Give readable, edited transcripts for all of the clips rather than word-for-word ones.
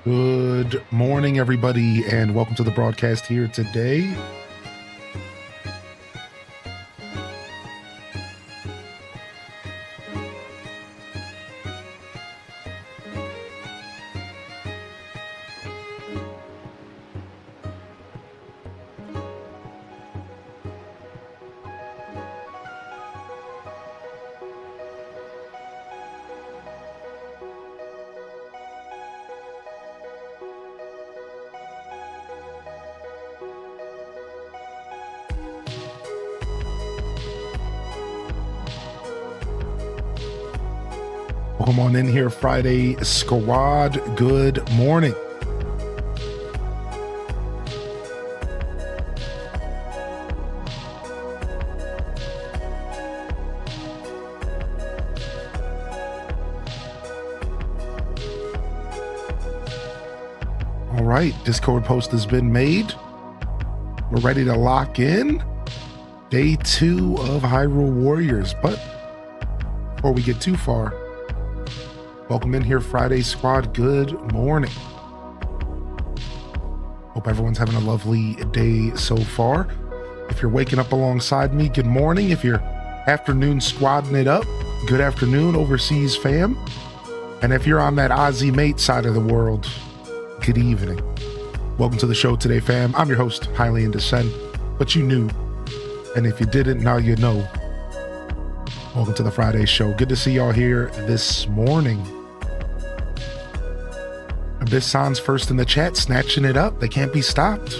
Good morning, everybody, and welcome to the broadcast here today. Welcome on in here, Friday Squad. Good morning. All right, Discord post has been made. We're ready to lock in day 2 of Hyrule Warriors, but before we get too far, welcome in here, Friday Squad. Good morning. Hope everyone's having a lovely day so far. If you're waking up alongside me, good morning. If you're afternoon squadding it up, good afternoon, overseas fam. And if you're on that Aussie mate side of the world, good evening. Welcome to the show today, fam. I'm your host, Highly in Descent, but you knew. And if you didn't, now you know. Welcome to the Friday show. Good to see y'all here this morning. Abyss San's first in the chat, snatching it up. They can't be stopped.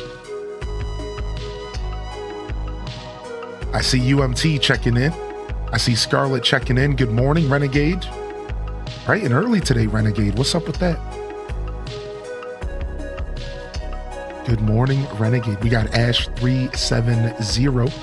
I see UMT checking in. I see Scarlet checking in. Good morning, Renegade. Bright and early today, Renegade. What's up with that? Good morning, Renegade. We got Ash370.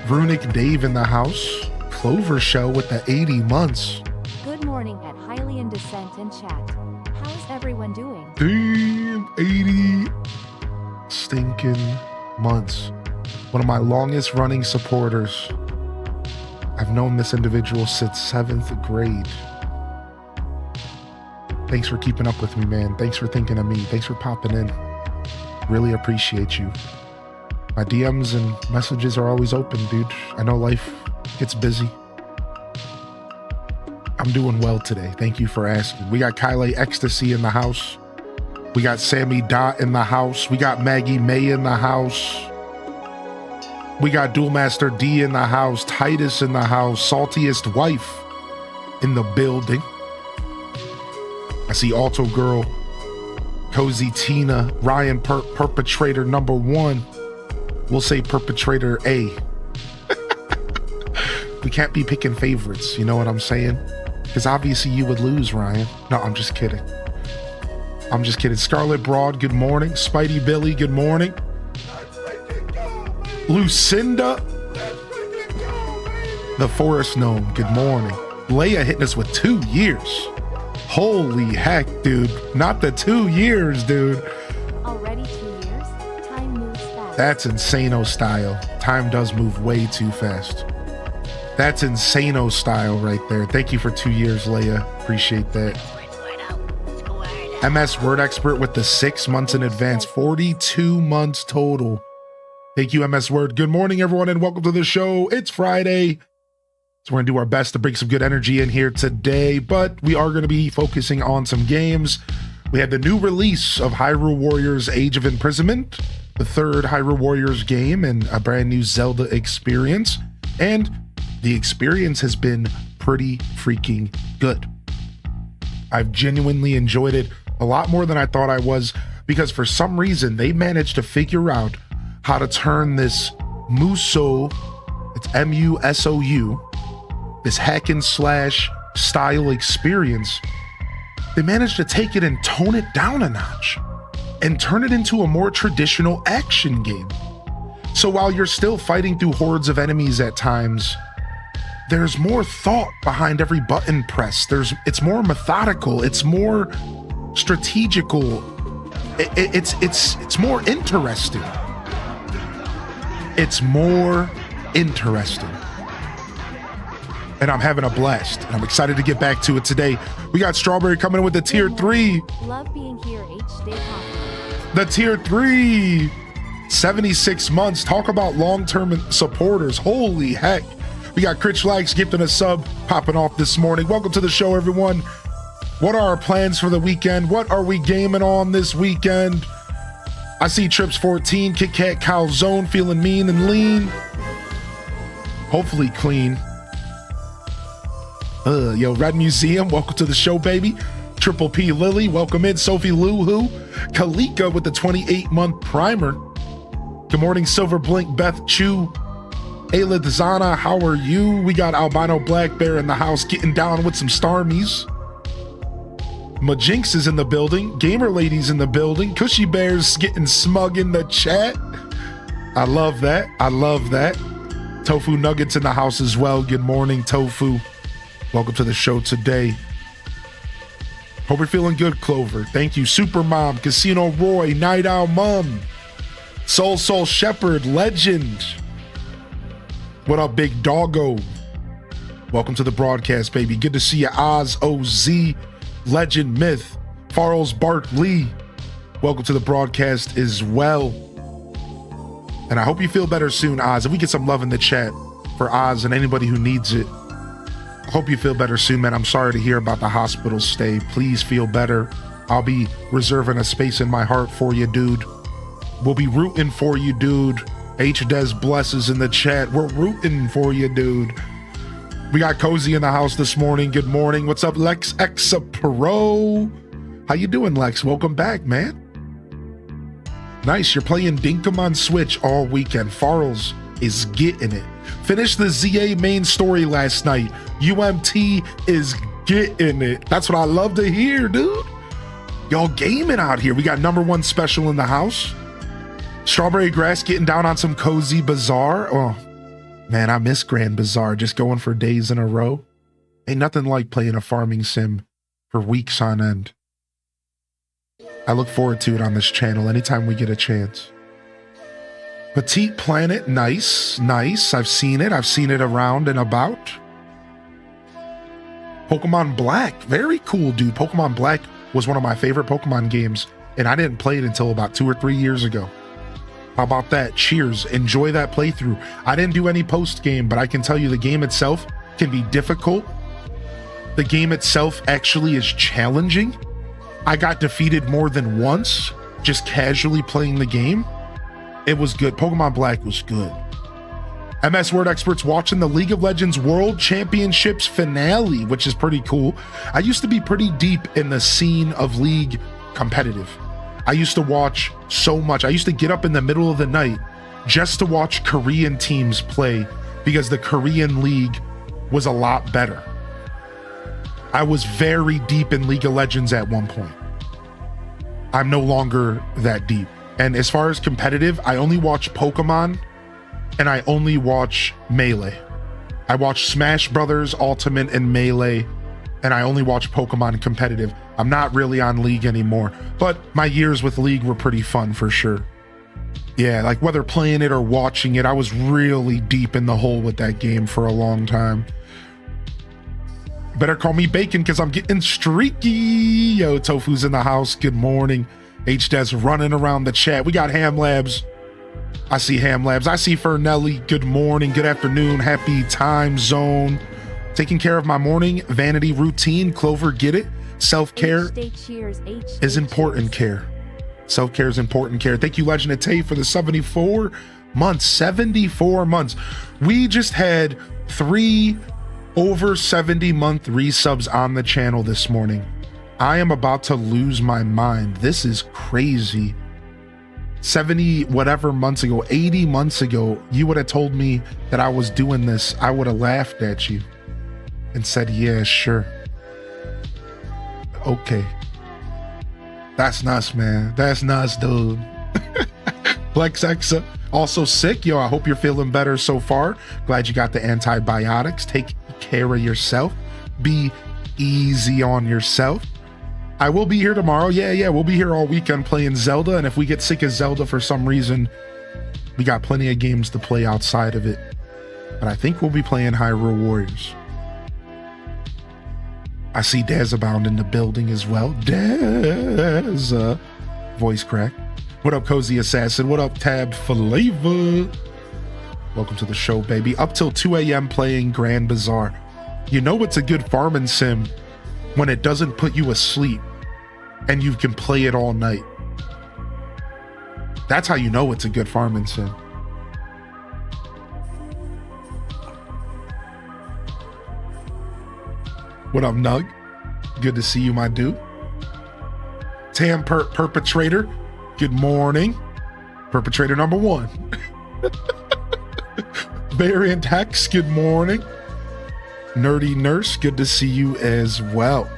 Runic Dave in the house. Clover Shell with the 80 months. Good morning at Highly in Descent and chat. How's everyone doing? Damn, 80 stinking months. One of my longest running supporters. I've known this individual since 7th grade. Thanks for keeping up with me, man. Thanks for thinking of me. Thanks for popping in. Really appreciate you. My DMs and messages are always open, dude. I know life gets busy. I'm doing well today. Thank you for asking. We got Kyle Ecstasy in the house. We got Sammy Dot in the house. We got Maggie May in the house. We got Duelmaster D in the house. Titus in the house. Saltiest Wife in the building. I see Alto Girl, Cozy Tina, Ryan Perpetrator number 1. We'll say Perpetrator A. We can't be picking favorites, you know what I'm saying? Because obviously you would lose, Ryan. No, I'm just kidding. I'm just kidding. Scarlet Broad, good morning. Spidey Billy, good morning. Lucinda, the Forest Gnome, good morning. Leia hitting us with 2 years. Holy heck, dude. Not the 2 years, dude. Already 2 years? Time moves fast. That's insano style. Time does move way too fast. That's insano style right there. Thank you for 2 years, Leia. Appreciate that. MS Word Expert with the 6 months in advance. 42 months total. Thank you, MS Word. Good morning, everyone, and welcome to the show. It's Friday. So we're going to do our best to bring some good energy in here today, but we are going to be focusing on some games. We had the new release of Hyrule Warriors Age of Imprisonment, the 3rd Hyrule Warriors game, and a brand new Zelda experience. And the experience has been pretty freaking good. I've genuinely enjoyed it a lot more than I thought I was, because for some reason they managed to figure out how to turn this Musou, it's M-U-S-O-U, this hack and slash style experience. They managed to take it and tone it down a notch and turn it into a more traditional action game. So while you're still fighting through hordes of enemies at times, there's more thought behind every button press. It's more methodical. It's more strategical. It's more interesting. It's more interesting. and I'm having a blast. And I'm excited to get back to it today. We got Strawberry coming in with the tier 3. Love being here, H-Day Coffee. The tier 3. 76 months. Talk about long-term supporters. Holy heck. We got Critch Flags gifting a sub popping off this morning. Welcome to the show, everyone. What are our plans for the weekend? What are we gaming on this weekend? I see Trips 14, Kit Kat Calzone feeling mean and lean. Hopefully clean. Yo, Red Museum, welcome to the show, baby. Triple P Lily, welcome in. Sophie Lou Who. Kalika with the 28-month primer. Good morning, Silver Blink, Beth Chu. Ayla Dazana, how are you? We got Albino Black Bear in the house getting down with some Starmies. Majinx is in the building. Gamer Lady's in the building. Cushy Bear's getting smug in the chat. I love that. I love that. Tofu Nuggets in the house as well. Good morning, Tofu. Welcome to the show today. Hope you're feeling good, Clover. Thank you. Super Mom, Casino Roy, Night Owl Mum, Soul Shepherd, Legend. What up, Big Doggo? Welcome to the broadcast, baby. Good to see you, Oz OZ, Legend Myth, Farrell's Bart Lee. Welcome to the broadcast as well. And I hope you feel better soon, Oz. If we get some love in the chat for Oz and anybody who needs it, I hope you feel better soon, man. I'm sorry to hear about the hospital stay. Please feel better. I'll be reserving a space in my heart for you, dude. We'll be rooting for you, dude. H-Des blesses in the chat. We're rooting for you, dude. We got Cozy in the house this morning. Good morning. What's up, Lex Exa Pro? How you doing, Lex? Welcome back, man. Nice. You're playing Dinkum on Switch all weekend. Farrell's is getting it. Finished the ZA main story last night. UMT is getting it. That's what I love to hear, dude. Y'all gaming out here. We got number 1 special in the house. Strawberry Grass getting down on some Cozy Bazaar. Oh, man, I miss Grand Bazaar. Just going for days in a row. Ain't nothing like playing a farming sim for weeks on end. I look forward to it on this channel anytime we get a chance. Petite Planet, nice, nice. I've seen it around and about. Pokemon Black, very cool, dude. Pokemon Black was one of my favorite Pokemon games, and I didn't play it until about 2 or 3 years ago. How about that? Cheers. Enjoy that playthrough. I didn't do any post game, but I can tell you the game itself can be difficult. The game itself actually is challenging. I got defeated more than once just casually playing the game. It was good. Pokemon Black was good. MS Word Experts watching the League of Legends World Championships finale, which is pretty cool. I used to be pretty deep in the scene of League competitive. I used to watch so much. I used to get up in the middle of the night just to watch Korean teams play because the Korean League was a lot better. I was very deep in League of Legends at one point. I'm no longer that deep. And as far as competitive, I only watch Pokemon and I only watch Melee. I watch Smash Brothers, Ultimate, and Melee, and I only watch Pokemon competitive. I'm not really on League anymore, but my years with League were pretty fun for sure. Yeah, like whether playing it or watching it, I was really deep in the hole with that game for a long time. Better call me Bacon because I'm getting streaky. Yo, Tofu's in the house. Good morning. H-Des running around the chat. We got Ham Labs. I see Ham Labs. I see Fernelli. Good morning. Good afternoon. Happy time zone. Taking care of my morning vanity routine. Clover, get it? Self-care is important care. Self-care is important care. Thank you, Legend of Tay, for the 74 months. 74 months. We just had 3 over 70-month resubs on the channel this morning. I am about to lose my mind. This is crazy. 70 whatever months ago, 80 months ago, you would have told me that I was doing this. I would have laughed at you and said, yeah, sure. Okay. That's nuts, man. That's nuts, dude. Flex Exa, also sick. Yo, I hope you're feeling better so far. Glad you got the antibiotics. Take care of yourself. Be easy on yourself. I will be here tomorrow. Yeah, we'll be here all weekend playing Zelda. And if we get sick of Zelda for some reason, we got plenty of games to play outside of it. But I think we'll be playing Hyrule Warriors. I see Dazabound in the building as well. Daz. Voice crack. What up, Cozy Assassin? What up, Tab Flavor? Welcome to the show, baby. Up till 2 a.m. playing Grand Bazaar. You know it's a good farming sim when it doesn't put you asleep and you can play it all night. That's how you know it's a good farming sim. What up, Nug? Good to see you, my dude. Tam Perpetrator, good morning. Perpetrator number 1. Variant Hex, good morning. Nerdy Nurse, good to see you as well.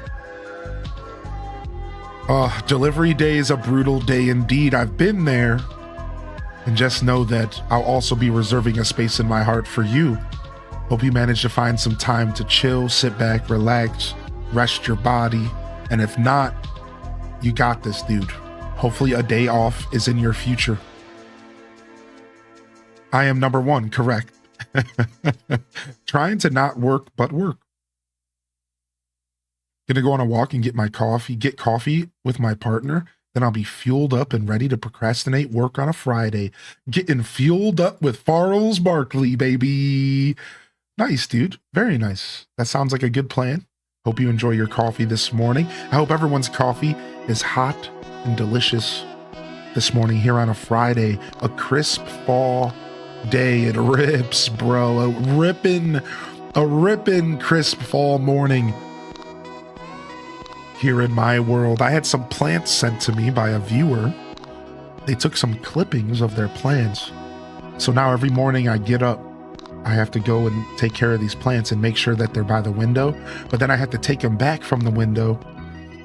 Delivery day is a brutal day indeed. I've been there. And just know that I'll also be reserving a space in my heart for you. Hope you manage to find some time to chill, sit back, relax, rest your body. And if not, you got this, dude. Hopefully a day off is in your future. I am number 1, correct. Trying to not work, but work. Gonna go on a walk and get coffee with my partner. Then I'll be fueled up and ready to procrastinate work on a Friday. Getting fueled up with Farrell's Barkley, baby. Nice, dude. Very nice. That sounds like a good plan. Hope you enjoy your coffee this morning. I hope everyone's coffee is hot and delicious this morning here on a Friday. A crisp fall day. It rips, bro. A ripping crisp fall morning here in my world. I had some plants sent to me by a viewer. They took some clippings of their plants. So now every morning I get up, I have to go and take care of these plants and make sure that they're by the window. But then I have to take them back from the window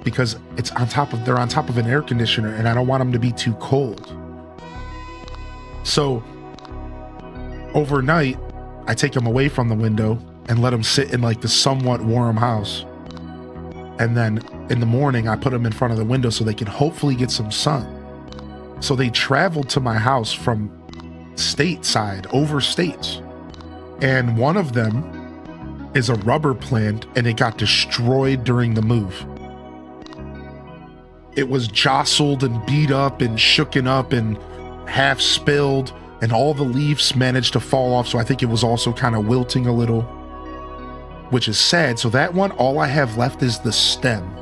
because they're on top of an air conditioner and I don't want them to be too cold. So overnight, I take them away from the window and let them sit in like the somewhat warm house. And then in the morning, I put them in front of the window so they can hopefully get some sun. So they traveled to my house from stateside, over states. And one of them is a rubber plant and it got destroyed during the move. It was jostled and beat up and shooken up and half spilled, and all the leaves managed to fall off. So I think it was also kind of wilting a little, which is sad. So that one, all I have left is the stem.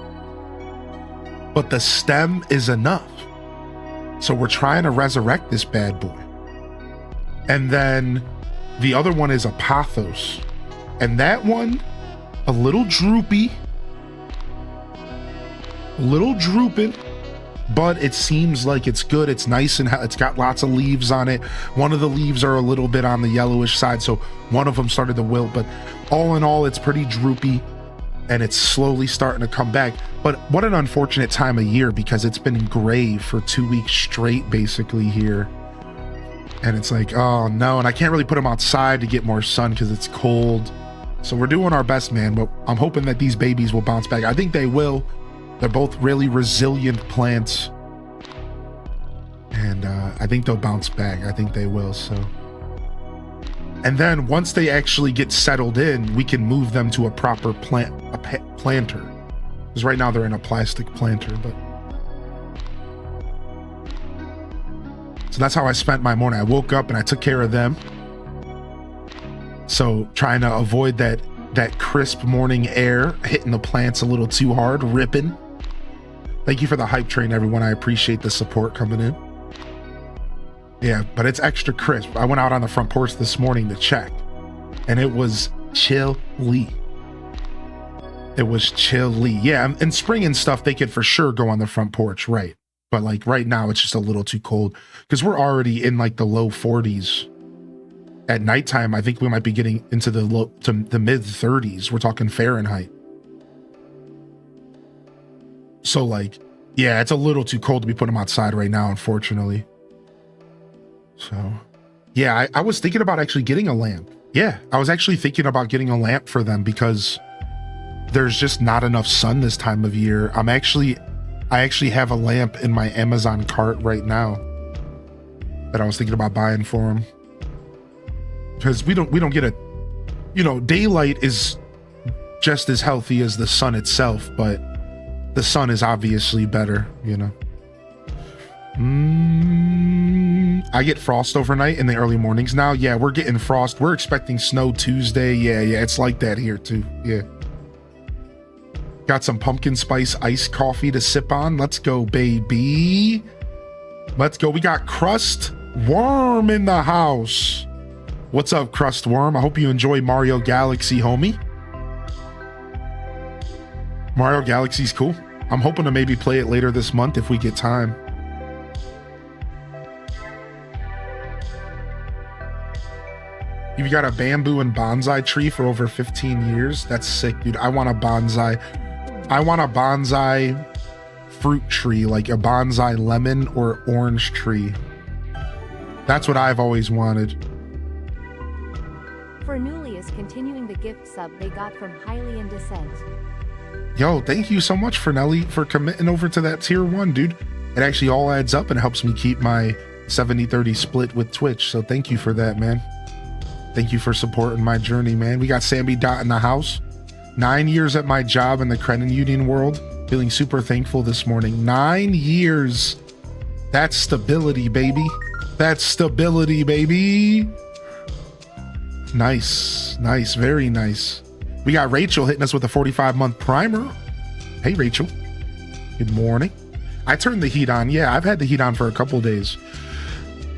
But the stem is enough. So we're trying to resurrect this bad boy. And then the other one is a pothos. And that one, a little droopy, but it seems like it's good. It's nice and it's got lots of leaves on it. One of the leaves are a little bit on the yellowish side, so one of them started to wilt, but all in all, it's pretty droopy and it's slowly starting to come back. But what an unfortunate time of year, because it's been gray for 2 weeks straight, basically here. And it's like, oh no, and I can't really put them outside to get more sun because it's cold. So we're doing our best, man, but I'm hoping that these babies will bounce back. I think they will. They're both really resilient plants. And I think they'll bounce back. I think they will, so. And then once they actually get settled in, we can move them to a proper planter. Because right now they're in a plastic planter, but. So that's how I spent my morning. I woke up and I took care of them. So trying to avoid that crisp morning air hitting the plants a little too hard, ripping. Thank you for the hype train, everyone. I appreciate the support coming in. Yeah, but it's extra crisp. I went out on the front porch this morning to check, and it was chilly. It was chilly. Yeah, in spring and stuff, they could for sure go on the front porch, right? But like right now, it's just a little too cold because we're already in like the low 40s. At nighttime, I think we might be getting into the mid 30s. We're talking Fahrenheit. So like, yeah, it's a little too cold to be putting them outside right now, unfortunately. So yeah, I was thinking about actually getting a lamp. Yeah, I was actually thinking about getting a lamp for them because there's just not enough sun this time of year. I actually have a lamp in my Amazon cart right now that I was thinking about buying for them. Because we don't get daylight is just as healthy as the sun itself, but the sun is obviously better, you know. I get frost overnight in the early mornings now. Yeah, we're getting frost. We're expecting snow Tuesday. Yeah, it's like that here too. Yeah. Got some pumpkin spice iced coffee to sip on. Let's go, baby. Let's go. We got Crust Worm in the house. What's up, Crust Worm? I hope you enjoy Mario Galaxy, homie. Mario Galaxy's cool. I'm hoping to maybe play it later this month if we get time. You've got a bamboo and bonsai tree for over 15 years. That's sick, dude. I want a bonsai fruit tree, like a bonsai lemon or orange tree. That's what I've always wanted. Fernuli is continuing the gift sub they got from Hylian Descent. Yo, thank you so much, Fernelli, for committing over to that tier 1, dude. It actually all adds up and helps me keep my 70-30 split with Twitch. So thank you for that, man. Thank you for supporting my journey, man. We got Sammy Dot in the house. 9 years at my job in the credit union world. Feeling super thankful this morning. 9 years. That's stability, baby. That's stability, baby. Nice. Nice. Very nice. We got Rachel hitting us with a 45-month primer. Hey, Rachel. Good morning. I turned the heat on. Yeah, I've had the heat on for a couple days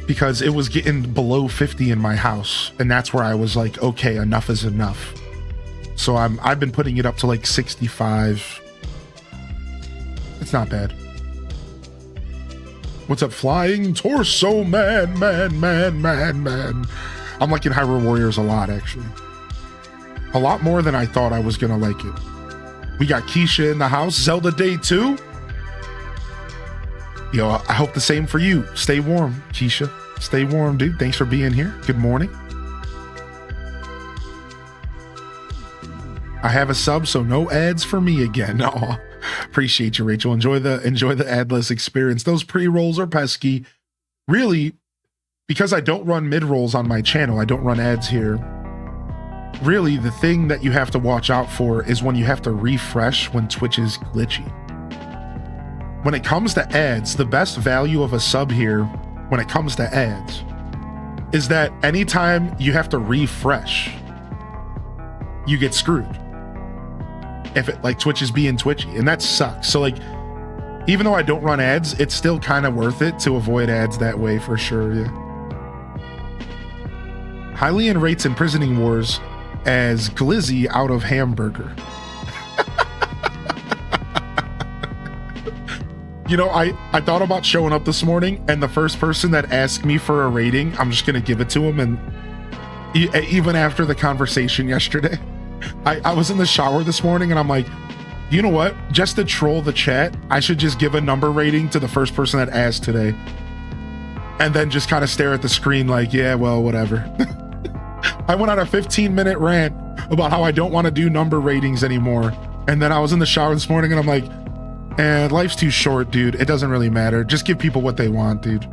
because it was getting below 50 in my house. And that's where I was like, okay, enough is enough. So I've been putting it up to like 65. It's not bad. What's up, Flying Torso Man? I'm liking Hyrule Warriors a lot, actually. A lot more than I thought I was gonna like it. We got Keisha in the house. Zelda Day 2. Yo, I hope the same for you. Stay warm, Keisha. Stay warm, dude. Thanks for being here. Good morning. I have a sub, so no ads for me again. Aw, appreciate you, Rachel. Enjoy the adless experience. Those pre-rolls are pesky. Really, because I don't run mid-rolls on my channel, I don't run ads here. Really, the thing that you have to watch out for is when you have to refresh when Twitch is glitchy. When it comes to ads, the best value of a sub here, when it comes to ads, is that anytime you have to refresh, you get screwed. If it, like, Twitch is being twitchy, and that sucks. So, like, even though I don't run ads, it's still kind of worth it to avoid ads that way for sure, yeah. Hylian rates Imprisoning Wars as glizzy out of hamburger. You know, I thought about showing up this morning, and the first person that asked me for a rating, I'm just gonna give it to him. And even after the conversation yesterday, I was in the shower this morning and I'm like, you know what? Just to troll the chat, I should just give a number rating to the first person that asked today. And then just kind of stare at the screen like, yeah, well, whatever. I went on a 15-minute rant about how I don't want to do number ratings anymore. And then I was in the shower this morning and I'm like, life's too short, dude. It doesn't really matter. Just give people what they want, dude.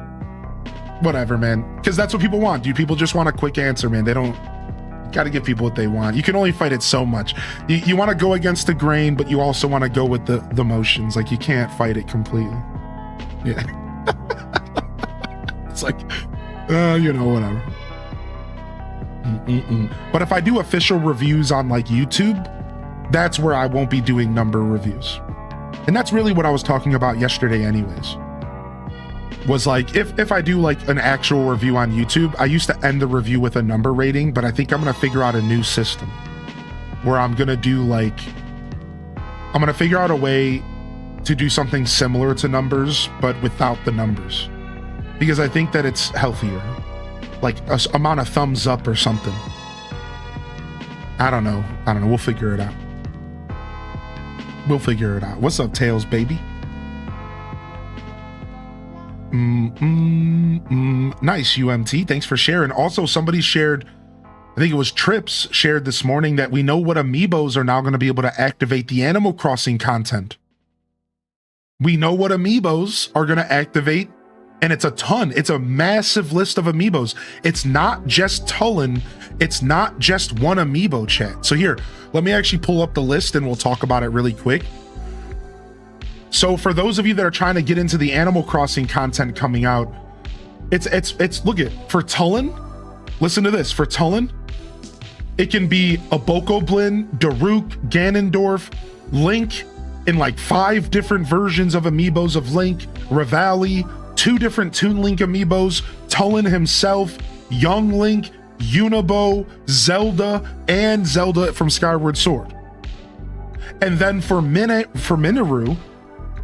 Whatever, man. Because that's what people want, dude. People just want a quick answer, man. They don't... Got to give people what they want. You can only fight it so much. You want to go against the grain, but you also want to go with the motions. Like, you can't fight it completely. Yeah. It's like, you know, whatever. But if I do official reviews on like YouTube, that's where I won't be doing number reviews. And that's really what I was talking about yesterday anyways. Was like, if I do like an actual review on YouTube, I used to end the review with a number rating, but I think I'm going to figure out a new system where I'm going to do like, I'm going to figure out a way to do something similar to numbers, but without the numbers, because I think that it's healthier, like a amount of thumbs up or something. I don't know. We'll figure it out. What's up, Tails, baby? Nice, UMT. Thanks for sharing. Also, somebody shared, I think it was Trips, shared this morning that we know what amiibos are now going to be able to activate the Animal Crossing content. We know what amiibos are going to activate And it's a ton. It's a massive list of amiibos. It's not just Tulin. It's not just one amiibo, chat. So here, let me actually pull up the list and we'll talk about it really quick. So for those of you that are trying to get into the Animal Crossing content coming out, it's look at, for Tulin, listen to this. For Tulin, it can be a Bokoblin, Daruk, Ganondorf, Link in like 5 different versions of amiibos of Link, Revali, 2 different Toon Link amiibos, Tulin himself, Young Link, Unibo, Zelda, and Zelda from Skyward Sword. And then for Minoru,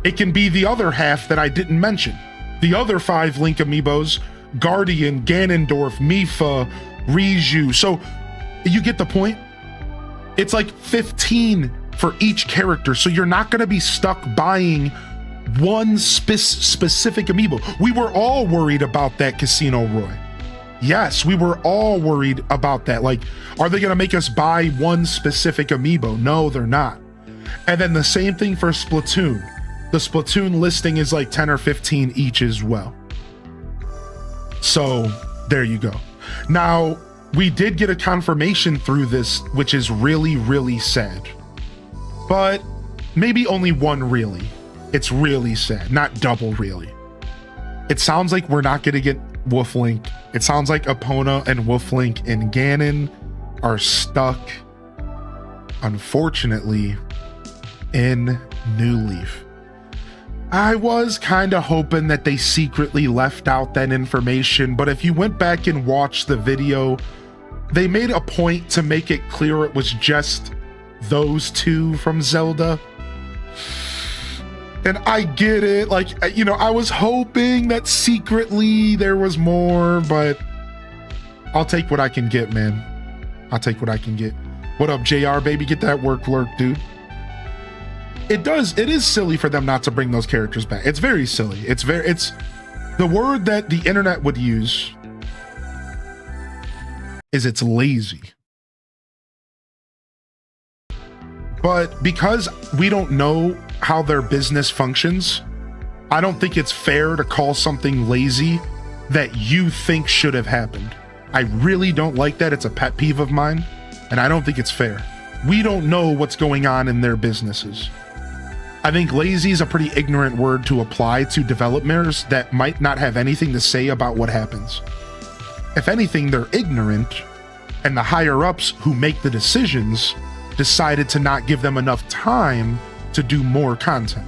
it can be the other half that I didn't mention. The other 5 Link amiibos, Guardian, Ganondorf, Mipha, Riju. So you get the point. It's like 15 for each character. So you're not gonna be stuck buying one specific amiibo. We were all worried about that, Casino Roy. Yes, we were all worried about that. Like, are they gonna make us buy one specific amiibo? No, they're not. And then the same thing for Splatoon. The Splatoon listing is like 10 or 15 each as well. So there you go. Now, we did get a confirmation through this, which is really, really sad. But maybe only one really. It's really sad, not double really. It sounds like we're not gonna get Wolflink. It sounds like Epona and Wolflink and Ganon are stuck, unfortunately, in New Leaf. I was kind of hoping that they secretly left out that information, but if you went back and watched the video, they made a point to make it clear it was just those 2 from Zelda. And I get it, like, you know, I was hoping that secretly there was more, but I'll take what I can get, man. I'll take what I can get. What up, JR, baby? Get that work lurk, dude. It is silly for them not to bring those characters back. It's very silly. It's the word that the internet would use is it's lazy. But because we don't know how their business functions, I don't think it's fair to call something lazy that you think should have happened. I really don't like that. It's a pet peeve of mine, and I don't think it's fair. We don't know what's going on in their businesses. I think lazy is a pretty ignorant word to apply to developers that might not have anything to say about what happens. If anything, they're ignorant, and the higher-ups who make the decisions decided to not give them enough time to do more content.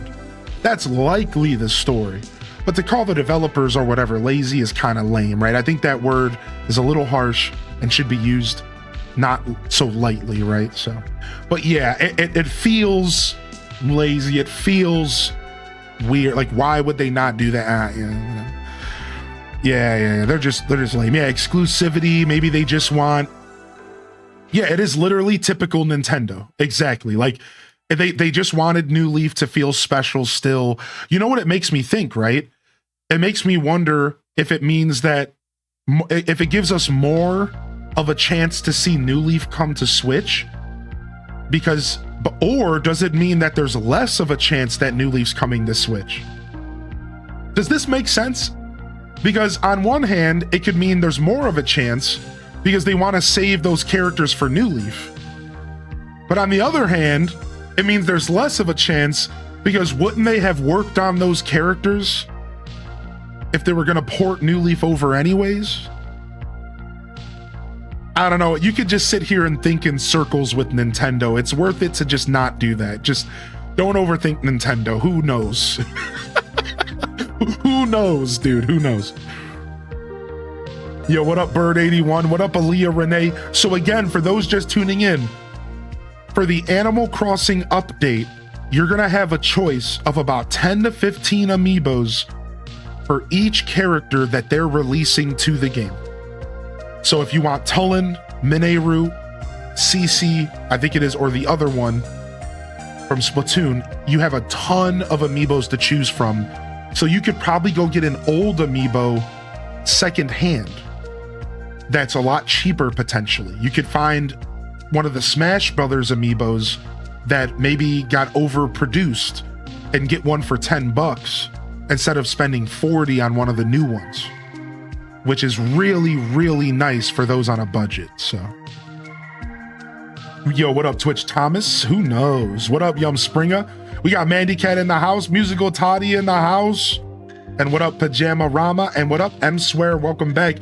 That's likely the story. But to call the developers or whatever lazy is kind of lame, right? I think that word is a little harsh and should be used not so lightly, right? So, but yeah, it feels lazy. It feels weird. Like, why would they not do that? Yeah, they're just lame. Yeah, exclusivity. Maybe they just want. Yeah, it is literally typical Nintendo. Exactly. Like, they just wanted New Leaf to feel special still. You know what it makes me think, right? It makes me wonder if it means that if it gives us more of a chance to see New Leaf come to Switch, because, or does it mean that there's less of a chance that New Leaf's coming to Switch? Does this make sense? Because on one hand, it could mean there's more of a chance because they want to save those characters for New Leaf. But on the other hand, it means there's less of a chance because wouldn't they have worked on those characters if they were going to port New Leaf over anyways? I don't know. You could just sit here and think in circles with Nintendo. It's worth it to just not do that. Just don't overthink Nintendo. Who knows? Who knows, dude? Who knows? Yo, what up, Bird81? What up, Aaliyah Renee? So again, for those just tuning in, for the Animal Crossing update, you're going to have a choice of about 10 to 15 amiibos for each character that they're releasing to the game. So if you want Tulin, Mineru, Cece, I think it is, or the other one from Splatoon, you have a ton of amiibos to choose from. So you could probably go get an old amiibo secondhand. That's a lot cheaper potentially. You could find one of the Smash Brothers amiibos that maybe got overproduced and get one for $10 instead of spending 40 on one of the new ones, which is really, really nice for those on a budget. So, yo, what up, Twitch Thomas? Who knows? What up, Yum Springer? We got Mandy Cat in the house, Musical Toddy in the house. And what up, Pajama Rama? And what up, M Swear? Welcome back.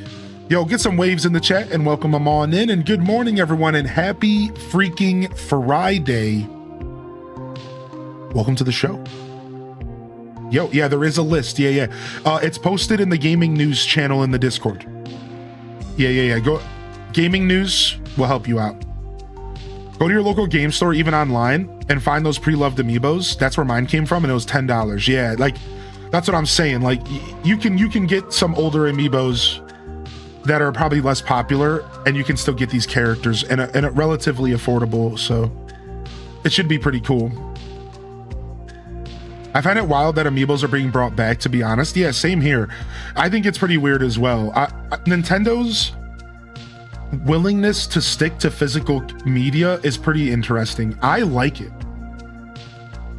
Yo, get some waves in the chat and welcome them on in. And good morning, everyone, and happy freaking Friday. Welcome to the show. Yo, yeah, there is a list. Yeah. It's posted in the gaming news channel in the Discord. Yeah. Go. Gaming news will help you out. Go to your local game store, even online, and find those pre-loved amiibos. That's where mine came from, and it was $10. Yeah, like that's what I'm saying. Like you can get some older amiibos that are probably less popular, and you can still get these characters and a relatively affordable. So it should be pretty cool. I find it wild that amiibos are being brought back, to be honest. Yeah, same here. I think it's pretty weird as well. Nintendo's willingness to stick to physical media is pretty interesting. I like it.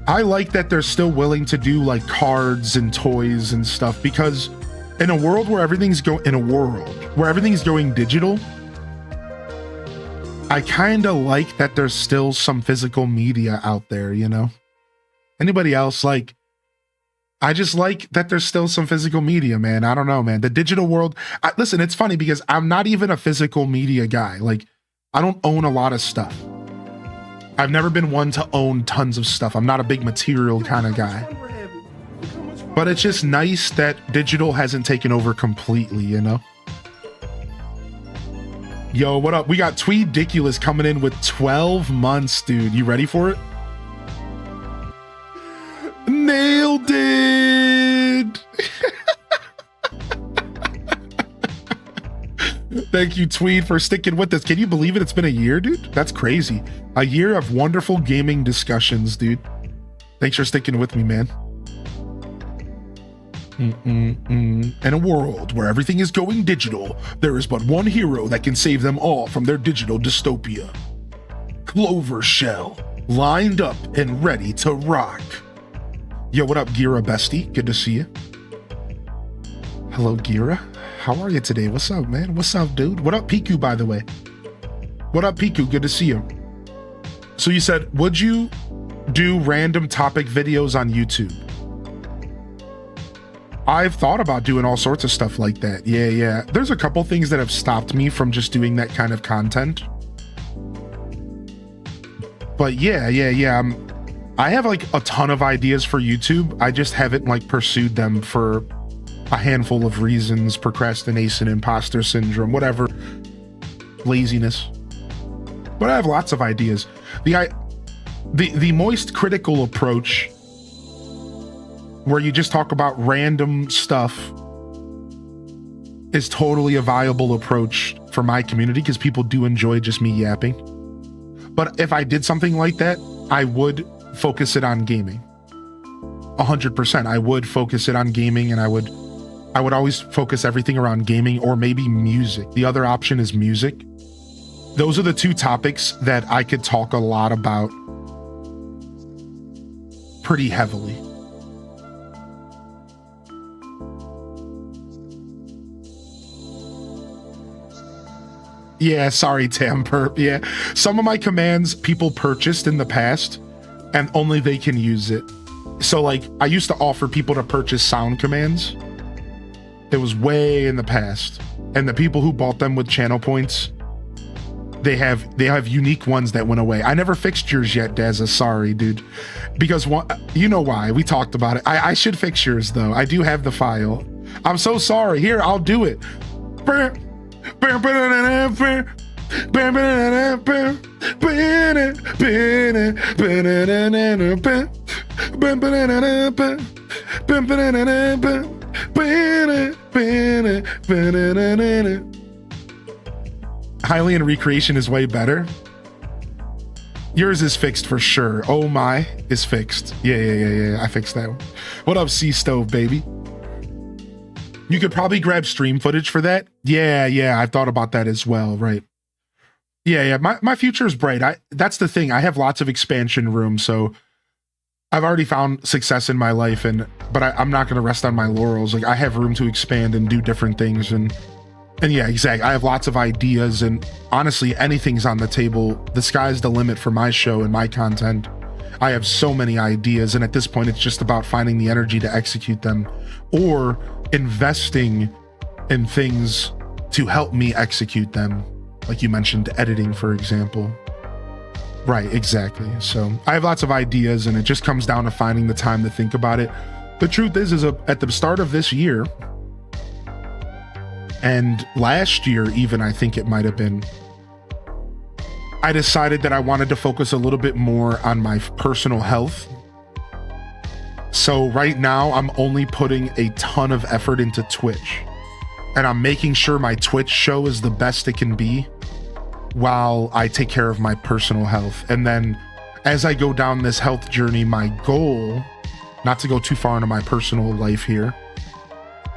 I like that they're still willing to do like cards and toys and stuff, because in a world where everything's going digital, I kind of like that there's still some physical media out there, you know? Anybody else? Like, I just like that there's still some physical media, man. I don't know, man. The digital world, listen, it's funny because I'm not even a physical media guy. Like, I don't own a lot of stuff. I've never been one to own tons of stuff. I'm not a big material kind of guy. But it's just nice that digital hasn't taken over completely, you know? Yo, what up? We got Tweediculous coming in with 12 months, dude. You ready for it? Nailed it. Thank you, Tweed, for sticking with us. Can you believe it? It's been a year, dude. That's crazy. A year of wonderful gaming discussions, dude. Thanks for sticking with me, man. In a world where everything is going digital, there is but one hero that can save them all from their digital dystopia. Clover Shell, lined up and ready to rock. Yo, what up, Gira bestie? Good to see you. Hello, Gira. How are you today? What's up, man? What's up, dude? What up, Piku, by the way? What up, Piku? Good to see you. So you said, would you do random topic videos on YouTube? I've thought about doing all sorts of stuff like that. Yeah. There's a couple things that have stopped me from just doing that kind of content. But yeah. I have like a ton of ideas for YouTube. I just haven't like pursued them for a handful of reasons: procrastination, imposter syndrome, whatever, laziness. But I have lots of ideas. The moist critical approach, where you just talk about random stuff, is totally a viable approach for my community because people do enjoy just me yapping. But if I did something like that, I would focus it on gaming. 100%. I would focus it on gaming, and I would always focus everything around gaming, or maybe music. The other option is music. Those are the two topics that I could talk a lot about pretty heavily. Yeah, sorry, Tam Perp. Yeah, some of my commands people purchased in the past, and only they can use it. So like, I used to offer people to purchase sound commands. It was way in the past, and the people who bought them with channel points, they have unique ones that went away. I never fixed yours yet, Dazza. Sorry, dude. Because you know why? We talked about it. I should fix yours though. I do have the file. I'm so sorry. Here, I'll do it. Hylian recreation is way better. Yours is fixed for sure. Oh my is fixed. Yeah. I fixed that one. What up, Sea Stove, baby? You could probably grab stream footage for that. Yeah. I've thought about that as well, right? Yeah. My future is bright. That's the thing. I have lots of expansion room, so I've already found success in my life, and but I'm not going to rest on my laurels. Like, I have room to expand and do different things. And yeah, exactly. I have lots of ideas, and honestly, anything's on the table. The sky's the limit for my show and my content. I have so many ideas, and at this point, it's just about finding the energy to execute them or investing in things to help me execute them. Like you mentioned, editing, for example. Right, exactly. So I have lots of ideas, and it just comes down to finding the time to think about it. The truth is at the start of this year, and last year even, I think it might have been, I decided that I wanted to focus a little bit more on my personal health. So right now I'm only putting a ton of effort into Twitch, and I'm making sure my Twitch show is the best it can be while I take care of my personal health. And then as I go down this health journey, my goal, not to go too far into my personal life here,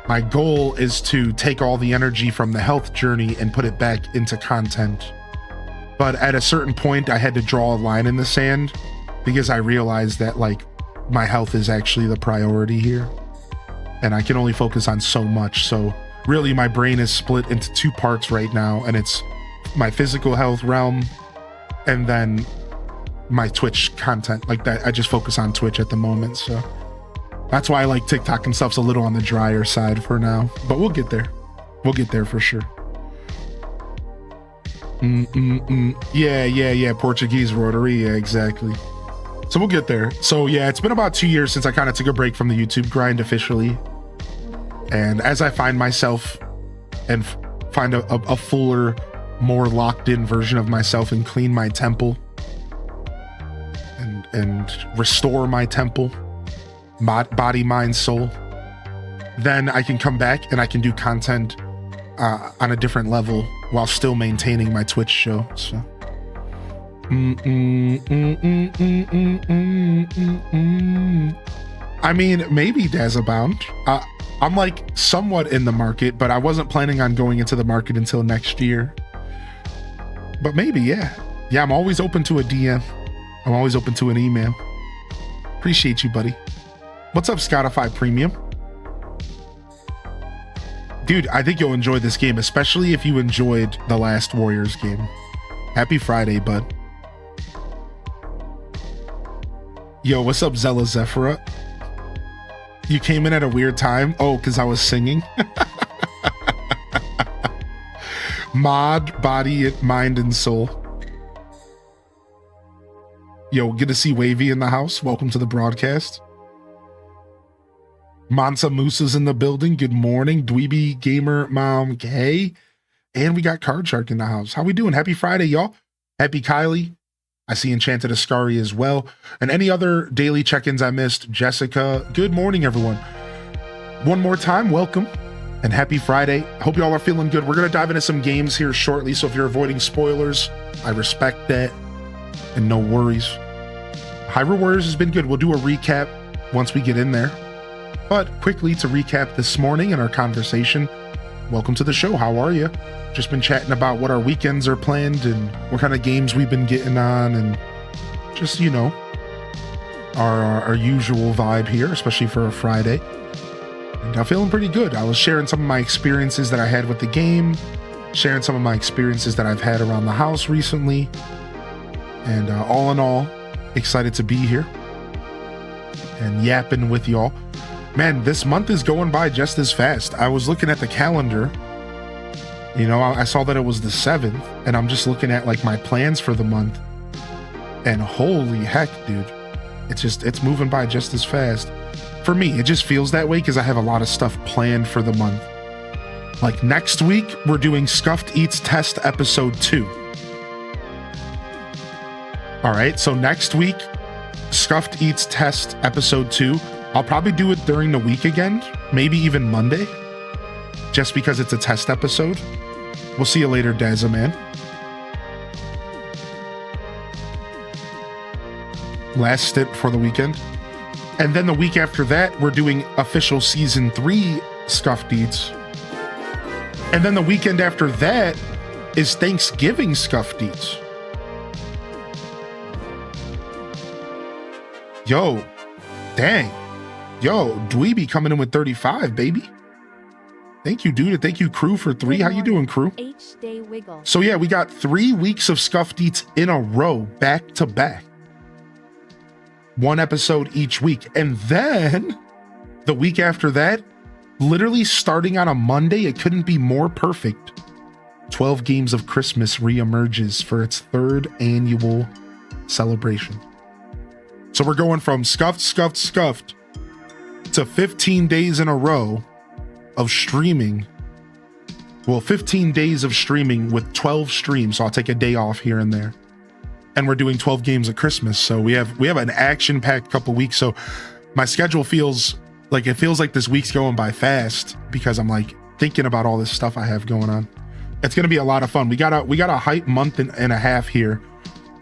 my goal is to take all the energy from the health journey and put it back into content. But at a certain point, I had to draw a line in the sand because I realized that, like, my health is actually the priority here, and I can only focus on so much. So really, my brain is split into two parts right now, and it's my physical health realm and then my Twitch content. Like that, I just focus on Twitch at the moment. So that's why I like TikTok and stuff's a little on the drier side for now, but we'll get there. We'll get there for sure. Yeah. Portuguese rotary. Yeah, exactly. So we'll get there. So yeah, it's been about 2 years since I kind of took a break from the YouTube grind officially. And as I find myself and find a fuller, more locked in version of myself and clean my temple and restore my temple, body, mind, soul, then I can come back and I can do content on a different level while still maintaining my Twitch show. So I mean, maybe Dazabound. I'm like somewhat in the market, but I wasn't planning on going into the market until next year. But maybe, yeah. Yeah, I'm always open to a DM. I'm always open to an email. Appreciate you, buddy. What's up, Spotify Premium? Dude, I think you'll enjoy this game, especially if you enjoyed the last Warriors game. Happy Friday, bud. Yo, what's up, Zella Zephyrah? You came in at a weird time? Oh, because I was singing? Mod, body, mind, and soul. Yo, good to see Wavy in the house. Welcome to the broadcast. Mansa Moosa's in the building. Good morning. Dweeby Gamer Mom K. And we got Card Shark in the house. How we doing? Happy Friday, y'all. Happy Kylie. I see Enchanted Ascari as well. And any other daily check-ins I missed. Jessica. Good morning, everyone. One more time, welcome. And happy Friday. Hope y'all are feeling good. We're going to dive into some games here shortly. So if you're avoiding spoilers, I respect that. And no worries. Hyrule Warriors has been good. We'll do a recap once we get in there. But quickly to recap this morning and our conversation, welcome to the show. How are you? Just been chatting about what our weekends are planned and what kind of games we've been getting on, and just, you know, our usual vibe here, especially for a Friday. And I'm feeling pretty good. I was sharing some of my experiences that I had with the game, sharing some of my experiences that I've had around the house recently, and all in all, excited to be here and yapping with y'all. Man, this month is going by just as fast. I was looking at the calendar, you know, I saw that it was the 7th, and I'm just looking at like my plans for the month, and holy heck, dude, it's moving by just as fast. For me, it just feels that way because I have a lot of stuff planned for the month. Like next week, we're doing Scuffed Eats Test Episode 2. All right, so next week, Scuffed Eats Test Episode 2. I'll probably do it during the week again, maybe even Monday, just because it's a test episode. We'll see you later, Daza Man. Last stint for the weekend. And then the week after that, we're doing official Season 3 Scuffed Eats. And then the weekend after that is Thanksgiving Scuffed Eats. Yo, dang. Yo, Dweeby coming in with 35, baby. Thank you, dude. Thank you, crew, for 3. How you doing, crew? H-Day Wiggle. So yeah, we got 3 weeks of Scuffed Eats in a row, back to back. 1 episode each week. And then the week after that, literally starting on a Monday, it couldn't be more perfect. 12 Games of Christmas reemerges for its 3rd annual celebration. So we're going from scuffed to 15 days in a row of streaming. Well, 15 days of streaming with 12 streams. So I'll take a day off here and there. And we're doing 12 games of Christmas. So we have an action-packed couple weeks. So my schedule feels like this week's going by fast because I'm like thinking about all this stuff I have going on. It's gonna be a lot of fun. We got a hype month and a half here.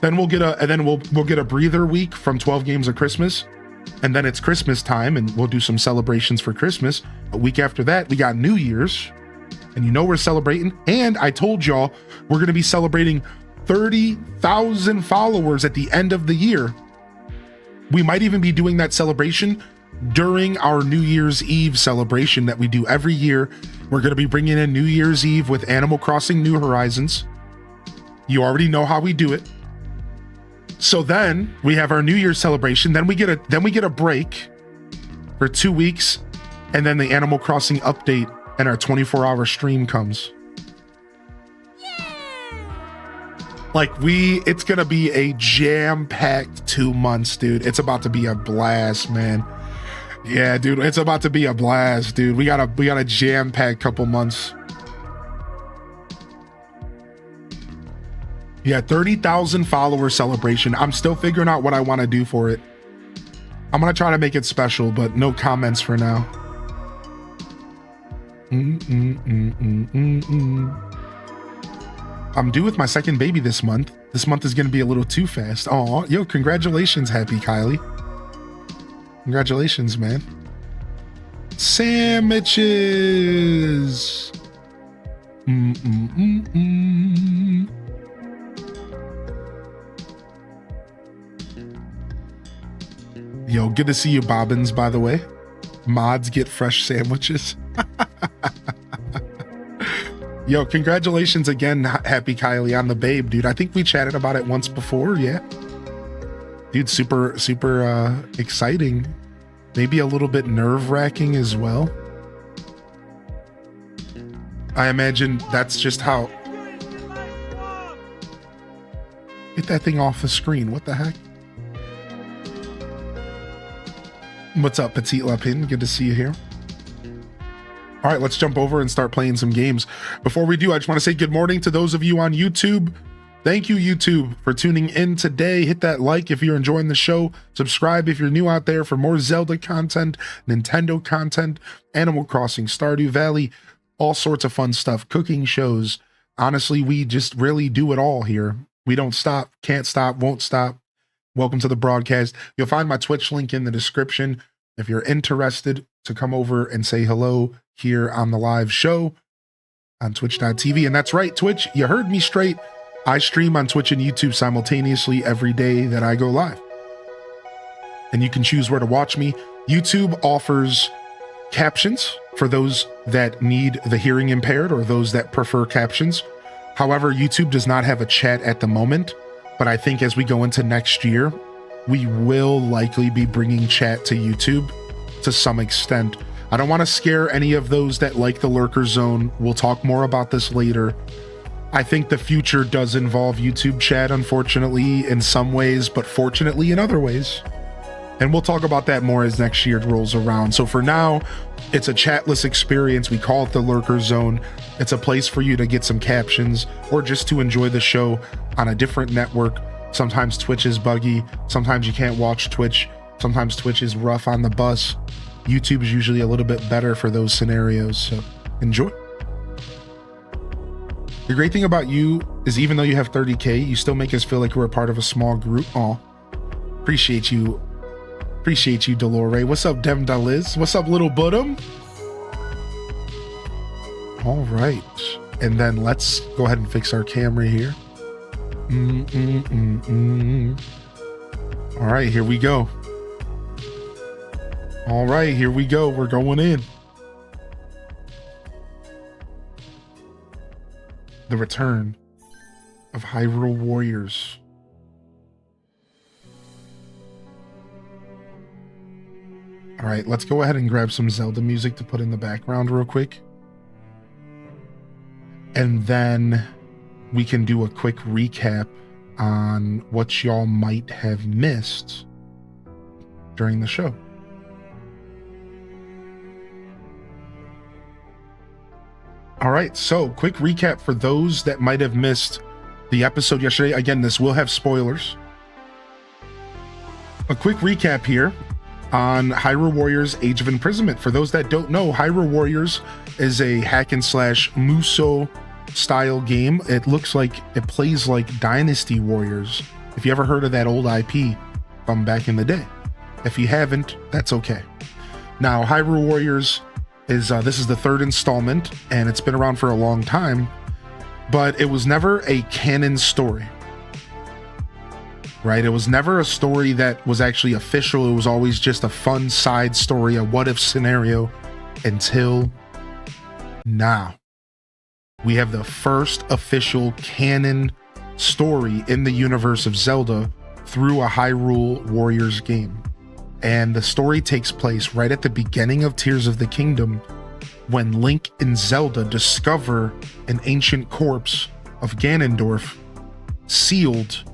Then we'll get a breather week from 12 games of Christmas. And then it's Christmas time and we'll do some celebrations for Christmas. A week after that, we got New Year's. And you know we're celebrating. And I told y'all we're gonna be celebrating 30,000 followers at the end of the year. We might even be doing that celebration during our New Year's Eve celebration that we do every year. We're going to be bringing in New Year's Eve with Animal Crossing New Horizons. You already know how we do it. So then we have our New Year's celebration. Then we get a break for 2 weeks, and then the Animal Crossing update and our 24-hour stream comes. Like it's going to be a jam-packed 2 months, dude. It's about to be a blast, man. Yeah, dude, it's about to be a blast, dude. We got a jam-packed couple months. Yeah, 30,000 follower celebration. I'm still figuring out what I want to do for it. I'm gonna try to make it special, but no comments for now. I'm due with my second baby this month. This month is gonna be a little too fast. Oh, yo, congratulations, Happy Kylie. Congratulations, man. Sandwiches. Yo, good to see you, Bobbins, by the way. Mods get fresh sandwiches. Yo, congratulations again, Happy Kylie, on the babe, dude. I think we chatted about it once before, yeah. Dude, super exciting. Maybe a little bit nerve-wracking as well. I imagine that's just how... Get that thing off the screen. What the heck? What's up, Petite Lapin? Good to see you here. All right, let's jump over and start playing some games. Before we do, I just want to say good morning to those of you on YouTube. Thank you, YouTube, for tuning in today. Hit that like if you're enjoying the show. Subscribe if you're new out there for more Zelda content, Nintendo content, Animal Crossing, Stardew Valley, all sorts of fun stuff, cooking shows. Honestly, we just really do it all here. We don't stop, can't stop, won't stop. Welcome to the broadcast. You'll find my Twitch link in the description if you're interested to come over and say hello here on the live show on twitch.tv. And that's right, Twitch, you heard me straight. I stream on Twitch and YouTube simultaneously every day that I go live. And you can choose where to watch me. YouTube offers captions for those that need the hearing impaired or those that prefer captions. However, YouTube does not have a chat at the moment, but I think as we go into next year, we will likely be bringing chat to YouTube to some extent. I don't want to scare any of those that like the lurker zone. We'll talk more about this later. I think the future does involve YouTube chat, unfortunately, in some ways, but fortunately in other ways. And we'll talk about that more as next year rolls around. So for now, it's a chatless experience. We call it the Lurker Zone. It's a place for you to get some captions or just to enjoy the show on a different network. Sometimes Twitch is buggy. Sometimes you can't watch Twitch. Sometimes Twitch is rough on the bus. YouTube is usually a little bit better for those scenarios. So enjoy. The great thing about you is even though you have 30K, you still make us feel like we're a part of a small group. Aw, appreciate you. Appreciate you, Delore. What's up, Dem Daliz? What's up, Little Budum? All right. And then let's go ahead and fix our camera here. All right, here we go. All right, here we go. We're going in. The return of Hyrule Warriors. All right, let's go ahead and grab some Zelda music to put in the background real quick. And then we can do a quick recap on what y'all might have missed during the show. All right, so quick recap for those that might have missed the episode yesterday. Again, this will have spoilers. A quick recap here on Hyrule Warriors Age of Imprisonment. For those that don't know, Hyrule Warriors is a hack and slash Musou style game. It looks like it plays like Dynasty Warriors. If you ever heard of that old IP from back in the day. If you haven't, that's okay. Now, Hyrule Warriors is this is the third installment, and it's been around for a long time, but it was never a canon story. Right? It was never a story that was actually official. It was always just a fun side story, a what if scenario, until now. We have the first official canon story in the universe of Zelda through a Hyrule Warriors game. And the story takes place right at the beginning of Tears of the Kingdom, when Link and Zelda discover an ancient corpse of Ganondorf sealed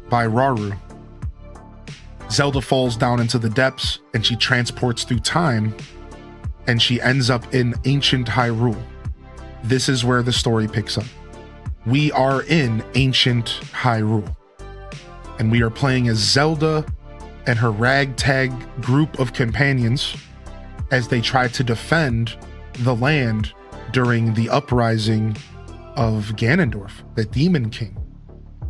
by Rauru. Zelda falls down into the depths and she transports through time, and she ends up in ancient Hyrule. This is where the story picks up. We are in ancient Hyrule, and we are playing as Zelda and her ragtag group of companions as they try to defend the land during the uprising of Ganondorf, the Demon King.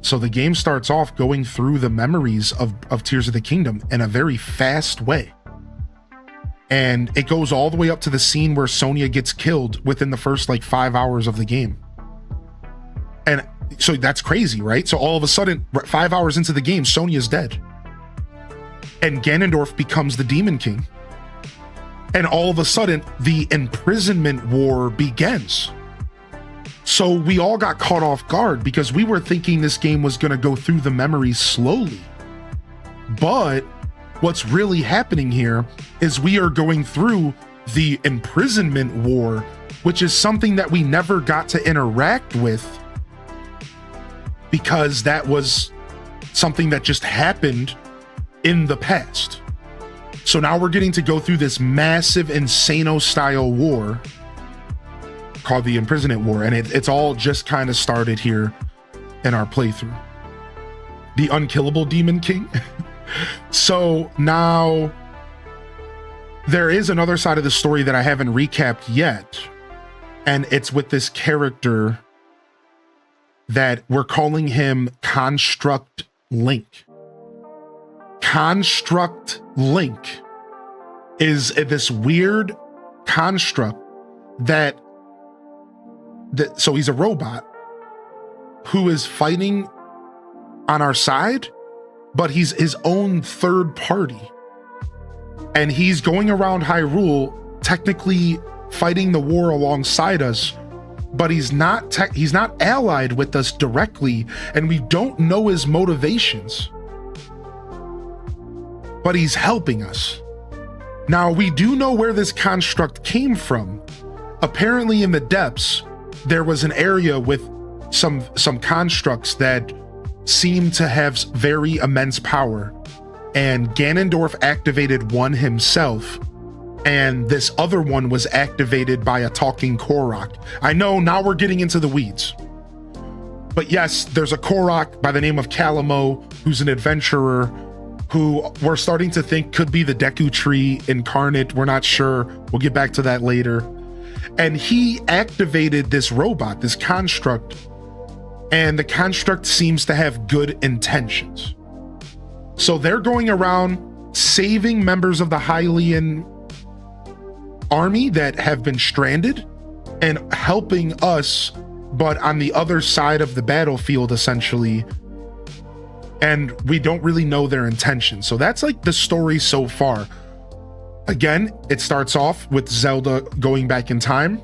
So the game starts off going through the memories of Tears of the Kingdom in a very fast way. And it goes all the way up to the scene where Sonia gets killed within the first 5 hours of the game. And so that's crazy, right? So all of a sudden, 5 hours into the game, Sonia's dead. And Ganondorf becomes the Demon King. And all of a sudden, the Imprisonment War begins. So we all got caught off guard because we were thinking this game was going to go through the memories slowly. But what's really happening here is we are going through the Imprisonment War, which is something that we never got to interact with because that was something that just happened in the past. So now we're getting to go through this massive Insano style war called the Imprisonment War, and it's all just kind of started here in our playthrough. The unkillable Demon King. So now there is another side of the story that I haven't recapped yet, and it's with this character that we're calling him Construct Link. Construct Link is this weird construct that so he's a robot who is fighting on our side, but he's his own third party. And he's going around Hyrule, technically fighting the war alongside us, but he's not allied with us directly, and we don't know his motivations. But he's helping us. Now, we do know where this construct came from. Apparently in the depths, there was an area with some constructs that seemed to have very immense power, and Ganondorf activated one himself, and this other one was activated by a talking Korok. I know now we're getting into the weeds, but yes, there's a Korok by the name of Calamo who's an adventurer who we're starting to think could be the Deku Tree incarnate. We're not sure. We'll get back to that later. And he activated this robot, this construct, and the construct seems to have good intentions. So they're going around saving members of the Hylian army that have been stranded and helping us, but on the other side of the battlefield, essentially. And we don't really know their intentions. So that's the story so far. Again, it starts off with Zelda going back in time.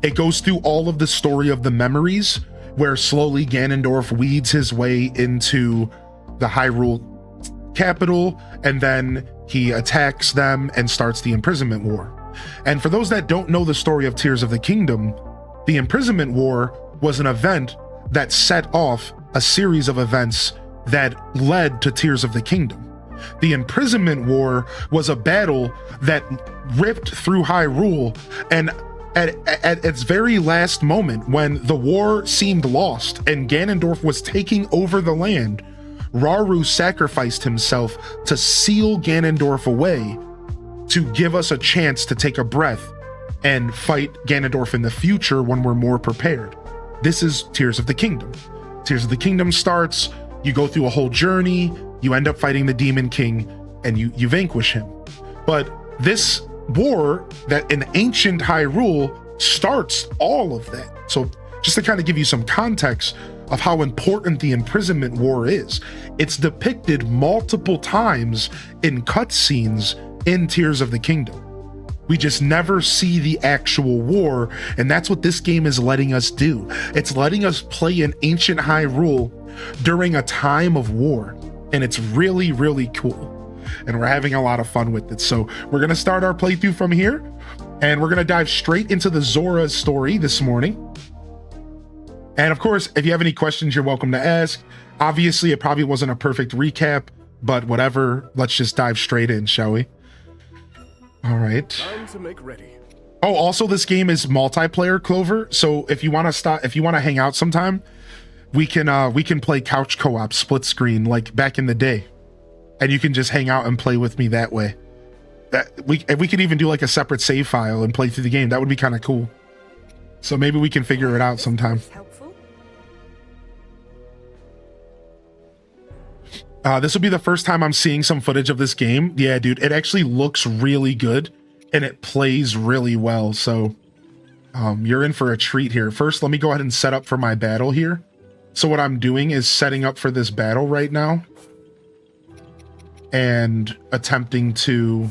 It goes through all of the story of the memories, where slowly Ganondorf weeds his way into the Hyrule capital, and then he attacks them and starts the Imprisonment War. And for those that don't know the story of Tears of the Kingdom, the Imprisonment War was an event that set off a series of events that led to Tears of the Kingdom. The Imprisonment War was a battle that ripped through Hyrule, and at its very last moment, when the war seemed lost and Ganondorf was taking over the land, Rauru sacrificed himself to seal Ganondorf away, to give us a chance to take a breath and fight Ganondorf in the future when we're more prepared. This is Tears of the Kingdom. Tears of the Kingdom starts, you go through a whole journey, you end up fighting the Demon King, and you vanquish him. But this war that in ancient Hyrule starts all of that. So just to kind of give you some context of how important the Imprisonment War is, it's depicted multiple times in cutscenes in Tears of the Kingdom. We just never see the actual war, and that's what this game is letting us do. It's letting us play in ancient Hyrule during a time of war, and it's really, really cool. And we're having a lot of fun with it. So we're going to start our playthrough from here, and we're going to dive straight into the Zora story this morning. And of course, if you have any questions, you're welcome to ask. Obviously, it probably wasn't a perfect recap, but whatever. Let's just dive straight in, shall we? All right. Time to make ready. Oh, also this game is multiplayer, Clover. So if you want to hang out sometime, we can play couch co-op, split screen, like back in the day. And you can just hang out and play with me that way. We could even do like a separate save file and play through the game. That would be kind of cool. So maybe we can figure it out sometime. This will be the first time I'm seeing some footage of this game. Yeah, dude, it actually looks really good and it plays really well. So you're in for a treat here. First, let me go ahead and set up for my battle here. So what I'm doing is setting up for this battle right now and attempting to,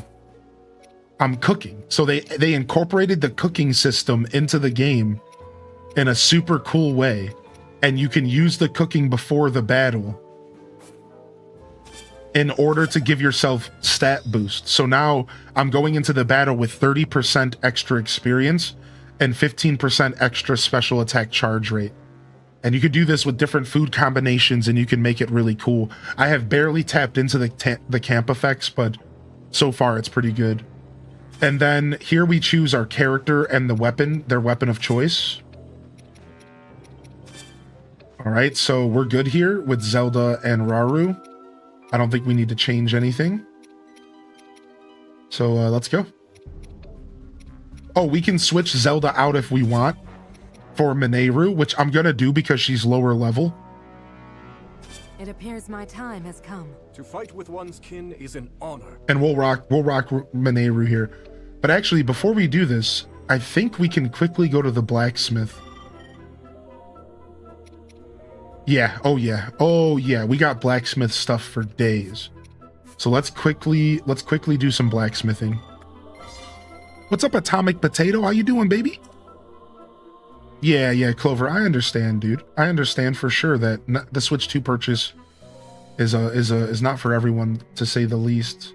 I'm cooking. So they incorporated the cooking system into the game in a super cool way. And you can use the cooking before the battle in order to give yourself stat boost. So now I'm going into the battle with 30% extra experience and 15% extra special attack charge rate. And you could do this with different food combinations and you can make it really cool. I have barely tapped into the camp effects, but so far it's pretty good. And then here we choose our character and the weapon, their weapon of choice. All right, so we're good here with Zelda and Rauru. I don't think we need to change anything. So let's go. Oh, we can switch Zelda out if we want for Mineru, which I'm gonna do because she's lower level. It appears my time has come. To fight with one's kin is an honor. And we'll rock Mineru here. But actually, before we do this, I think we can quickly go to the blacksmith. Yeah, oh yeah, we got blacksmith stuff for days. So let's quickly do some blacksmithing. What's up, Atomic Potato? How you doing, baby? Yeah, Clover, I understand, dude. I understand for sure that the Switch 2 purchase is not for everyone, to say the least.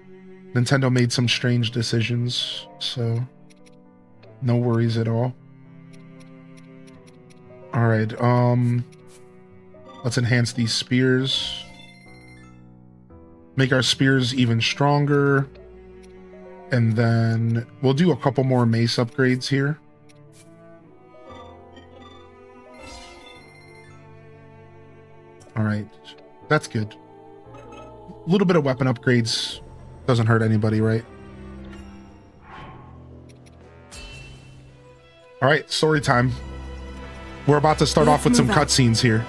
Nintendo made some strange decisions, so no worries at all. All right, let's enhance these spears. Make our spears even stronger. And then we'll do a couple more mace upgrades here. All right, that's good. A little bit of weapon upgrades doesn't hurt anybody, right? All right, story time. We're about to start off with some cutscenes here.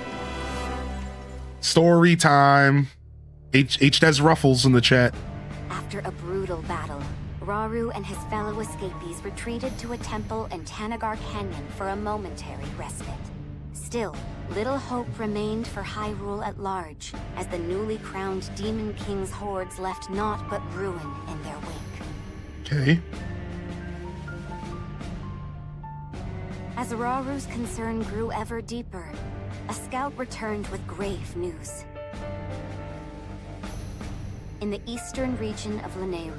Story time. H-Des Ruffles in the chat. After a brutal battle, Rauru and his fellow escapees retreated to a temple in Tanagar Canyon for a momentary respite. Still, little hope remained for Hyrule at large, as the newly crowned Demon King's hordes left naught but ruin in their wake. Okay. As Raru's concern grew ever deeper, a scout returned with grave news. In the eastern region of Lanayru,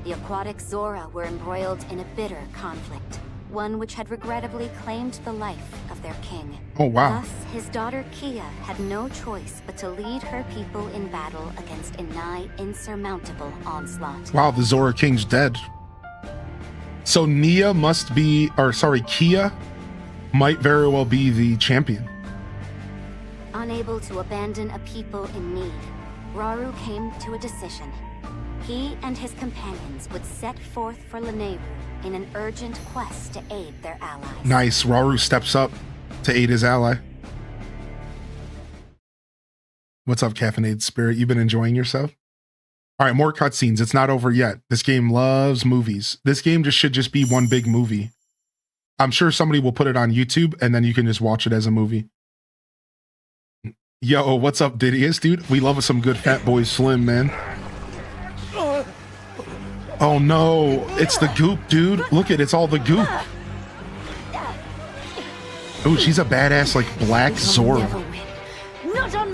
the aquatic Zora were embroiled in a bitter conflict, one which had regrettably claimed the life of their king. Oh, wow. Thus, his daughter Kia had no choice but to lead her people in battle against a nigh insurmountable onslaught. Wow, the Zora King's dead. So Kia might very well be the champion. Unable to abandon a people in need, Raru came to a decision. He and his companions would set forth for Lanayru in an urgent quest to aid their allies. Nice. Raru steps up to aid his ally. What's up, Caffeinated Spirit? You've been enjoying yourself? All right, more cutscenes. It's not over yet. This game loves movies. This game should just be one big movie. I'm sure somebody will put it on YouTube and then you can just watch it as a movie. Yo, what's up, Didius, dude? We love some good Fat Boy Slim, man. Oh no, it's the goop, dude. Look it's all the goop. Oh, she's a badass, like, black Zora.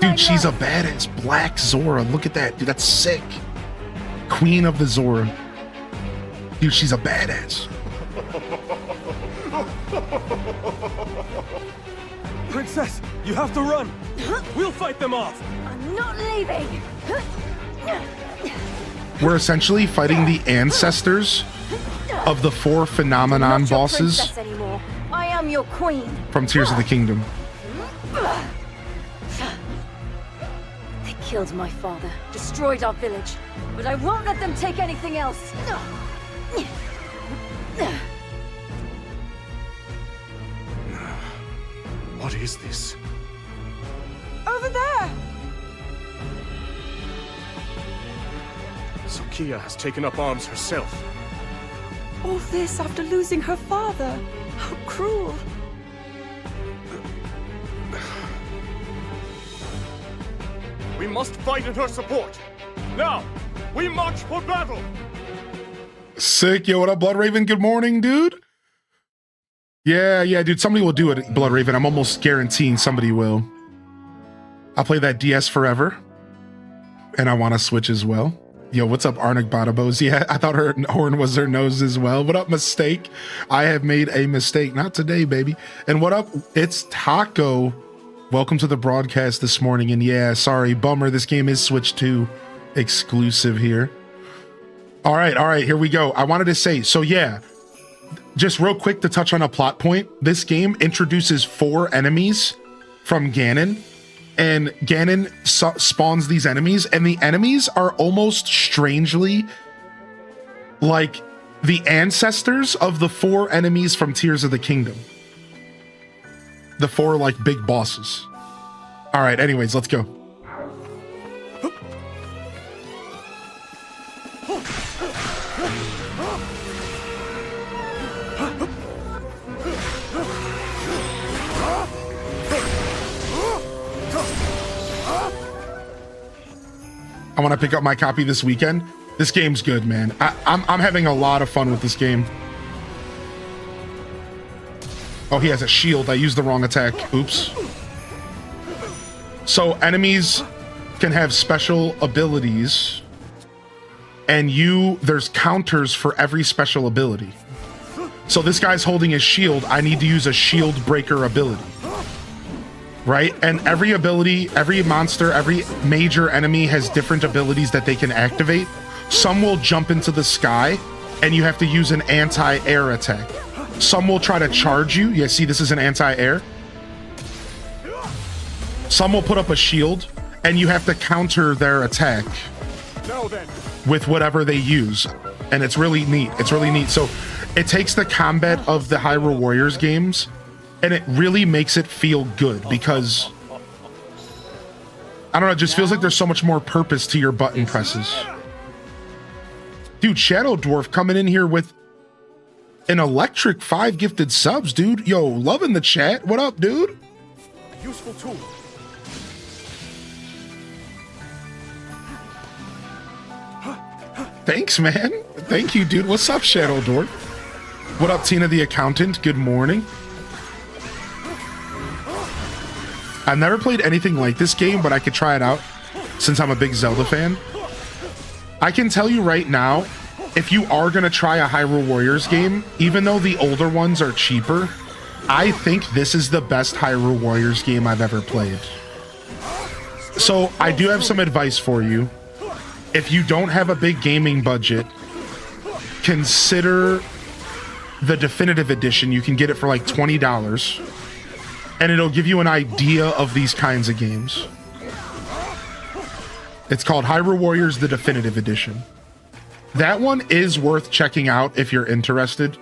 Dude, she's a badass black Zora. Look at that, dude. That's sick. Queen of the Zora. Dude, she's a badass. Princess, you have to run. We'll fight them off. I'm not leaving! We're essentially fighting the ancestors of the 4 phenomenon Not your bosses princess anymore. I am your queen. from Tears of the Kingdom. They killed my father, destroyed our village, but I won't let them take anything else. What is this? Over there! So Kia has taken up arms herself. All this after losing her father. How cruel. We must fight in her support. Now, we march for battle. Sick. Yo, what up, Blood Raven? Good morning, dude. Yeah, dude. Somebody will do it, Blood Raven. I'm almost guaranteeing somebody will. I'll play that DS forever. And I want to Switch as well. Yo, what's up, Arnik Badabos? Yeah, I thought her horn was her nose as well. What up, Mistake? I have made a mistake. Not today, baby. And what up? It's Taco. Welcome to the broadcast this morning. And yeah, sorry, bummer. This game is Switch 2 exclusive here. All right, here we go. I wanted to say, so yeah, just real quick to touch on a plot point. This game introduces 4 enemies from Ganon. And Ganon spawns these enemies, and the enemies are almost strangely like the ancestors of the 4 enemies from Tears of the Kingdom. The 4 like big bosses. All right, anyways, let's go. I want to pick up my copy this weekend. This game's good, man. I'm having a lot of fun with this game. Oh, he has a shield. I used the wrong attack. Oops. So enemies can have special abilities, and there's counters for every special ability. So this guy's holding his shield. I need to use a shield breaker ability. Right? And every ability, every monster, every major enemy has different abilities that they can activate. Some will jump into the sky, and you have to use an anti-air attack. Some will try to charge you. Yeah, see, this is an anti-air. Some will put up a shield, and you have to counter their attack with whatever they use. And it's really neat. It's really neat. So it takes the combat of the Hyrule Warriors games, and it really makes it feel good because, I don't know, it just feels like there's so much more purpose to your button presses. Dude, Shadow Dwarf coming in here with an electric 5 gifted subs, dude. Yo, loving the chat. What up, dude? Useful tool. Thanks, man. Thank you, dude. What's up, Shadow Dwarf? What up, Tina the accountant? Good morning. I've never played anything like this game, but I could try it out since I'm a big Zelda fan. I can tell you right now, if you are going to try a Hyrule Warriors game, even though the older ones are cheaper, I think this is the best Hyrule Warriors game I've ever played. So I do have some advice for you. If you don't have a big gaming budget, consider the definitive edition. You can get it for like $20, and it'll give you an idea of these kinds of games. It's called Hyrule Warriors, the definitive edition. That one is worth checking out if you're interested.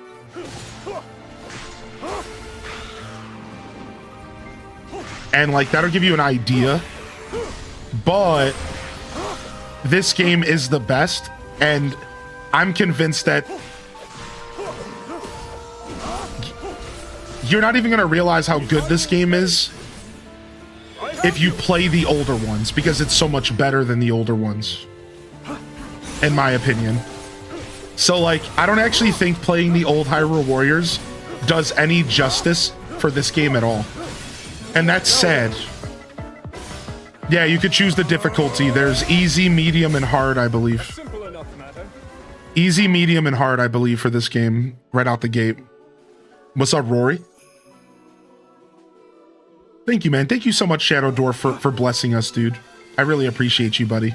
And like, that'll give you an idea. But this game is the best, and I'm convinced that you're not even going to realize how good this game is if you play the older ones, because it's so much better than the older ones, in my opinion. So like, I don't actually think playing the old Hyrule Warriors does any justice for this game at all. And that's sad. Yeah, you could choose the difficulty. There's easy, medium, and hard, I believe. Simple enough matter. Easy, medium, and hard, I believe, for this game, right out the gate. What's up, Rory? Thank you, man. Thank you so much, Shadow Dwarf, for blessing us, dude. I really appreciate you, buddy.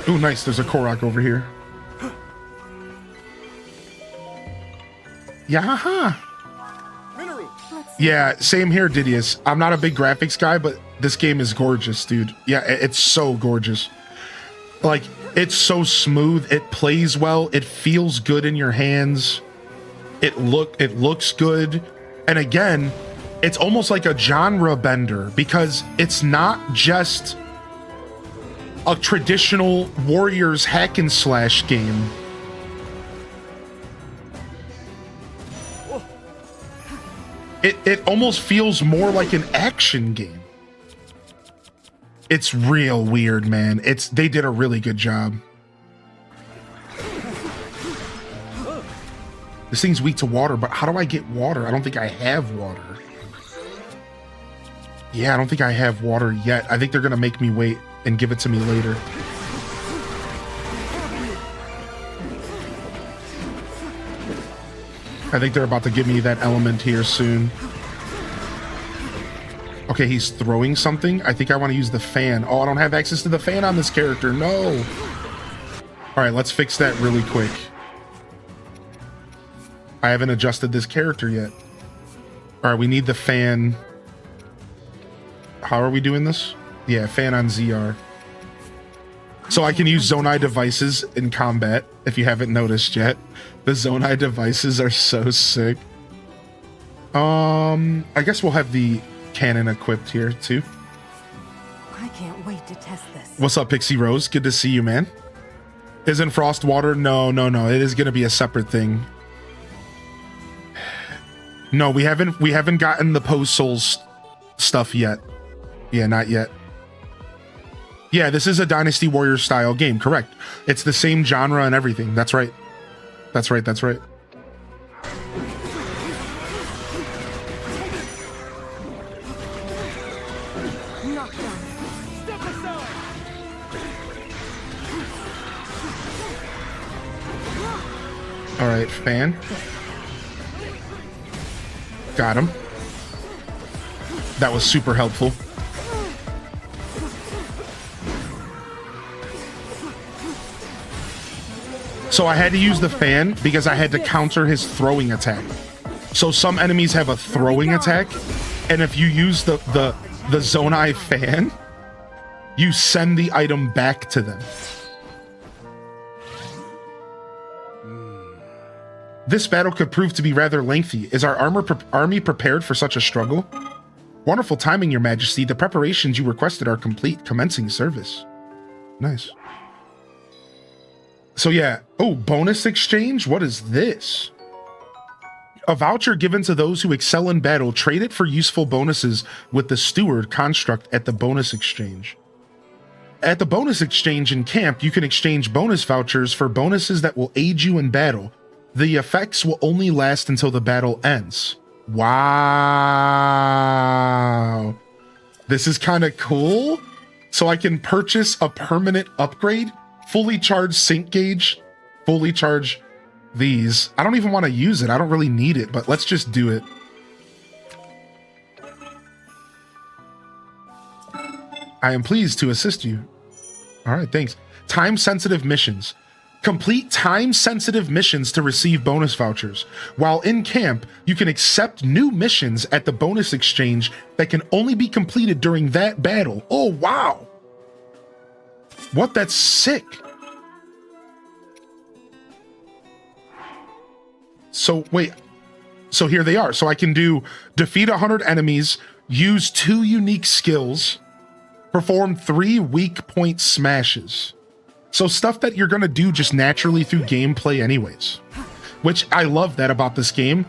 Ooh, nice. There's a Korok over here. Yaha. Yeah, same here, Didius. I'm not a big graphics guy, but this game is gorgeous, dude. Yeah, it's so gorgeous. Like, it's so smooth. It plays well. It feels good in your hands. It looks good. And again, it's almost like a genre bender, because it's not just a traditional Warriors hack and slash game. It almost feels more like an action game. It's real weird, man. They did a really good job. This thing's weak to water, but how do I get water? I don't think I have water. Yeah, I don't think I have water yet. I think they're gonna make me wait and give it to me later. I think they're about to give me that element here soon. Okay, he's throwing something. I think I want to use the fan. Oh, I don't have access to the fan on this character. No. All right, let's fix that really quick. I haven't adjusted this character yet. All right, we need the fan. How are we doing this? Yeah, fan on ZR. So I can use Zonai devices in combat, if you haven't noticed yet. The Zonai devices are so sick. I guess we'll have the cannon equipped here too. I can't wait to test this. What's up, Pixie Rose? Good to see you, man. Isn't frost water? No. It is gonna be a separate thing. No, we haven't gotten the Post Souls stuff yet. Yeah, not yet. Yeah, this is a Dynasty Warriors style game, correct. It's the same genre and everything. That's right. That's right. All right, fan. Got him. That was super helpful. So I had to use the fan because I had to counter his throwing attack. So some enemies have a throwing attack, and if you use the Zonai fan, you send the item back to them. This battle could prove to be rather lengthy. Is our army prepared for such a struggle? Wonderful timing, Your Majesty. The preparations you requested are complete. Commencing service. Nice. So yeah. Oh, bonus exchange? What is this? A voucher given to those who excel in battle. Trade it for useful bonuses with the steward construct at the bonus exchange. At the bonus exchange in camp, you can exchange bonus vouchers for bonuses that will aid you in battle. The effects will only last until the battle ends. Wow. This is kind of cool. So I can purchase a permanent upgrade, fully charge sync gauge, fully charge these. I don't even want to use it. I don't really need it, but let's just do it. I am pleased to assist you. All right, thanks. Time-sensitive missions. Complete time-sensitive missions to receive bonus vouchers. While in camp, you can accept new missions at the bonus exchange that can only be completed during that battle. Oh, wow. What? That's sick. So, wait. So here they are. So I can do defeat 100 enemies, use 2 unique skills, perform 3 weak point smashes. So stuff that you're gonna do just naturally through gameplay anyways. Which I love that about this game.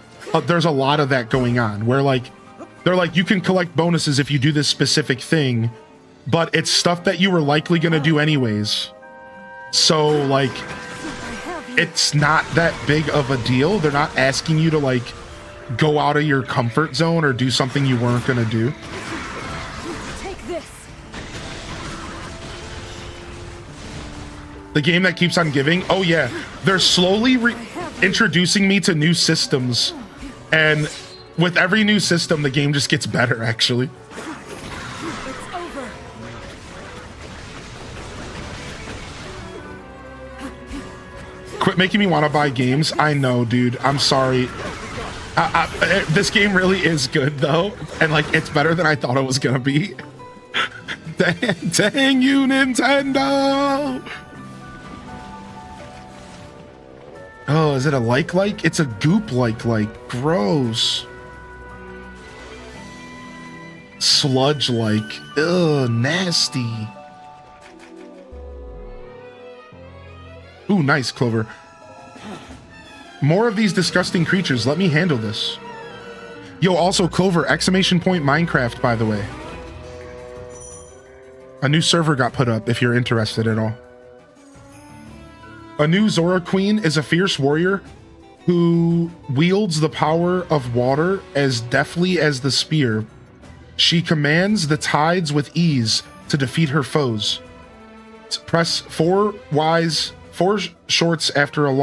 There's a lot of that going on where like, they're like, you can collect bonuses if you do this specific thing, but it's stuff that you were likely gonna do anyways. So like, it's not that big of a deal. They're not asking you to like, go out of your comfort zone or do something you weren't gonna do. The game that keeps on giving. Oh yeah, they're slowly introducing me to new systems, and with every new system, the game just gets better. Actually, quit making me want to buy games. I know, dude. I'm sorry. This game really is good though, and like it's better than I thought it was gonna be. Dang you, Nintendo! Oh, is it a like? It's a goop like. Gross. Sludge like. Ugh, nasty. Ooh, nice, Clover. More of these disgusting creatures. Let me handle this. Yo, also, Clover, exclamation point Minecraft, by the way. A new server got put up if you're interested at all. A new Zora Queen is a fierce warrior who wields the power of water as deftly as the spear. She commands the tides with ease to defeat her foes. Press 4 shorts after a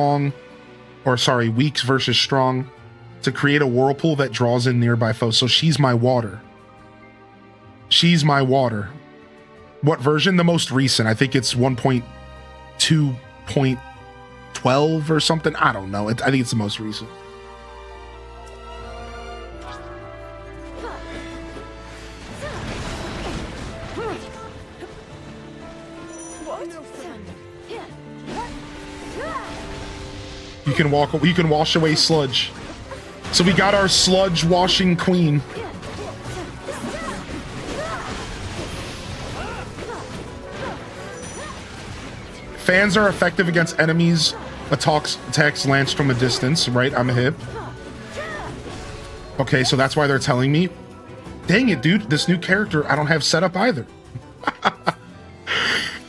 weaks versus strong to create a whirlpool that draws in nearby foes. So she's my water. She's my water. What version? The most recent. I think it's 1.2.12 or something. I don't know. I think it's the most recent. You can wash away sludge. So we got our sludge washing queen. Fans are effective against enemies. Attacks lanced from a distance, right? I'm hip. Okay, so that's why they're telling me. Dang it, dude. This new character I don't have set up either.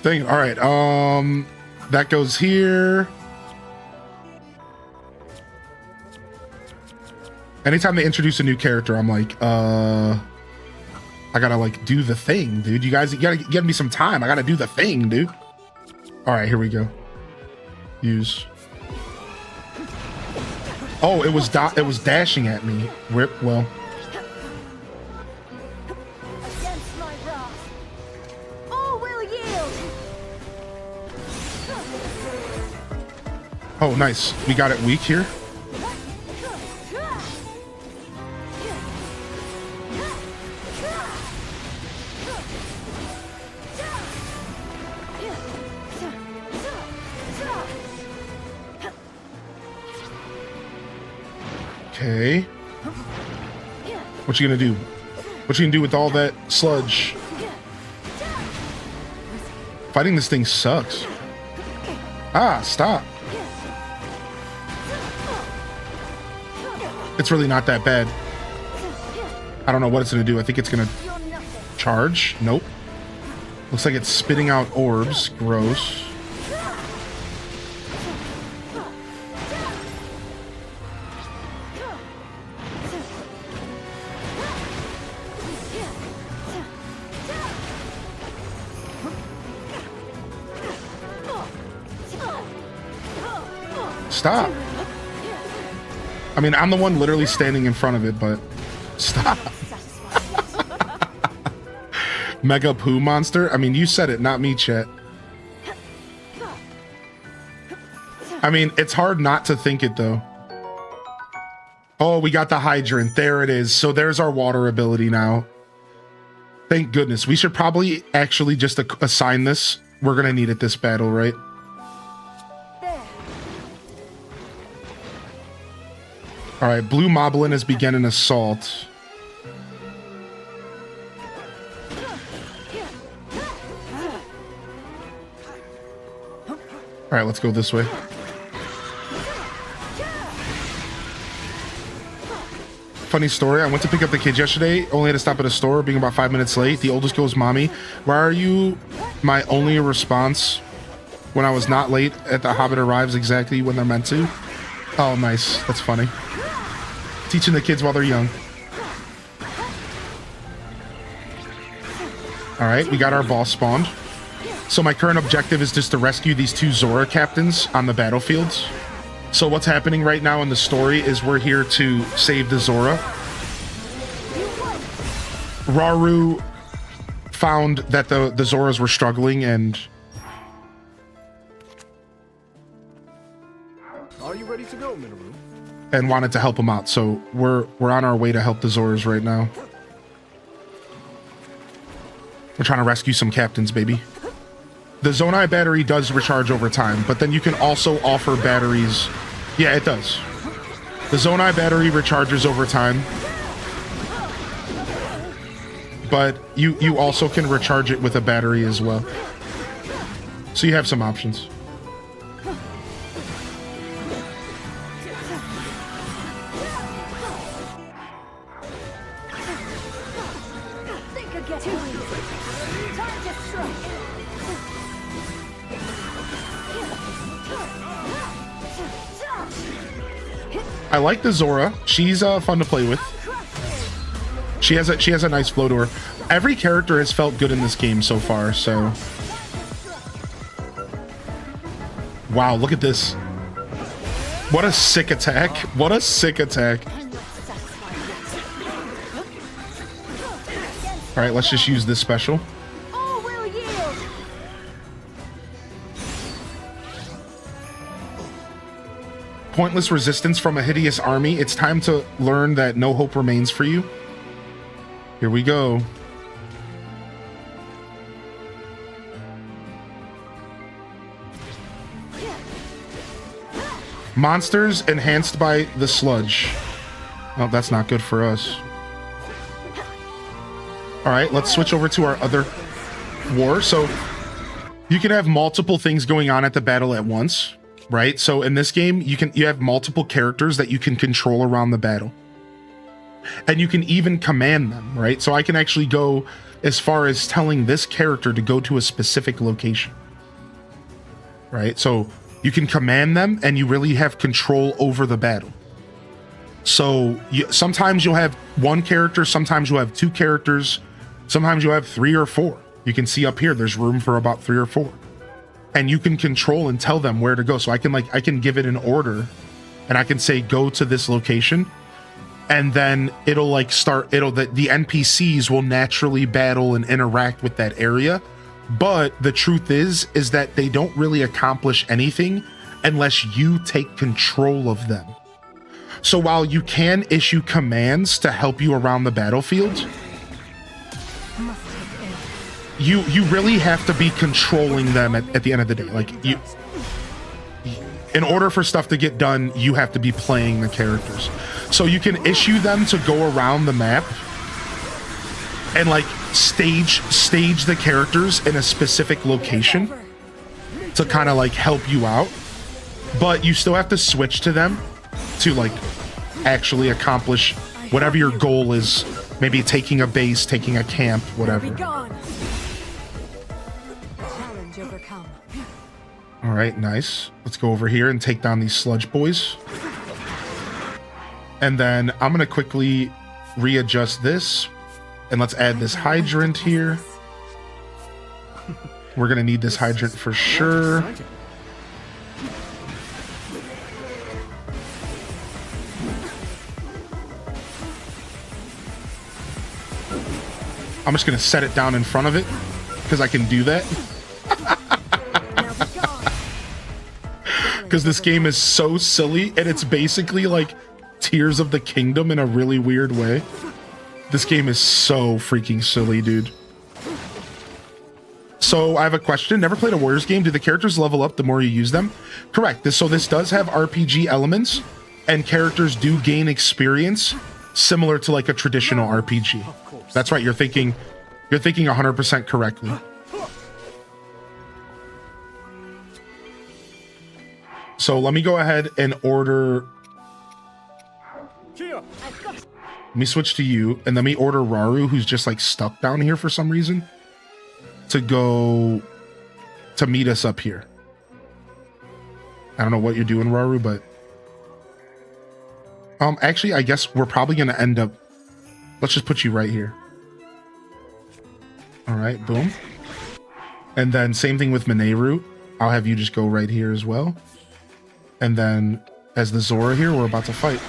Dang it. All right. That goes here. Anytime they introduce a new character, I'm like, I gotta like do the thing, dude. You gotta give me some time. I gotta do the thing, dude. All right, here we go. Use. Oh, it was dashing at me. Rip. Well. Against my wrath, all will yield. Oh, nice. We got it weak here. Okay. What you gonna do? What you gonna do with all that sludge? Fighting this thing sucks. Ah, stop. It's really not that bad. I don't know what it's gonna do. I think it's gonna charge. Nope. Looks like it's spitting out orbs. Gross. Stop. I mean, I'm the one literally standing in front of it, but stop. Mega poo monster? I mean, you said it, not me, chat. I mean, it's hard not to think it, though. Oh, we got the hydrant. There it is. So there's our water ability now. Thank goodness. We should probably actually just assign this. We're going to need it this battle, right? All right, Blue Moblin has begun an assault. All right, let's go this way. Funny story, I went to pick up the kids yesterday, only had to stop at a store, being about 5 minutes late. The oldest goes, "Mommy, why are you?" My only response when I was not late at The Hobbit arrives exactly when they're meant to. Oh, nice. That's funny. Teaching the kids while they're young. All right, we got our boss spawned. So my current objective is just to rescue these 2 Zora captains on the battlefield. So what's happening right now in the story is we're here to save the Zora. Rauru found that the Zoras were struggling and... Are you ready to go, Minoru? And wanted to help them out. So we're on our way to help the Zoras right now. We're trying to rescue some captains, baby. The Zonai battery does recharge over time, but then you can also offer batteries. Yeah, it does. The Zonai battery recharges over time, but you also can recharge it with a battery as well. So you have some options. I like the Zora. She's fun to play with. She has a nice flow to her. Every character has felt good in this game so far, so. Wow, look at this. What a sick attack. What a sick attack. All right, let's just use this special. Pointless resistance from a hideous army. It's time to learn that no hope remains for you. Here we go. Monsters enhanced by the sludge. Oh, that's not good for us. All right, let's switch over to our other war. So you can have multiple things going on at the battle at once. Right, so in this game, you have multiple characters that you can control around the battle, and you can even command them. Right, so I can actually go as far as telling this character to go to a specific location. Right, so you can command them, and you really have control over the battle. So sometimes you'll have one character, sometimes you'll have 2 characters, sometimes you'll have 3 or 4. You can see up here, there's room for about 3 or 4. And you can control and tell them where to go. So I can give it an order, and I can say go to this location, and then it'll the NPCs will naturally battle and interact with that area. But the truth is that they don't really accomplish anything unless you take control of them. So while you can issue commands to help you around the battlefield, you really have to be controlling them at the end of the day. Like, in order for stuff to get done, you have to be playing the characters. So you can issue them to go around the map and like stage the characters in a specific location to kind of like help you out, but you still have to switch to them to like actually accomplish whatever your goal is. Maybe taking a base, taking a camp, whatever. Challenge overcome. All right, nice. Let's go over here and take down these sludge boys. And then I'm gonna quickly readjust this, and let's add this hydrant here. We're gonna need this hydrant for sure. I'm just gonna set it down in front of it because I can do that. Because this game is so silly, and it's basically like Tears of the Kingdom in a really weird way. This game is so freaking silly, dude. So I have a question. Never played a Warriors game. Do the characters level up the more you use them? Correct. So this does have RPG elements, and characters do gain experience similar to like a traditional RPG. That's right. You're thinking 100% correctly. So let me go ahead and order. Kia! Let me switch to you, and let me order Rauru, who's just like stuck down here for some reason, to go to meet us up here. I don't know what you're doing, Rauru, but actually, I guess we're probably gonna end up. Let's just put you right here. All right, boom. And then same thing with Mineru. I'll have you just go right here as well. And then as the Zora here, we're about to fight.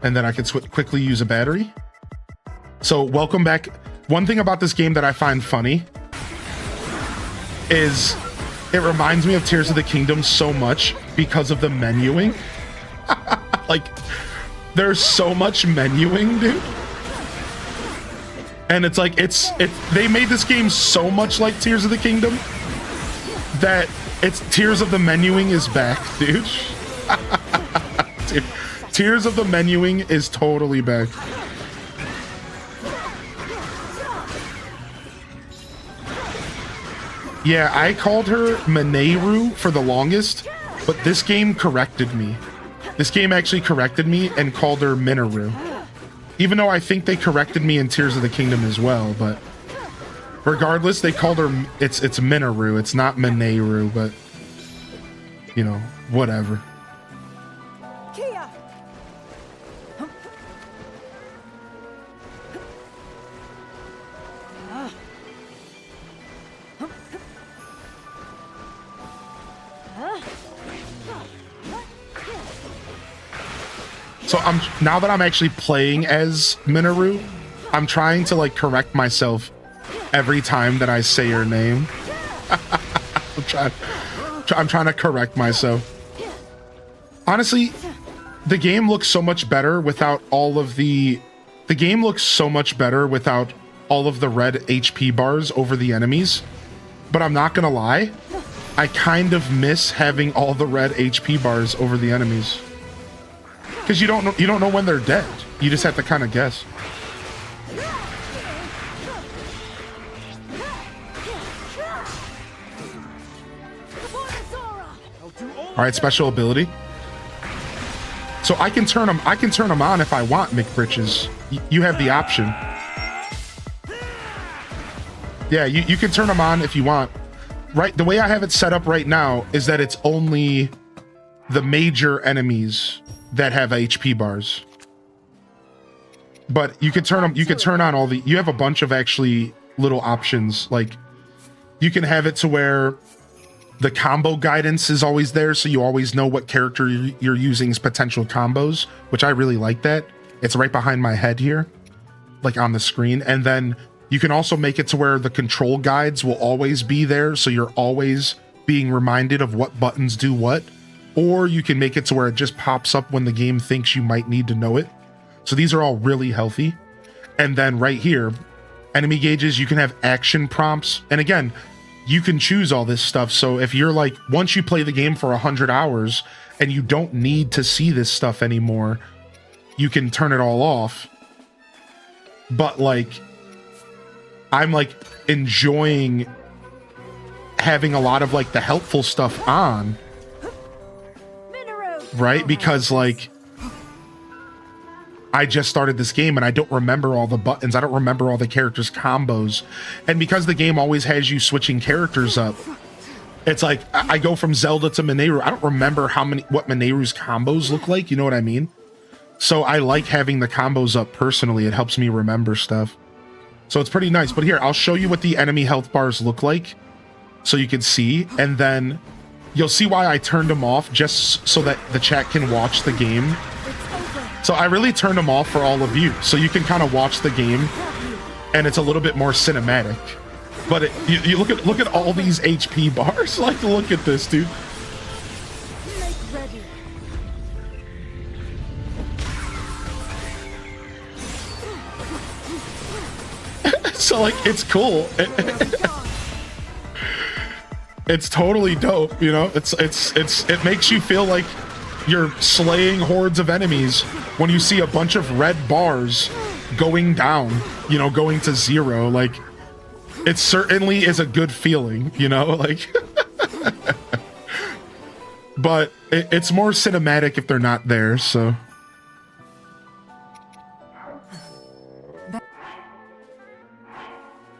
And then I can quickly use a battery. So welcome back. One thing about this game that I find funny is it reminds me of Tears of the Kingdom so much because of the menuing. Like, there's so much menuing, dude. And it's like, they made this game so much like Tears of the Kingdom that it's Tears of the Menuing is back, dude. Dude, Tears of the Menuing is totally back. Yeah, I called her Mineru for the longest, but this game corrected me. This game actually corrected me and called her Mineru. Even though I think they corrected me in Tears of the Kingdom as well, but regardless, they called her, it's Mineru, it's not Mineru, but, you know, whatever. Kia! So now that I'm actually playing as Mineru, I'm trying to like correct myself every time that I say her name. I'm trying to correct myself. Honestly, the game looks so much better without all of the game looks so much better without all of the red HP bars over the enemies. But I'm not gonna lie, I kind of miss having all the red HP bars over the enemies. Because you don't know when they're dead. You just have to kind of guess. All right, special ability. So I can turn them on if I want, McBritches. You have the option. Yeah, you can turn them on if you want. Right, the way I have it set up right now is that it's only the major enemies that have HP bars. But you could turn them, you could turn on all the, you have a bunch of actually little options. Like you can have it to where the combo guidance is always there, so you always know what character you're using's potential combos, which I really like that. It's right behind my head here, like on the screen. And then you can also make it to where the control guides will always be there, so you're always being reminded of what buttons do what. Or you can make it to where it just pops up when the game thinks you might need to know it. So these are all really healthy. And then right here, enemy gauges, you can have action prompts. And again, you can choose all this stuff. So if you're like, once you play the game for 100 hours and you don't need to see this stuff anymore, you can turn it all off. But like, I'm like enjoying having a lot of like the helpful stuff on, right? Because like I just started this game and I don't remember all the buttons. I don't remember all the characters' combos. And because the game always has you switching characters up, it's like I go from Zelda to Mineru. I don't remember what Mineru's combos look like. You know what I mean? So I like having the combos up personally. It helps me remember stuff. So it's pretty nice. But here, I'll show you what the enemy health bars look like so you can see. And then you'll see why I turned them off, just so that the chat can watch the game. So I really turned them off for all of you, so you can kind of watch the game, and it's a little bit more cinematic. But you look at all these HP bars. Like, look at this, dude. So like, it's cool. It's totally dope, you know. It makes you feel like you're slaying hordes of enemies when you see a bunch of red bars going down, you know, going to zero. Like, it certainly is a good feeling, you know, like. But it's more cinematic if they're not there, so.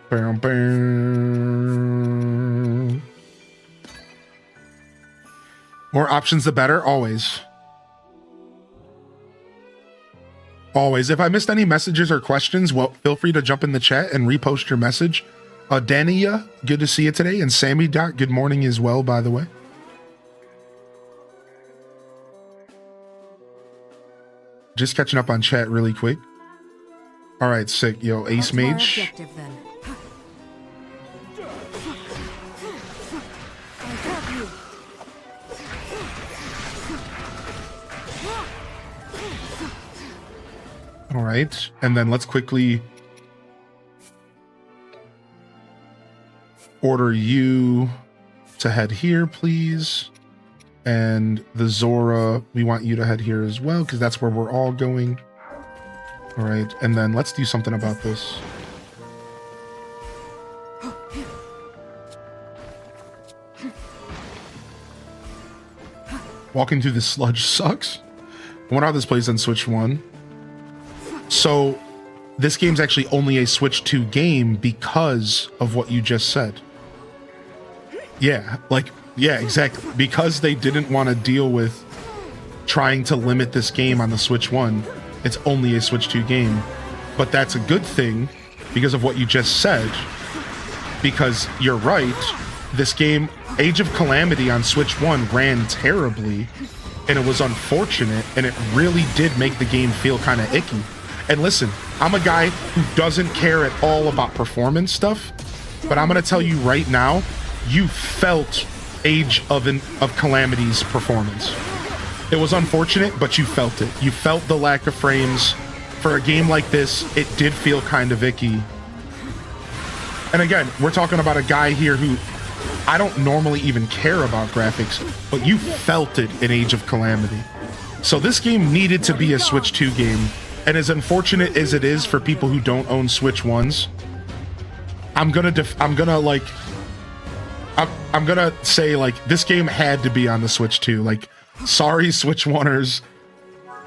Bam, bam. More options the better, always. Always. If I missed any messages or questions, well, feel free to jump in the chat and repost your message. Dania, good to see you today. And Sammy Dot, good morning as well, by the way. Just catching up on chat really quick. All right, sick. Yo, Ace Mage. All right, and then let's quickly order you to head here, please. And the Zora, we want you to head here as well, because that's where we're all going. All right, and then let's do something about this. Walking through the sludge sucks. I wonder how this plays on Switch 1. So this game's actually only a Switch 2 game because of what you just said. Yeah, like, yeah, exactly. Because they didn't want to deal with trying to limit this game on the Switch 1, it's only a Switch 2 game. But that's a good thing because of what you just said. Because you're right, this game, Age of Calamity on Switch 1 ran terribly, and it was unfortunate, and it really did make the game feel kind of icky. And listen, I'm a guy who doesn't care at all about performance stuff, but I'm going to tell you right now, you felt Age of Calamity's performance. It was unfortunate, but you felt it. You felt the lack of frames. For a game like this, it did feel kind of icky. And again, we're talking about a guy here who, I don't normally even care about graphics, but you felt it in Age of Calamity. So this game needed to be a Switch 2 game. And as unfortunate as it is for people who don't own Switch 1s, I'm gonna say, like, this game had to be on the Switch 2. Like, sorry, Switch 1ers.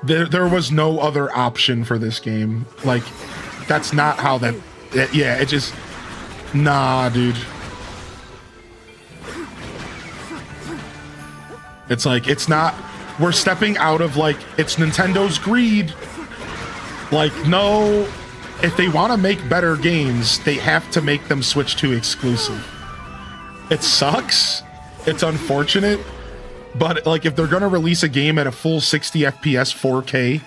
There was no other option for this game. Like, that's not how yeah, it just, nah, dude. It's like, it's not, we're stepping out of, like, it's Nintendo's greed. Like, no, if they want to make better games, they have to make them Switch 2 exclusive. It sucks. It's unfortunate. But, like, if they're going to release a game at a full 60 FPS 4K,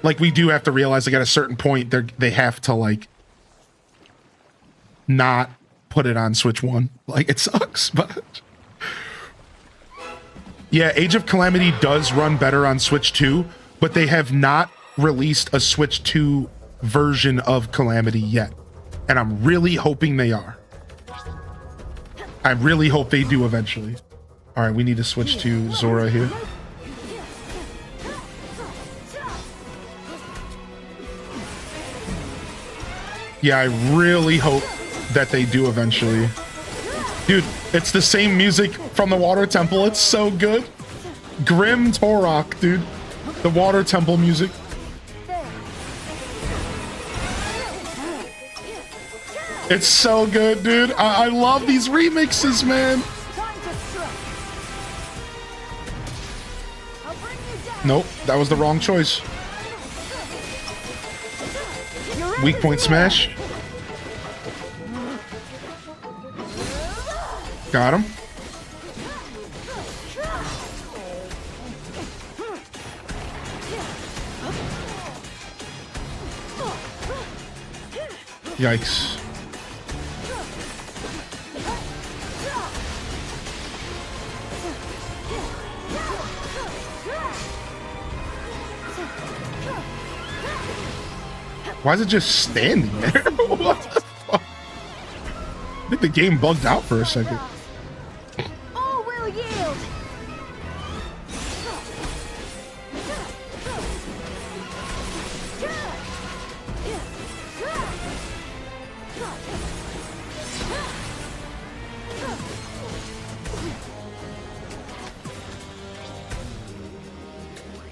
like, we do have to realize, like, at a certain point, they have to, like, not put it on Switch 1. Like, it sucks, but... Yeah, Age of Calamity does run better on Switch 2, but they have not released a Switch 2 version of Calamity yet. And I'm really hoping they are. I really hope they do eventually. All right, we need to switch to Zora here. Yeah, I really hope that they do eventually. Dude, it's the same music from the Water Temple. It's so good. Grim Torok, dude. The Water Temple music. It's so good, dude. I love these remixes, man. Nope, that was the wrong choice. Weak point smash. Got him. Yikes. Why is it just standing there? What the fuck? I think the game bugged out for a second. All will yield.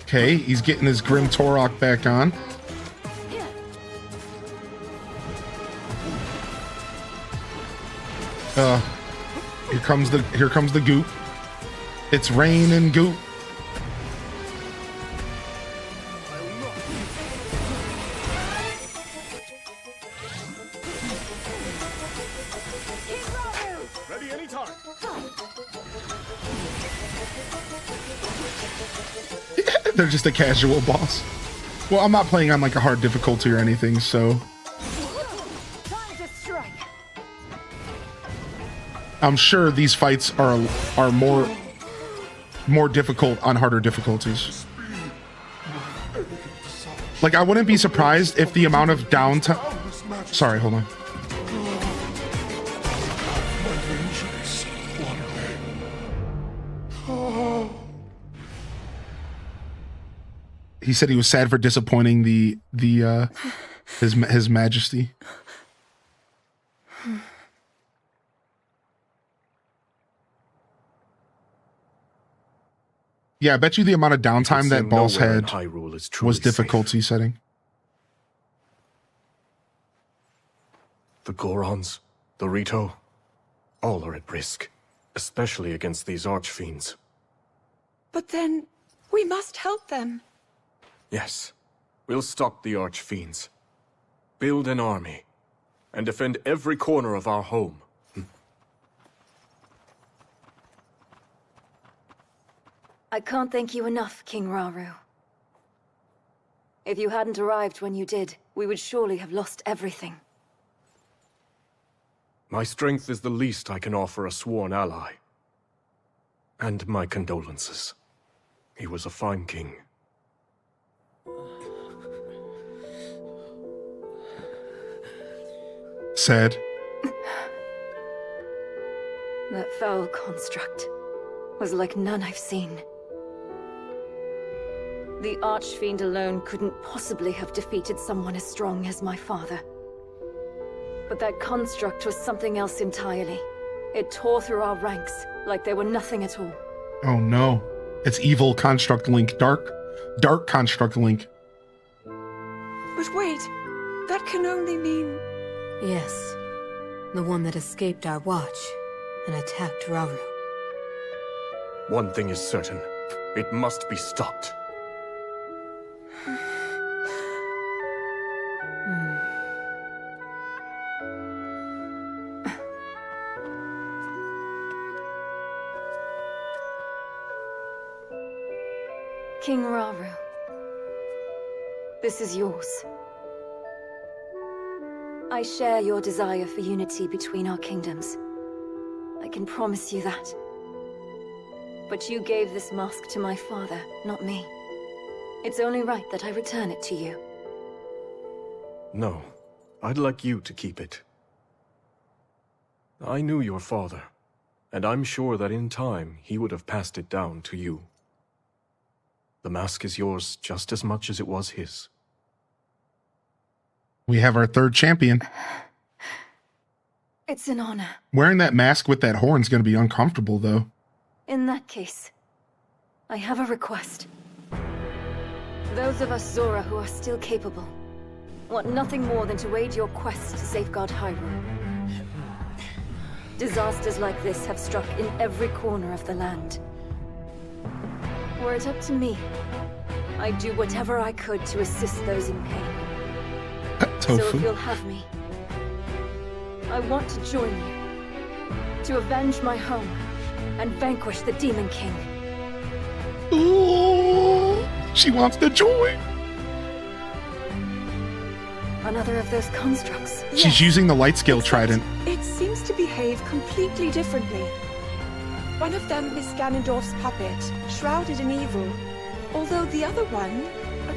Okay, he's getting his Grim Torok back on. Here comes the goop. It's rain and goop. Ready anytime. They're just a casual boss. Well, I'm not playing on like a hard difficulty or anything, so I'm sure these fights are more difficult on harder difficulties. Like, I wouldn't be surprised if the amount of downtime. Sorry, hold on. He said he was sad for disappointing his majesty. Yeah, I bet you the amount of downtime that boss had was difficulty setting. The Gorons, the Rito, all are at risk, especially against these archfiends. But then, we must help them. Yes, we'll stop the archfiends, build an army, and defend every corner of our home. I can't thank you enough, King Rauru. If you hadn't arrived when you did, we would surely have lost everything. My strength is the least I can offer a sworn ally. And my condolences. He was a fine king. Sad. That foul construct was like none I've seen. The Archfiend alone couldn't possibly have defeated someone as strong as my father. But that construct was something else entirely. It tore through our ranks like they were nothing at all. Oh no. It's evil construct link. Dark construct link. But wait, that can only mean... Yes, the one that escaped our watch and attacked Rauru. One thing is certain. It must be stopped. King Rauru, this is yours. I share your desire for unity between our kingdoms. I can promise you that. But you gave this mask to my father, not me. It's only right that I return it to you. No, I'd like you to keep it. I knew your father, and I'm sure that in time he would have passed it down to you. The mask is yours just as much as it was his. We have our third champion. It's an honor. Wearing that mask with that horn's gonna be uncomfortable, though. In that case, I have a request. Those of us Zora who are still capable want nothing more than to aid your quest to safeguard Hyrule. Disasters like this have struck in every corner of the land. Were it up to me, I'd do whatever I could to assist those in pain. So if you'll have me, I want to join you, to avenge my home, and vanquish the Demon King. Ooh, she wants to join. Another of those constructs. She's using the light scale trident. It seems to behave completely differently. One of them is Ganondorf's puppet, shrouded in evil, although the other one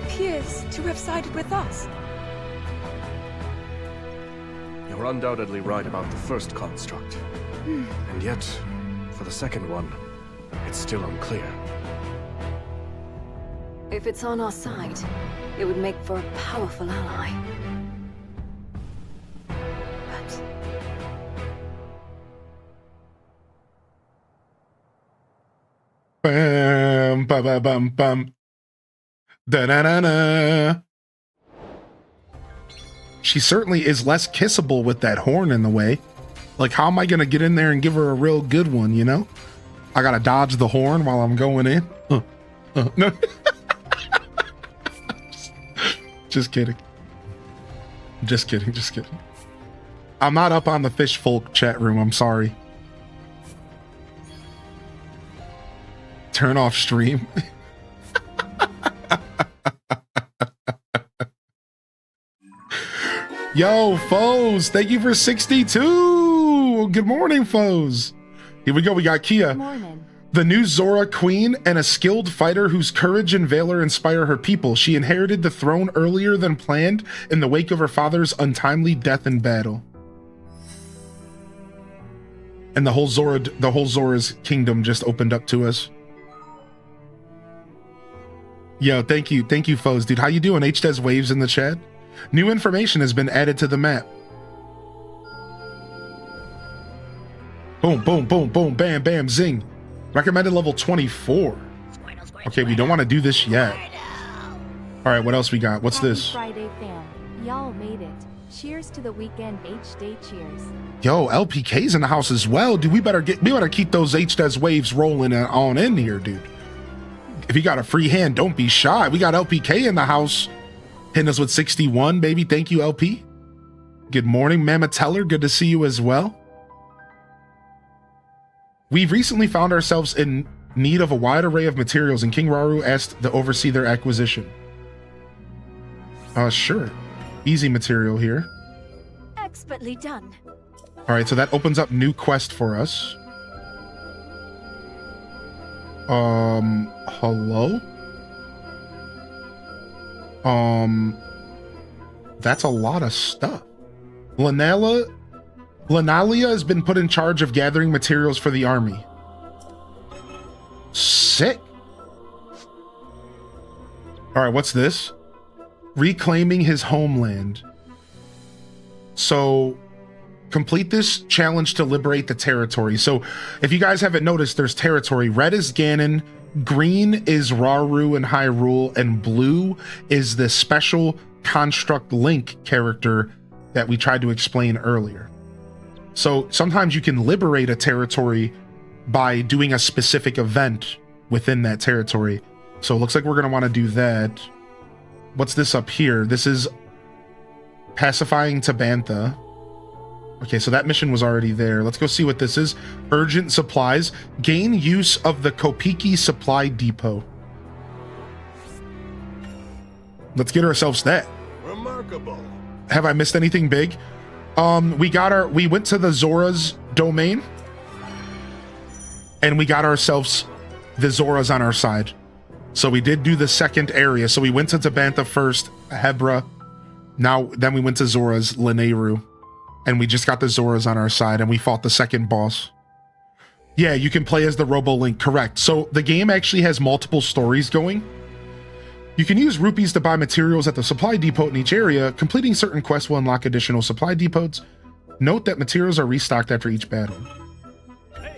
appears to have sided with us. You're undoubtedly right about the first construct. And yet, for the second one, it's still unclear. If it's on our side, it would make for a powerful ally. But Bam, ba ba bum bum. Da da da da. She certainly is less kissable with that horn in the way. Like, how am I gonna get in there and give her a real good one, you know? I gotta dodge the horn while I'm going in. No. Just kidding. Just kidding, just kidding. I'm not up on the fish folk chat room, I'm sorry. Turn off stream. Yo, foes, thank you for 62. Good morning, foes. Here we go. We got Kia, Morning. the new Zora queen and a skilled fighter whose courage and valor inspire her people. She inherited the throne earlier than planned in the wake of her father's untimely death in battle. And the whole Zora's kingdom just opened up to us. Yo, thank you, foes, dude. How you doing? HDES waves in the chat. New information has been added to the map. Boom, boom, boom, boom, bam, bam, zing. Recommended level 24. Okay, we don't want to do this yet. All right, what else we got? What's Happy this? Friday, fam. Y'all made it. Cheers to the weekend. H-Day cheers. Yo, LPK's in the house as well, dude. We better keep those HDES waves rolling on in here, dude. If you got a free hand, don't be shy. We got LPK in the house, hitting us with 61, baby. Thank you, LP. Good morning, Mama Teller. Good to see you as well. We've recently found ourselves in need of a wide array of materials, and King Rauru asked to oversee their acquisition. Sure. Easy material here. expertly done. All right, so that opens up new quest for us. Hello? That's a lot of stuff. Lanalia has been put in charge of gathering materials for the army. Sick. All right, what's this? Reclaiming his homeland. So complete this challenge to liberate the territory. So if you guys haven't noticed, there's territory. Red is Ganon, green is Rauru and Hyrule, and blue is the special construct Link character that we tried to explain earlier. So sometimes you can liberate a territory by doing a specific event within that territory. So it looks like we're going to want to do that. What's this up here? This is pacifying Tabantha. Okay, so that mission was already there. Let's go see what this is. Urgent supplies. Gain use of the Kopiki Supply Depot. Let's get ourselves that. Remarkable. Have I missed anything big? We went to the Zora's domain, and we got ourselves the Zoras on our side. So we did do the second area. So we went to Tabantha first, Hebra. Then we went to Zora's, Lanayru. And we just got the Zoras on our side, and we fought the second boss. Yeah, you can play as the Robo Link, correct. So the game actually has multiple stories going. You can use rupees to buy materials at the supply depot in each area. Completing certain quests will unlock additional supply depots. Note that materials are restocked after each battle.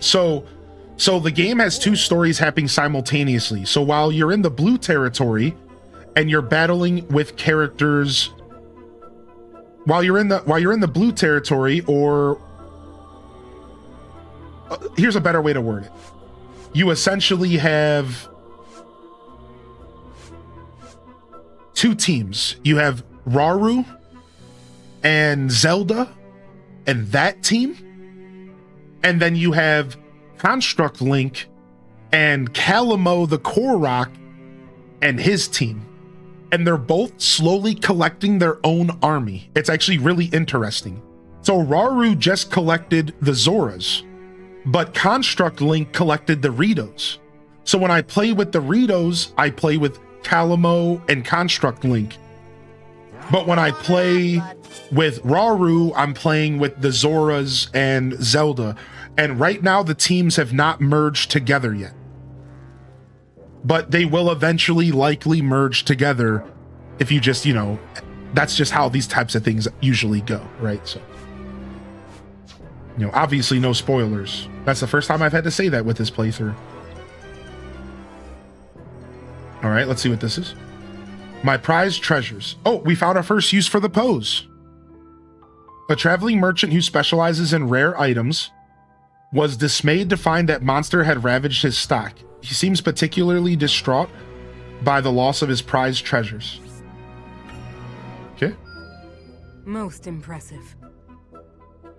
So the game has two stories happening simultaneously. So while you're in the blue territory and you're battling with characters, while you're in the blue territory, or here's a better way to word it. You essentially have two teams. You have Rauru and Zelda and that team, and then you have Construct Link and Calamo the Korok and his team, and they're both slowly collecting their own army. It's actually really interesting. So Rauru just collected the Zoras, but Construct Link collected the Ritos. So when I play with the Ritos, I play with Calamo and Construct Link. But when I play with Rauru, I'm playing with the Zoras and Zelda. And right now the teams have not merged together yet. But they will eventually likely merge together if you just, you know, that's just how these types of things usually go, right? So, you know, obviously no spoilers. That's the first time I've had to say that with this playthrough. All right, let's see what this is. My prized treasures. Oh, we found our first use for the pose. A traveling merchant who specializes in rare items was dismayed to find that monster had ravaged his stock. He seems particularly distraught by the loss of his prized treasures. Okay. Most impressive.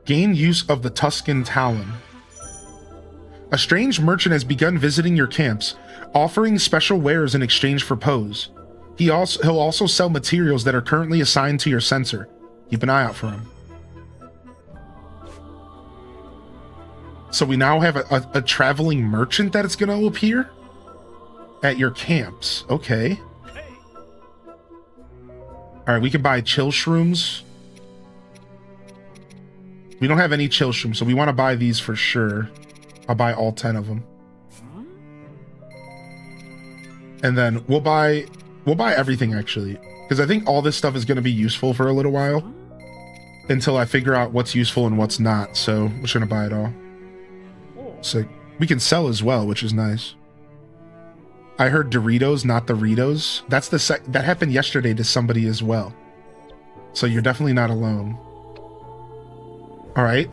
Gain use of the Tuscan Talon. A strange merchant has begun visiting your camps, offering special wares in exchange for pose. He'll also sell materials that are currently assigned to your sensor. Keep an eye out for him. So we now have a traveling merchant that is going to appear at your camps. Okay. All right, we can buy chill shrooms. We don't have any chill shrooms, so we want to buy these for sure. I'll buy all 10 of them. And then we'll buy everything actually, because I think all this stuff is going to be useful for a little while until I figure out what's useful and what's not. So we're just going to buy it all. So we can sell as well, which is nice. I heard Doritos, not the Ritos. That's that happened yesterday to somebody as well. So you're definitely not alone. All right.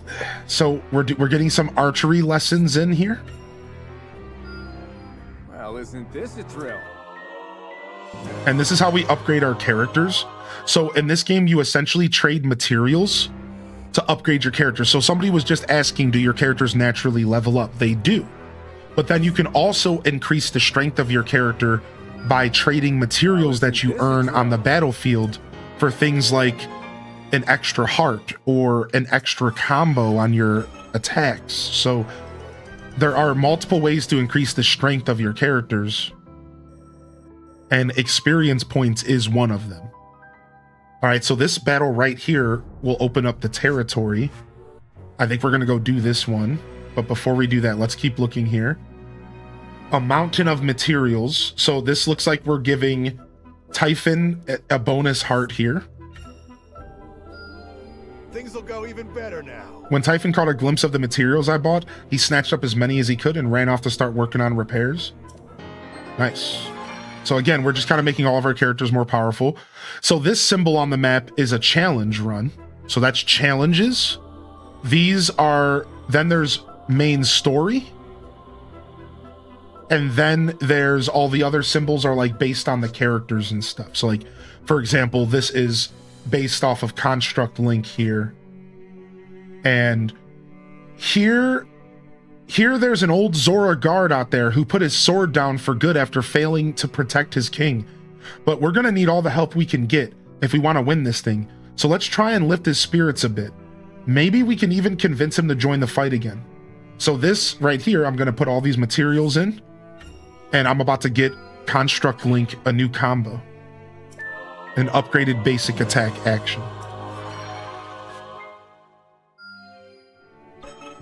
So we're getting some archery lessons in here. Well, isn't this a thrill? And this is how we upgrade our characters. So in this game, you essentially trade materials to upgrade your character. So somebody was just asking, do your characters naturally level up? They do. But then you can also increase the strength of your character by trading materials that you earn on the battlefield for things like an extra heart or an extra combo on your attacks. So there are multiple ways to increase the strength of your characters, and experience points is one of them. All right, so this battle right here will open up the territory. I think we're going to go do this one. But before we do that, let's keep looking here. A mountain of materials. So this looks like we're giving Typhon a bonus heart here. Things will go even better now. When Typhon caught a glimpse of the materials I bought, he snatched up as many as he could and ran off to start working on repairs. Nice. So again, we're just kind of making all of our characters more powerful. So this symbol on the map is a challenge run. So that's challenges. These are, then there's main story. And then there's all the other symbols are like based on the characters and stuff. So like, for example, this is based off of Construct Link here. And here there's an old Zora guard out there who put his sword down for good after failing to protect his king. But we're going to need all the help we can get if we want to win this thing. So let's try and lift his spirits a bit. Maybe we can even convince him to join the fight again. So this right here, I'm going to put all these materials in, and I'm about to get Construct Link a new combo. An upgraded basic attack action.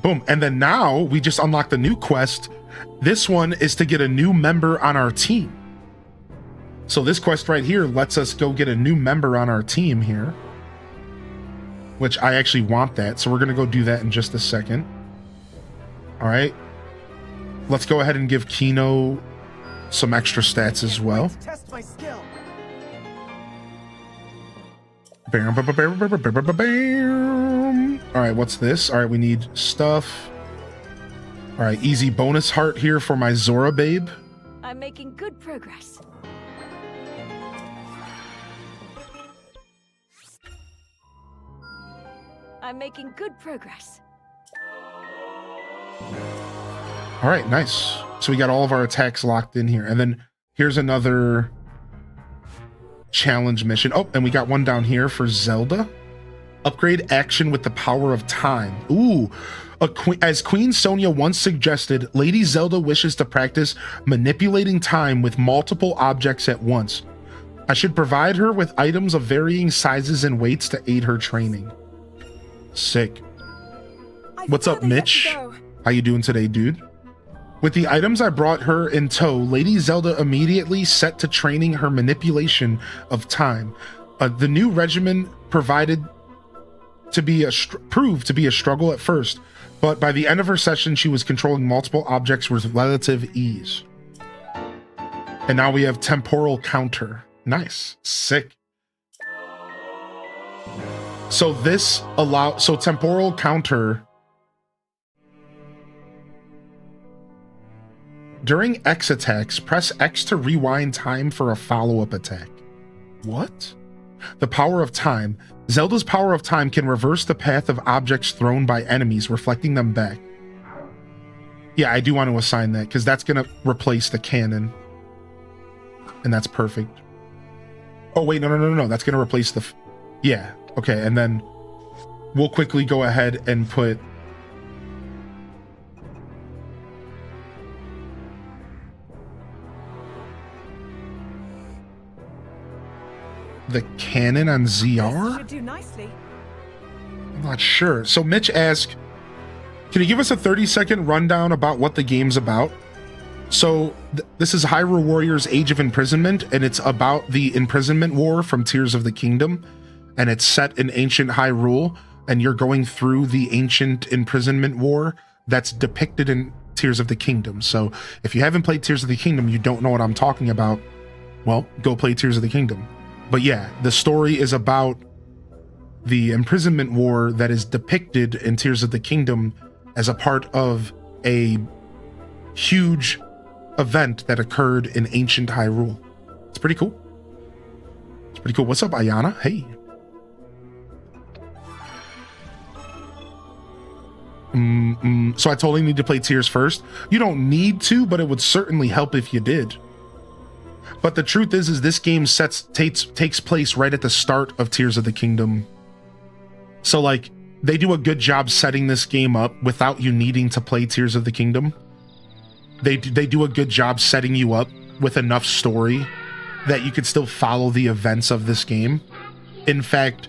Boom. And then now we just unlocked the new quest. This one is to get a new member on our team. So this quest right here lets us go get a new member on our team here. which I actually want that. So we're going to go do that in just a second. All right. Let's go ahead and give Kino some extra stats as well. Test my skill. Bam, bam, bam, bam, bam, bam, bam, bam. All right, what's this? All right, we need stuff. All right, easy bonus heart here for my Zora babe. I'm making good progress. I'm making good progress. All right, nice. So we got all of our attacks locked in here. And then here's another challenge mission. Oh, and we got one down here for Zelda. Upgrade action with the power of time. Ooh, as Queen Sonia once suggested, Lady Zelda wishes to practice manipulating time with multiple objects at once. I should provide her with items of varying sizes and weights to aid her training. Sick. What's up, Mitch? How you doing today, dude? With the items I brought her in tow, Lady Zelda immediately set to training her manipulation of time. The new regimen proved to be a struggle at first, but by the end of her session, she was controlling multiple objects with relative ease. And now we have temporal counter. Nice, sick. So temporal counter. During X attacks, press X to rewind time for a follow-up attack. What? The power of time. Zelda's power of time can reverse the path of objects thrown by enemies, reflecting them back. Yeah, I do want to assign that, because that's going to replace the cannon. And that's perfect. Oh, wait, no. That's going to replace the... Yeah, okay, and then we'll quickly go ahead and put... the cannon on ZR? Should do nicely. I'm not sure. So Mitch asked, can you give us a 30-second rundown about what the game's about? So this is Hyrule Warriors Age of Imprisonment, and it's about the Imprisonment War from Tears of the Kingdom, and it's set in ancient Hyrule, and you're going through the ancient Imprisonment War that's depicted in Tears of the Kingdom. So if you haven't played Tears of the Kingdom, you don't know what I'm talking about, well, go play Tears of the Kingdom. But yeah, the story is about the Imprisonment War that is depicted in Tears of the Kingdom as a part of a huge event that occurred in ancient Hyrule. It's pretty cool. It's pretty cool. What's up, Ayana? Hey. So I totally need to play Tears first. You don't need to, but it would certainly help if you did. But the truth is this game takes place right at the start of Tears of the Kingdom. So like, they do a good job setting this game up without you needing to play Tears of the Kingdom. They do a good job setting you up with enough story that you could still follow the events of this game. In fact,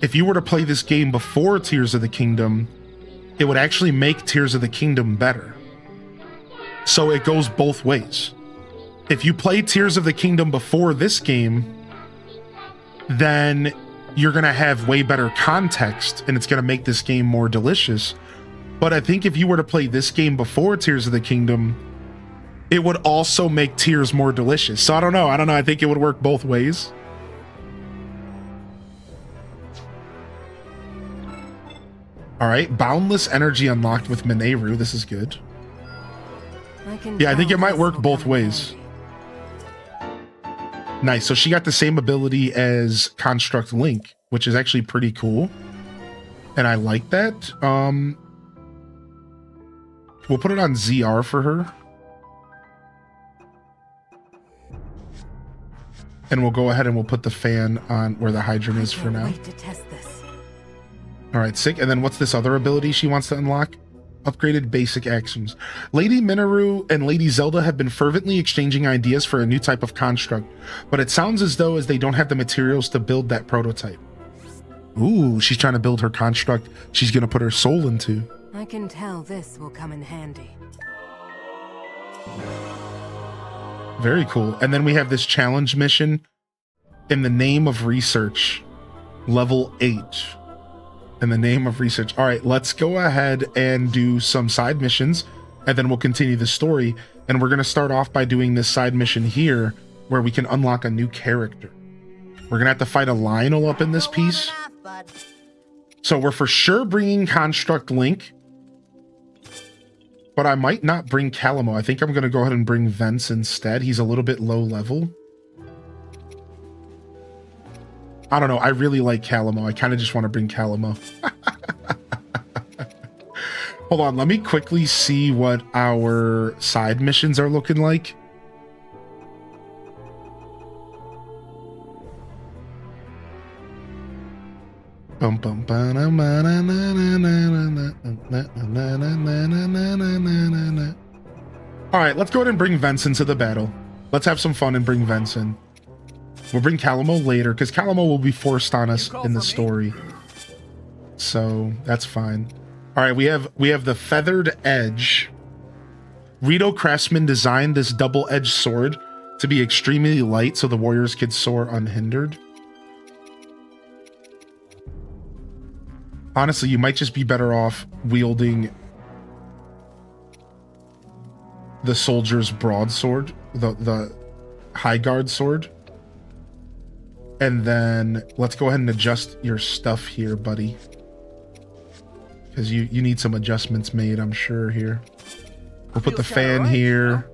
if you were to play this game before Tears of the Kingdom, it would actually make Tears of the Kingdom better. So it goes both ways. If you play Tears of the Kingdom before this game, then you're going to have way better context, and it's going to make this game more delicious. But I think if you were to play this game before Tears of the Kingdom, it would also make Tears more delicious. So I don't know. I think it would work both ways. All right, boundless energy unlocked with Mineru. This is good. Yeah, I think it might work both ways. Nice. So she got the same ability as Construct Link, which is actually pretty cool. And I like that. We'll put it on ZR for her. And we'll go ahead and we'll put the fan on where the hydrant is for now. Wait to test this. All right, sick. And then what's this other ability she wants to unlock? Upgraded basic actions. Lady Mineru and Lady Zelda have been fervently exchanging ideas for a new type of construct, but it sounds as though they don't have the materials to build that prototype. Ooh, she's trying to build her construct she's going to put her soul into. I can tell this will come in handy. Very cool. And then we have this challenge mission in the name of research, level 8. In the name of research. All right, let's go ahead and do some side missions, and then we'll continue the story. And we're going to start off by doing this side mission here, where we can unlock a new character. We're going to have to fight a Lionel up in this piece. So we're for sure bringing Construct Link, but I might not bring Calamo. I think I'm going to go ahead and bring Vence instead. He's a little bit low level. I don't know. I really like Calamo. I kind of just want to bring Calamo. Hold on. Let me quickly see what our side missions are looking like. All right, let's go ahead and bring Vence into the battle. Let's have some fun and bring Vence in. We'll bring Calamo later, because Calamo will be forced on us in the story. So that's fine. All right, we have the Feathered Edge. Rito Craftsman designed this double-edged sword to be extremely light so the warriors could soar unhindered. Honestly, you might just be better off wielding the soldier's broadsword, the high guard sword. And then let's go ahead and adjust your stuff here, buddy. Because you need some adjustments made, I'm sure, here. We'll put the fan here.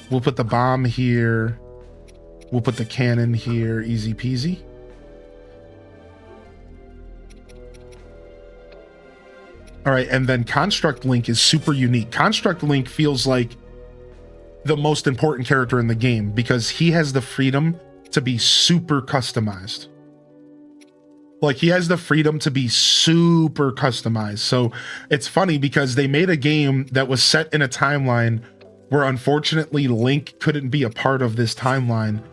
We'll put the bomb here. We'll put the cannon here. Easy peasy. All right, and then Construct Link is super unique. Construct Link feels like the most important character in the game because he has the freedom to be super customized. Like, he has the freedom to be super customized. So it's funny because they made a game that was set in a timeline where unfortunately Link couldn't be a part of this timeline,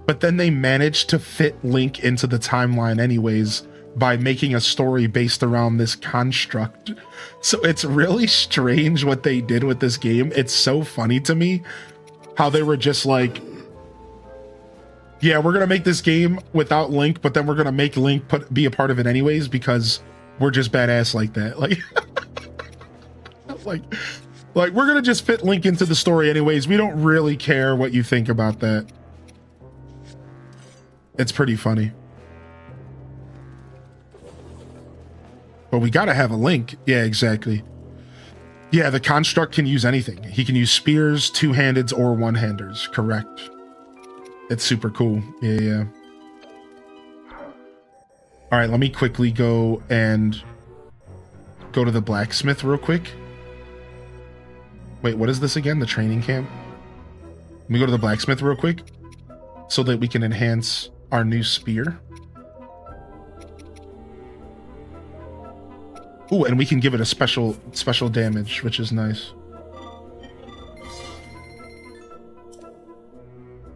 but then they managed to fit Link into the timeline anyways by making a story based around this construct. So it's really strange what they did with this game. It's so funny to me how they were just like, yeah, we're gonna make this game without Link, but then we're gonna make Link be a part of it anyways because we're just badass like that. Like we're gonna just fit Link into the story anyways. We don't really care what you think about that. It's pretty funny. But we gotta have a Link. Yeah, exactly. Yeah, the construct can use anything. He can use spears, two-handeds, or one-handers. Correct. It's super cool. Yeah. All right, let me quickly go to the blacksmith real quick. Wait, what is this again? The training camp? Let me go to the blacksmith real quick so that we can enhance our new spear. Ooh, and we can give it a special damage, which is nice.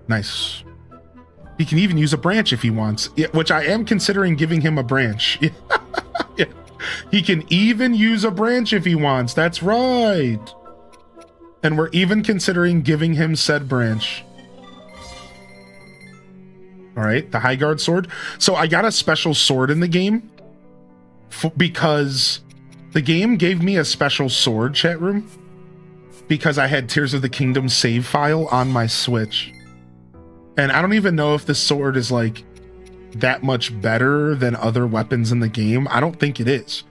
Nice. He can even use a branch if he wants, which I am considering giving him a branch. Yeah. He can even use a branch if he wants. That's right. And we're even considering giving him said branch. All right, the high guard sword. So I got a special sword in the game because the game gave me a special sword, chat room, because I had Tears of the Kingdom save file on my Switch. And I don't even know if this sword is like that much better than other weapons in the game. I don't think it is.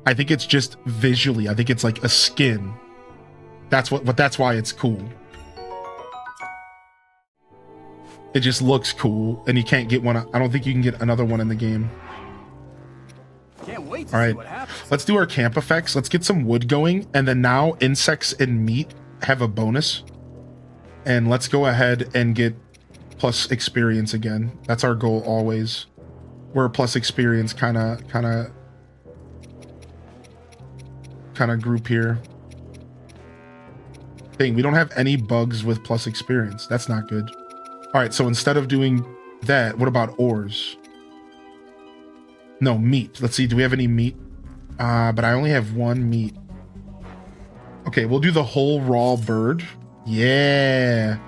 I think it's just visually. I think it's like a skin. That's why it's cool. It just looks cool, and you can't get one. I don't think you can get another one in the game. Can't wait to All see right, what happens. let's do our camp effects. Let's get some wood going, and then now insects and meat have a bonus. And let's go ahead and get plus experience again. That's our goal always. We're a plus experience kind of group here. Dang, we don't have any bugs with plus experience. That's not good. All right, so instead of doing that, what about ores? No, meat. Let's see, do we have any meat? But I only have one meat. Okay, we'll do the whole raw bird. Yeah.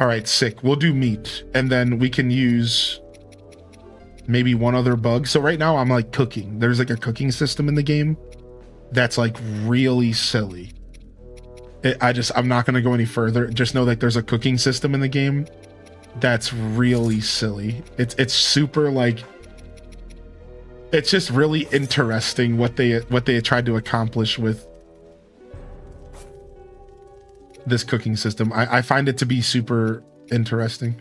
All right, sick. We'll do meat, and then we can use maybe one other bug. So right now I'm like cooking. There's like a cooking system in the game that's like really silly. I'm not going to go any further. Just know that there's a cooking system in the game that's really silly. It's super like, it's just really interesting what they tried to accomplish with this cooking system. I find it to be super interesting.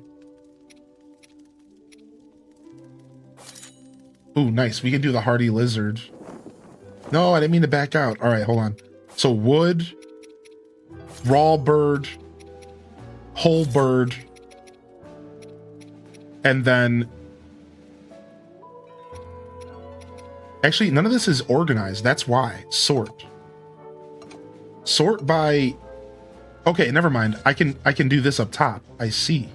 Ooh, nice. We can do the hardy lizard. No, I didn't mean to back out. All right, hold on. So wood, raw bird, whole bird, and then actually none of this is organized. That's why. Sort by, okay, never mind. I can do this up top. I see.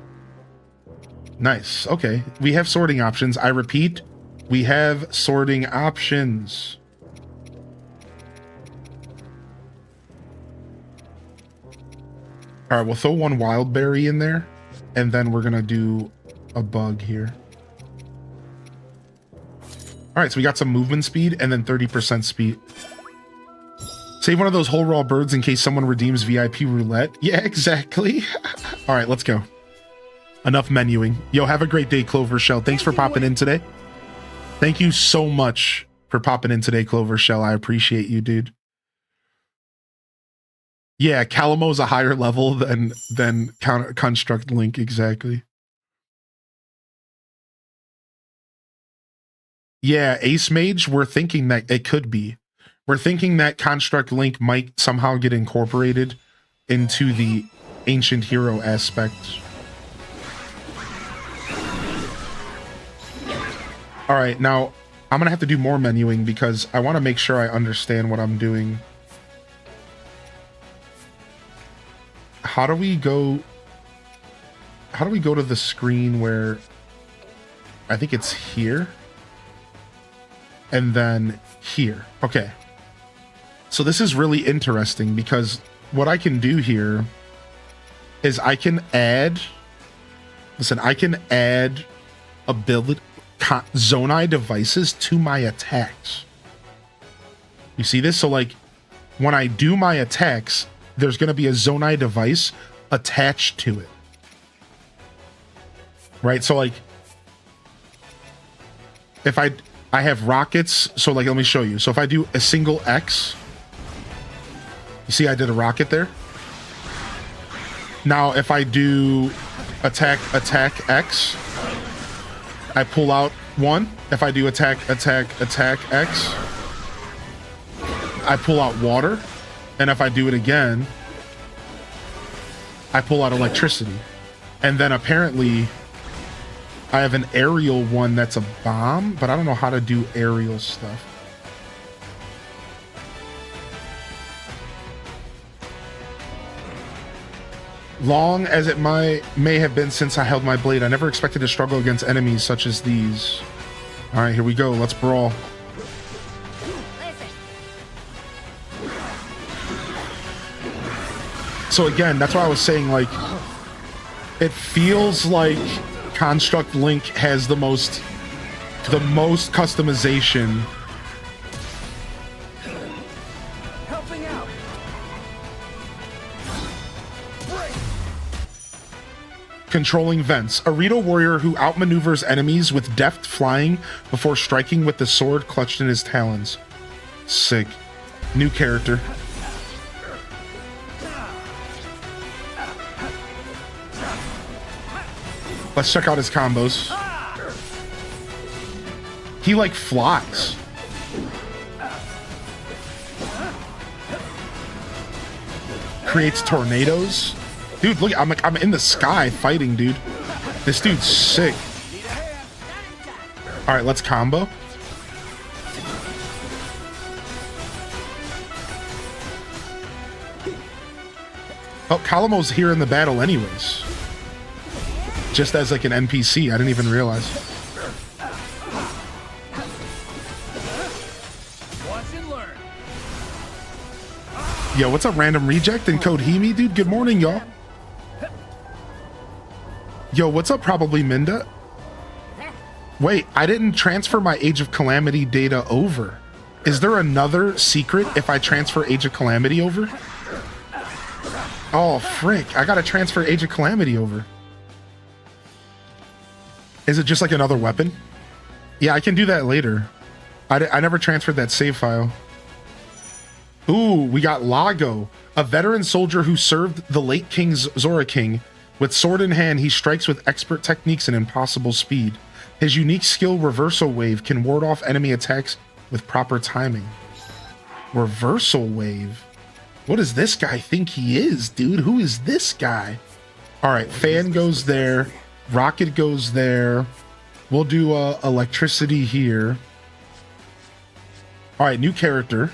Nice. Okay, we have sorting options. I repeat, we have sorting options. All right, we'll throw one wild berry in there, and then we're gonna do a bug here. All right, so we got some movement speed and then 30% speed. Save one of those whole raw birds in case someone redeems VIP roulette. Yeah, exactly. All right, let's go. Enough menuing. Yo, have a great day, Clover Shell. Thanks for popping in today. Thank you so much for popping in today, Clover Shell. I appreciate you, dude. Yeah, Calamo's a higher level than Construct Link, exactly. Yeah, Ace Mage, we're thinking that it could be. We're thinking that Construct Link might somehow get incorporated into the ancient hero aspect. All right, now I'm gonna have to do more menuing because I want to make sure I understand what I'm doing. How do we go to the screen where I think it's here and then here? Okay. So this is really interesting because what I can do here is I can add ability Zonai devices to my attacks. You see this? So like when I do my attacks, there's going to be a Zonai device attached to it. Right? So like if I have rockets, so like let me show you. So if I do a single X, you see I did a rocket there. Now if I do attack X, I pull out one. If I do attack X, I pull out water. And if I do it again, I pull out electricity. And then apparently I have an aerial one that's a bomb, but I don't know how to do aerial stuff. Long as it may have been since I held my blade, I never expected to struggle against enemies such as these. All right, here we go. Let's brawl. So again, that's why I was saying, like, it feels like Construct Link has the most customization. Helping out. Controlling vents. A Rito warrior who outmaneuvers enemies with deft flying before striking with the sword clutched in his talons. Sick. New character. Let's check out his combos. He like flies. Creates tornadoes. Dude, look, I'm in the sky fighting, dude. This dude's sick. All right, let's combo. Oh, Calamo's here in the battle anyways. Just as like an NPC, I didn't even realize. Watch and learn. Yo, what's up, Random Reject and Code Hemi, dude? Good morning, y'all. Yo, what's up, probably Minda? Wait, I didn't transfer my Age of Calamity data over. Is there another secret if I transfer Age of Calamity over? Oh, frick. I gotta transfer Age of Calamity over. Is it just like another weapon? Yeah, I can do that later. I never transferred that save file. Ooh, we got Lago, a veteran soldier who served the late King Zora King. With sword in hand, he strikes with expert techniques and impossible speed. His unique skill, Reversal Wave, can ward off enemy attacks with proper timing. Reversal Wave? What does this guy think he is, dude? Who is this guy? All right, Fan goes there. Rocket goes there. We'll do electricity here. All right, new character.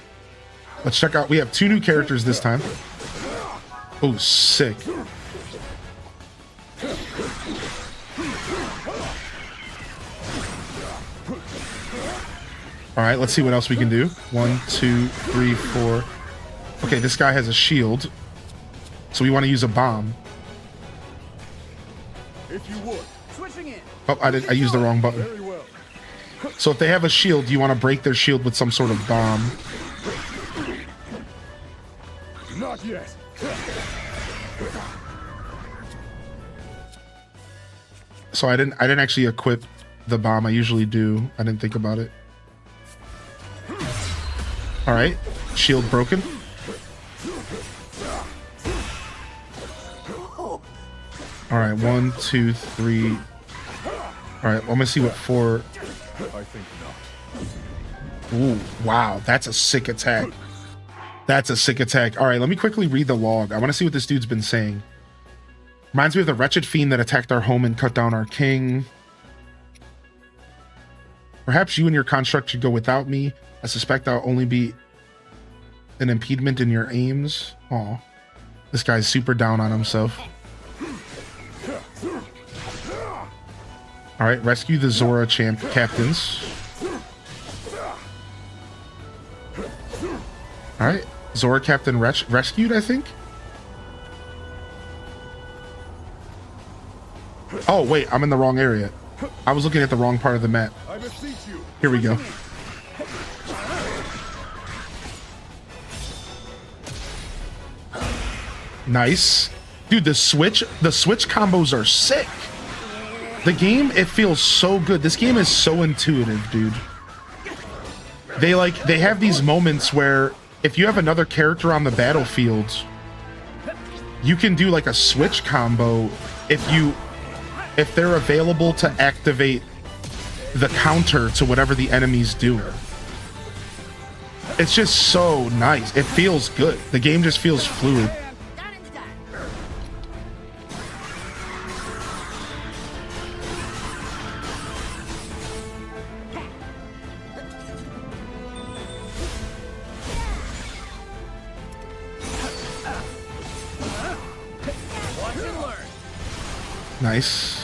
Let's check out. We have 2 new characters this time. Oh, sick. All right, let's see what else we can do. 1, 2, 3, 4. Okay, this guy has a shield. So we want to use a bomb. If you would. Switching in. Oh, I used the wrong button. Very well. So if they have a shield, you want to break their shield with some sort of bomb. Not yet. So I didn't actually equip the bomb. I usually do. I didn't think about it. All right, shield broken. All right, 1, 2, 3. All right, I'm gonna see what 4. I think not. Ooh, wow, that's a sick attack. That's a sick attack. All right, let me quickly read the log. I want to see what this dude's been saying. Reminds me of the wretched fiend that attacked our home and cut down our king. Perhaps you and your construct should go without me. I suspect I'll only be an impediment in your aims. Aw. This guy's super down on himself. Alright, rescue the Zora captains. Alright, Zora captain rescued, I think? Oh, wait, I'm in the wrong area. I was looking at the wrong part of the map. I beseech you. Here we go. Nice. Dude, the switch combos are sick. The game, it feels so good. This game is so intuitive, dude. They have these moments where if you have another character on the battlefield, you can do like a switch combo if they're available to activate the counter to whatever the enemy's doing. It's just so nice. It feels good. The game just feels fluid. Nice.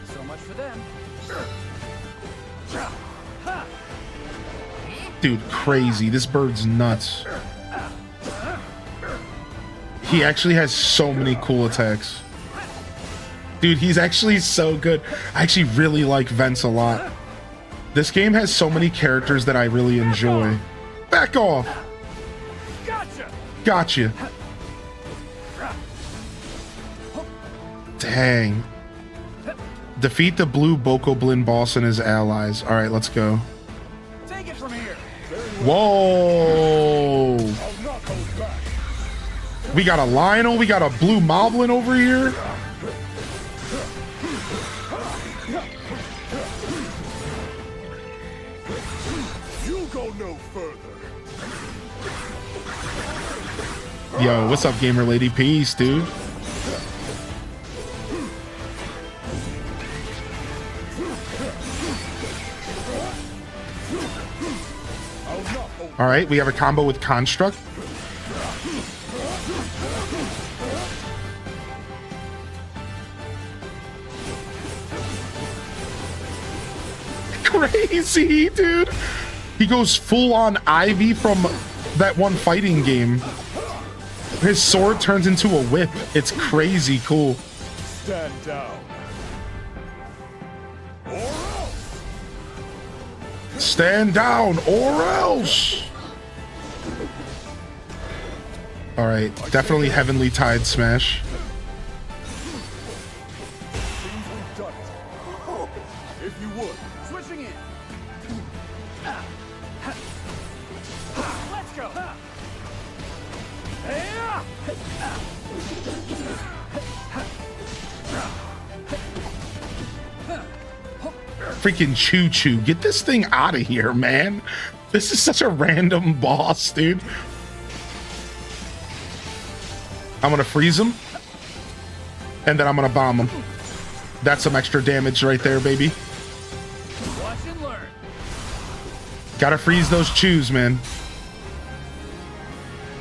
So much for them. Dude, crazy. This bird's nuts. He actually has so many cool attacks. Dude, he's actually so good. I actually really like Vence a lot. This game has so many characters that I really enjoy. Back off! Gotcha. Gotcha. Dang. Defeat the blue Bokoblin boss and his allies. All right, let's go. Take it from here. Whoa. I'll not hold back. We got a Lionel. We got a blue Moblin over here. You go no further. Yo, what's up, gamer lady? Peace, dude. All right, we have a combo with Construct. Crazy, dude. He goes full on Ivy from that one fighting game. His sword turns into a whip. It's crazy cool. Stand down. Or else. Stand down or else. All right, definitely Heavenly Tide smash. Seems we've done it. If you would. Switching in. Let's go. Freaking Choo Choo, get this thing out of here, man. This is such a random boss, dude. I'm gonna freeze him, and then I'm gonna bomb him. That's some extra damage right there, baby. Watch and learn. Gotta freeze those chews, man.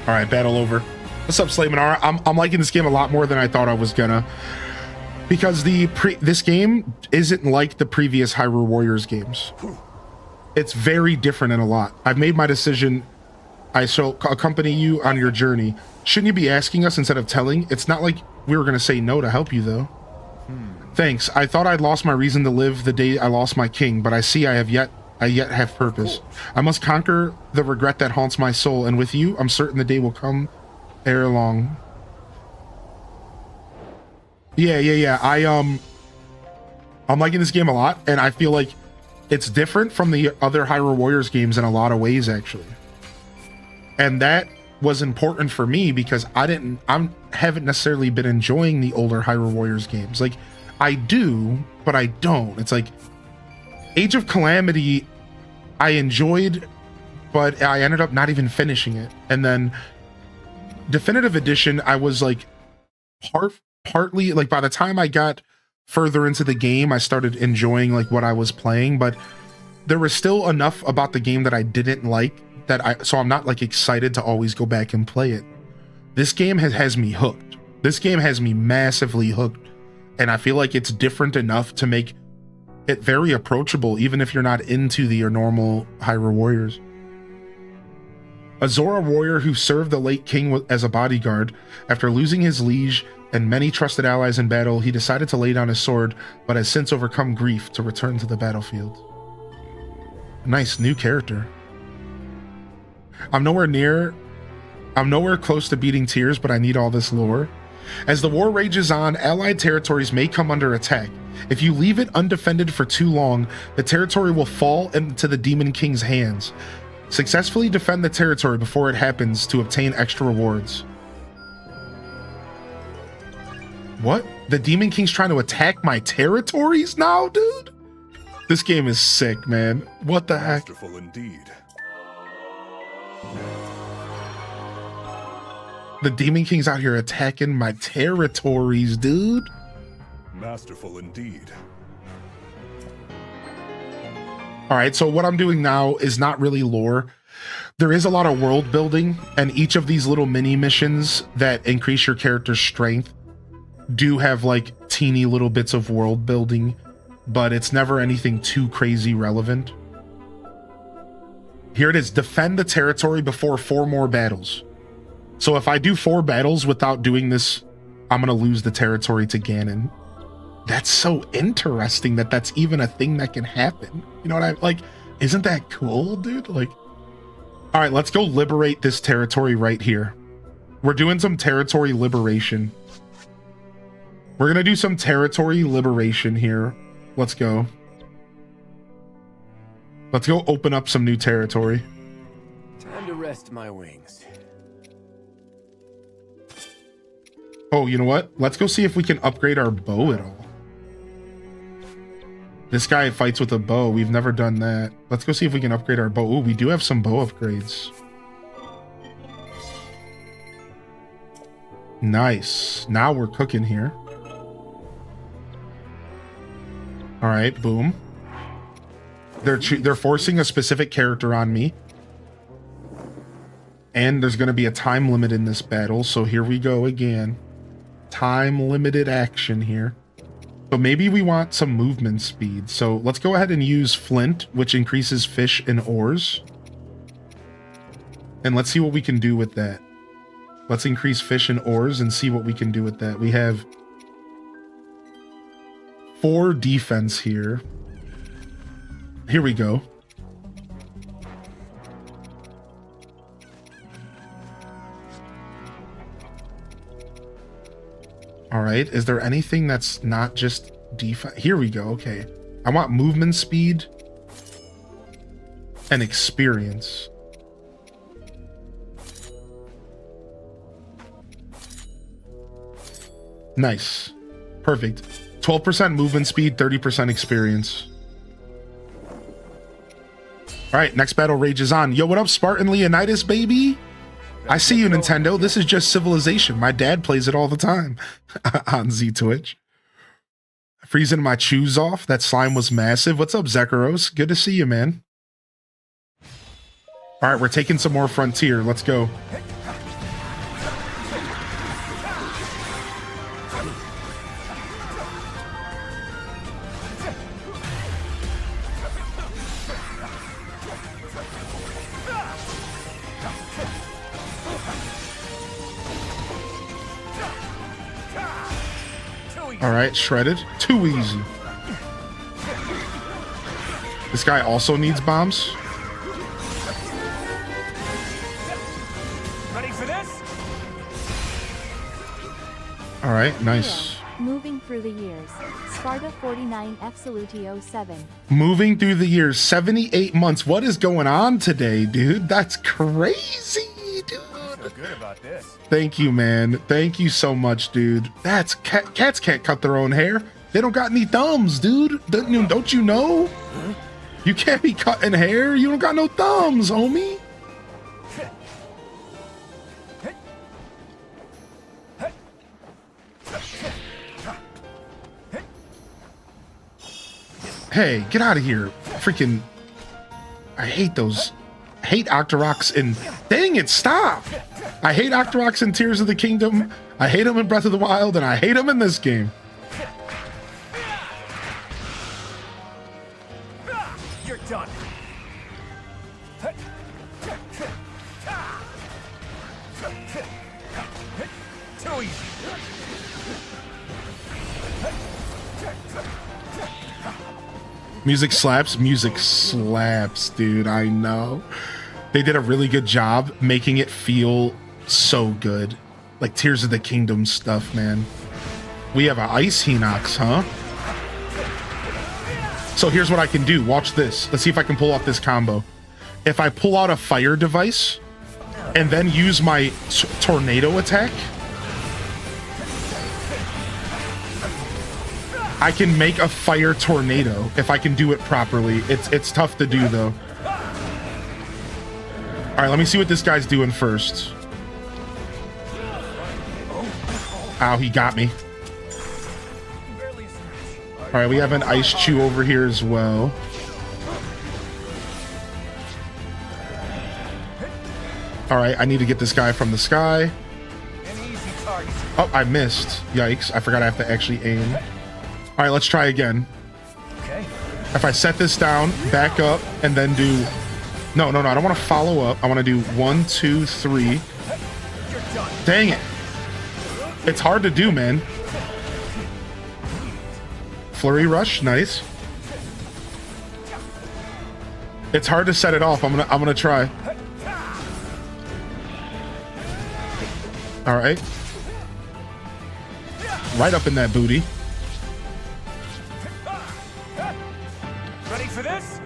All right, battle over. What's up, Slay Minar? I'm liking this game a lot more than I thought I was gonna, because this game isn't like the previous Hyrule Warriors games. It's very different in a lot. I've made my decision. I shall accompany you on your journey. Shouldn't you be asking us instead of telling? It's not like we were gonna say no to help you, though. Thanks. I thought I'd lost my reason to live the day I lost my king, but I see I yet have purpose. I must conquer the regret that haunts my soul, and with you, I'm certain the day will come ere long. Yeah. I'm liking this game a lot, and I feel like it's different from the other Hyrule Warriors games in a lot of ways, actually. And that was important for me because I haven't necessarily been enjoying the older Hyrule Warriors games. Like, I do, but I don't. It's like Age of Calamity I enjoyed, but I ended up not even finishing it. And then Definitive Edition, I was like partly like, by the time I got further into the game, I started enjoying like what I was playing, but there was still enough about the game that I didn't like so I'm not like excited to always go back and play it. This game has me hooked. This game has me massively hooked, and I feel like it's different enough to make it very approachable, even if you're not into the normal Hyrule Warriors. A Zora warrior who served the late king as a bodyguard. After losing his liege and many trusted allies in battle, he decided to lay down his sword, but has since overcome grief to return to the battlefield. Nice new character. I'm nowhere close to beating tears, but I need all this lore. As the war rages on, allied territories may come under attack. If you leave it undefended for too long, the territory will fall into the Demon King's hands. Successfully defend the territory before it happens to obtain extra rewards. What? The Demon King's trying to attack my territories now, dude? This game is sick, man. What the heck? Masterful indeed. The Demon King's out here attacking my territories, dude. Masterful indeed. All right, so what I'm doing now is not really lore. There is a lot of world building, and each of these little mini missions that increase your character's strength do have like teeny little bits of world building, but it's never anything too crazy relevant. Here it is. Defend the territory before 4 more battles. So if I do 4 battles without doing this, I'm going to lose the territory to Ganon. That's so interesting that that's even a thing that can happen. You know what I like? Isn't that cool, dude? Like, all right, let's go liberate this territory right here. We're doing some territory liberation. We're going to do some territory liberation here. Let's go. Let's go open up some new territory. Time to rest my wings. Oh, you know what? Let's go see if we can upgrade our bow at all. This guy fights with a bow. We've never done that. Let's go see if we can upgrade our bow. Ooh, we do have some bow upgrades. Nice. Now we're cooking here. All right, boom. They're forcing a specific character on me. And there's going to be a time limit in this battle, so here we go again. Time limited action here. So maybe we want some movement speed. So let's go ahead and use Flint, which increases fish and ores. And let's see what we can do with that. Let's increase fish and ores and see what we can do with that. We have 4 defense here. Here we go. All right, is there anything that's not just defense? Here we go, okay. I want movement speed and experience. Nice. Perfect. 12% movement speed, 30% experience. All right, next battle rages on. Yo, what up, Spartan Leonidas, baby? I see you, Nintendo. This is just Civilization. My dad plays it all the time on Z Twitch. Freezing my shoes off. That slime was massive. What's up, Zekaros? Good to see you, man. All right, we're taking some more Frontier. Let's go. All right, shredded. Too easy. This guy also needs bombs. Ready for this? All right, nice. Moving through the years. Sparta 49 Absolutio 7. Moving through the years, 78 months. What is going on today, dude? That's crazy, dude. I feel good about this. Thank you, man. Thank you so much, dude. That's cats can't cut their own hair. They don't got any thumbs, dude. Don't you know? You can't be cutting hair. You don't got no thumbs, homie. Hey, get out of here. Freaking, I hate those. I hate Octoroks in, dang it, stop. I hate Octoroks in Tears of the Kingdom. I hate them in Breath of the Wild, and I hate them in this game. You're done. Too easy. Music slaps. Music slaps, dude. I know. They did a really good job making it feel so good. Like Tears of the Kingdom stuff, man. We have an Ice Hinox, huh? So here's what I can do. Watch this. Let's see if I can pull off this combo. If I pull out a fire device and then use my tornado attack, I can make a fire tornado if I can do it properly. It's tough to do though. All right, let me see what this guy's doing first. Ow, he got me. All right, we have an Ice Chew over here as well. All right, I need to get this guy from the sky. Oh, I missed. Yikes, I forgot I have to actually aim. All right, let's try again. If I set this down, back up, and then do... No, I don't want to follow up. I want to do 1, 2, 3. Dang it. It's hard to do, man. Flurry Rush, nice. It's hard to set it off. I'm gonna try. All right. Right up in that booty. Ready for this?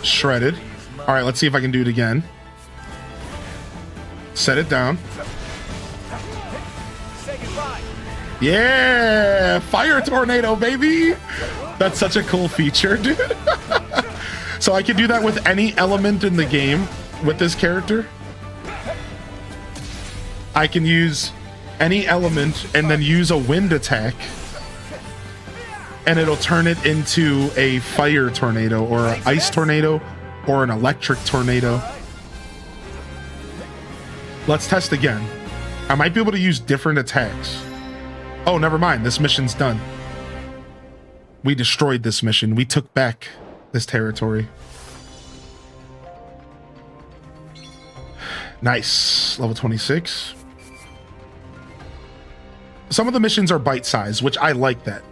Shredded. All right, let's see if I can do it again. Set it down. Say goodbye. Yeah, fire tornado, baby. That's such a cool feature, dude. So I can do that with any element in the game with this character. I can use any element and then use a wind attack, and it'll turn it into a fire tornado or an ice tornado or an electric tornado. Let's test again. I might be able to use different attacks. Oh, never mind. This mission's done. We destroyed this mission. We took back this territory. Nice. Level 26. Some of the missions are bite-sized, which I like that.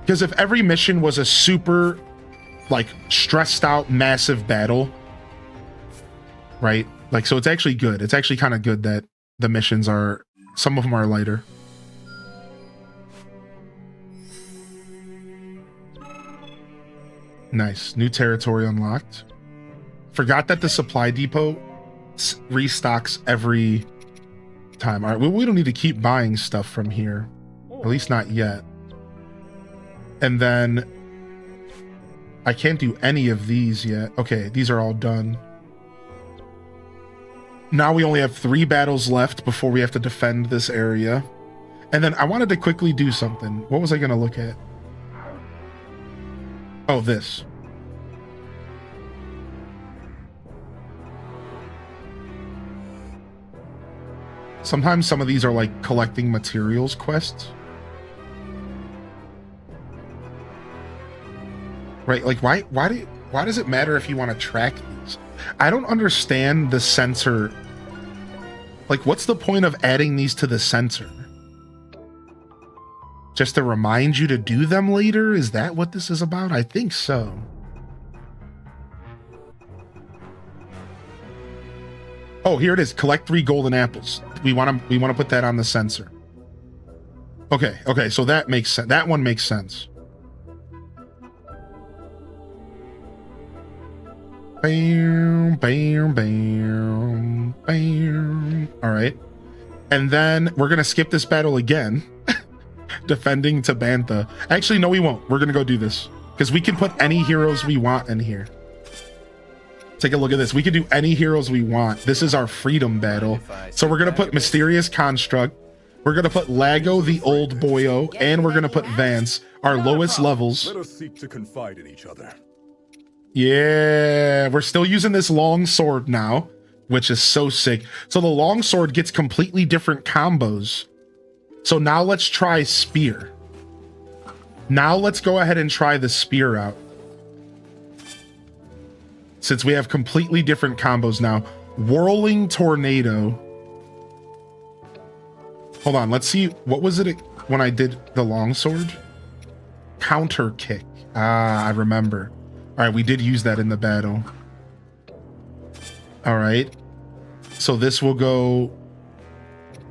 Because if every mission was a super, like, stressed out, massive battle, right? Like, so it's actually good. It's actually kind of good that the missions are, some of them are lighter. Nice. New territory unlocked. Forgot that the supply depot restocks every time. All right, we don't need to keep buying stuff from here. At least not yet. And then I can't do any of these yet. Okay, these are all done. Now we only have 3 battles left before we have to defend this area. And then I wanted to quickly do something. What was I going to look at? Oh, this. Sometimes some of these are like collecting materials quests. Right, like why does it matter if you want to track these? I don't understand the sensor. Like, what's the point of adding these to the sensor? Just to remind you to do them later? Is that what this is about? I think so. Oh, here it is. Collect 3 golden apples. We want to put that on the sensor. Okay, so that makes sense. That one makes sense. Bam, bam, bam, bam. All right. And then we're going to skip this battle again. Defending Tabantha. Actually, no, we won't. We're going to go do this. Because we can put any heroes we want in here. Take a look at this. We can do any heroes we want. This is our freedom battle. So we're going to put Mysterious Construct. We're going to put Lago the Old Boyo. And we're going to put Vance, our lowest levels. Let us seek to confide in each other. Yeah, we're still using this long sword now, which is so sick. So the long sword gets completely different combos. So now let's try spear. Now let's go ahead and try the spear out. Since we have completely different combos now. Whirling Tornado. Hold on, let's see. What was it when I did the longsword? Counter kick. Ah, I remember. All right, we did use that in the battle. All right. So this will go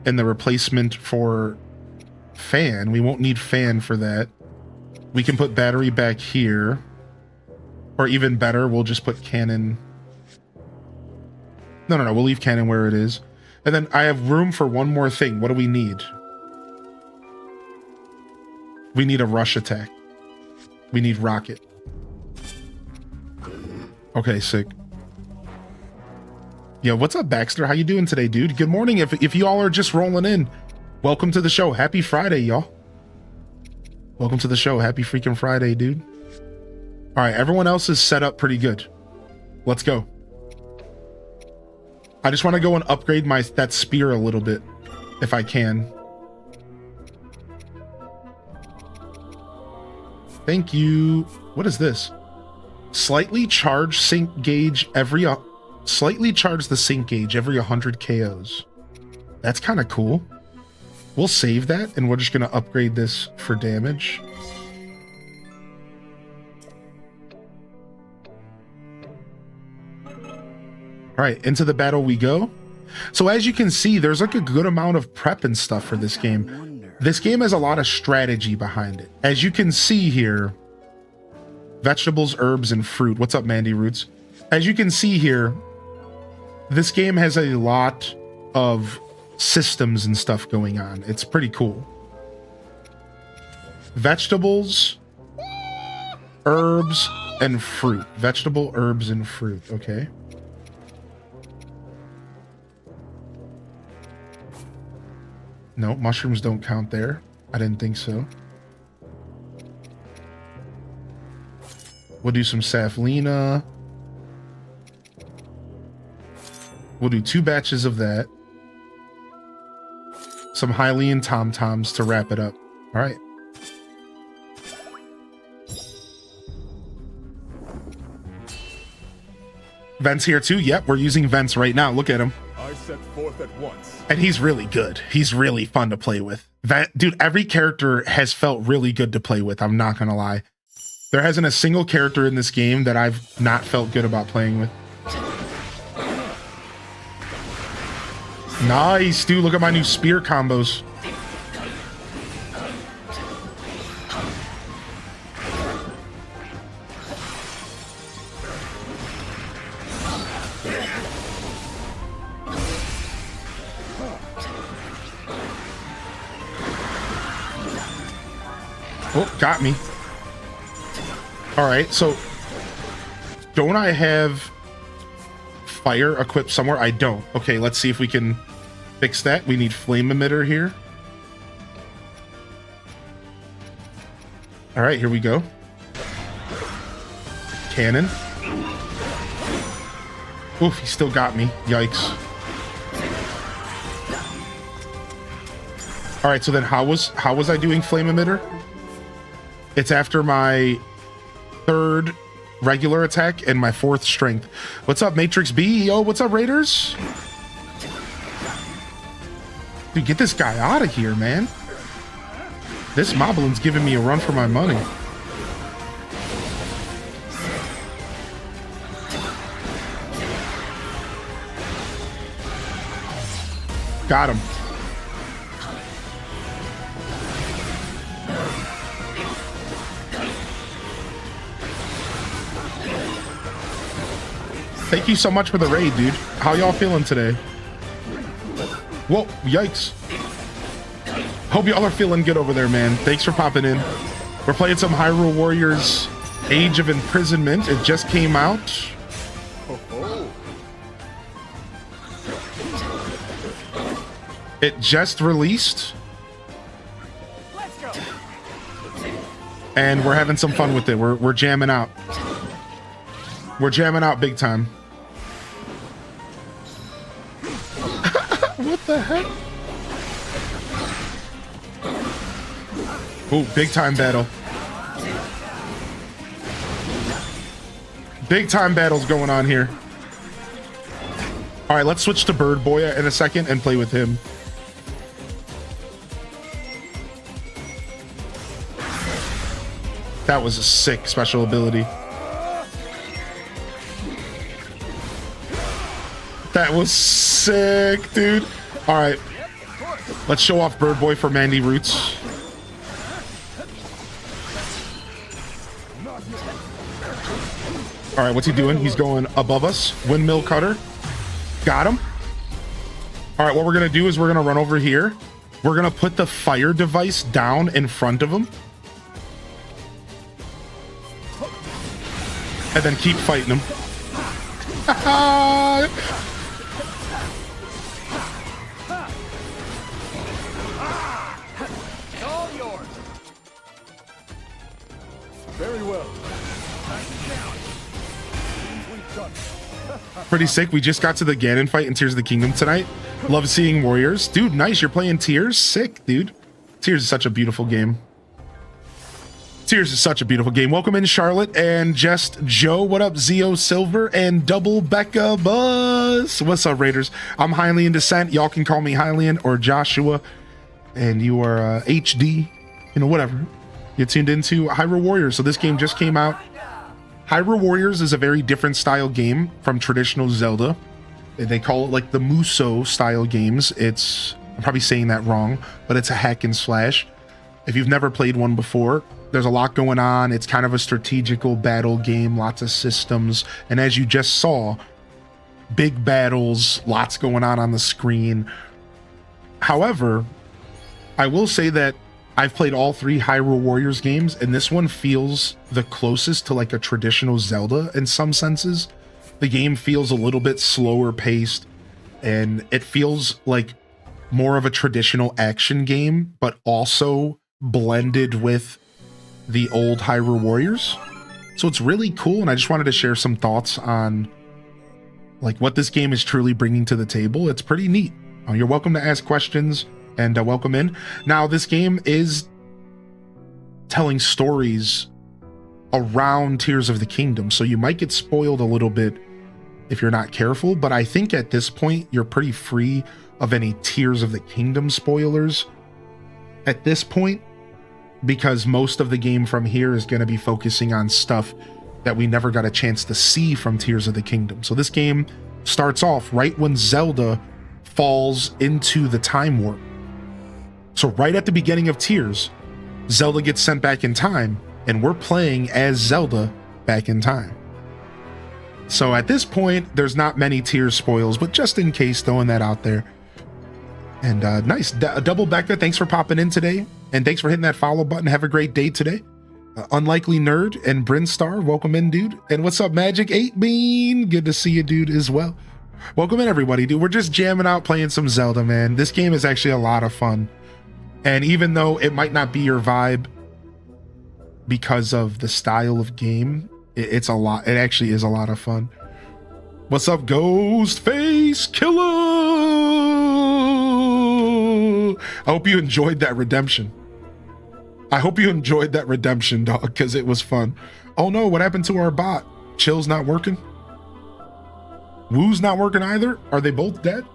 in the replacement for fan. We won't need fan for that. We can put battery back here. Or even better, we'll just put cannon. No, we'll leave cannon where it is. And then I have room for one more thing. What do we need? We need a rush attack. We need rocket. Okay, sick. Yo, what's up, Baxter? How you doing today, dude? Good morning. If you all are just rolling in, welcome to the show. Happy Friday, y'all. Welcome to the show. Happy freaking Friday, dude. All right, everyone else is set up pretty good. Let's go. I just want to go and upgrade that spear a little bit, if I can. Thank you. What is this? Slightly charge sync gauge slightly charge the sync gauge every 100 KOs. That's kind of cool. We'll save that and we're just going to upgrade this for damage. All right, into the battle we go. So as you can see, there's like a good amount of prep and stuff for this game. This game has a lot of strategy behind it. As you can see here, vegetables, herbs, and fruit. What's up, Mandy Roots? As you can see here, this game has a lot of systems and stuff going on. It's pretty cool. Vegetables, herbs, and fruit. Vegetable, herbs, and fruit. Okay. No, mushrooms don't count there. I didn't think so. We'll do some Saflina. We'll do 2 batches of that. Some Hylian Tom-Toms to wrap it up. All right. Vents here too. Yep, we're using vents right now. Look at them. both at once. And he's really good. He's really fun to play with. Dude, every character has felt really good to play with. I'm not gonna lie. There hasn't a single character in this game that I've not felt good about playing with. Nice, dude. Look at my new spear combos. Oh, got me. All right, so don't I have fire equipped somewhere? I don't. Okay, let's see if we can fix that. We need flame emitter here. All right, here we go. Cannon. Oof, he still got me. Yikes. All right, so then how was I doing flame emitter? It's after my 3rd regular attack and my 4th strength. What's up, Matrix B? Yo, what's up, Raiders? Dude, get this guy out of here, man. This Moblin's giving me a run for my money. Got him. Thank you so much for the raid, dude. How y'all feeling today? Whoa, yikes. Hope y'all are feeling good over there, man. Thanks for popping in. We're playing some Hyrule Warriors Age of Imprisonment. It just came out. It just released. And we're having some fun with it. We're jamming out. We're jamming out big time. What the heck? Oh, big time battle. Big time battles going on here. All right, let's switch to Bird Boy in a second and play with him. That was a sick special ability. That was sick, dude. All right, let's show off Bird Boy for Mandy Roots. All right, what's he doing? He's going above us. Windmill cutter. Got him. All right, what we're gonna do is we're gonna run over here. We're gonna put the fire device down in front of him. And then keep fighting him. All yours. Very well. Pretty sick. We just got to the Ganon fight in Tears of the Kingdom tonight. Love seeing warriors. Dude, nice. You're playing Tears? Sick, dude. Tears is such a beautiful game. Tears is such a beautiful game. Welcome in, Charlotte and Just Joe. What up, Zio Silver and Double Becca Buzz? What's up, Raiders? I'm Highly in Descent. Y'all can call me Hylian or Joshua. And you are HD, you know, whatever. You're tuned into Hyrule Warriors. So this game just came out. Hyrule Warriors is a very different style game from traditional Zelda. They call it like the Musou style games. I'm probably saying that wrong, but it's a hack and slash. If you've never played one before, there's a lot going on. It's kind of a strategical battle game, lots of systems. And as you just saw, big battles, lots going on the screen. However, I will say that I've played all 3 Hyrule Warriors games, and this one feels the closest to like a traditional Zelda in some senses. The game feels a little bit slower paced, and it feels like more of a traditional action game, but also blended with the old Hyrule Warriors. So it's really cool, and I just wanted to share some thoughts on like what this game is truly bringing to the table. It's pretty neat. You're welcome to ask questions. And welcome in. Now, this game is telling stories around Tears of the Kingdom, so you might get spoiled a little bit if you're not careful, but I think at this point you're pretty free of any Tears of the Kingdom spoilers at this point, because most of the game from here is going to be focusing on stuff that we never got a chance to see from Tears of the Kingdom. So this game starts off right when Zelda falls into the time warp. So right at the beginning of Tears, Zelda gets sent back in time, and we're playing as Zelda back in time. So at this point, there's not many Tears spoils, but just in case, throwing that out there. And nice. Double Becca, thanks for popping in today. And thanks for hitting that follow button. Have a great day today. Unlikely Nerd and Brinstar, welcome in, dude. And what's up, Magic 8 Bean? Good to see you, dude, as well. Welcome in, everybody, dude. We're just jamming out, playing some Zelda, man. This game is actually a lot of fun. And even though it might not be your vibe because of the style of game, it's a lot. It actually is a lot of fun. What's up, Ghostface Killer? I hope you enjoyed that redemption. I hope you enjoyed that redemption, dog, because it was fun. Oh no, what happened to our bot? Chill's not working? Woo's not working either? Are they both dead?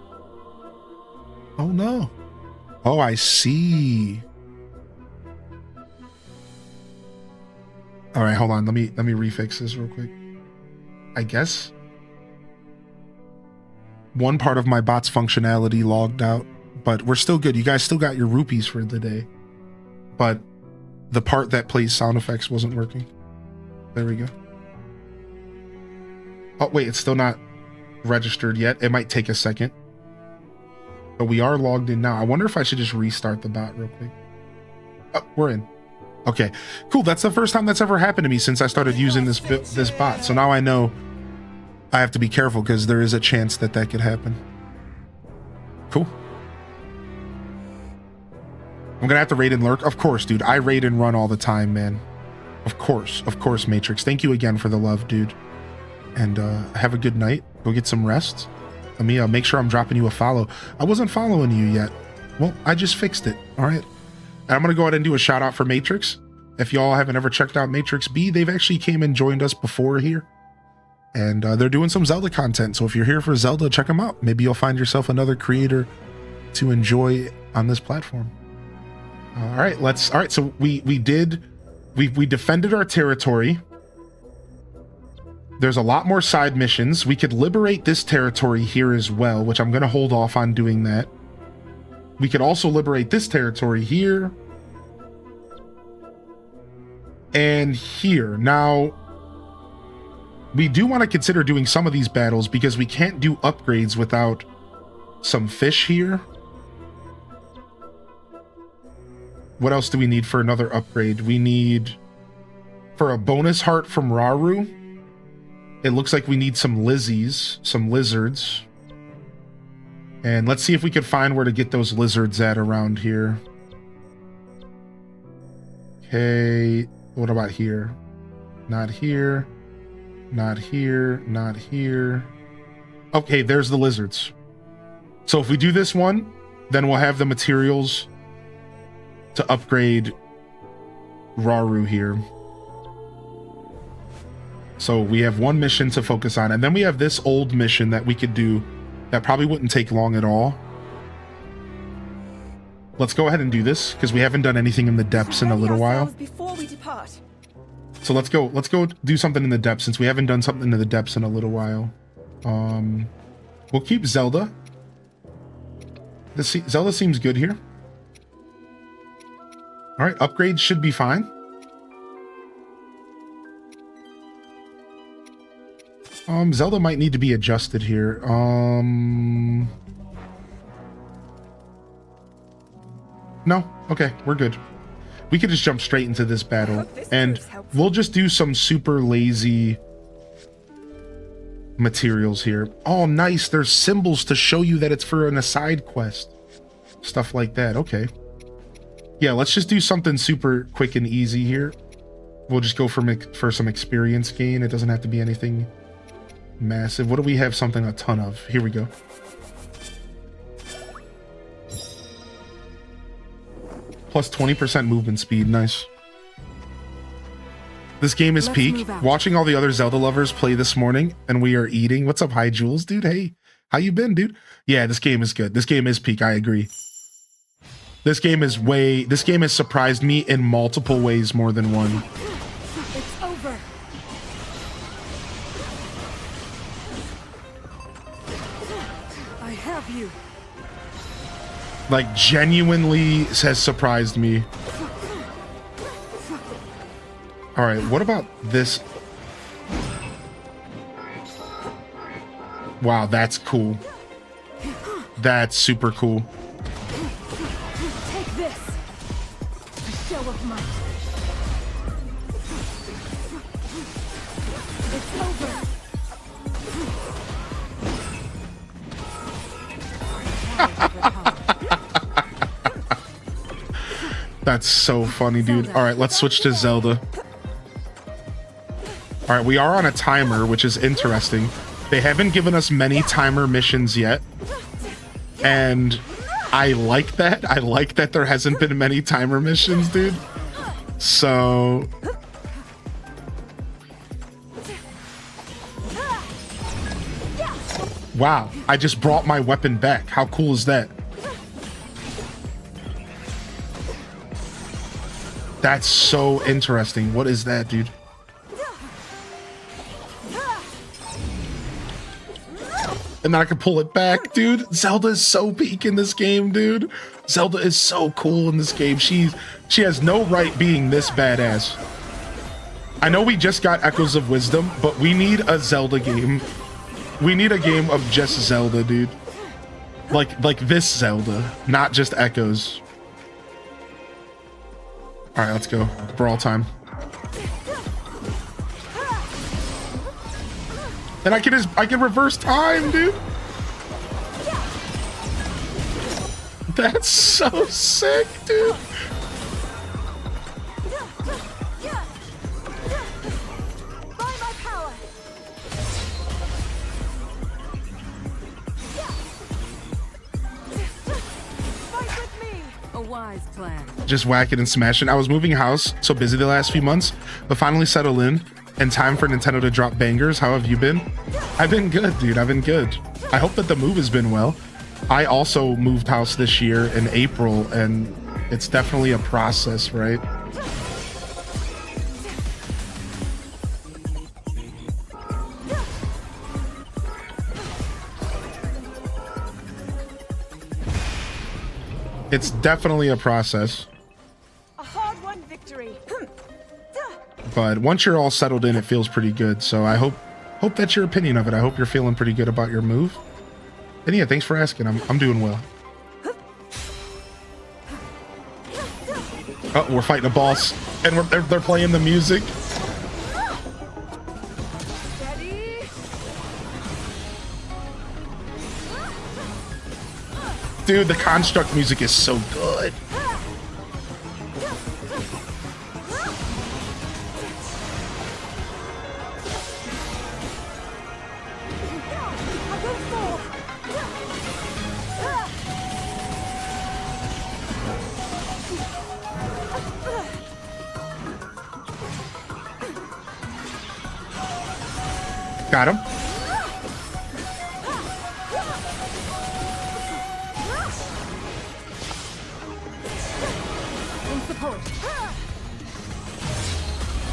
Oh no. Oh, I see. All right, hold on. Let me refix this real quick. I guess one part of my bot's functionality logged out, but we're still good. You guys still got your rupees for the day, but the part that plays sound effects wasn't working. There we go. Oh wait, it's still not registered yet. It might take a second, but we are logged in now. I wonder if I should just restart the bot real quick. Oh, we're in. Okay, cool. That's the first time that's ever happened to me since I started using this bot. So now I know I have to be careful because there is a chance that could happen. Cool. I'm gonna have to raid and lurk. Of course, dude. I raid and run all the time, man. Of course, Matrix. Thank you again for the love, dude. And have a good night. Go get some rest. Let me make sure I'm dropping you a follow. I wasn't following you yet. Well, I just fixed it. All right. And I'm going to go ahead and do a shout out for Matrix. If y'all haven't ever checked out Matrix B, they've actually came and joined us before here. And they're doing some Zelda content. So if you're here for Zelda, check them out. Maybe you'll find yourself another creator to enjoy on this platform. All right, so we defended our territory. There's a lot more side missions. We could liberate this territory here as well, which I'm going to hold off on doing that. We could also liberate this territory here and here. Now, we do want to consider doing some of these battles because we can't do upgrades without some fish here. What else do we need for another upgrade? We need, for a bonus heart from Rauru, it looks like we need some Lizzies, some lizards. And let's see if we can find where to get those lizards at around here. Okay, what about here? Not here, not here, not here. Okay, there's the lizards. So if we do this one, then we'll have the materials to upgrade Rauru here. So we have one mission to focus on, and then we have this old mission that we could do that probably wouldn't take long at all. Let's go ahead and do this because we haven't done anything in the depths in a little while. Before we depart. So let's go do something in the depths since we haven't done something in the depths in a little while. We'll keep Zelda. Zelda seems good here. All right, upgrades should be fine. Zelda might need to be adjusted here. No, okay, we're good. We could just jump straight into this battle, and we'll just do some super lazy materials here. Oh, nice. There's symbols to show you that it's for a side quest. Stuff like that. Okay. Yeah, let's just do something super quick and easy here. We'll just go for some experience gain. It doesn't have to be anything massive. What do we have something a ton of? Here we go. Plus 20% movement speed. Nice. This game is Let's peak. move out. Watching all the other Zelda lovers play this morning, and we are eating. What's up, Hi Jules, dude? Hey, how you been, dude? Yeah, this game is good. This game is peak. I agree. This game has surprised me in multiple ways more than one. It's over. I have you. Like, genuinely has surprised me. All right, what about this? Wow, that's cool. That's super cool. Take this. A show of might. It's over. That's so funny, dude. All right, let's switch to Zelda. All right, we are on a timer, which is interesting. They haven't given us many timer missions yet. And I like that. I like that there hasn't been many timer missions, dude. So... Wow, I just brought my weapon back. How cool is that? That's so interesting. What is that, dude? And then I can pull it back, dude. Zelda is so peak in this game, dude. Zelda is so cool in this game. She has no right being this badass. I know we just got Echoes of Wisdom, but we need a Zelda game. We need a game of just Zelda, dude. Like this Zelda, not just Echoes. All right, let's go. Brawl time. And I can reverse time, dude. That's so sick, dude. By my power. Fight with me. A wise plan. Just whack it and smash it. I was moving house, so busy the last few months, but finally settled in. And time for Nintendo to drop bangers. How have you been? I've been good, dude. I've been good. I hope that the move has been well. I also moved house this year in April, and it's definitely a process, right? It's definitely a process. A hard-won victory. But once you're all settled in, it feels pretty good. So I hope that's your opinion of it. I hope you're feeling pretty good about your move. And yeah, thanks for asking. I'm doing well. Oh, we're fighting a boss, and they're playing the music. Ready? Dude, the construct music is so good. Got him.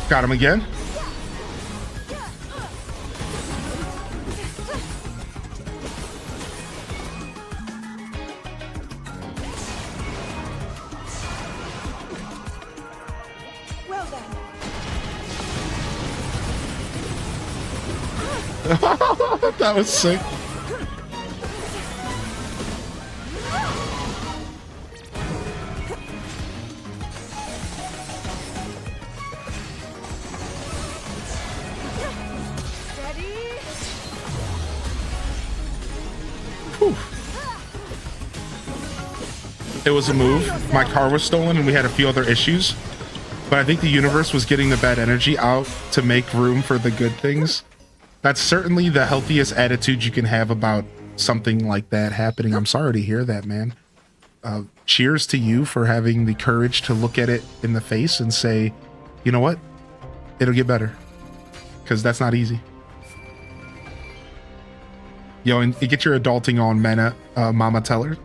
Got him again. Well then. That was sick. Whew. It was a move. My car was stolen and we had a few other issues. But I think the universe was getting the bad energy out to make room for the good things. That's certainly the healthiest attitude you can have about something like that happening. I'm sorry to hear that, man. Cheers to you for having the courage to look at it in the face and say, you know what? It'll get better. Because that's not easy. Yo, and you get your adulting on, Mana, Mama Teller.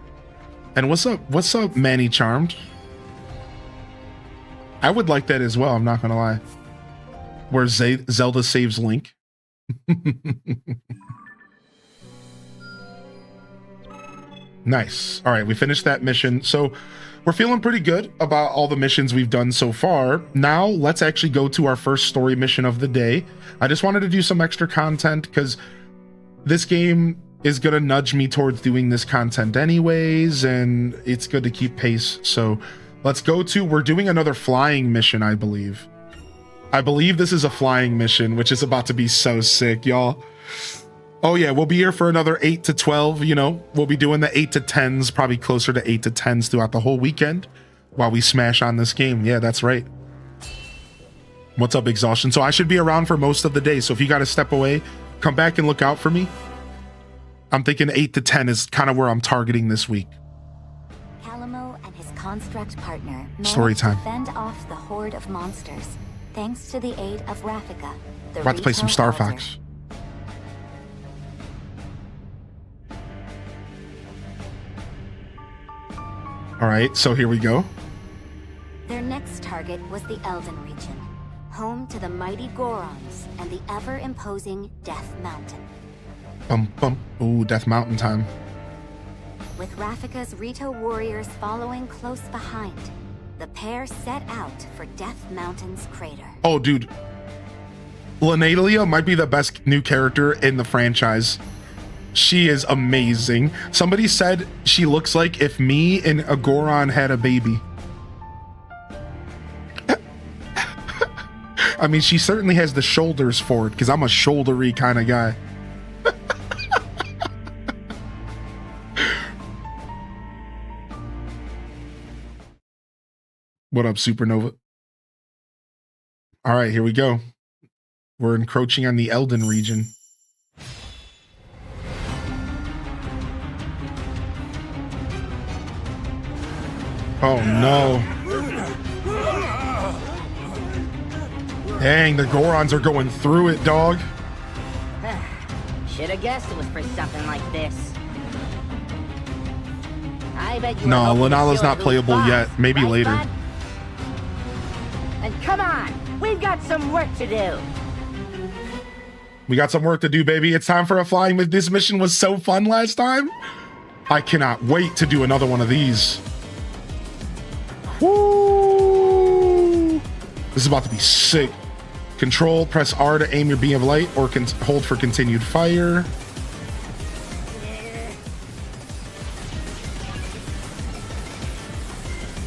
And what's up? What's up, Manny Charmed? I would like that as well, I'm not gonna lie. Where Zelda saves Link. Nice. All right, we finished that mission. So we're feeling pretty good about all the missions we've done so far. Now let's actually go to our first story mission of the day. I just wanted to do some extra content because this game is going to nudge me towards doing this content anyways, and it's good to keep pace. So let's go to, we're doing another flying mission, I believe. I believe this is a flying mission, which is about to be so sick, y'all. Oh yeah, we'll be here for another 8 to 12, you know. We'll be doing the 8 to 10s, probably closer to 8 to 10s throughout the whole weekend while we smash on this game. Yeah, that's right. What's up, Exhaustion? So I should be around for most of the day. So if you got to step away, come back and look out for me. I'm thinking 8 to 10 is kind of where I'm targeting this week. Calamo and his construct partner Story time. fend off the horde of monsters, thanks to the aid of Rafika, the About to play some Star Rito Elder. Fox. All right, so here we go. Their next target was the Elden region, home to the mighty Gorons and the ever-imposing Death Mountain. Ooh, Death Mountain time. With Rafika's Rito warriors following close behind, the pair set out for Death Mountain's crater. Oh, dude. Linealia might be the best new character in the franchise. She is amazing. Somebody said she looks like if me and a Goron had a baby. I mean, she certainly has the shoulders for it, because I'm a shouldery kind of guy. What up, Supernova? All right, here we go. We're encroaching on the Elden region. Oh no. Dang, the Gorons are going through it, dog. Should have guessed it was for something like this. I bet you. No, were hoping to Lunala's show not who's playable boss, yet. Maybe right, later. bud? And come on, we've got some work to do. We got some work to do, baby. It's time for a flying. This mission was so fun last time. I cannot wait to do another one of these. Woo! This is about to be sick. Control, press R to aim your beam of light, or hold for continued fire.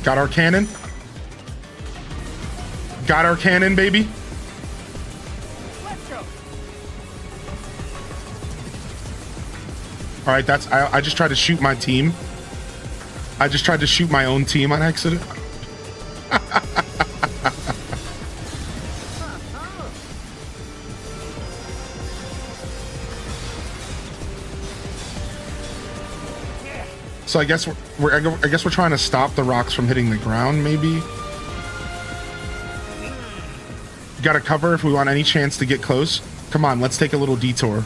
Got our cannon. Got our cannon, baby. All right, that's I just tried to shoot my team. I just tried to shoot my own team on accident. So I guess we're trying to stop the rocks from hitting the ground, maybe. Got to cover if we want any chance to get close. Come on, let's take a little detour.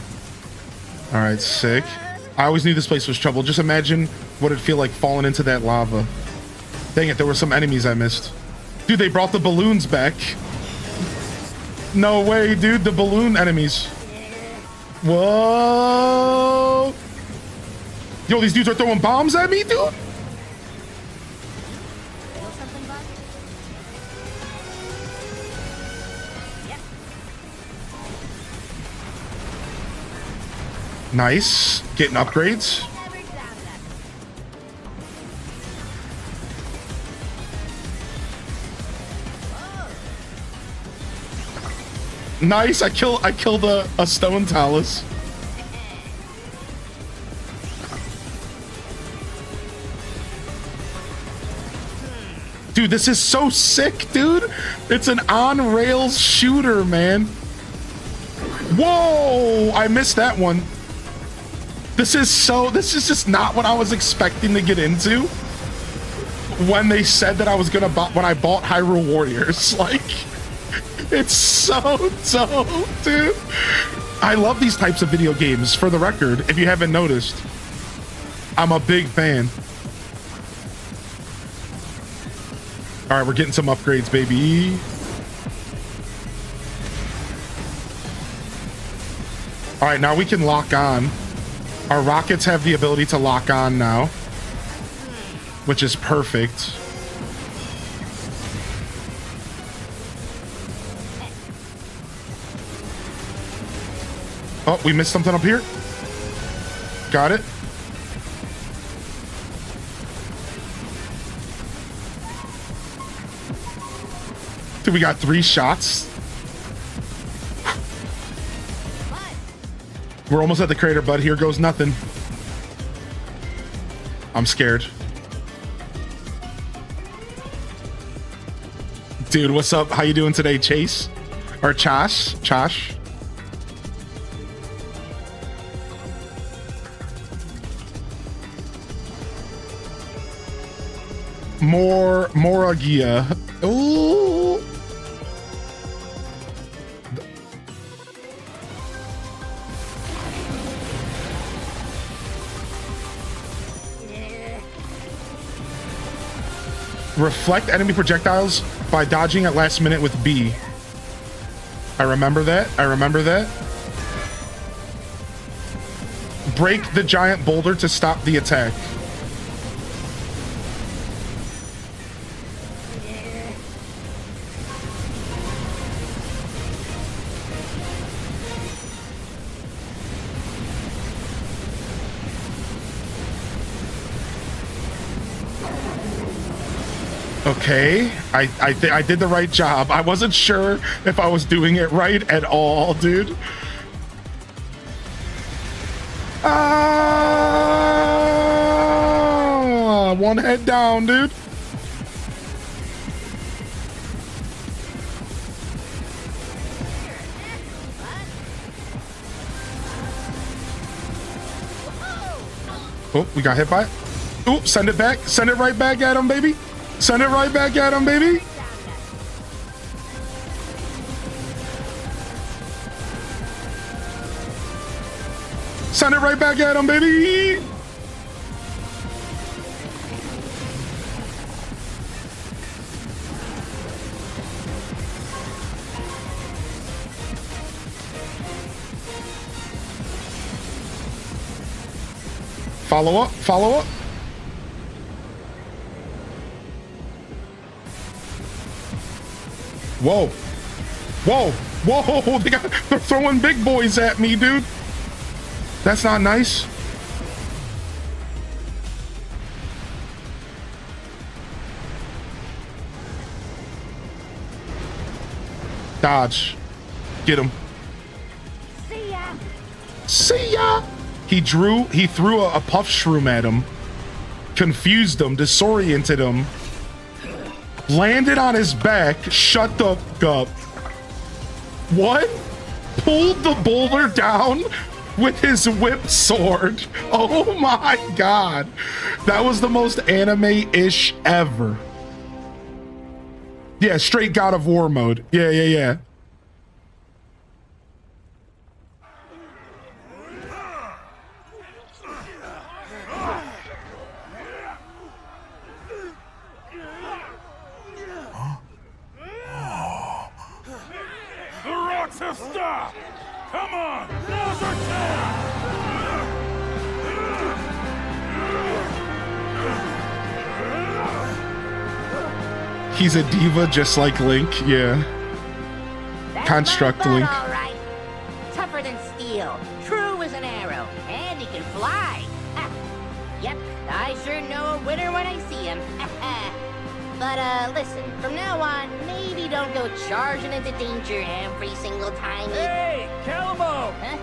All right, sick. I always knew this place was trouble. Just imagine what it'd feel like falling into that lava. Dang it, there were some enemies I missed. Dude, they brought the balloons back. No way, dude, the balloon enemies. Whoa. Yo, these dudes are throwing bombs at me, dude. Nice. Getting upgrades. Nice. I killed a stone talus. Dude, this is so sick, dude. It's an on-rails shooter, man. Whoa! I missed that one. This is just not what I was expecting to get into when they said that I was gonna when I bought Hyrule Warriors. Like, It's so dope, dude. I love these types of video games. For the record, if you haven't noticed, I'm a big fan. All right, we're getting some upgrades, baby. All right, now we can lock on. Our rockets have the ability to lock on now, which is perfect. Oh, we missed something up here. Got it. Dude, we got 3 shots. We're almost at the crater, bud. Here goes nothing. I'm scared. Dude, what's up? How you doing today, Chase? Or Chosh? Chosh? Moragia. Ooh. Reflect enemy projectiles by dodging at last minute with B. I remember that. I remember that. Break the giant boulder to stop the attack. Okay, I did the right job. I wasn't sure if I was doing it right at all, dude. Ah, one head down, dude. Oh, we got hit by it. Oop, send it back. Send it right back at him, baby. Send it right back at him, baby. Send it right back at him, baby. Follow up, follow up. Whoa. Whoa. Whoa. They're throwing big boys at me, dude. That's not nice. Dodge. Get him. See ya. See ya. He threw a puff shroom at him, confused him, disoriented him, landed on his back, shut the fuck up. What? Pulled the boulder down with his whip sword. Oh my god. That was the most anime-ish ever. Yeah, straight God of War mode. Yeah. Stop! Come on! Now's our chance! He's a diva just like Link, yeah. That's Construct my butt, Link. all right. Tougher than steel, true as an arrow, and he can fly. Ha. Yep, I sure know a winner when I see him. But listen, from now on, maybe don't go charging into danger every single time you... Hey, Calamo! Huh?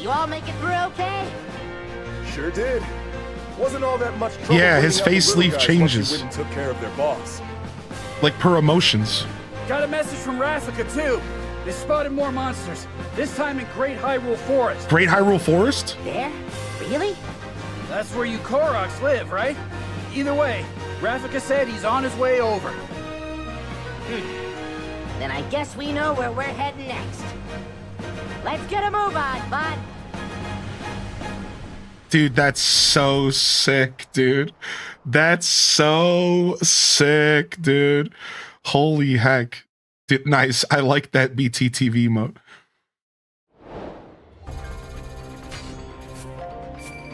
You all make it through okay? Sure did. Wasn't all that much trouble. Yeah, his bringing out face the little sleeve guys changes. once you went and took care of their boss. Like per emotions. Got a message from Rafika, too. They spotted more monsters, this time in Great Hyrule Forest. Great Hyrule Forest? There? Really? That's where you Koroks live, right? Either way, Rafika said he's on his way over. Then I guess we know where we're heading next. Let's get a move on, bud. Dude, that's so sick, dude. That's so sick, dude. Holy heck. Dude, nice. I like that BTTV mode.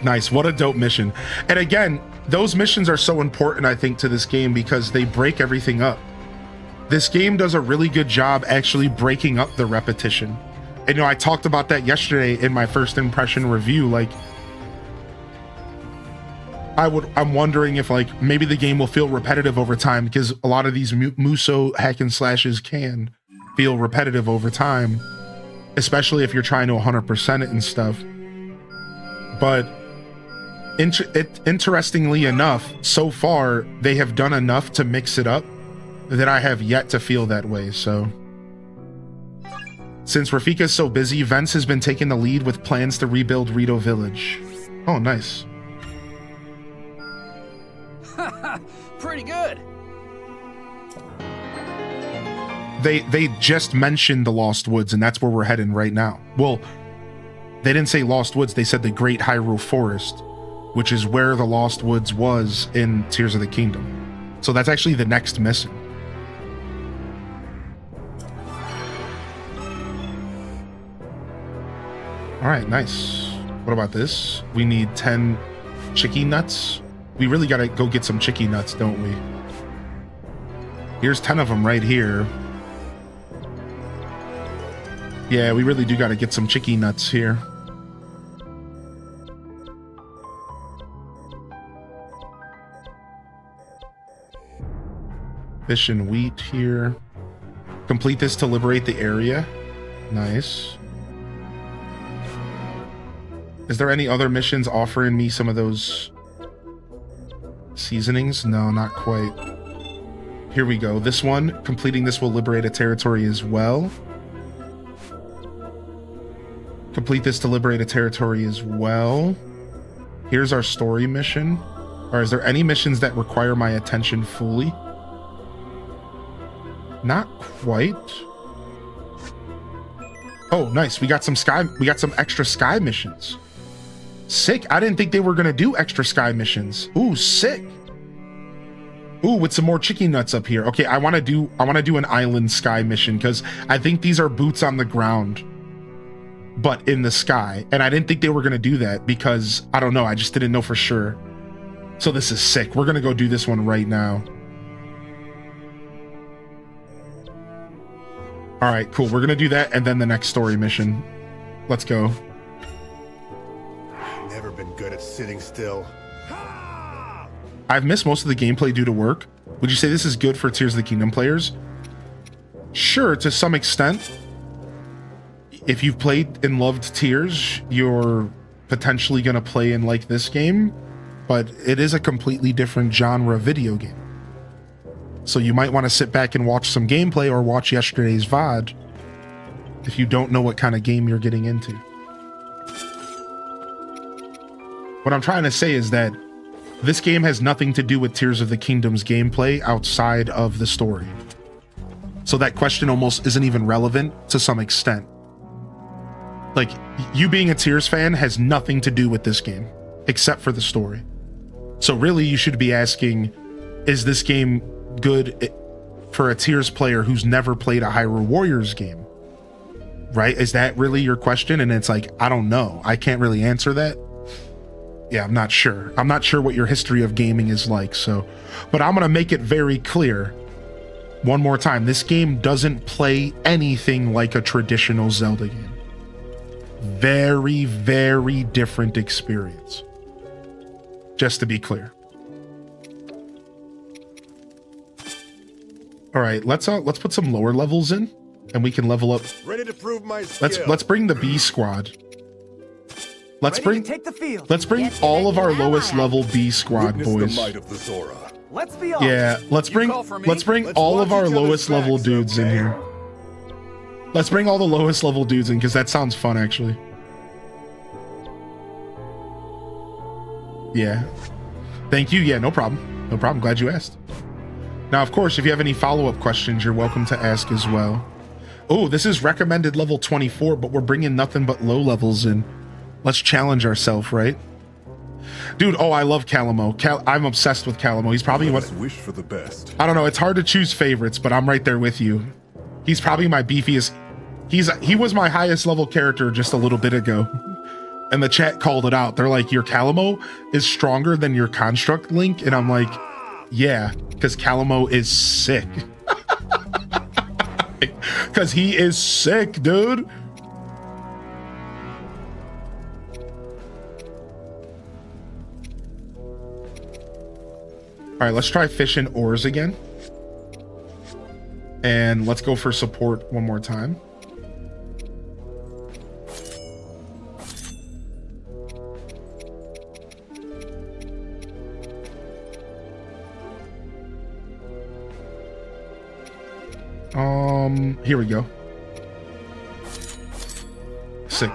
Nice. What a dope mission. And again, those missions are so important, I think, to this game because they break everything up. This game does a really good job actually breaking up the repetition. And, I talked about that yesterday in my first impression review. Like, I'm wondering if, like, maybe the game will feel repetitive over time because a lot of these Muso hack and slashes can feel repetitive over time, especially if you're trying to 100% it and stuff. But interestingly enough, so far, they have done enough to mix it up that I have yet to feel that way, so. Since Rafika's so busy, Vence has been taking the lead with plans to rebuild Rito Village. Oh, nice. Pretty good. They just mentioned the Lost Woods, and that's where we're heading right now. Well, they didn't say Lost Woods, they said the Great Hyrule Forest, which is where the Lost Woods was in Tears of the Kingdom. So that's actually the next mission. All right, nice. What about this? We need 10 chicky nuts. We really gotta go get some chicky nuts, don't we? Here's 10 of them right here. Yeah, we really do gotta get some chicky nuts here. Fish and wheat here. Complete this to liberate the area. Nice. Is there any other missions offering me some of those seasonings? No, not quite. Here we go. This one, completing this will liberate a territory as well. Complete this to liberate a territory as well. Here's our story mission. Or is there any missions that require my attention fully? Not quite. Oh, nice. We got some extra sky missions. Sick. I didn't think they were gonna do extra sky missions. Ooh, sick. Ooh, with some more chicky nuts up here. Okay, I want to do an island sky mission because I think these are boots on the ground, but in the sky. And I didn't think they were gonna do that because I don't know. I just didn't know for sure. So this is sick. We're gonna go do this one right now. All right, cool. We're gonna do that and then the next story mission. Let's go. Never been good at sitting still. I've missed most of the gameplay due to work. Would you say this is good for Tears of the Kingdom players? Sure, to some extent. If you've played and loved Tears, you're potentially gonna play and like this game, but it is a completely different genre video game. So you might want to sit back and watch some gameplay or watch yesterday's VOD if you don't know what kind of game you're getting into. What I'm trying to say is that this game has nothing to do with Tears of the Kingdom's gameplay outside of the story. So that question almost isn't even relevant to some extent. Like, you being a Tears fan has nothing to do with this game, except for the story. So really, you should be asking, is this game good for a Tears player who's never played a Hyrule Warriors game? Right? Is that really your question? And it's like, I don't know. I can't really answer that. Yeah, I'm not sure. I'm not sure what your history of gaming is like, so. But I'm going to make it very clear one more time. This game doesn't play anything like a traditional Zelda game. Very, very different experience. Just to be clear. All right, let's put some lower levels in, and we can level up. Ready to prove my skill. Let's bring the B squad. Let's bring all of our lowest level B squad boys. Let's be honest. Yeah, let's bring all of our lowest level dudes in here. Let's bring all the lowest level dudes in because that sounds fun actually. Yeah. Thank you. Yeah, no problem. No problem. Glad you asked. Now, of course, if you have any follow-up questions, you're welcome to ask as well. Oh, this is recommended level 24, but we're bringing nothing but low levels in. Let's challenge ourselves, right? Dude, oh, I love Calamo. I'm obsessed with Calamo. He's probably what... Wish for the best. I don't know. It's hard to choose favorites, but I'm right there with you. He's probably my beefiest. He was my highest level character just a little bit ago. And the chat called it out. They're like, your Calamo is stronger than your Construct Link. And I'm like, yeah, because Calamo is sick. Because he is sick, dude. All right, let's try fishing ores again. And let's go for support one more time. Here we go. Sick.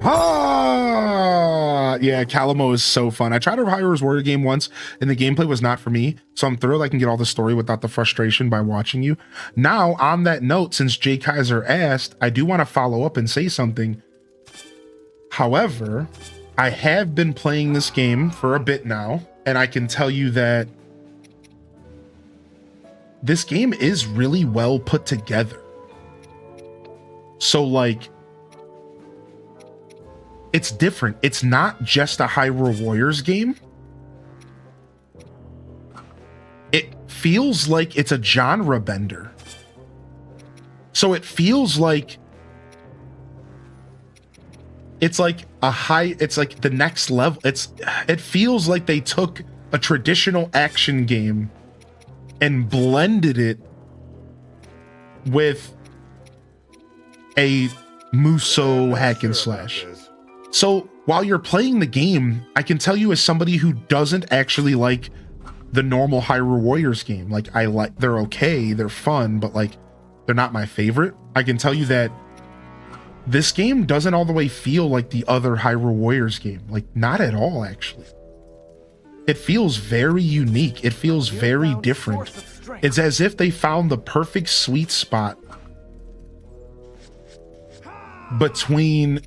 Ah, yeah, Calamo is so fun. I tried a Hyrule's Warrior game once, and the gameplay was not for me, so I'm thrilled I can get all the story without the frustration by watching you. Now, on that note, since Jay Kaiser asked, I do want to follow up and say something. However, I have been playing this game for a bit now, and I can tell you that this game is really well put together. So, like, it's different. It's not just a Hyrule Warriors game. It feels like it's a genre bender. So it feels like it's like it's like the next level. It feels like they took a traditional action game and blended it with a Musou hack and slash. So while you're playing the game, I can tell you as somebody who doesn't actually like the normal Hyrule Warriors game, like they're okay, they're fun, but like they're not my favorite. I can tell you that this game doesn't all the way feel like the other Hyrule Warriors game, like not at all actually. It feels very unique. It feels very different. It's as if they found the perfect sweet spot between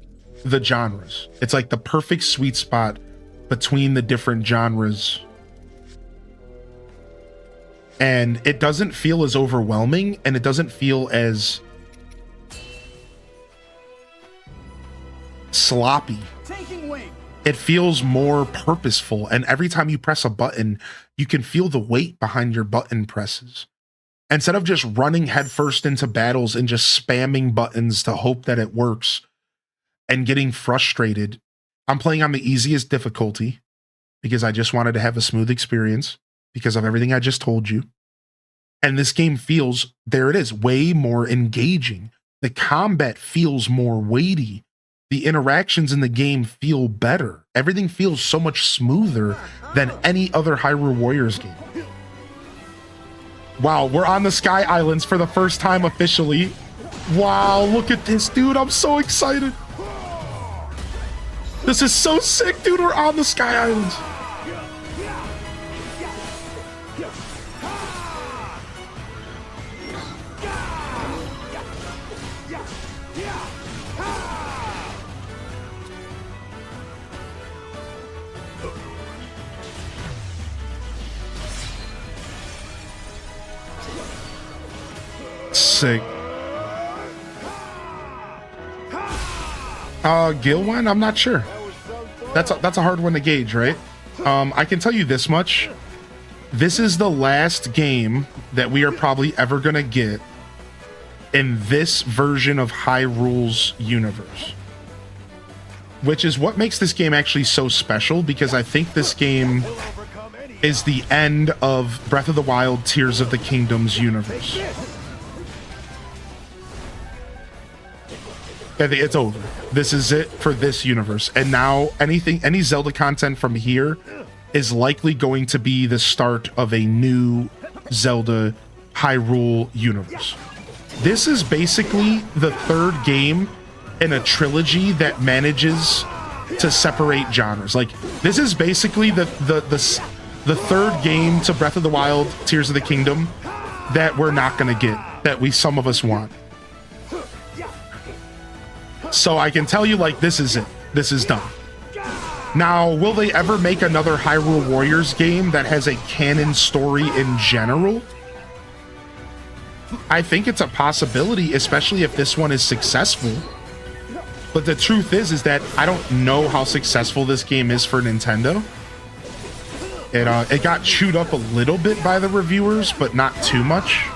the genres. It's like the perfect sweet spot between the different genres. And it doesn't feel as overwhelming, and it doesn't feel as sloppy. It feels more purposeful, and every time you press a button, you can feel the weight behind your button presses. Instead of just running headfirst into battles and just spamming buttons to hope that it works and getting frustrated, I'm playing on the easiest difficulty because I just wanted to have a smooth experience because of everything I just told you. And this game feels, there it is, way more engaging. The combat feels more weighty. The interactions in the game feel better. Everything feels so much smoother than any other Hyrule Warriors game. Wow, we're on the Sky Islands for the first time officially. Wow, look at this, dude. I'm so excited. This is so sick, dude. We're on the Sky Islands. Sick. Gil one? I'm not sure. That's a hard one to gauge, right? I can tell you this much. This is the last game that we are probably ever gonna get in this version of Hyrule's universe. Which is what makes this game actually so special, because I think this game is the end of Breath of the Wild Tears of the Kingdom's universe. It's over. This is it for this universe. And now any Zelda content from here is likely going to be the start of a new Zelda Hyrule universe. This is basically the third game in a trilogy that manages to separate genres. Like, this is basically the the third game to Breath of the Wild, Tears of the Kingdom, that we're not going to get, that some of us want. So I can tell you, like, this is it. This is done. Now, will they ever make another Hyrule Warriors game that has a canon story in general? I think it's a possibility, especially if this one is successful. But the truth is that I don't know how successful this game is for Nintendo. It got chewed up a little bit by the reviewers, but not too much.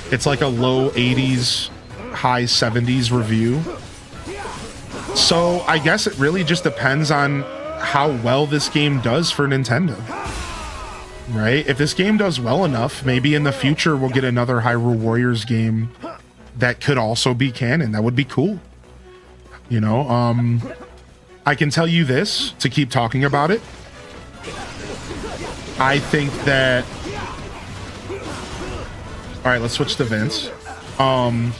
It's like a low 80s, high 70s review. So I guess it really just depends on how well this game does for Nintendo. Right? If this game does well enough, maybe in the future we'll get another Hyrule Warriors game that could also be canon. That would be cool. You know, I can tell you this to keep talking about it. I think that... All right, let's switch to Vince. I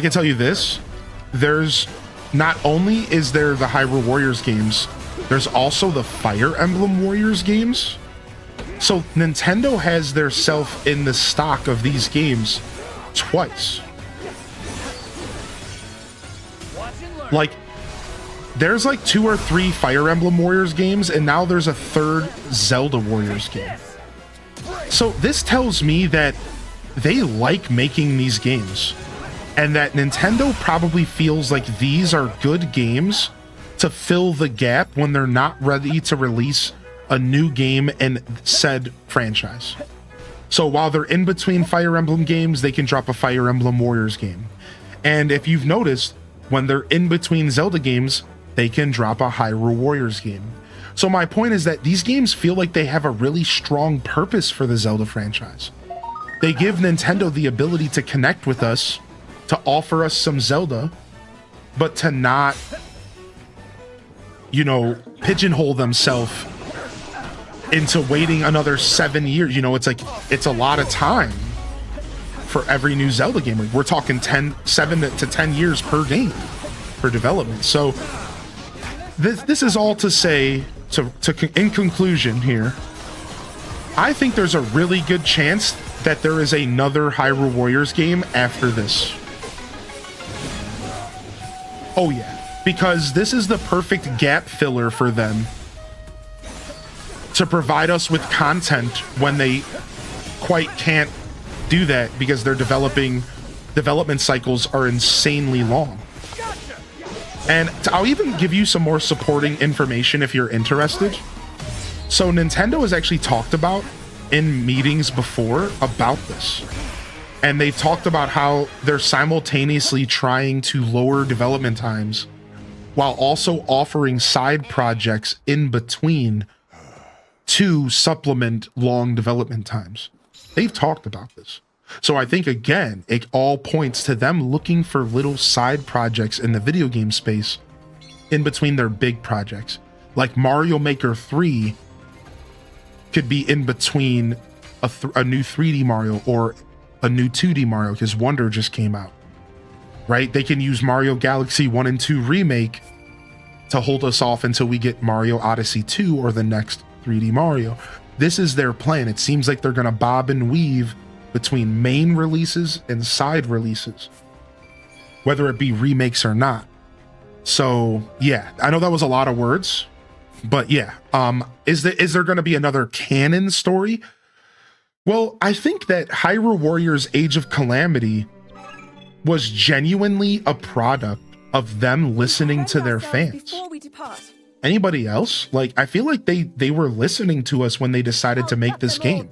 can tell you this. There's... Not only is there the Hyrule Warriors games, there's also the Fire Emblem Warriors games. So Nintendo has their self in the stock of these games twice. Like, there's like 2 or 3 Fire Emblem Warriors games, and now there's a 3rd Zelda Warriors game. So this tells me that they like making these games, and that Nintendo probably feels like these are good games to fill the gap when they're not ready to release a new game in said franchise. So while they're in between Fire Emblem games, they can drop a Fire Emblem Warriors game. And if you've noticed, when they're in between Zelda games, they can drop a Hyrule Warriors game. So my point is that these games feel like they have a really strong purpose for the Zelda franchise. They give Nintendo the ability to connect with us, to offer us some Zelda, but to not, you know, pigeonhole themselves into waiting another 7 years. You know, it's like, it's a lot of time for every new Zelda game. We're talking 7 to 10 years per game for development. So this is all to say, in conclusion here, I think there's a really good chance that there is another Hyrule Warriors game after this. Oh yeah, because this is the perfect gap filler for them to provide us with content when they quite can't do that because their development cycles are insanely long. And I'll even give you some more supporting information if you're interested. So Nintendo has actually talked about in meetings before about this. And they've talked about how they're simultaneously trying to lower development times while also offering side projects in between to supplement long development times. They've talked about this. So I think, again, it all points to them looking for little side projects in the video game space in between their big projects. Like Mario Maker 3 could be in between a new 3D Mario or a new 2D Mario, because Wonder just came out, right? They can use Mario Galaxy 1 and 2 Remake to hold us off until we get Mario Odyssey 2 or the next 3D Mario. This is their plan. It seems like they're going to bob and weave between main releases and side releases, whether it be remakes or not. So yeah, I know that was a lot of words, but yeah, is there going to be another canon story? Well, I think that Hyrule Warriors Age of Calamity was genuinely a product of them listening to their fans. Anybody else? Like, I feel like they were listening to us when they decided to make this game.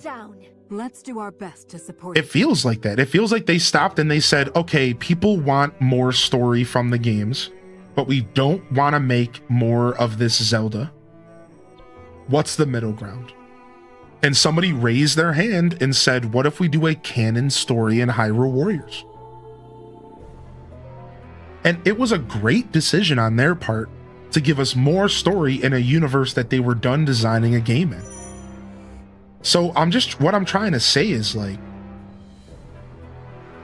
Let's do our best to support It feels like that. It feels like they stopped and they said, okay, people want more story from the games, but we don't want to make more of this Zelda. What's the middle ground? And somebody raised their hand and said, what if we do a canon story in Hyrule Warriors? And it was a great decision on their part to give us more story in a universe that they were done designing a game in. So what I'm trying to say is like,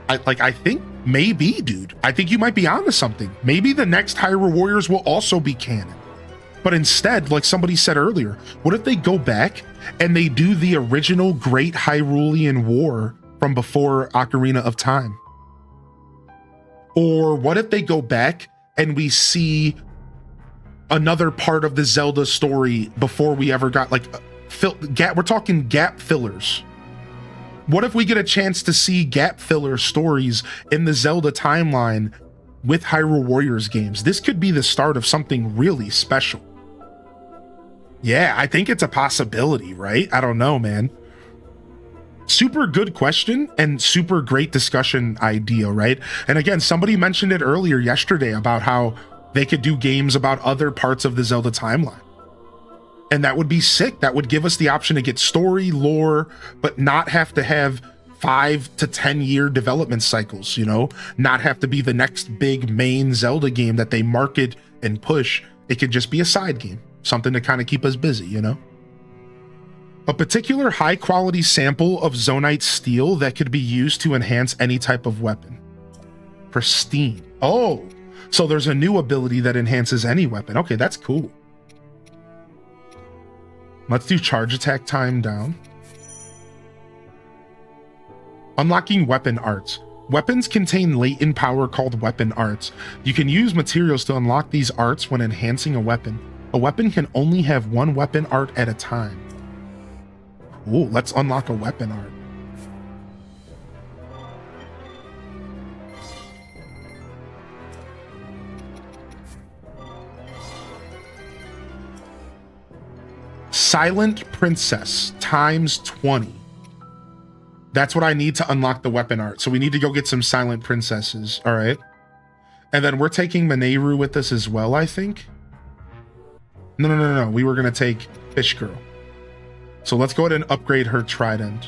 I think maybe, dude, I think you might be onto something. Maybe the next Hyrule Warriors will also be canon. But instead, like somebody said earlier, what if they go back and they do the original Great Hyrulean War from before Ocarina of Time? Or what if they go back and we see another part of the Zelda story before we ever got like we're talking gap fillers. What if we get a chance to see gap filler stories in the Zelda timeline with Hyrule Warriors games? This could be the start of something really special. Yeah, I think it's a possibility, right? I don't know, man. Super good question and super great discussion idea, right? And again, somebody mentioned it earlier yesterday about how they could do games about other parts of the Zelda timeline. And that would be sick. That would give us the option to get story, lore, but not have to have 5 to 10 year development cycles, you know? Not have to be the next big main Zelda game that they market and push. It could just be a side game. Something to kind of keep us busy, you know? A particular high quality sample of Zonite steel that could be used to enhance any type of weapon. Pristine. Oh, so there's a new ability that enhances any weapon. Okay, that's cool. Let's do charge attack time down. Unlocking weapon arts. Weapons contain latent power called weapon arts. You can use materials to unlock these arts when enhancing a weapon. A weapon can only have one weapon art at a time. Ooh, let's unlock a weapon art. Silent Princess times 20. That's what I need to unlock the weapon art. So we need to go get some Silent Princesses. All right. And then we're taking Mineru with us as well, I think. No. We were going to take Fish Girl. So let's go ahead and upgrade her trident.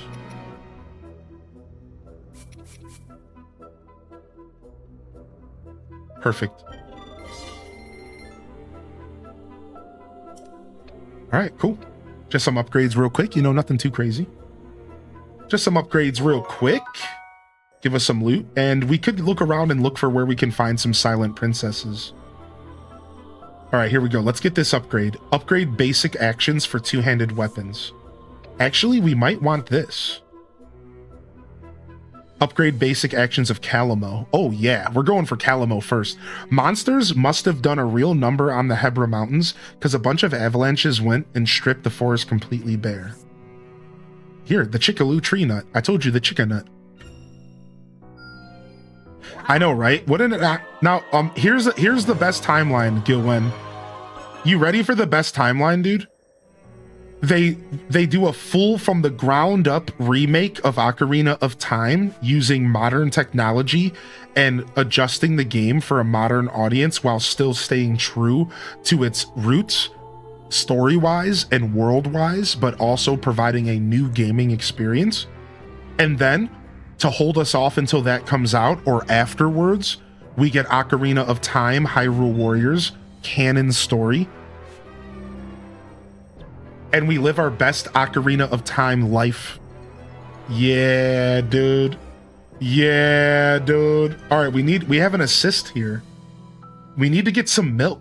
Perfect. All right, cool. Just some upgrades real quick. You know, nothing too crazy. Just some upgrades real quick. Give us some loot. And we could look around and look for where we can find some Silent Princesses. All right, here we go. Let's get this upgrade. Upgrade basic actions for two-handed weapons. Actually, we might want this. Upgrade basic actions of Calamo. Oh yeah, we're going for Calamo first. Monsters must have done a real number on the Hebra Mountains because a bunch of avalanches went and stripped the forest completely bare. Here, the Chickaloo tree nut. I told you, the chicken nut. I know, right? Wouldn't it not? Now, here's the best timeline, Gilwen. You ready for the best timeline, dude? They do a full from the ground up remake of Ocarina of Time using modern technology and adjusting the game for a modern audience while still staying true to its roots, story-wise and world-wise, but also providing a new gaming experience. And then to hold us off until that comes out or afterwards, we get Ocarina of Time, Hyrule Warriors, canon story. And we live our best Ocarina of Time life. Yeah, dude. Yeah, dude. All right, we have an assist here. We need to get some milk.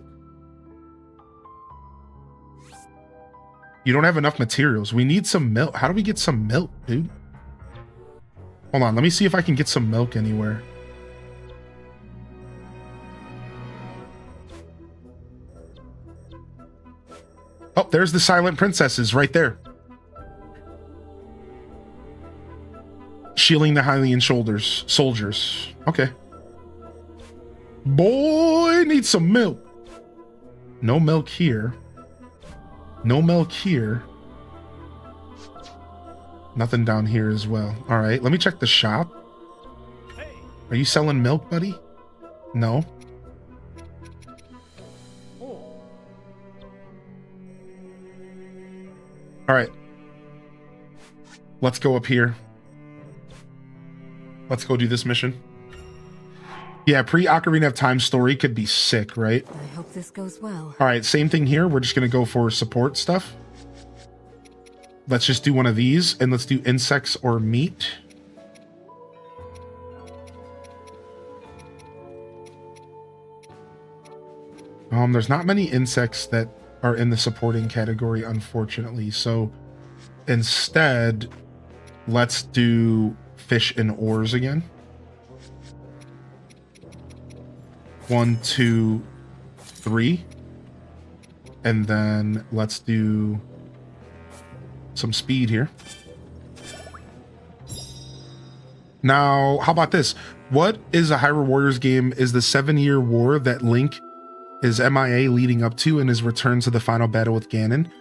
You don't have enough materials. We need some milk. How do we get some milk, dude? Hold on, let me see if I can get some milk anywhere. Oh, there's the Silent Princesses right there. Shielding the Hylian soldiers. Okay. Boy, need some milk. No milk here. No milk here. Nothing down here as well. All right, let me check the shop. Are you selling milk, buddy? No. All right. Let's go up here. Let's go do this mission. Yeah, pre-Ocarina of Time story could be sick, right? I hope this goes well. All right, same thing here. We're just going to go for support stuff. Let's just do one of these, and let's do insects or meat. There's not many insects that are in the supporting category, unfortunately. So instead, let's do fish and oars again. 1, 2, 3. And then let's do some speed here. Now, how about this? What is a Hyrule Warriors game is the 7-year war that Link is MIA leading up to in his return to the final battle with Ganon.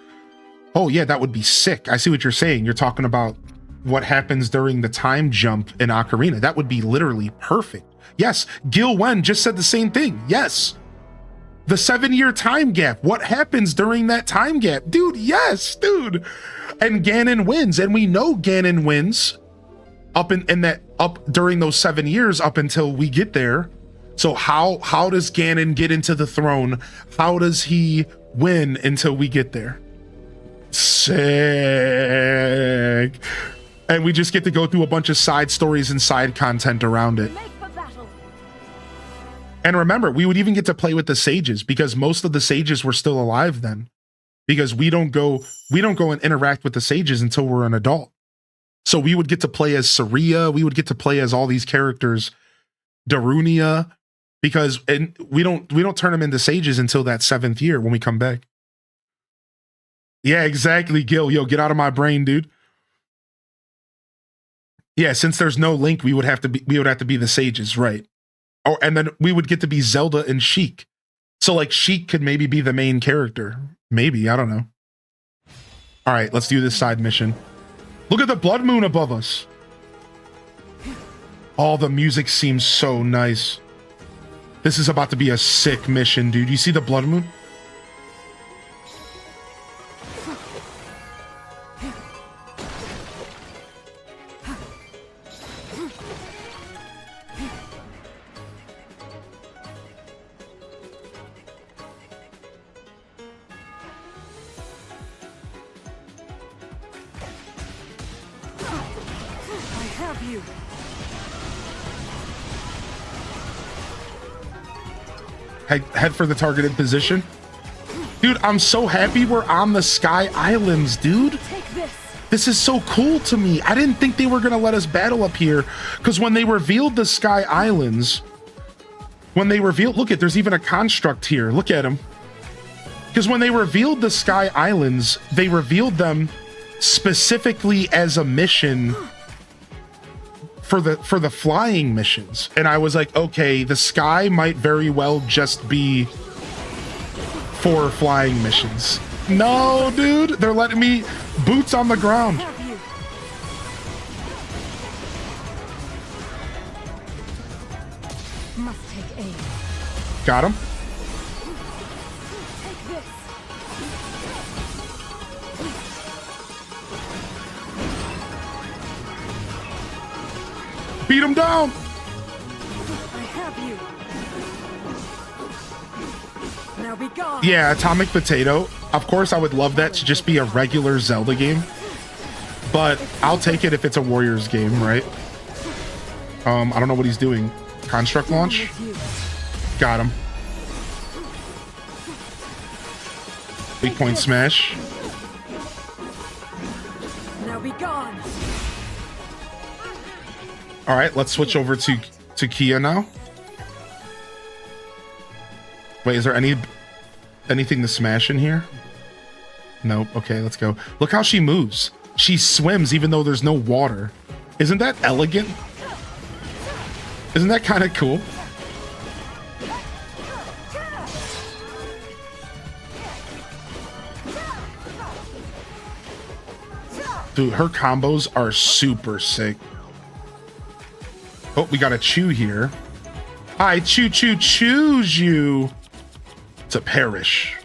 Oh yeah, that would be sick. I see what you're saying. You're talking about what happens during the time jump in Ocarina. That would be literally perfect. Yes, Gil Wen just said the same thing. Yes. The 7-year time gap. What happens during that time gap? Dude, yes, dude. And Ganon wins. And we know Ganon wins up during those 7 years up until we get there. So how does Ganon get into the throne? How does he win until we get there? Sick. And we just get to go through a bunch of side stories and side content around it. And remember, we would even get to play with the sages because most of the sages were still alive then. Because we don't go and interact with the sages until we're an adult. So we would get to play as Saria, we would get to play as all these characters, Darunia, because we don't turn them into sages until that 7th year when we come back. Yeah, exactly, Gil. Yo, get out of my brain, dude. Yeah, since there's no Link, we would have to be the sages, right? Oh, and then we would get to be Zelda and Sheik. So like Sheik could maybe be the main character. Maybe, I don't know. All right, let's do this side mission. Look at the blood moon above us. All the music seems so nice. This is about to be a sick mission, dude. You see the blood moon? Head for the targeted position. Dude, I'm so happy we're on the Sky Islands, dude. This is so cool to me. I didn't think they were going to let us battle up here because when they revealed the Sky Islands, look at, there's even a construct here. Look at him. Because when they revealed the Sky Islands, they revealed them specifically as a mission for the flying missions. And I was like, okay, the sky might very well just be for flying missions. No, dude, they're letting me boots on the ground. Must take aim. Got him. Beat him down. I have you. Now be gone. Yeah, Atomic Potato. Of course, I would love that to just be a regular Zelda game, but I'll take it if it's a Warriors game, right? I don't know what he's doing. Construct launch. Got him. Weak point smash. Now be gone. All right, let's switch over to Kia now. Wait, is there anything to smash in here? Nope. Okay, let's go. Look how she moves. She swims even though there's no water. Isn't that elegant? Isn't that kind of cool? Dude, her combos are super sick. Oh, we got a Chew here. I choose you to perish.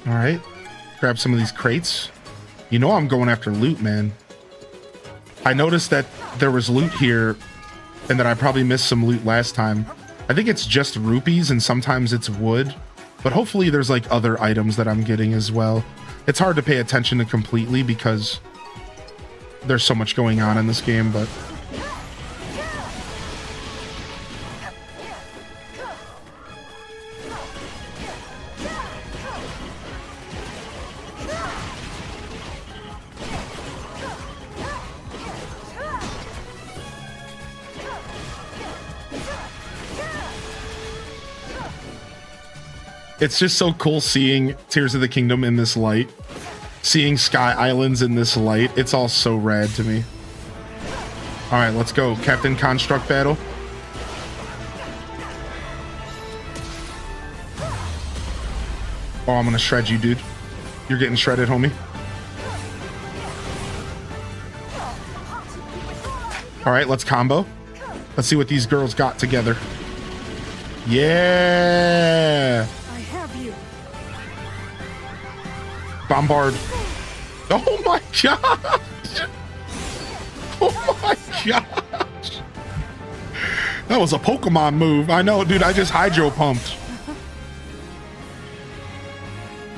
All right, grab some of these crates. You know I'm going after loot, man. I noticed that there was loot here and that I probably missed some loot last time. I think it's just rupees and sometimes it's wood, but hopefully there's like other items that I'm getting as well. It's hard to pay attention to completely because there's so much going on in this game, but it's just so cool seeing Tears of the Kingdom in this light, seeing Sky Islands in this light. It's all so rad to me. All right, let's go. Captain Construct battle. Oh, I'm gonna shred you, dude. You're getting shredded, homie. All right, let's combo. Let's see what these girls got together. Yeah. Bombard. Oh my gosh. Oh my gosh. That was a Pokemon move. I know, dude. I just hydro pumped.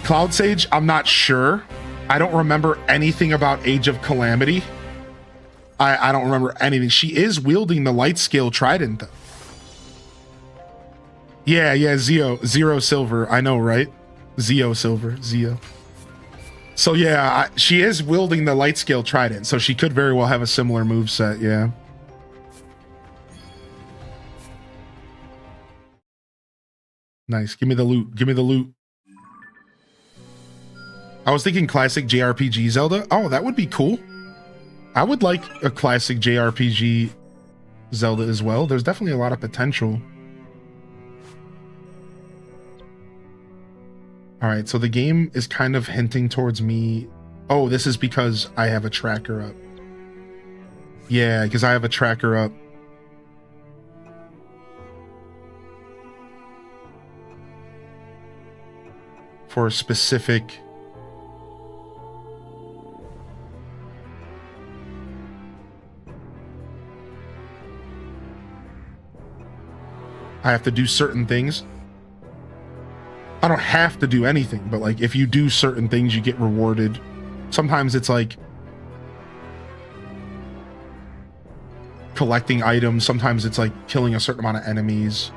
Cloud Sage, I'm not sure. I don't remember anything about Age of Calamity. I don't remember anything. She is wielding the light scale trident though. Yeah, Zero Silver. I know, right? Zeo Silver. Zeo. So yeah, she is wielding the light scale trident, so she could very well have a similar move set, yeah. Nice. Give me the loot. Give me the loot. I was thinking classic JRPG Zelda. Oh, that would be cool. I would like a classic JRPG Zelda as well. There's definitely a lot of potential. All right, so the game is kind of hinting towards me. Oh, this is because I have a tracker up. Yeah, because I have a tracker up. For a specific... I have to do certain things. I don't have to do anything, but like if you do certain things, you get rewarded. Sometimes it's like collecting items. Sometimes it's like killing a certain amount of enemies.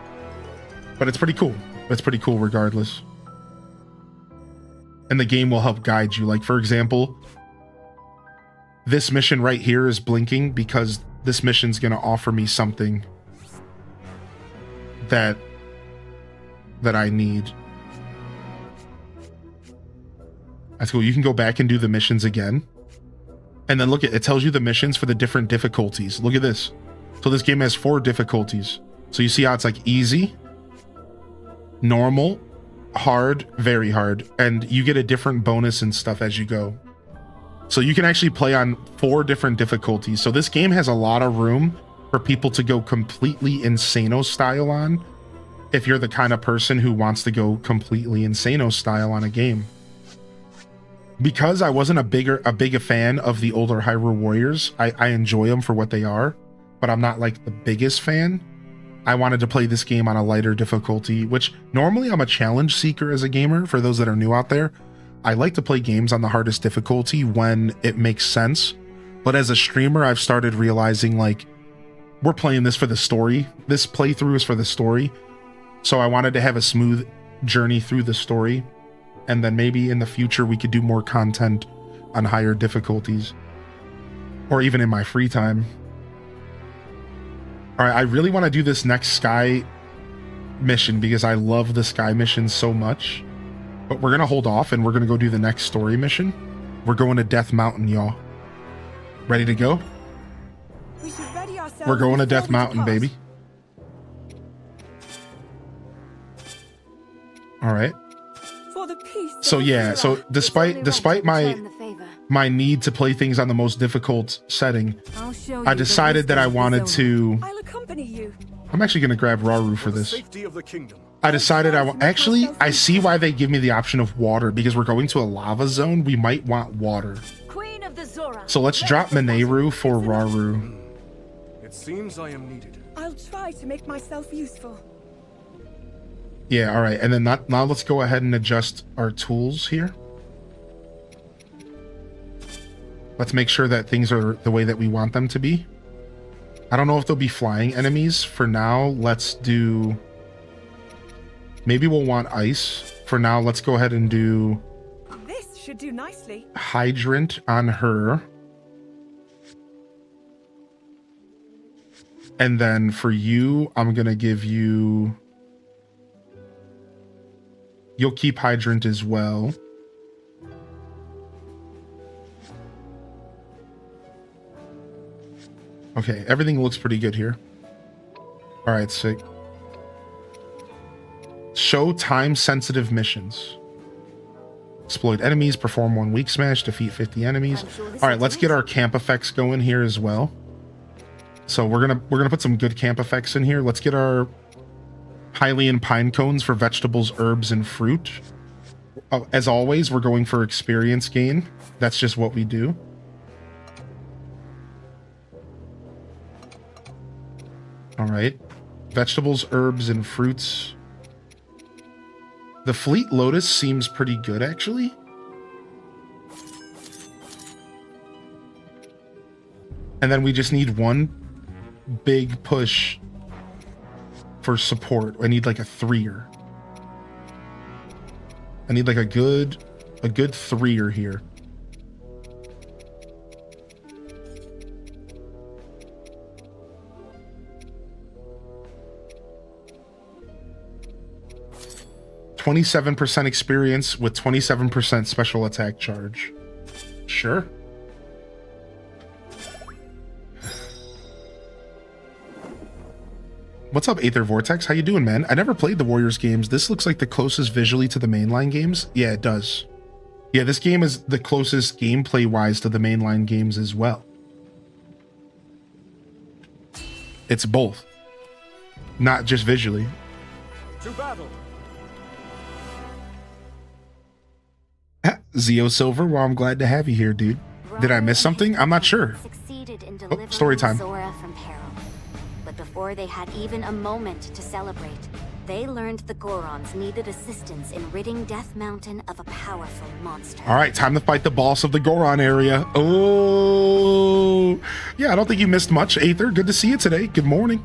But it's pretty cool. It's pretty cool regardless. And the game will help guide you. Like for example, this mission right here is blinking because this mission's going to offer me something that I need. That's cool. You can go back and do the missions again. And then look at it, tells you the missions for the different difficulties. Look at this. So this game has 4 difficulties. So you see how it's like easy, normal, hard, very hard. And you get a different bonus and stuff as you go. So you can actually play on 4 different difficulties. So this game has a lot of room for people to go completely Insano style on. If you're the kind of person who wants to go completely Insano style on a game. Because I wasn't a big fan of the older Hyrule Warriors, I enjoy them for what they are, but I'm not like the biggest fan. I wanted to play this game on a lighter difficulty, which normally I'm a challenge seeker as a gamer. For those that are new out there, I like to play games on the hardest difficulty when it makes sense. But as a streamer, I've started realizing like, we're playing this for the story. This playthrough is for the story. So I wanted to have a smooth journey through the story. And then maybe in the future we could do more content on higher difficulties. Or even in my free time. Alright, I really want to do this next Sky mission because I love the Sky mission so much. But we're going to hold off and we're going to go do the next story mission. We're going to Death Mountain, y'all. Ready to go? We're going to Death Mountain, baby. Alright. So yeah, so despite my need to play things on the most difficult setting, I decided that I wanted to... I'm actually going to grab Rauru for this. I decided I see why they give me the option of water, because we're going to a lava zone. We might want water. So let's drop Mineru for Rauru. It seems I am needed. I'll try to make myself useful. Yeah, all right. And then now let's go ahead and adjust our tools here. Let's make sure that things are the way that we want them to be. I don't know if there'll be flying enemies. For now, let's do... Maybe we'll want ice. For now, let's go ahead and do... This should do nicely. Hydrant on her. And then for you, I'm going to give you... You'll keep Hydrant as well. Okay, everything looks pretty good here. All right, sick. Show time-sensitive missions. Exploit enemies, perform 1 weak smash, defeat 50 enemies. All right, let's get our camp effects going here as well. So we're gonna put some good camp effects in here. Let's get our Hylian pine cones for vegetables, herbs, and fruit. As always, we're going for experience gain. That's just what we do. All right, vegetables, herbs, and fruits. The Fleet Lotus seems pretty good, actually. And then we just need one big push for support. I need like a 3-er. I need like a good 3-er here. %, experience with 27% special attack charge. Sure. What's up, Aether Vortex? How you doing, man? I never played the Warriors games. This looks like the closest visually to the mainline games. Yeah, it does. Yeah, this game is the closest gameplay-wise to the mainline games as well. It's both. Not just visually. To battle. Zeo Silver, well, I'm glad to have you here, dude. Did I miss something? I'm not sure. Oh, story time. Zora from peril. But before they had even a moment to celebrate, they learned the Gorons needed assistance in ridding Death Mountain of a powerful monster. All right, time to fight the boss of the Goron area. Oh, yeah, I don't think you missed much, Aether. Good to see you today. Good morning.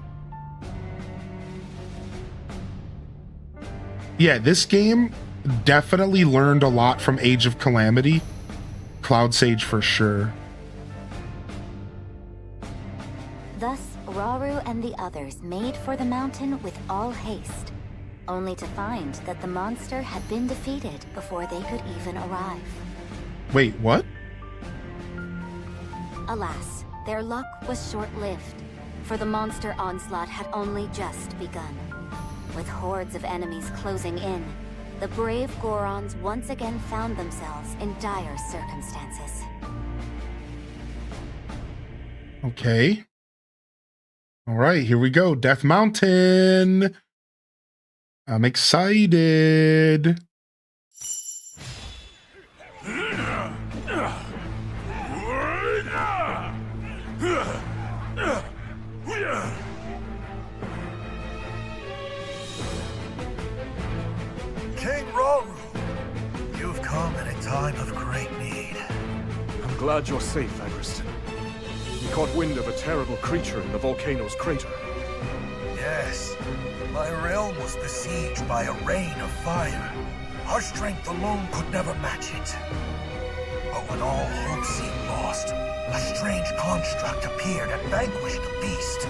Yeah, this game definitely learned a lot from Age of Calamity. Cloud Sage for sure. Thus, Rauru and the others made for the mountain with all haste, only to find that the monster had been defeated before they could even arrive. Wait, what? Alas, their luck was short-lived, for the monster onslaught had only just begun. With hordes of enemies closing in, the brave Gorons once again found themselves in dire circumstances. Okay. All right, here we go. Death Mountain. I'm excited. King Rauru, you've come at a time of great need. I'm glad you're safe, Agriston. We caught wind of a terrible creature in the volcano's crater. Yes, my realm was besieged by a rain of fire. Our strength alone could never match it. But when all hope seemed lost, a strange construct appeared and vanquished the beast.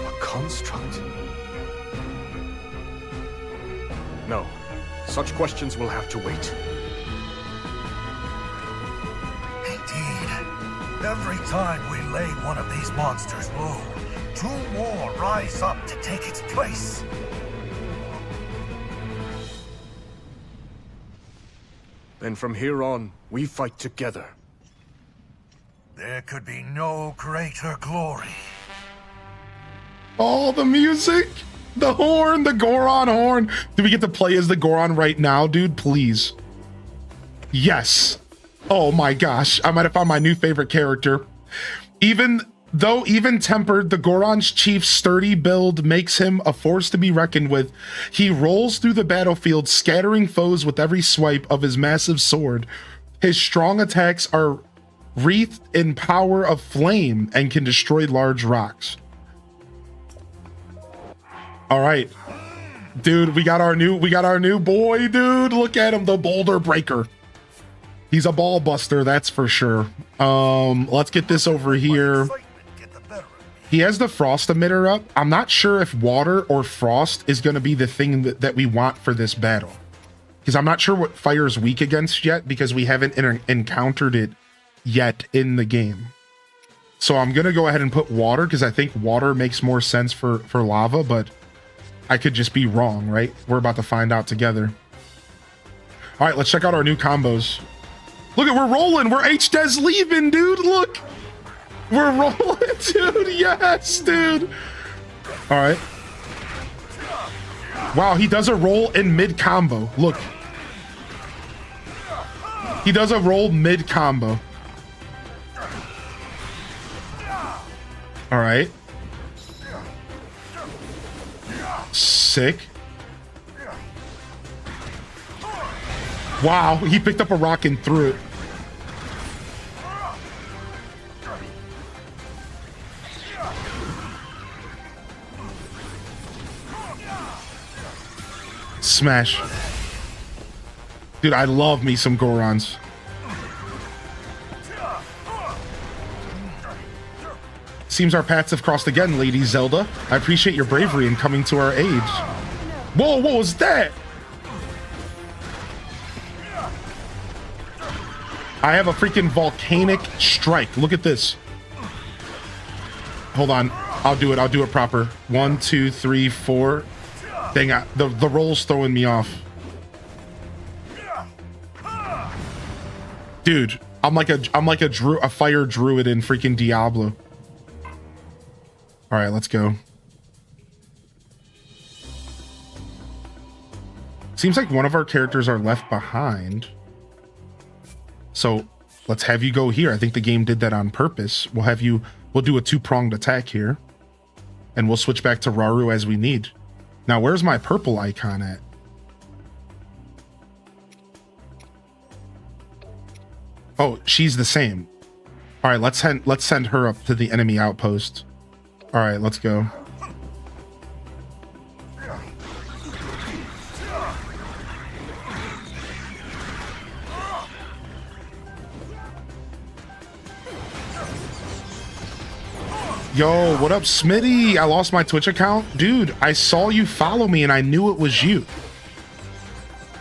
A construct? No. Such questions will have to wait. Indeed. Every time we lay one of these monsters low, 2 more rise up to take its place. Then from here on, we fight together. There could be no greater glory. Oh, the music! The horn, the Goron horn. Do we get to play as the Goron right now, dude? Please. Yes. Oh my gosh, I might have found my new favorite character. Even tempered, the Goron's chief's sturdy build makes him a force to be reckoned with. He rolls through the battlefield, scattering foes with every swipe of his massive sword. His strong attacks are wreathed in power of flame and can destroy large rocks. All right, dude, we got our new boy, dude. Look at him, the boulder breaker. He's a ball buster, that's for sure. Let's get this over here. He has the frost emitter up. I'm not sure if water or frost is going to be the thing that we want for this battle, because I'm not sure what fire is weak against yet, because we haven't encountered it yet in the game. So I'm going to go ahead and put water, because I think water makes more sense for lava, but I could just be wrong, right? We're about to find out together. All right, let's check out our new combos. Look, we're rolling. We're H-Des leaving, dude. Look. We're rolling, dude. Yes, dude. All right. Wow, he does a roll in mid-combo. Look. He does a roll mid-combo. All right. Sick. Wow, he picked up a rock and threw it. Smash. Dude, I love me some Gorons. Seems our paths have crossed again, Lady Zelda. I appreciate your bravery in coming to our aid. Whoa, what was that? I have a freaking volcanic strike. Look at this. Hold on. I'll do it proper. 1, 2, 3, 4. Dang, the roll's throwing me off. Dude, I'm like a fire druid in freaking Diablo. All right, let's go. Seems like one of our characters are left behind. So let's have you go here. I think the game did that on purpose. We'll do a two-pronged attack here, and we'll switch back to Rauru as we need. Now, where's my purple icon at? Oh, she's the same. All right, let's send her up to the enemy outpost. All right, let's go. Yo, what up, Smitty? I lost my Twitch account. Dude, I saw you follow me and I knew it was you.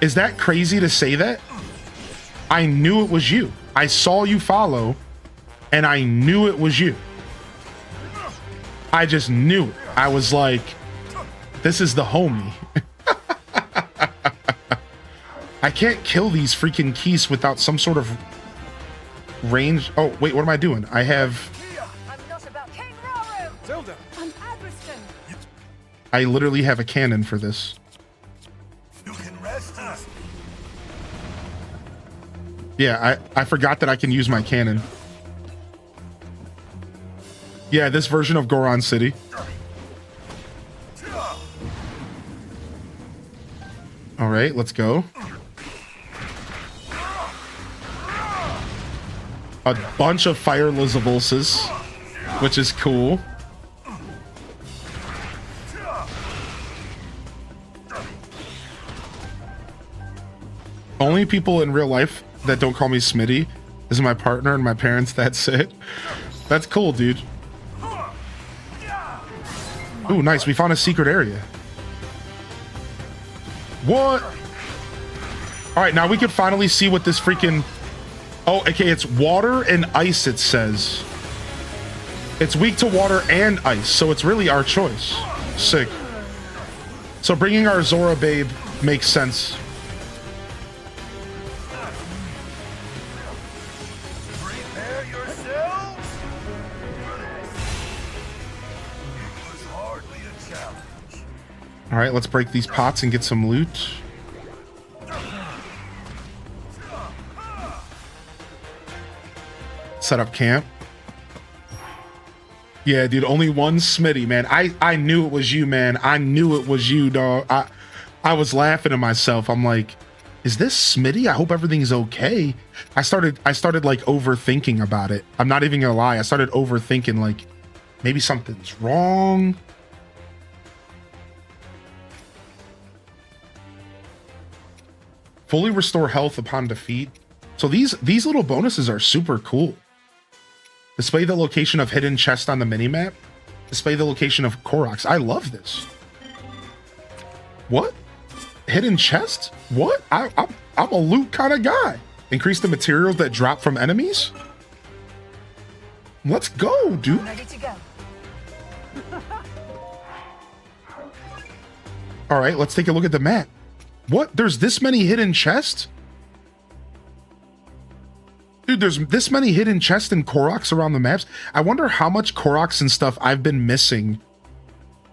Is that crazy to say that? I knew it was you. I saw you follow and I knew it was you. I just knew it. I was like, this is the homie. I can't kill these freaking keys without some sort of range. Oh, wait, what am I doing? I have... I literally have a cannon for this. You can rest us. Yeah, I forgot that I can use my cannon. Yeah, this version of Goron City. All right, let's go. A bunch of fire Lizavulses, which is cool. Only people in real life that don't call me Smitty is my partner and my parents. That's it. That's cool, dude. Ooh, nice. We found a secret area. What? All right, now we can finally see what this freaking... Oh, okay, it's water and ice, it says. It's weak to water and ice, so it's really our choice. Sick. So bringing our Zora babe makes sense. All right, let's break these pots and get some loot. Set up camp. Yeah, dude, only one Smitty, man. I knew it was you, man. I knew it was you, dog. I was laughing to myself. I'm like, is this Smitty? I hope everything's okay. I started like overthinking about it. I'm not even gonna lie. I started overthinking, like, maybe something's wrong. Fully restore health upon defeat. So these little bonuses are super cool. Display the location of hidden chest on the minimap. Display the location of Koroks. I love this. What? Hidden chest? What? I'm a loot kind of guy. Increase the materials that drop from enemies? Let's go, dude. Ready to go. All right, let's take a look at the map. What? There's this many hidden chests? Dude, there's this many hidden chests and Koroks around the maps. I wonder how much Koroks and stuff I've been missing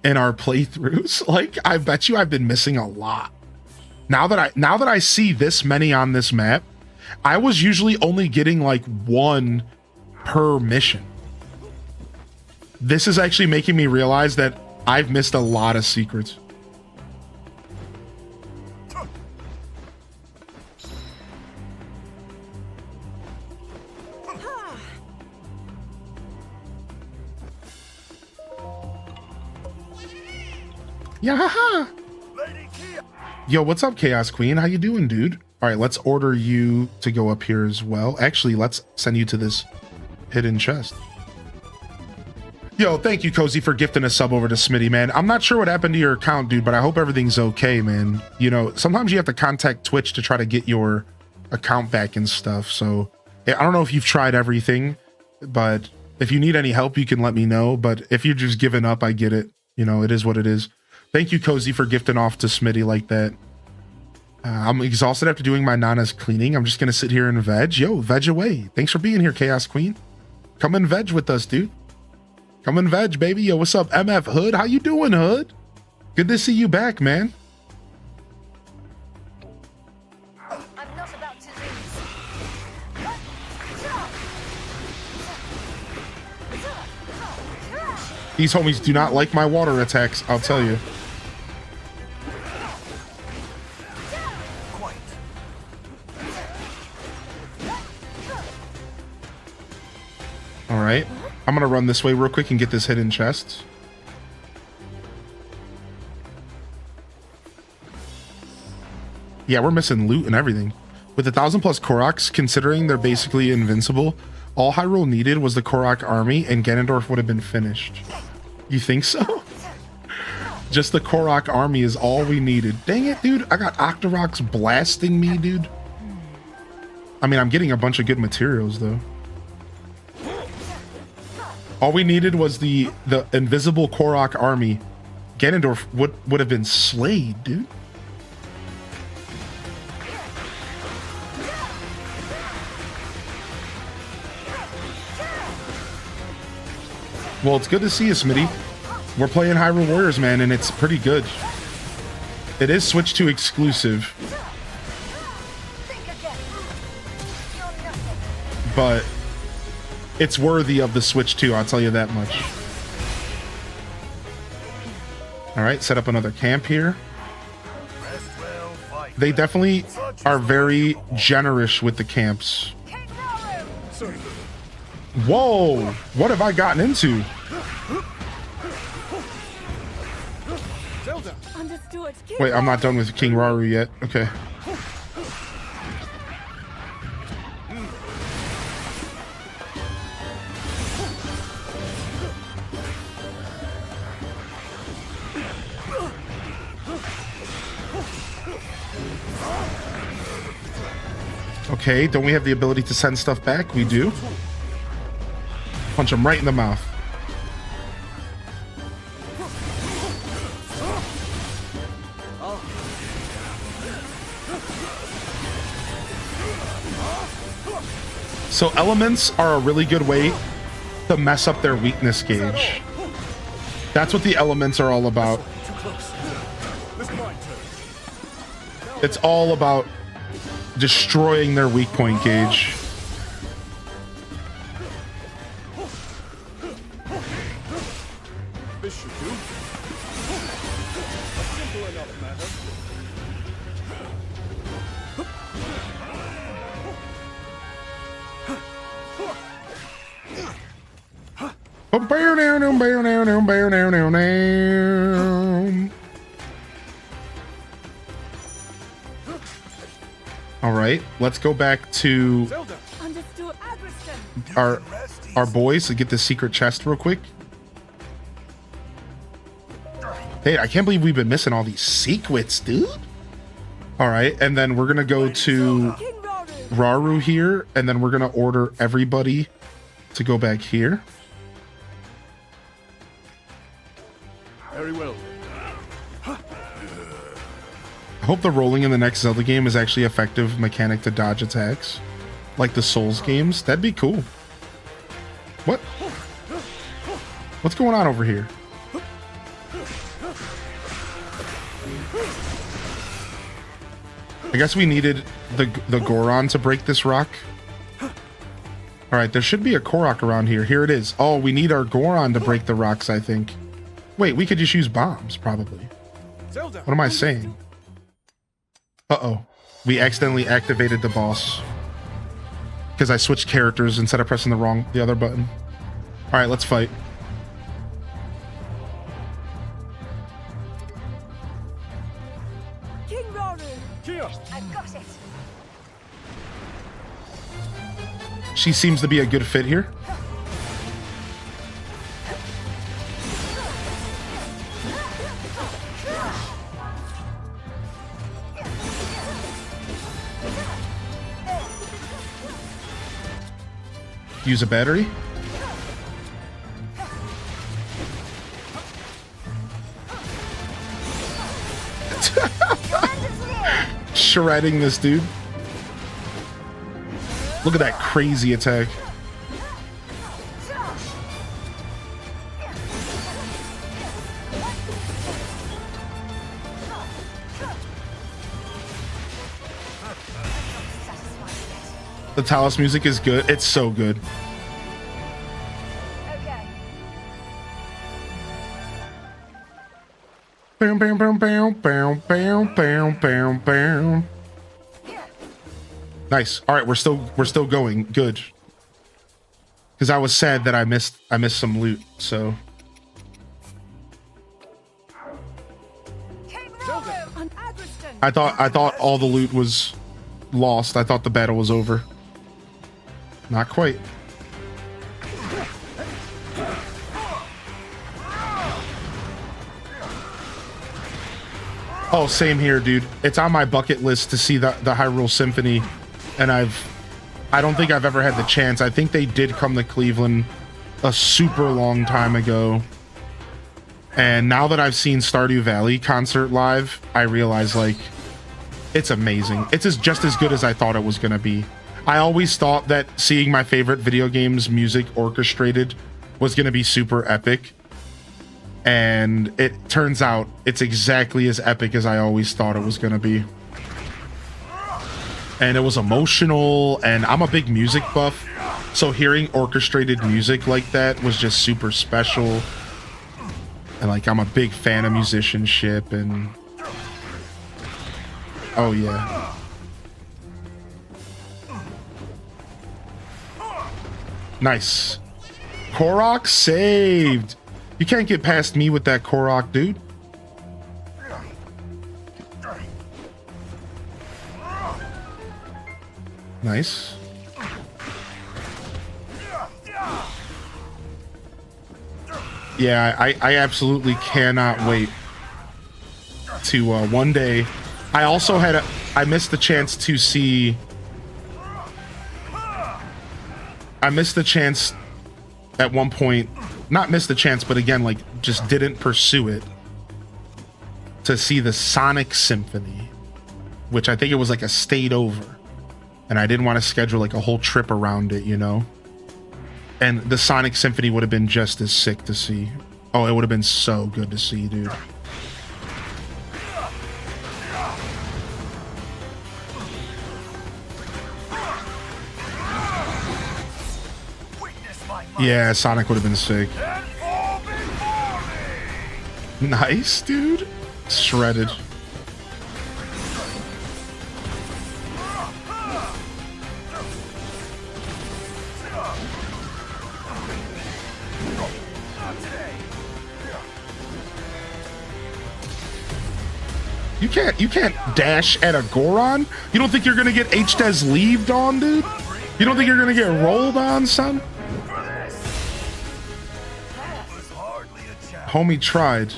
in our playthroughs. Like, I bet you I've been missing a lot. Now that I see this many on this map, I was usually only getting like one per mission. This is actually making me realize that I've missed a lot of secrets. Yeah. Yo, what's up, Chaos Queen? How you doing, dude? All right, let's order you to go up here as well. Actually, let's send you to this hidden chest. Yo, thank you, Cozy, for gifting a sub over to Smitty, man. I'm not sure what happened to your account, dude, but I hope everything's okay, man. You know, sometimes you have to contact Twitch to try to get your account back and stuff. So I don't know if you've tried everything, but if you need any help, you can let me know. But if you're just giving up, I get it. You know, it is what it is. Thank you, Cozy, for gifting off to Smitty like that. I'm exhausted after doing my Nana's cleaning. I'm just going to sit here and veg. Yo, veg away. Thanks for being here, Chaos Queen. Come and veg with us, dude. Come and veg, baby. Yo, what's up, MF Hood? How you doing, Hood? Good to see you back, man. I'm not about to lose. These homies do not like my water attacks, I'll tell you. All right, I'm gonna run this way real quick and get this hidden chest. Yeah, we're missing loot and everything. With 1,000+ Koroks, considering they're basically invincible, all Hyrule needed was the Korok army and Ganondorf would have been finished. You think so? Just the Korok army is all we needed. Dang it, dude. I got Octoroks blasting me, dude. I mean, I'm getting a bunch of good materials, though. All we needed was the invisible Korok army. Ganondorf would have been slayed, dude. Well, it's good to see you, Smitty. We're playing Hyrule Warriors, man, and it's pretty good. It is Switch 2 exclusive. But it's worthy of the Switch 2, I'll tell you that much. All right, set up another camp here. They definitely are very generous with the camps. Whoa, what have I gotten into? Wait, I'm not done with King Rauru yet. Okay. Okay, don't we have the ability to send stuff back? We do. Punch him right in the mouth. So elements are a really good way to mess up their weakness gauge. That's what the elements are all about. It's all about destroying their weak point gauge. Oh, bear down, bear down, bear down, down. All right, let's go back to our boys to get the secret chest real quick. Hey, I can't believe we've been missing all these secrets, dude. All right, and then we're gonna go to Rauru here, and then we're gonna order everybody to go back here. Very well. I hope the rolling in the next Zelda game is actually effective mechanic to dodge attacks, like the Souls games. That'd be cool. What? What's going on over here? I guess we needed the Goron to break this rock. All right, there should be a Korok around here. Here it is. Oh, we need our Goron to break the rocks, I think. Wait, we could just use bombs, probably. What am I saying? Uh-oh. We accidentally activated the boss because I switched characters instead of pressing the other button. All right, let's fight. King Rauru! I've got it! She seems to be a good fit here. Use a battery. Shredding this dude. Look at that crazy attack. The Talos music is good. It's so good. Bam, bam, bam, bam, bam, bam, bam, bam, bam. Nice. All right, we're still going. Good. Because I was sad that I missed some loot. So. I thought all the loot was lost. I thought the battle was over. Not quite. Oh, same here, dude. It's on my bucket list to see the Hyrule Symphony, and I don't think I've ever had the chance. I think they did come to Cleveland a super long time ago. And now that I've seen Stardew Valley concert live, I realize, like, it's amazing. It's just as good as I thought it was gonna be. I always thought that seeing my favorite video games music orchestrated was going to be super epic. And it turns out it's exactly as epic as I always thought it was going to be. And it was emotional, and I'm a big music buff. So hearing orchestrated music like that was just super special. And like, I'm a big fan of musicianship, and oh yeah. Nice. Korok saved. You can't get past me with that Korok, dude. Nice. Yeah, I absolutely cannot wait to one day. I also I missed the chance to see. I missed the chance at one point, not missed the chance, but again, like, just didn't pursue it, to see the Sonic Symphony, which I think it was like a state over, and I didn't want to schedule like a whole trip around it, you know? And the Sonic Symphony would have been just as sick to see. Oh, it would have been so good to see, dude. Yeah, Sonic would have been sick. Nice, dude. Shredded. You can't dash at a Goron. You don't think you're gonna get H-Des leaved on, dude? You don't think you're gonna get rolled on, son? Homie tried.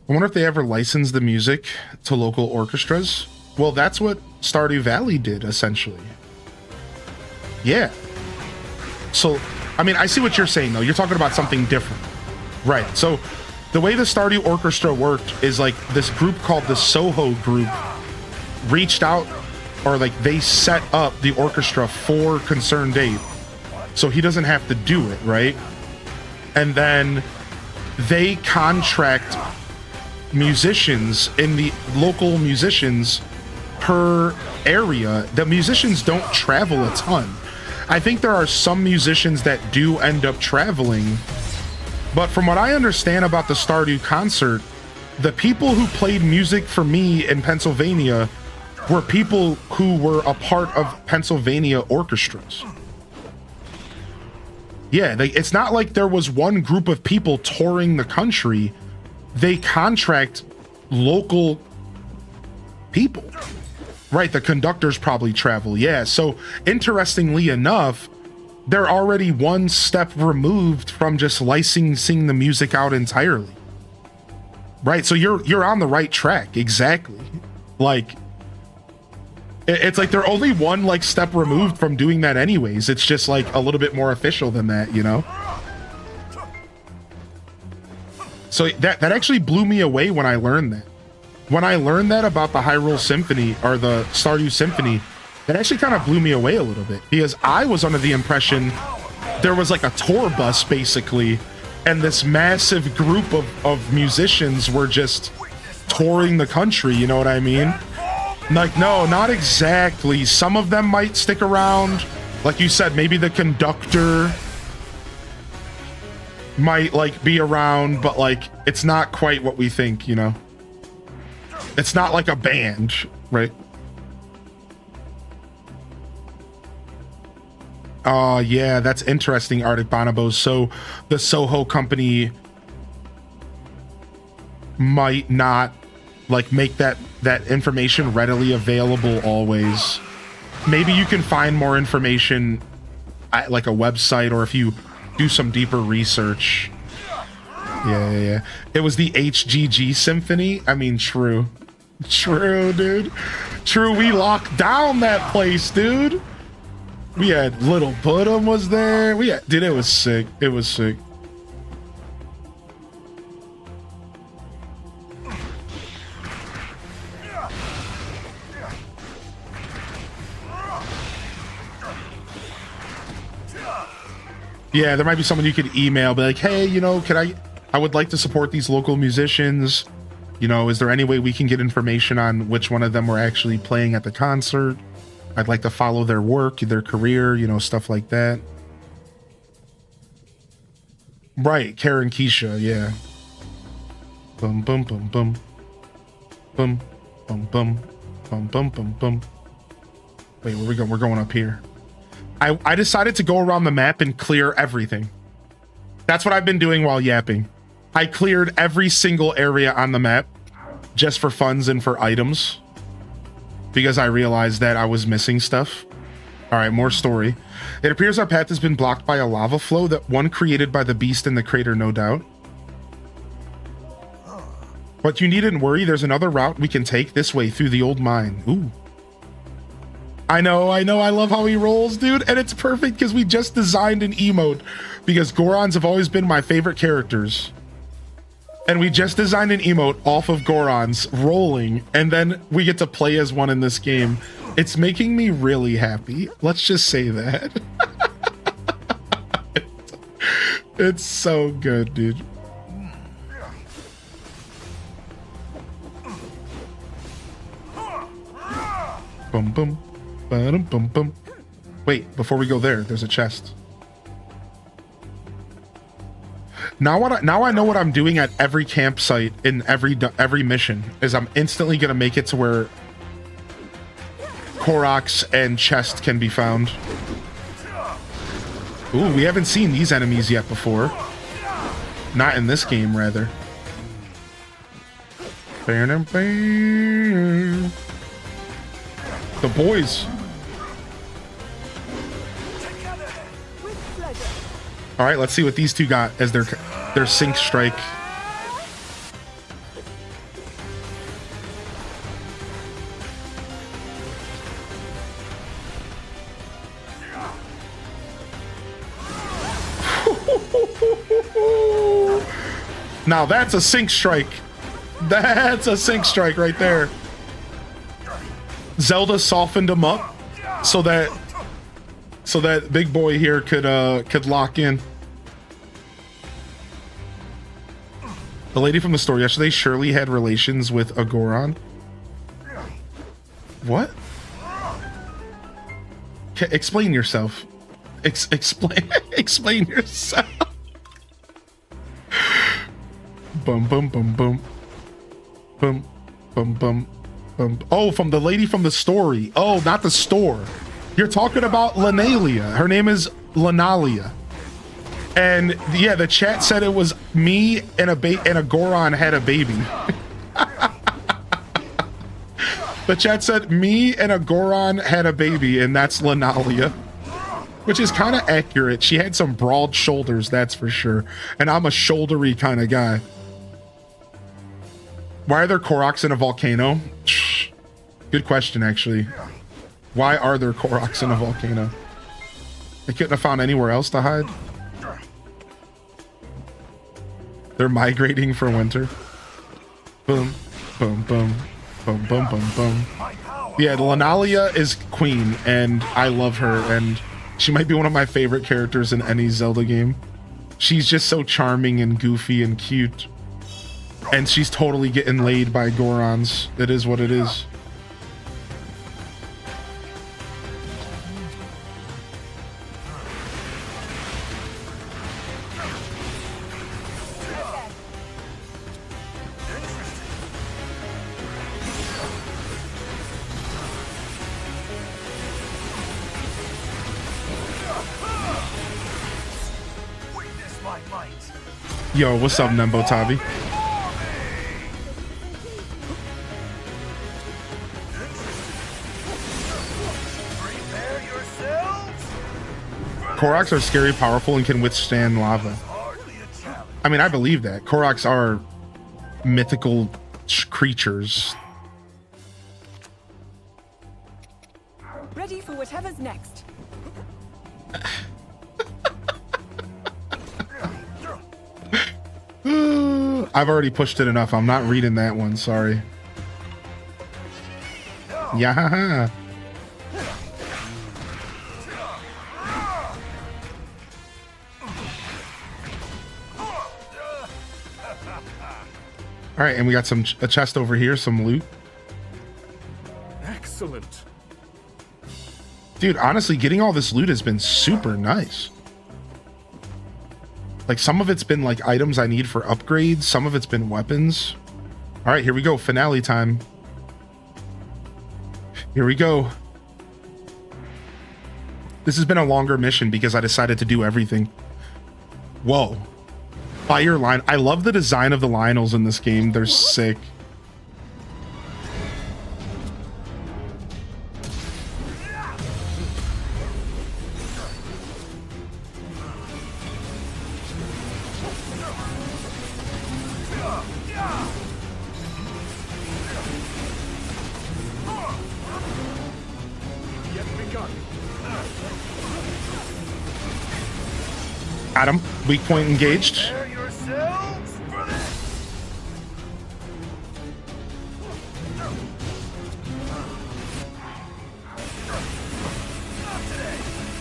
I wonder if they ever licensed the music to local orchestras. Well, that's what Stardew Valley did, essentially. Yeah. So, I mean, I see what you're saying, though. You're talking about something different. Right. So, the way the Stardew Orchestra worked is, like, this group called the Soho Group reached out, or, like, they set up the orchestra for Concerned Ape. So he doesn't have to do it, right? And then they contract musicians in the local musicians per area. The musicians don't travel a ton. I think there are some musicians that do end up traveling, but from what I understand about the Stardew concert, the people who played music for me in Pennsylvania were people who were a part of Pennsylvania orchestras. Yeah, it's not like there was one group of people touring the country. They contract local people. Right, the conductors probably travel. Yeah, so interestingly enough, they're already one step removed from just licensing the music out entirely. Right, so you're on the right track. Exactly. Like, it's like they're only one like step removed from doing that anyways. It's just like a little bit more official than that, you know? So that actually blew me away when I learned that. When I learned that about the Hyrule Symphony, or the Stardew Symphony, that actually kind of blew me away a little bit, because I was under the impression there was like a tour bus basically, and this massive group of musicians were just touring the country, you know what I mean? Like, no, not exactly. Some of them might stick around. Like you said, maybe the conductor might like be around, but like it's not quite what we think, you know? It's not like a band, right? Oh, yeah, that's interesting, Arctic Bonobos. So the Soho company might not like make that information readily available always. Maybe you can find more information at like a website, or if you do some deeper research. Yeah. It was the HGG Symphony. I mean, true, dude. True, we locked down that place, dude. We had Little Pudd'em was there. Dude, it was sick. It was sick. Yeah, there might be someone you could email, be like, hey, you know, I would like to support these local musicians. You know, is there any way we can get information on which one of them were actually playing at the concert? I'd like to follow their work, their career, you know, stuff like that. Right, Karen Keisha, yeah. Bum bum bum bum. Bum bum bum bum bum bum bum. Wait, where we going? We're going up here. I decided to go around the map and clear everything. That's what I've been doing while yapping. I cleared every single area on the map just for funds and for items, because I realized that I was missing stuff. All right, more story. It appears our path has been blocked by a lava flow, that one created by the beast in the crater, no doubt. But you needn't worry, there's another route we can take this way through the old mine. Ooh. I know, I love how he rolls, dude, and it's perfect because we just designed an emote, because Gorons have always been my favorite characters. And we just designed an emote off of Gorons rolling, and then we get to play as one in this game. It's making me really happy. Let's just say that. It's so good, dude. Bum bum. Bum bum bum. Wait, before we go there, there's a chest. Now I know what I'm doing at every campsite in every mission is I'm instantly gonna make it to where Koroks and chest can be found. Ooh, we haven't seen these enemies yet before. Not in this game, rather. The boys. All right, let's see what these two got as their sync strike. Now that's a sync strike. That's a sync strike right there. Zelda softened him up so that big boy here could lock in. The lady from the store yesterday surely had relations with a Goron. What? Explain yourself. Explain yourself. Bum bum bum bum. Bum bum bum bum. Oh, from the lady from the story. Oh, not the store. You're talking about Lanalia. Her name is Lanalia. And yeah, the chat said it was me and a Goron had a baby. The chat said me and a Goron had a baby, and that's Lanalia. Which is kind of accurate. She had some broad shoulders, that's for sure. And I'm a shouldery kind of guy. Why are there Koroks in a volcano? Good question, actually. Why are there Koroks in a volcano? They couldn't have found anywhere else to hide. They're migrating for winter. Boom, boom, boom, boom, boom, boom, boom. Yeah, Lanalia is queen, and I love her, and she might be one of my favorite characters in any Zelda game. She's just so charming and goofy and cute. And she's totally getting laid by Gorons. It is what it is. Yo, what's up, Nembo Tavi? Koroks are scary, powerful, and can withstand lava. I mean, I believe that. Koroks are mythical creatures. Ready for whatever's next. I've already pushed it enough. I'm not reading that one. Sorry. Yeah. All right, and we got a chest over here, some loot. Excellent. Dude, honestly, getting all this loot has been super nice. Like, some of it's been like items I need for upgrades. Some of it's been weapons. All right, here we go. Finale time. Here we go. This has been a longer mission because I decided to do everything. Whoa. Fire line. I love the design of the Lionels in this game. They're sick. Got him. Weak point engaged.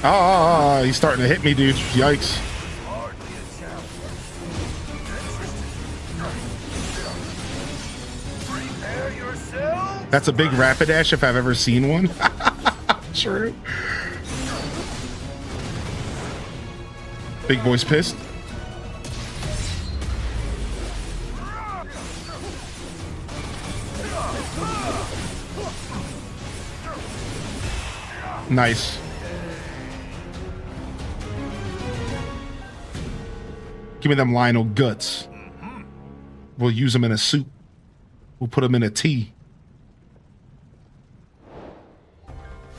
Ah, he's starting to hit me, dude. Yikes. That's a big Rapidash if I've ever seen one. True. Big boy's pissed. Nice. Give me them Lionel guts. We'll use them in a soup. We'll put them in a tea.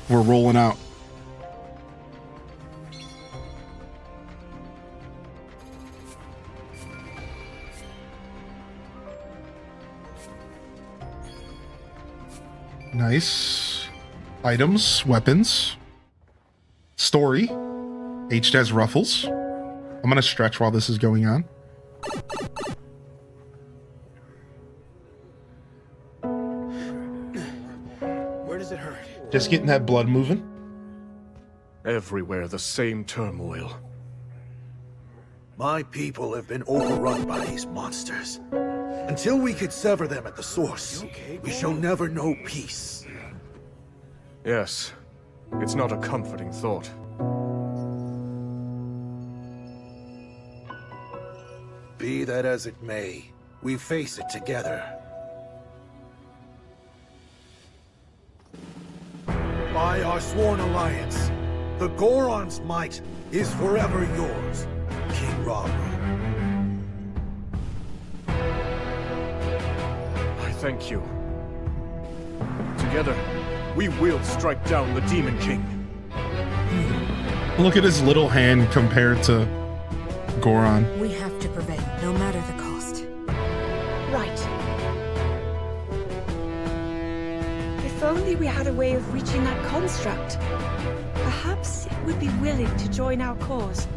We're rolling out. Nice. Items, weapons. Story. H-Des Ruffles. I'm going to stretch while this is going on. Where does it hurt? Just getting that blood moving. Everywhere the same turmoil. My people have been overrun by these monsters. Until we could sever them at the source, we shall never know peace. Yes, it's not a comforting thought. Be that as it may, we face it together. By our sworn alliance, the Goron's might is forever yours, King Hyrule. I thank you. Together, we will strike down the Demon King. Look at his little hand compared to Goron. We have to prevail, no matter the cost. Right. If only we had a way of reaching that construct. Perhaps it would be willing to join our cause.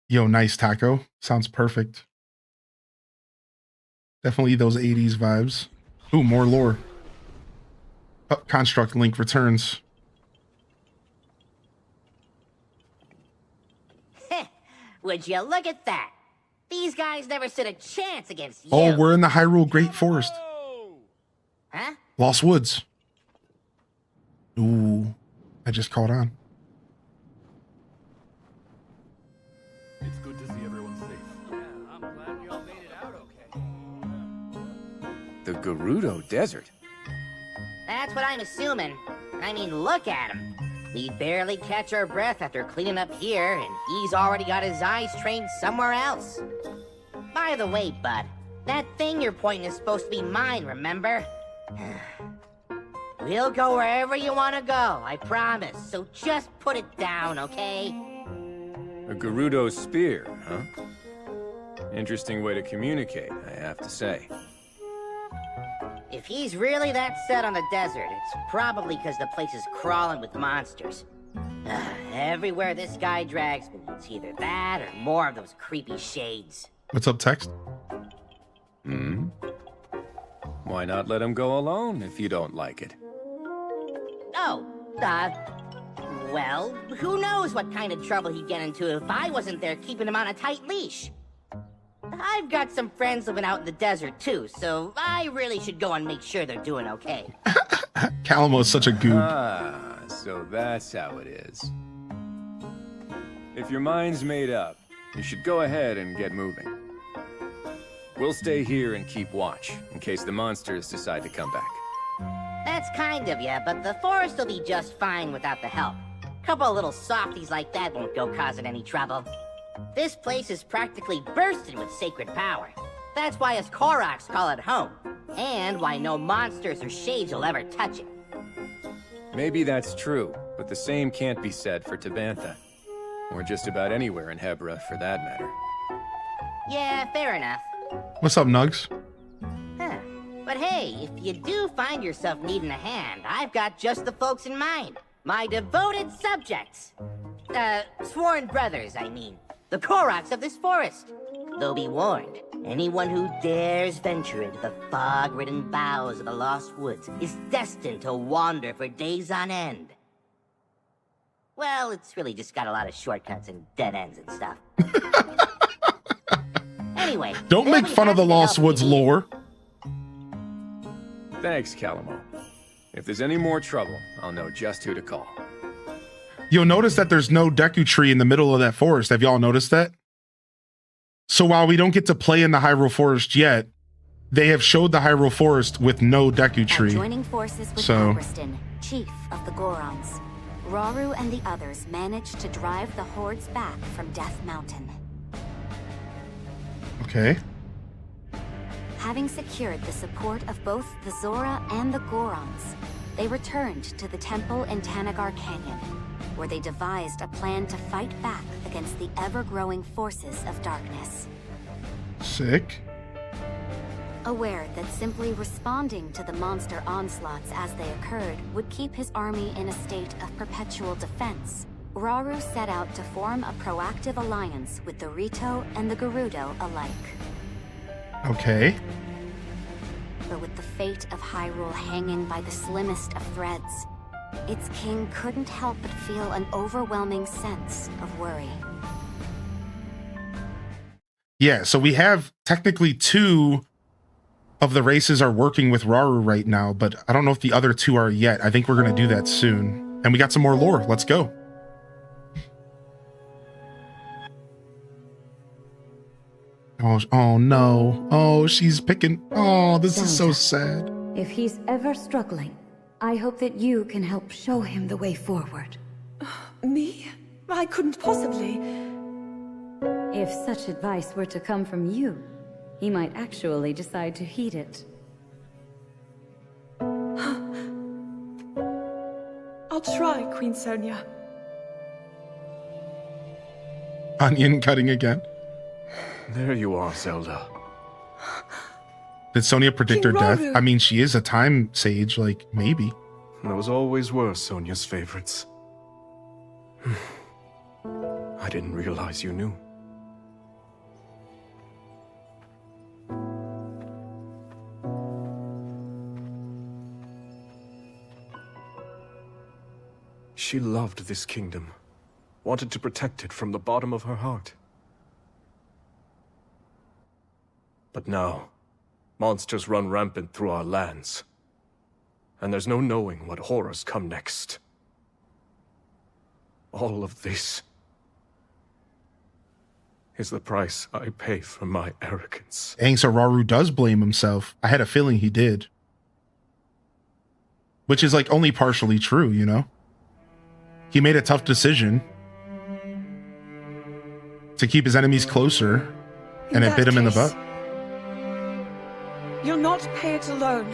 Yo, nice taco. Sounds perfect. Definitely those 80s vibes. Ooh, more lore. Oh, construct link returns. Would you look at that? These guys never stood a chance against you. Oh, we're in the Hyrule Great Forest. Huh? Lost Woods. Ooh, I just caught on. It's good to see everyone safe. Yeah, I'm glad we all made it out okay. The Gerudo Desert? That's what I'm assuming. I mean, look at him. We barely catch our breath after cleaning up here, and he's already got his eyes trained somewhere else. By the way, bud, that thing you're pointing is supposed to be mine, remember? We'll go wherever you want to go, I promise. So just put it down, okay? A Gerudo spear, huh? Interesting way to communicate, I have to say. If he's really that set on the desert, it's probably because the place is crawling with monsters. Everywhere this guy drags me, it's either that or more of those creepy shades. What's up, text? Hmm? Why not let him go alone if you don't like it? Oh, well, who knows what kind of trouble he'd get into if I wasn't there keeping him on a tight leash. I've got some friends living out in the desert too, so I really should go and make sure they're doing okay. Calamo's such a goob. Ah, so that's how it is. If your mind's made up, you should go ahead and get moving. We'll stay here and keep watch, in case the monsters decide to come back. That's kind of you, but the forest will be just fine without the help. Couple of little softies like that won't go causing any trouble. This place is practically bursting with sacred power. That's why us Koroks call it home, and why no monsters or shades will ever touch it. Maybe that's true, but the same can't be said for Tabantha. Or just about anywhere in Hebra, for that matter. Yeah, fair enough. What's up, Nugs? Huh. But hey, if you do find yourself needing a hand, I've got just the folks in mind. My devoted subjects. Sworn brothers, I mean. The Koroks of this forest. Though be warned, anyone who dares venture into the fog-ridden boughs of the Lost Woods is destined to wander for days on end. Well, it's really just got a lot of shortcuts and dead ends and stuff. Anyway, don't make fun of the Lost Woods lore. Thanks, Calamo. If there's any more trouble, I'll know just who to call. You'll notice that there's no Deku tree in the middle of that forest. Have y'all noticed that? So while we don't get to play in the Hyrule Forest yet, they have showed the Hyrule Forest with no Deku Tree. Joining forces with So, Agriston, chief of the Gorons, Rauru and the others managed to drive the hordes back from Death Mountain. okay. Having secured the support of both the Zora and the Gorons, they returned to the temple in Tanagar Canyon, where they devised a plan to fight back against the ever-growing forces of darkness. Sick. Aware that simply responding to the monster onslaughts as they occurred would keep his army in a state of perpetual defense, Rauru set out to form a proactive alliance with the Rito and the Gerudo alike. Okay. But with the fate of Hyrule hanging by the slimmest of threads, its king couldn't help but feel an overwhelming sense of worry. Yeah, so we have technically 2 of the races are working with Rauru right now, but I don't know if the other 2 are yet. I think we're going to do that soon. And we got some more lore. Let's go. Oh no. Oh, she's picking. Oh, this is so sad. If he's ever struggling, I hope that you can help show him the way forward. Me? I couldn't possibly. If such advice were to come from you, he might actually decide to heed it. I'll try, Queen Sonia. Onion cutting again. There you are, Zelda. Did Sonia predict her King death? Rauru. I mean, she is a time sage, like, maybe. Those always were Sonia's favorites. I didn't realize you knew. She loved this kingdom, wanted to protect it from the bottom of her heart. But now, monsters run rampant through our lands, and there's no knowing what horrors come next. All of this is the price I pay for my arrogance. Dang, so Rauru does blame himself. I had a feeling he did. Which is like only partially true, you know? He made a tough decision to keep his enemies closer, and it bit him in the butt. You'll not pay it alone.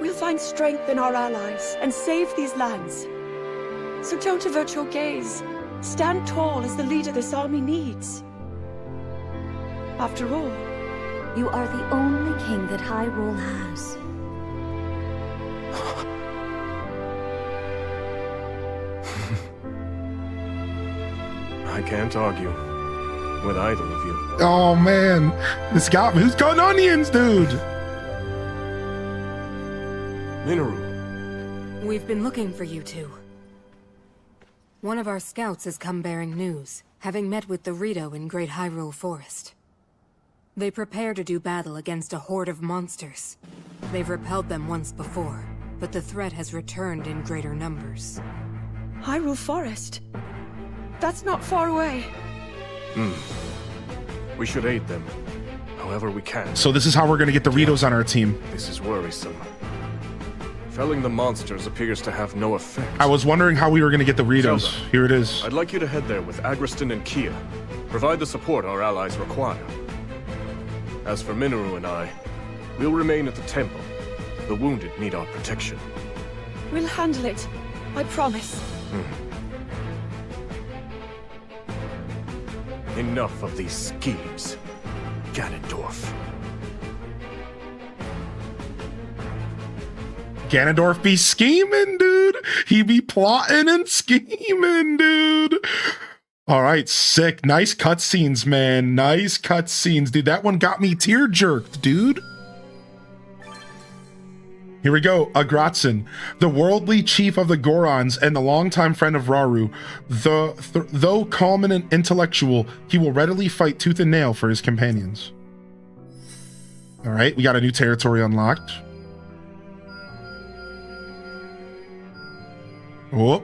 We'll find strength in our allies and save these lands. So don't avert your gaze. Stand tall as the leader this army needs. After all, You are the only king that Hyrule has. I can't argue with either of you. Oh man, this got me. Who's cutting onions, dude? Minoru. We've been looking for you two. One of our scouts has come bearing news, having met with the Rito in Great Hyrule Forest. They prepare to do battle against a horde of monsters. They've repelled them once before, but the threat has returned in greater numbers. Hyrule Forest? That's not far away. We should aid them, however we can. So this is how we're gonna get the Ritos on our team. This is worrisome. Felling the monsters appears to have no effect. I was wondering how we were gonna get the Ritos. Zelda, Here it is. I'd like you to head there with Agriston and Kia. Provide the support our allies require. As for Minoru and I, we'll remain at the temple. The wounded need our protection. We'll handle it. I promise. Enough of these schemes, Ganondorf. Ganondorf be scheming, dude. He be plotting and scheming, dude. All right, sick. Nice cutscenes, man. Nice cutscenes, dude. That one got me tear jerked, dude. Here we go. Agratson, the worldly chief of the Gorons and the longtime friend of Rauru. Though calm and intellectual, he will readily fight tooth and nail for his companions. All right, we got a new territory unlocked. All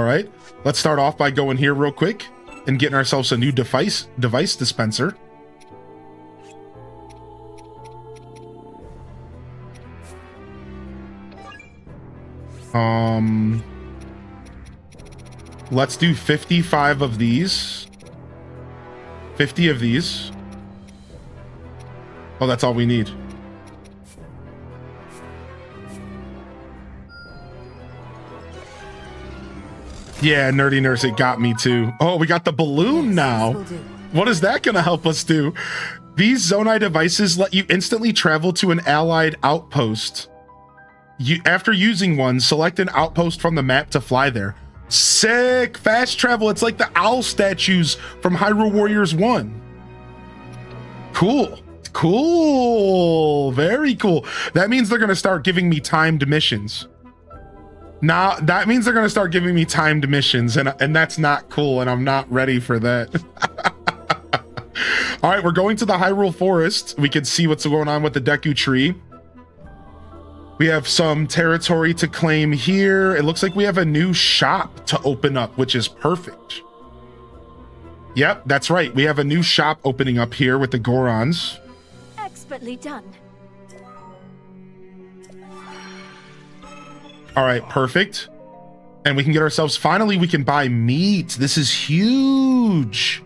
right, let's start off by going here real quick. and getting ourselves a new device dispenser. Let's do 55 of these. 50 of these. Oh, that's all we need. Yeah, Nerdy Nurse, it got me too. Oh, we got the balloon now. What is that going to help us do? These Zonai devices let you instantly travel to an allied outpost. After using one, select an outpost from the map to fly there. Sick! Fast travel. It's like the owl statues from Hyrule Warriors 1. Cool. Cool. Very cool. That means they're going to start giving me timed missions. Now, that means they're going to start giving me timed missions, and that's not cool, and I'm not ready for that. All right, we're going to the Hyrule Forest. We can see what's going on with the Deku Tree. We have some territory to claim here. It looks like we have a new shop to open up, which is perfect. Yep, that's right. We have a new shop opening up here with the Gorons. Expertly done. All right, perfect. And we can get ourselves, finally, we can buy meat. This is huge.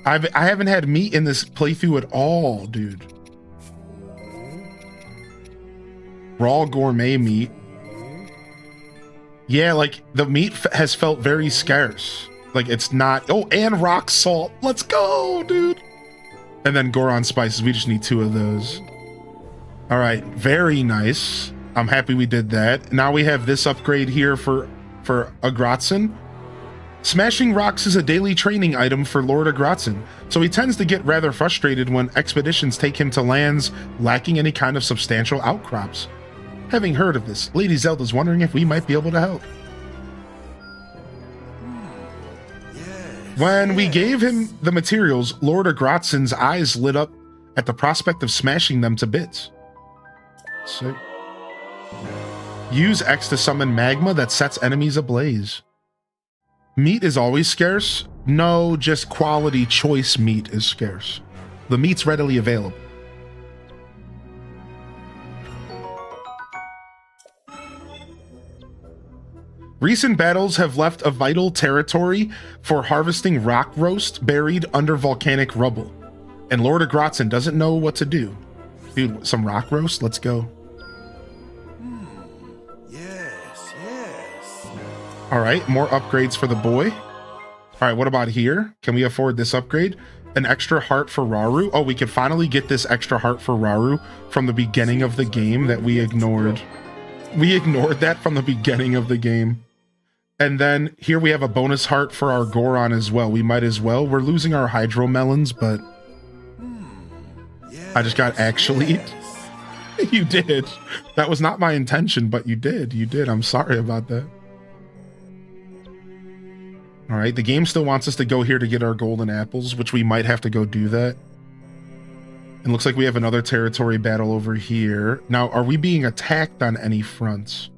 I haven't had meat in this playthrough at all, dude. Raw gourmet meat. Yeah, like the meat has felt very scarce. Like it's not, oh, and rock salt. Let's go, dude. And then Goron spices. We just need 2 of those. All right, very nice. I'm happy we did that. Now we have this upgrade here for Agratzen. Smashing rocks is a daily training item for Lord Agratzen, so he tends to get rather frustrated when expeditions take him to lands lacking any kind of substantial outcrops. Having heard of this, Lady Zelda's wondering if we might be able to help. When we gave him the materials, Lord Agratzen's eyes lit up at the prospect of smashing them to bits. Sick. Use X to summon magma that sets enemies ablaze. Meat is always scarce? No, just quality choice meat is scarce. The meat's readily available. Recent battles have left a vital territory for harvesting rock roast buried under volcanic rubble. And Lord Agratzen doesn't know what to do. Dude, some rock roast? Let's go. All right, more upgrades for the boy. All right, what about here? Can we afford this upgrade? An extra heart for Rauru. Oh, we can finally get this extra heart for Rauru from the beginning of the game that we ignored. We ignored that from the beginning of the game. And then here we have a bonus heart for our Goron as well. We might as well. We're losing our hydro melons, but I just got actually. You did. That was not my intention, but you did. You did. I'm sorry about that. All right, the game still wants us to go here to get our golden apples, which we might have to go do that. It looks like we have another territory battle over here. Now, are we being attacked on any fronts?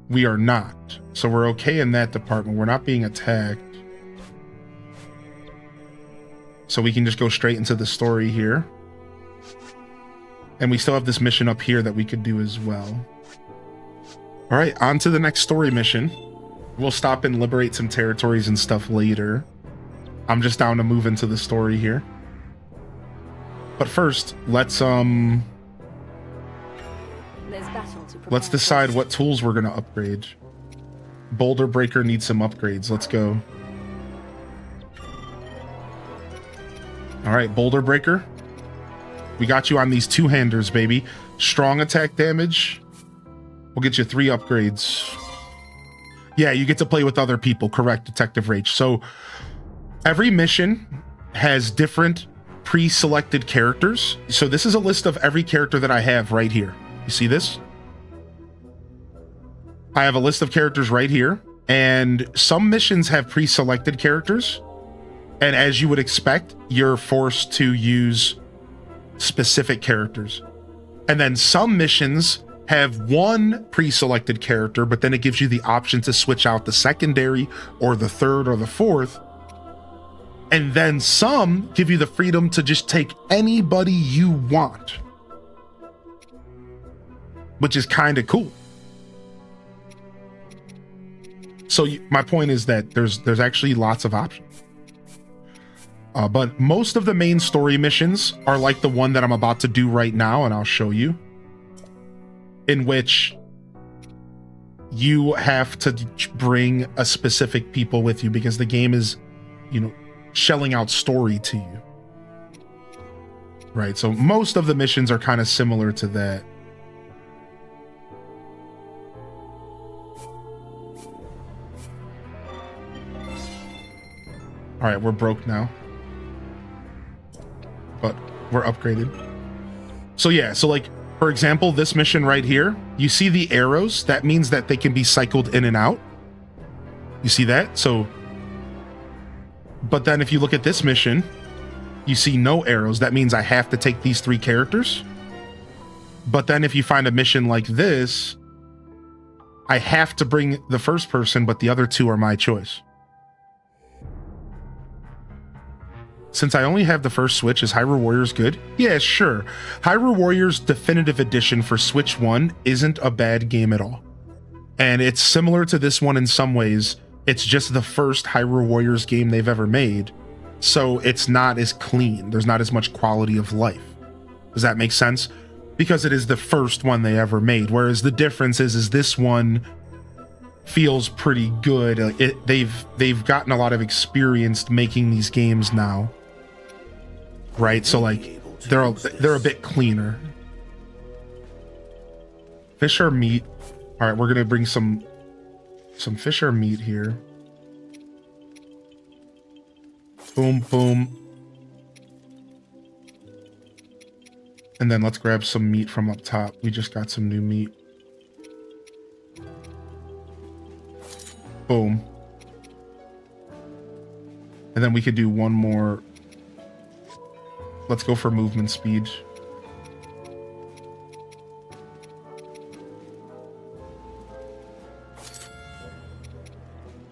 We are not. So we're okay in that department. We're not being attacked. So we can just go straight into the story here. And we still have this mission up here that we could do as well. All right, on to the next story mission. We'll stop and liberate some territories and stuff later. I'm just down to move into the story here. But first, let's decide what tools we're gonna upgrade. Boulder Breaker needs some upgrades. Let's go. All right, Boulder Breaker. We got you on these 2-handers, baby. Strong attack damage. We'll get you 3 upgrades. Yeah, you get to play with other people. Correct, Detective Rach. So every mission has different pre-selected characters. So this is a list of every character that I have right here. You see this? I have a list of characters right here, and some missions have pre-selected characters. And as you would expect, you're forced to use specific characters. And then some missions have one pre-selected character, but then it gives you the option to switch out the secondary or the third or the fourth. And then some give you the freedom to just take anybody you want, which is kind of cool. So my point is that there's actually lots of options. But most of the main story missions are like the one that I'm about to do right now, and I'll show you, in which you have to bring a specific people with you because the game is, you know, shelling out story to you. Right, so most of the missions are kind of similar to that. All right, we're broke now, but we're upgraded. So yeah, so like, for example, this mission right here, you see the arrows? That means that they can be cycled in and out. You see that? So, but then if you look at this mission, you see no arrows. That means I have to take these 3 characters. But then if you find a mission like this, I have to bring the first person, but the other 2 are my choice. Since I only have the first Switch, is Hyrule Warriors good? Yeah, sure. Hyrule Warriors Definitive Edition for Switch 1 isn't a bad game at all. And it's similar to this one in some ways. It's just the first Hyrule Warriors game they've ever made. So it's not as clean. There's not as much quality of life. Does that make sense? Because it is the first one they ever made. Whereas the difference is this one feels pretty good. They've gotten a lot of experience making these games now. Right, so like they're a bit cleaner. Fish or meat? All right, we're gonna bring some fish or meat here. Boom, boom, and then let's grab some meat from up top. We just got some new meat. Boom, and then we could do one more. Let's go for movement speed.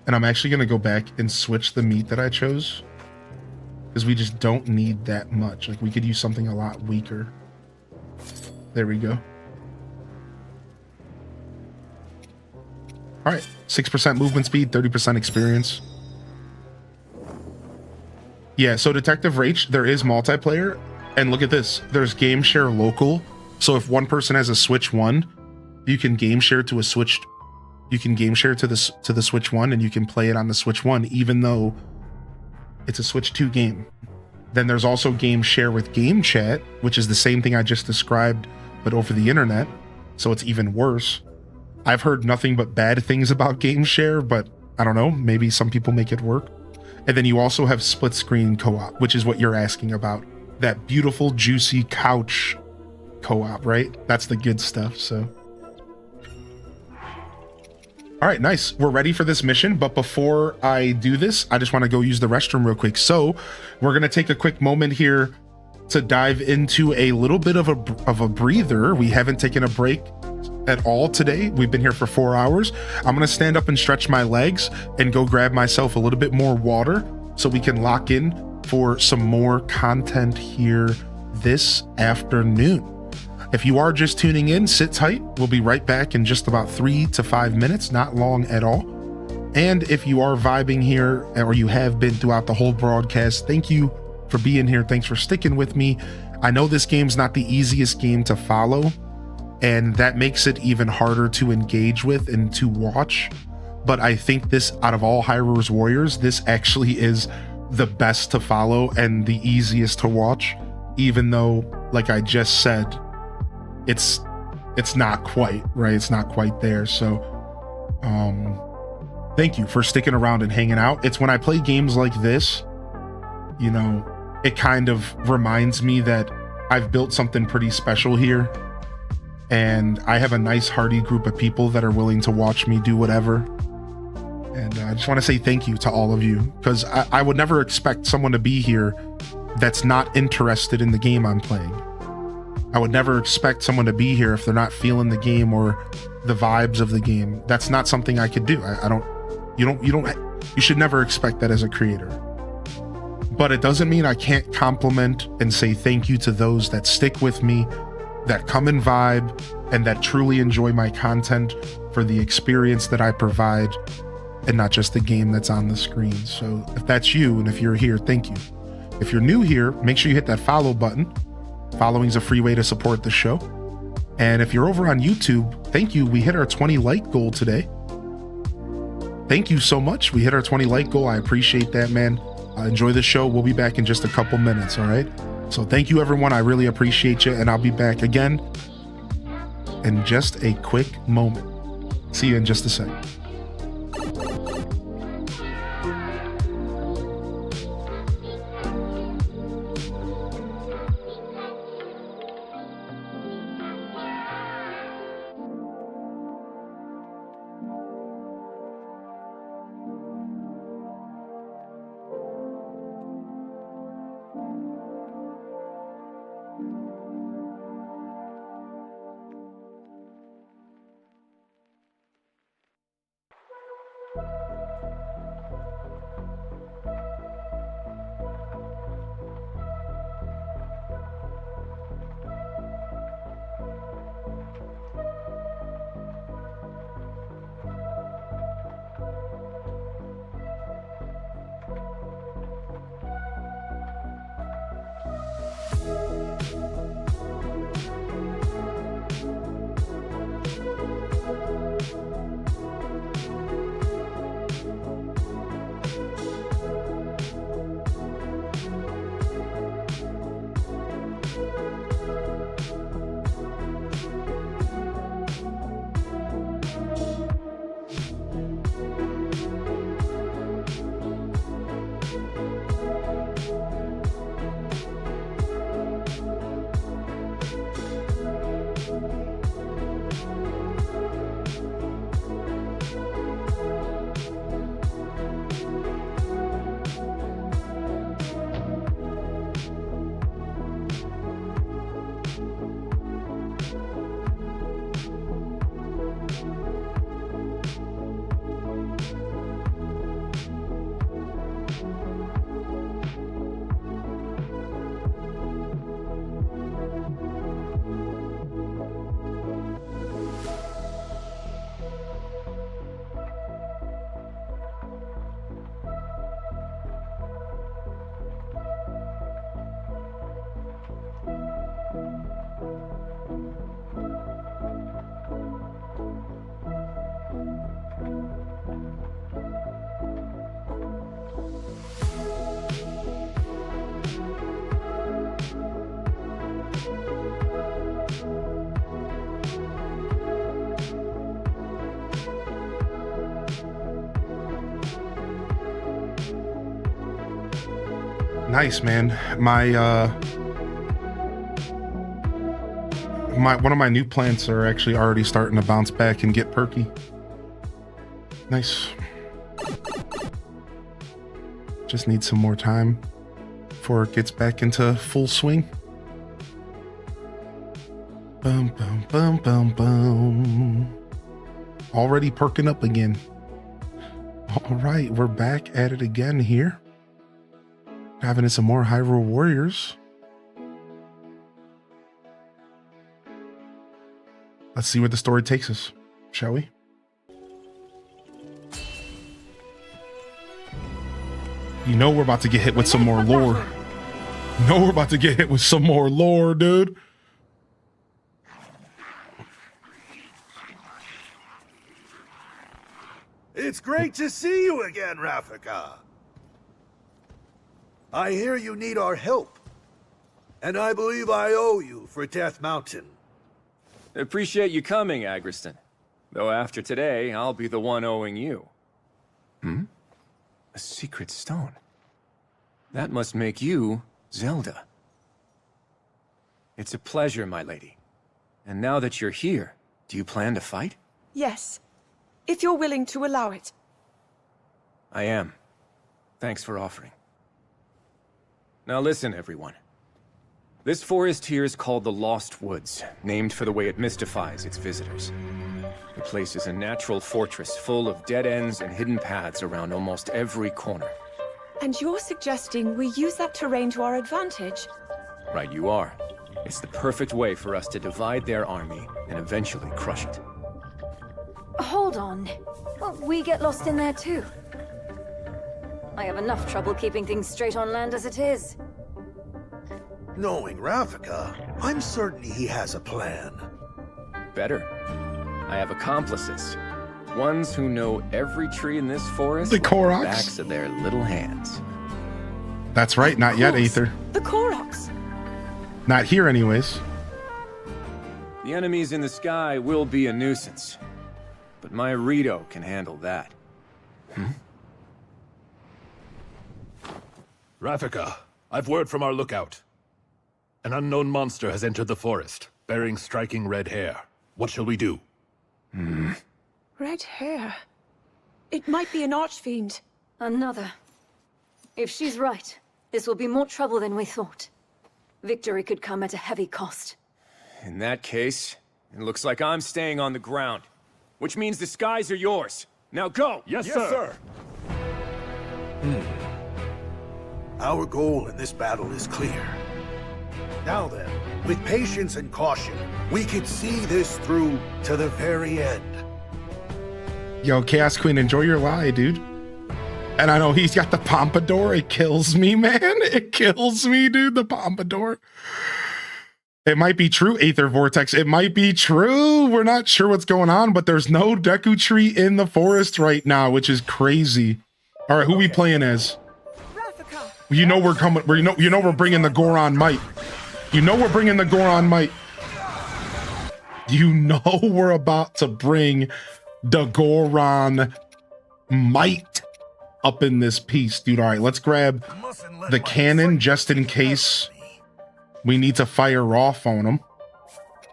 And I'm actually going to go back and switch the meat that I chose, because we just don't need that much. Like, we could use something a lot weaker. There we go. All right, 6% movement speed, 30% experience. Yeah, so Detective Rach, there is multiplayer, and look at this. There's game share local. So if one person has a Switch 1, you can game share to a Switch. You can game share to the Switch 1, and you can play it on the Switch 1, even though it's a Switch 2 game. Then there's also game share with game chat, which is the same thing I just described, but over the internet. So it's even worse. I've heard nothing but bad things about game share, but I don't know, maybe some people make it work. And then you also have split screen co-op, which is what you're asking about. That beautiful, juicy couch co-op, right? That's the good stuff, so. All right, nice. We're ready for this mission, but before I do this, I just want to go use the restroom real quick. So we're going to take a quick moment here to dive into a little bit of a breather. We haven't taken a break at all today. We've been here for 4 hours. I'm gonna stand up and stretch my legs and go grab myself a little bit more water so we can lock in for some more content here this afternoon. If you are just tuning in, sit tight. We'll be right back in just about 3 to 5 minutes, not long at all. And if you are vibing here, or you have been throughout the whole broadcast, thank you for being here. Thanks for sticking with me. I know this game's not the easiest game to follow, and that makes it even harder to engage with and to watch. But I think this, out of all Hyrule Warriors, this actually is the best to follow and the easiest to watch, even though, like I just said, it's not quite, right? It's not quite there. So thank you for sticking around and hanging out. It's when I play games like this, you know, it kind of reminds me that I've built something pretty special here. And I have a nice hearty group of people that are willing to watch me do whatever. And I just want to say thank you to all of you, because I would never expect someone to be here that's not interested in the game I'm playing. I would never expect someone to be here if they're not feeling the game or the vibes of the game. That's not something I could do. You should never expect that as a creator. But it doesn't mean I can't compliment and say thank you to those that stick with me, that come and vibe, and that truly enjoy my content for the experience that I provide and not just the game that's on the screen. So if that's you and if you're here, thank you. If you're new here, make sure you hit that follow button. Following's a free way to support the show. And if you're over on YouTube, thank you. We hit our 20 like goal today. Thank you so much. We hit our 20 like goal. I appreciate that, man. Enjoy the show. We'll be back in just a couple minutes, all right? So thank you, everyone. I really appreciate you, and I'll be back again in just a quick moment. See you in just a second. Nice, man. One of my new plants are actually already starting to bounce back and get perky. Nice. Just need some more time before it gets back into full swing. Boom, boom, boom, boom, boom. Already perking up again. All right, we're back at it again here. Having some more Hyrule Warriors. Let's see where the story takes us, shall we? You know we're about to get hit with some more lore. You know we're about to get hit with some more lore, dude. It's great to see you again, Rafika. I hear you need our help, and I believe I owe you for Death Mountain. Appreciate you coming, Agriston. Though after today, I'll be the one owing you. A secret stone. That must make you Zelda. It's a pleasure, my lady. And now that you're here, do you plan to fight? Yes, if you're willing to allow it. I am. Thanks for offering. Now listen, everyone. This forest here is called the Lost Woods, named for the way it mystifies its visitors. The place is a natural fortress full of dead ends and hidden paths around almost every corner. And you're suggesting we use that terrain to our advantage? Right you are. It's the perfect way for us to divide their army and eventually crush it. Hold on. Won't we get lost in there too? I have enough trouble keeping things straight on land as it is. Knowing Rafika, I'm certain he has a plan. Better. I have accomplices. Ones who know every tree in this forest The like the Koroks? backs of their little hands. That's right, not yet, Aether. The Koroks! Not here, anyways. The enemies in the sky will be a nuisance, but my Rito can handle that. Rafika, I've word from our lookout. An unknown monster has entered the forest, bearing striking red hair. What shall we do? Red hair. It might be an archfiend. Another. If she's right, this will be more trouble than we thought. Victory could come at a heavy cost. In that case, it looks like I'm staying on the ground, which means the skies are yours. Now go! Yes, sir. Our goal in this battle is clear. Now then, with patience and caution, we can see this through to the very end. Yo, Chaos Queen, enjoy your lie, dude. And I know he's got the pompadour. It kills me, man. It kills me, dude, the pompadour. It might be true, Aether Vortex. It might be true. We're not sure what's going on, but there's no Deku tree in the forest right now, which is crazy. All right, who we playing as? You know we're coming. You know we're bringing the Goron might. You know we're bringing the Goron might. You know we're about to bring the Goron might up in this piece, dude. All right, let's grab the cannon just in case we need to fire off on them.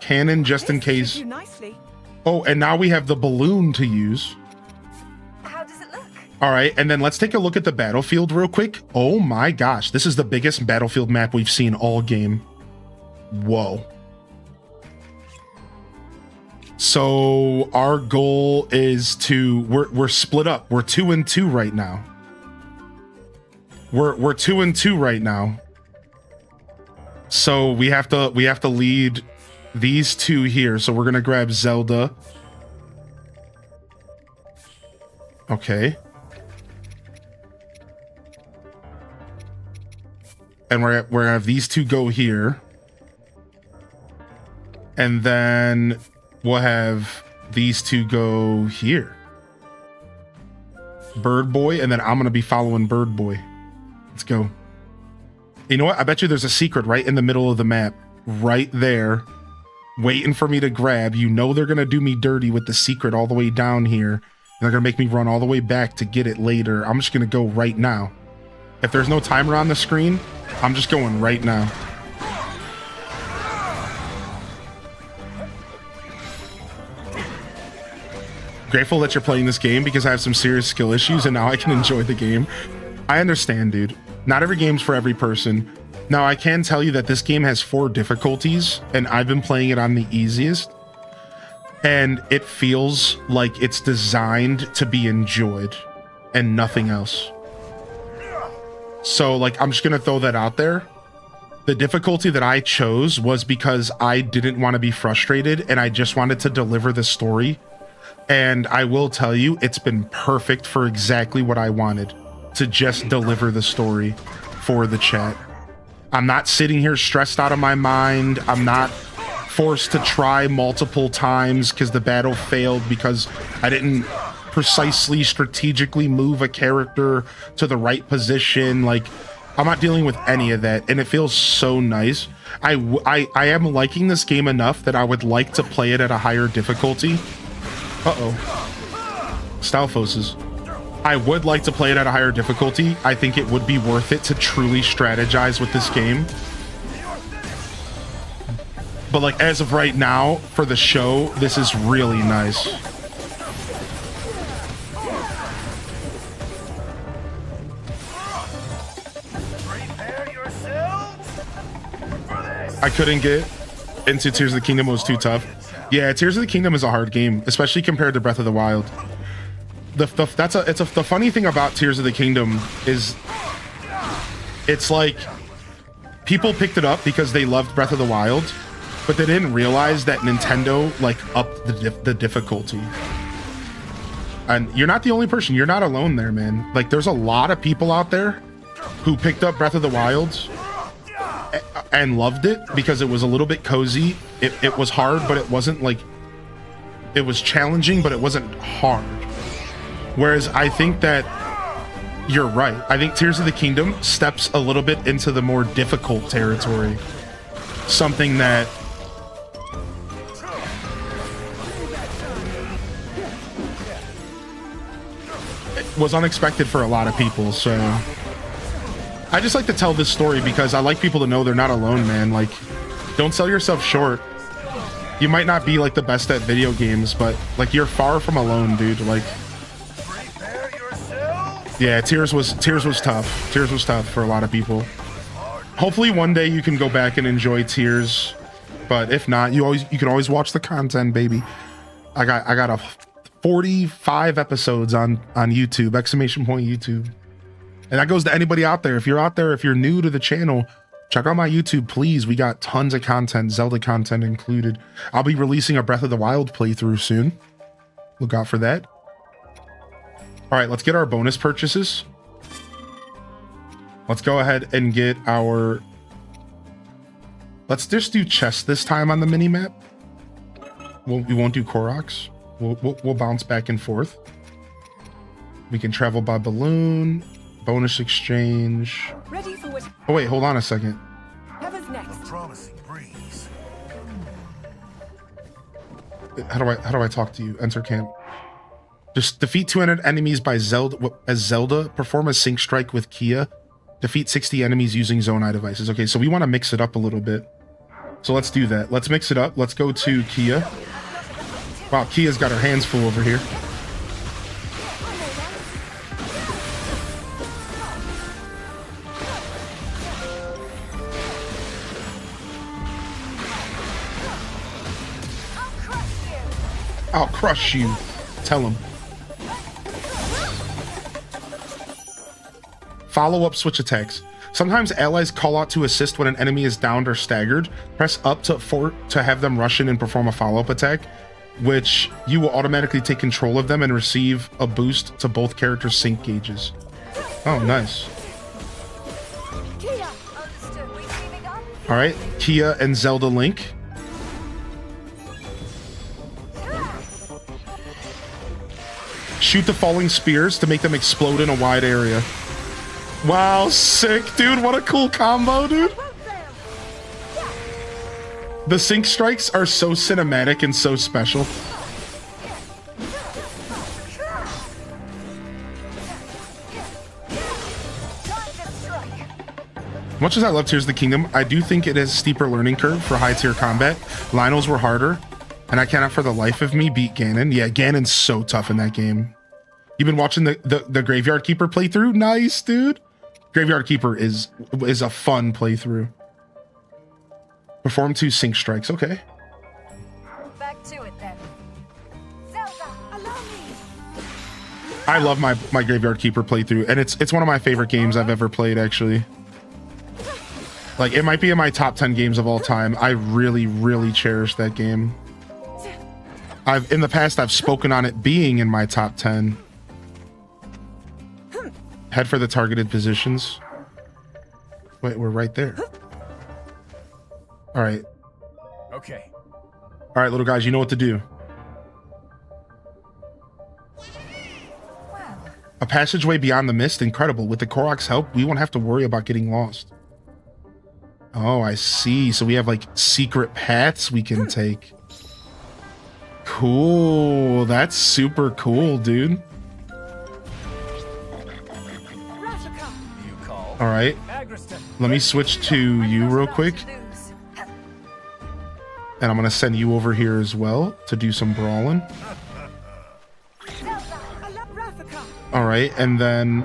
Cannon just in case. Oh, and now we have the balloon to use. How does it look? All right, and then let's take a look at the battlefield real quick. Oh my gosh, this is the biggest battlefield map we've seen all game. Whoa. So our goal is to we're split up. We're 2 and 2 right now. We're 2 and 2 right now. So we have to lead these two here. So we're gonna grab Zelda. Okay. And we're gonna have these two go here. And then we'll have these two go here. Bird Boy, and then I'm gonna be following Bird Boy. Let's go. You know what? I bet you there's a secret right in the middle of the map. Right there. Waiting for me to grab. You know they're gonna do me dirty with the secret all the way down here. And they're gonna make me run all the way back to get it later. I'm just gonna go right now. If there's no timer on the screen, I'm just going right now. Grateful that you're playing this game because I have some serious skill issues and now I can enjoy the game. I understand, dude. Not every game's for every person. Now, I can tell you that this game has 4 difficulties and I've been playing it on the easiest. And it feels like it's designed to be enjoyed and nothing else. So, like, I'm just gonna throw that out there. The difficulty that I chose was because I didn't want to be frustrated and I just wanted to deliver the story. And I will tell you, it's been perfect for exactly what I wanted, to just deliver the story for the chat. I'm not sitting here stressed out of my mind. I'm not forced to try multiple times because the battle failed because I didn't precisely strategically move a character to the right position. Like, I'm not dealing with any of that, and it feels so nice. I am liking this game enough that I would like to play it at a higher difficulty. Stalfoses. I would like to play it at a higher difficulty. I think it would be worth it to truly strategize with this game. But like, as of right now, for the show, this is really nice. Prepare yourselves for this. I couldn't get into Tears of the Kingdom. It was too tough. Yeah, Tears of the Kingdom is a hard game, especially compared to Breath of the Wild. The funny thing about Tears of the Kingdom is it's like people picked it up because they loved Breath of the Wild, but they didn't realize that Nintendo like upped the difficulty. And you're not the only person. You're not alone there, man. Like there's a lot of people out there who picked up Breath of the Wild and loved it because it was a little bit cozy. It was hard, but it wasn't like, it was challenging, but it wasn't hard. Whereas I think that you're right. I think Tears of the Kingdom steps a little bit into the more difficult territory. Something that was unexpected for a lot of people. So I just like to tell this story because I like people to know they're not alone, man. Like, don't sell yourself short. You might not be like the best at video games, but like you're far from alone, dude. Like, yeah, Tears was tough. Tears was tough for a lot of people. Hopefully one day you can go back and enjoy Tears, but if not, you can always watch the content, baby. I got a 45 episodes on YouTube, ! YouTube. And that goes to anybody out there. If you're out there, if you're new to the channel, check out my YouTube, please. We got tons of content, Zelda content included. I'll be releasing a Breath of the Wild playthrough soon. Look out for that. All right, let's get our bonus purchases. Let's go ahead and get our... Let's just do chest this time on the mini-map. We won't do Koroks. We'll bounce back and forth. We can travel by balloon. Bonus exchange. Ready for what? Oh wait, hold on a second. Whoever's next. A promising breeze. How do I talk to you? Enter camp. Just defeat 200 enemies by Zelda. Perform a sync strike with Kia. Defeat 60 enemies using Zone Eye devices. Okay, so we want to mix it up a little bit. So let's do that. Let's mix it up. Let's go to Kia. Wow, Kia's got her hands full over here. I'll crush you. Tell him. Follow-up switch attacks. Sometimes allies call out to assist when an enemy is downed or staggered. Press up to have them rush in and perform a follow-up attack, which you will automatically take control of them and receive a boost to both characters' sync gauges. Oh, nice. All right, Kia and Zelda Link. Shoot the falling spears to make them explode in a wide area. Wow, sick, dude. What a cool combo, dude. The sync strikes are so cinematic and so special. Much as I love Tears of the Kingdom, I do think it has a steeper learning curve for high tier combat. Lionels were harder, and I cannot for the life of me beat Ganon. Yeah, Ganon's so tough in that game. You've been watching the Graveyard Keeper playthrough? Nice, dude. Graveyard Keeper is a fun playthrough. Perform 2 sync strikes. Okay. Back to it then. Zelda, allow me. I love my Graveyard Keeper playthrough, and it's one of my favorite games I've ever played, actually. Like, it might be in my top 10 games of all time. I really, really cherish that game. In the past, I've spoken on it being in my top 10. Head for the targeted positions. Wait, we're right there. All right. Okay. All right, little guys, you know what to do. A passageway beyond the mist, incredible. With the Korok's help, we won't have to worry about getting lost. Oh, I see. So we have like secret paths we can take. Cool. That's super cool, dude. All right. Let me switch to you real quick. And I'm going to send you over here as well to do some brawling. All right. And then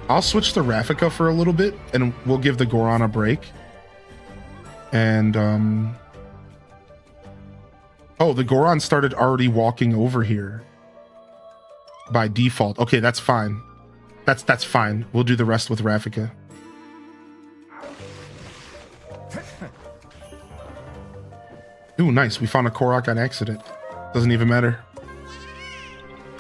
I'll switch to Rafika for a little bit and we'll give the Goron a break. And oh, the Goron started already walking over here by default. Okay, that's fine. That's fine. We'll do the rest with Rafika. Ooh, nice. We found a Korok on accident. Doesn't even matter.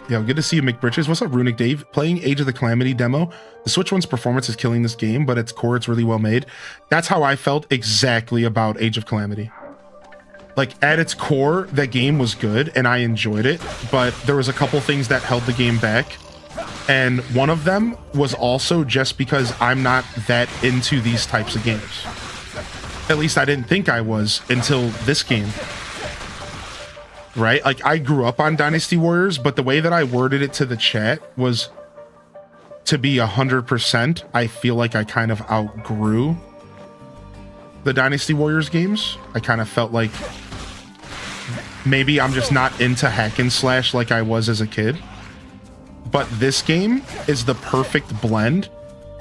Yeah, good to see you, McBritches. What's up, Runic Dave? Playing Age of the Calamity demo. The Switch One's performance is killing this game, but its core, it's really well made. That's how I felt exactly about Age of Calamity. Like, at its core, that game was good, and I enjoyed it, but there was a couple things that held the game back. And one of them was also just because I'm not that into these types of games. At least I didn't think I was until this game. Right? Like, I grew up on Dynasty Warriors, but the way that I worded it to the chat was, to be 100%, I feel like I kind of outgrew the Dynasty Warriors games. I kind of felt like maybe I'm just not into hack and slash like I was as a kid. But this game is the perfect blend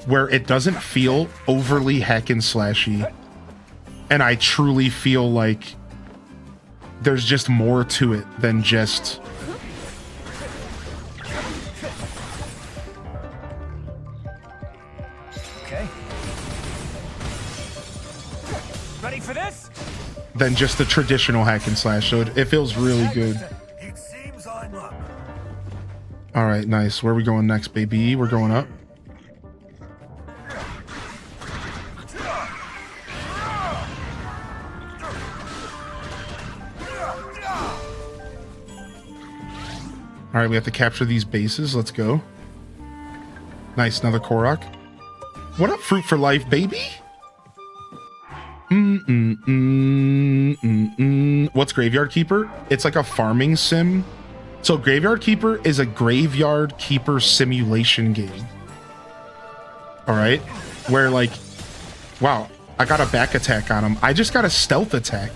where it doesn't feel overly hack and slashy. And I truly feel like there's just more to it than just... Okay. Ready for this? Than just the traditional hack and slash. So it feels really good. It seems I'm up. All right, nice. Where are we going next, baby? We're going up. All right, we have to capture these bases. Let's go. Nice, another Korok. What up, Fruit for Life, baby? What's Graveyard Keeper? It's like a farming sim. So Graveyard Keeper is a graveyard keeper simulation game. All right, where like, wow, I got a back attack on him. I just got a stealth attack.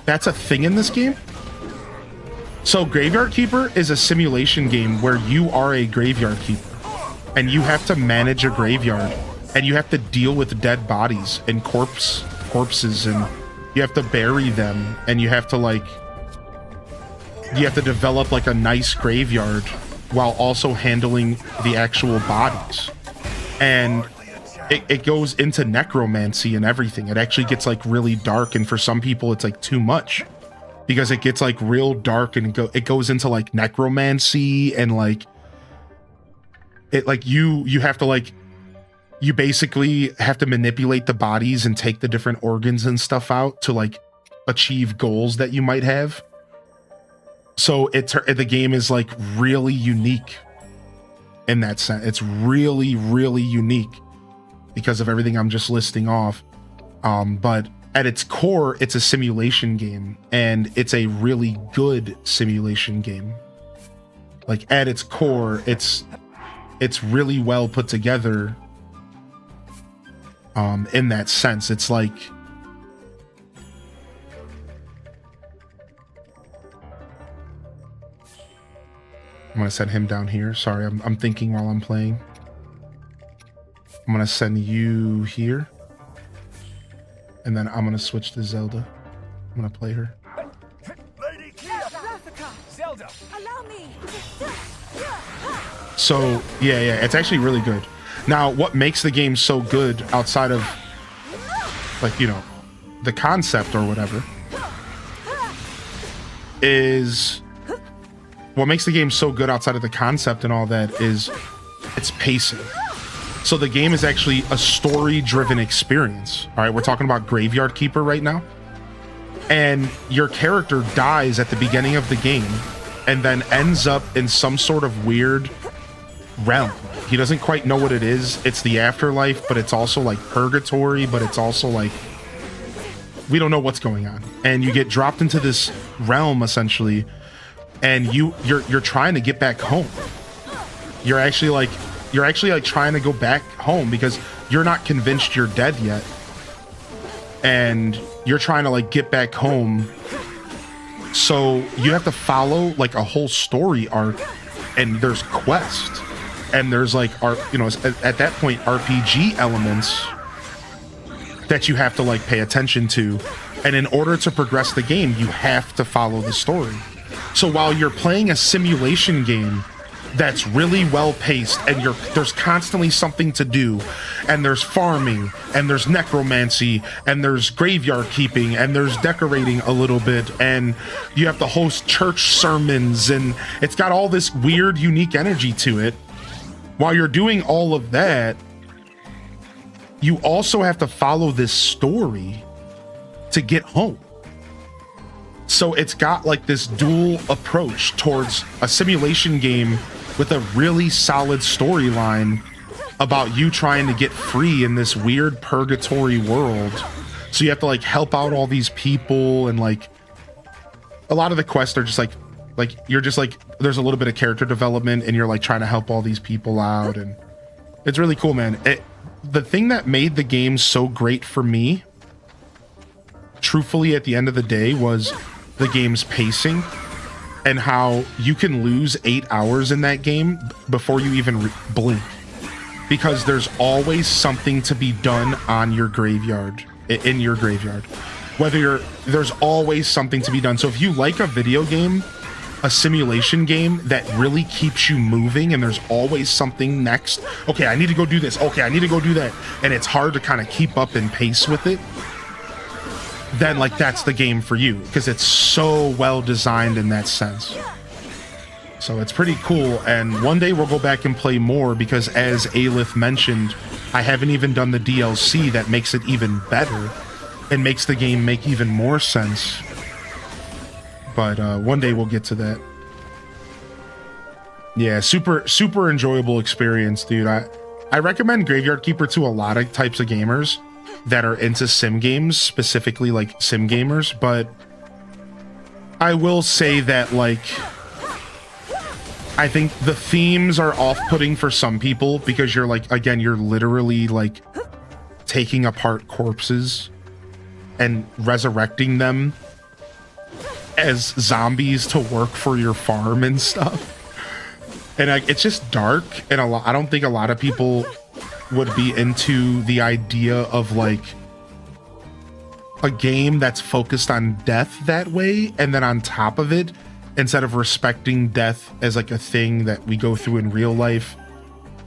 That's a thing in this game. So Graveyard Keeper is a simulation game where you are a graveyard keeper and you have to manage a graveyard and you have to deal with dead bodies and corpses and you have to bury them and you have to develop like a nice graveyard while also handling the actual bodies. And it goes into necromancy and everything. It actually gets like really dark, and for some people it's like too much because it gets like real dark and it goes into like necromancy and like it like you have to like you basically have to manipulate the bodies and take the different organs and stuff out to like achieve goals that you might have. So the game is like really unique in that sense. It's really, really unique because of everything I'm just listing off. But at its core, it's a simulation game, and it's a really good simulation game. Like at its core, it's really well put together. In that sense, it's like I'm gonna send him down here. Sorry, I'm thinking while I'm playing. I'm gonna send you here, and then I'm gonna switch to Zelda. I'm gonna play her. Lady Kia! Zelda! Allow me! So yeah, it's actually really good. Now, what makes the game so good outside of, like, you know, the concept or whatever, is what makes the game so good outside of the concept and all that is its pacing. So the game is actually a story-driven experience. All right, we're talking about Graveyard Keeper right now. And your character dies at the beginning of the game and then ends up in some sort of weird realm. He doesn't quite know what it is. It's the afterlife, but it's also like purgatory, but it's also like we don't know what's going on. And you get dropped into this realm essentially, and you're trying to get back home. You're actually like trying to go back home because you're not convinced you're dead yet. And you're trying to like get back home. So you have to follow like a whole story arc, and there's quest. And there's like at that point RPG elements that you have to like pay attention to. And in order to progress the game, you have to follow the story. So while you're playing a simulation game that's really well paced and there's constantly something to do, and there's farming, and there's necromancy, and there's graveyard keeping, and there's decorating a little bit, and you have to host church sermons, and it's got all this weird, unique energy to it. While you're doing all of that, you also have to follow this story to get home. So it's got like this dual approach towards a simulation game with a really solid storyline about you trying to get free in this weird purgatory world. So you have to like help out all these people, and like a lot of the quests are just like you're just like, there's a little bit of character development and you're like trying to help all these people out, and it's really cool, man. The thing that made the game so great for me, truthfully, at the end of the day, was the game's pacing, and how you can lose 8 hours in that game before you even blink, because there's always something to be done on your graveyard, in your graveyard. There's always something to be done. So if you like a video game, a simulation game that really keeps you moving, and there's always something next, okay, I need to go do this, okay, I need to go do that, and it's hard to kind of keep up and pace with it, then like that's the game for you, because it's so well designed in that sense. So it's pretty cool, and one day we'll go back and play more, because as Aelith mentioned, I haven't even done the DLC that makes it even better and makes the game make even more sense. But one day we'll get to that. Yeah, super enjoyable experience, dude. I recommend Graveyard Keeper to a lot of types of gamers that are into sim games, specifically like sim gamers, but I will say that like I think the themes are off-putting for some people, because you're like, again, you're literally like taking apart corpses and resurrecting them as zombies to work for your farm and stuff. And like, it's just dark, and I don't think a lot of people would be into the idea of like a game that's focused on death that way, and then on top of it, instead of respecting death as like a thing that we go through in real life,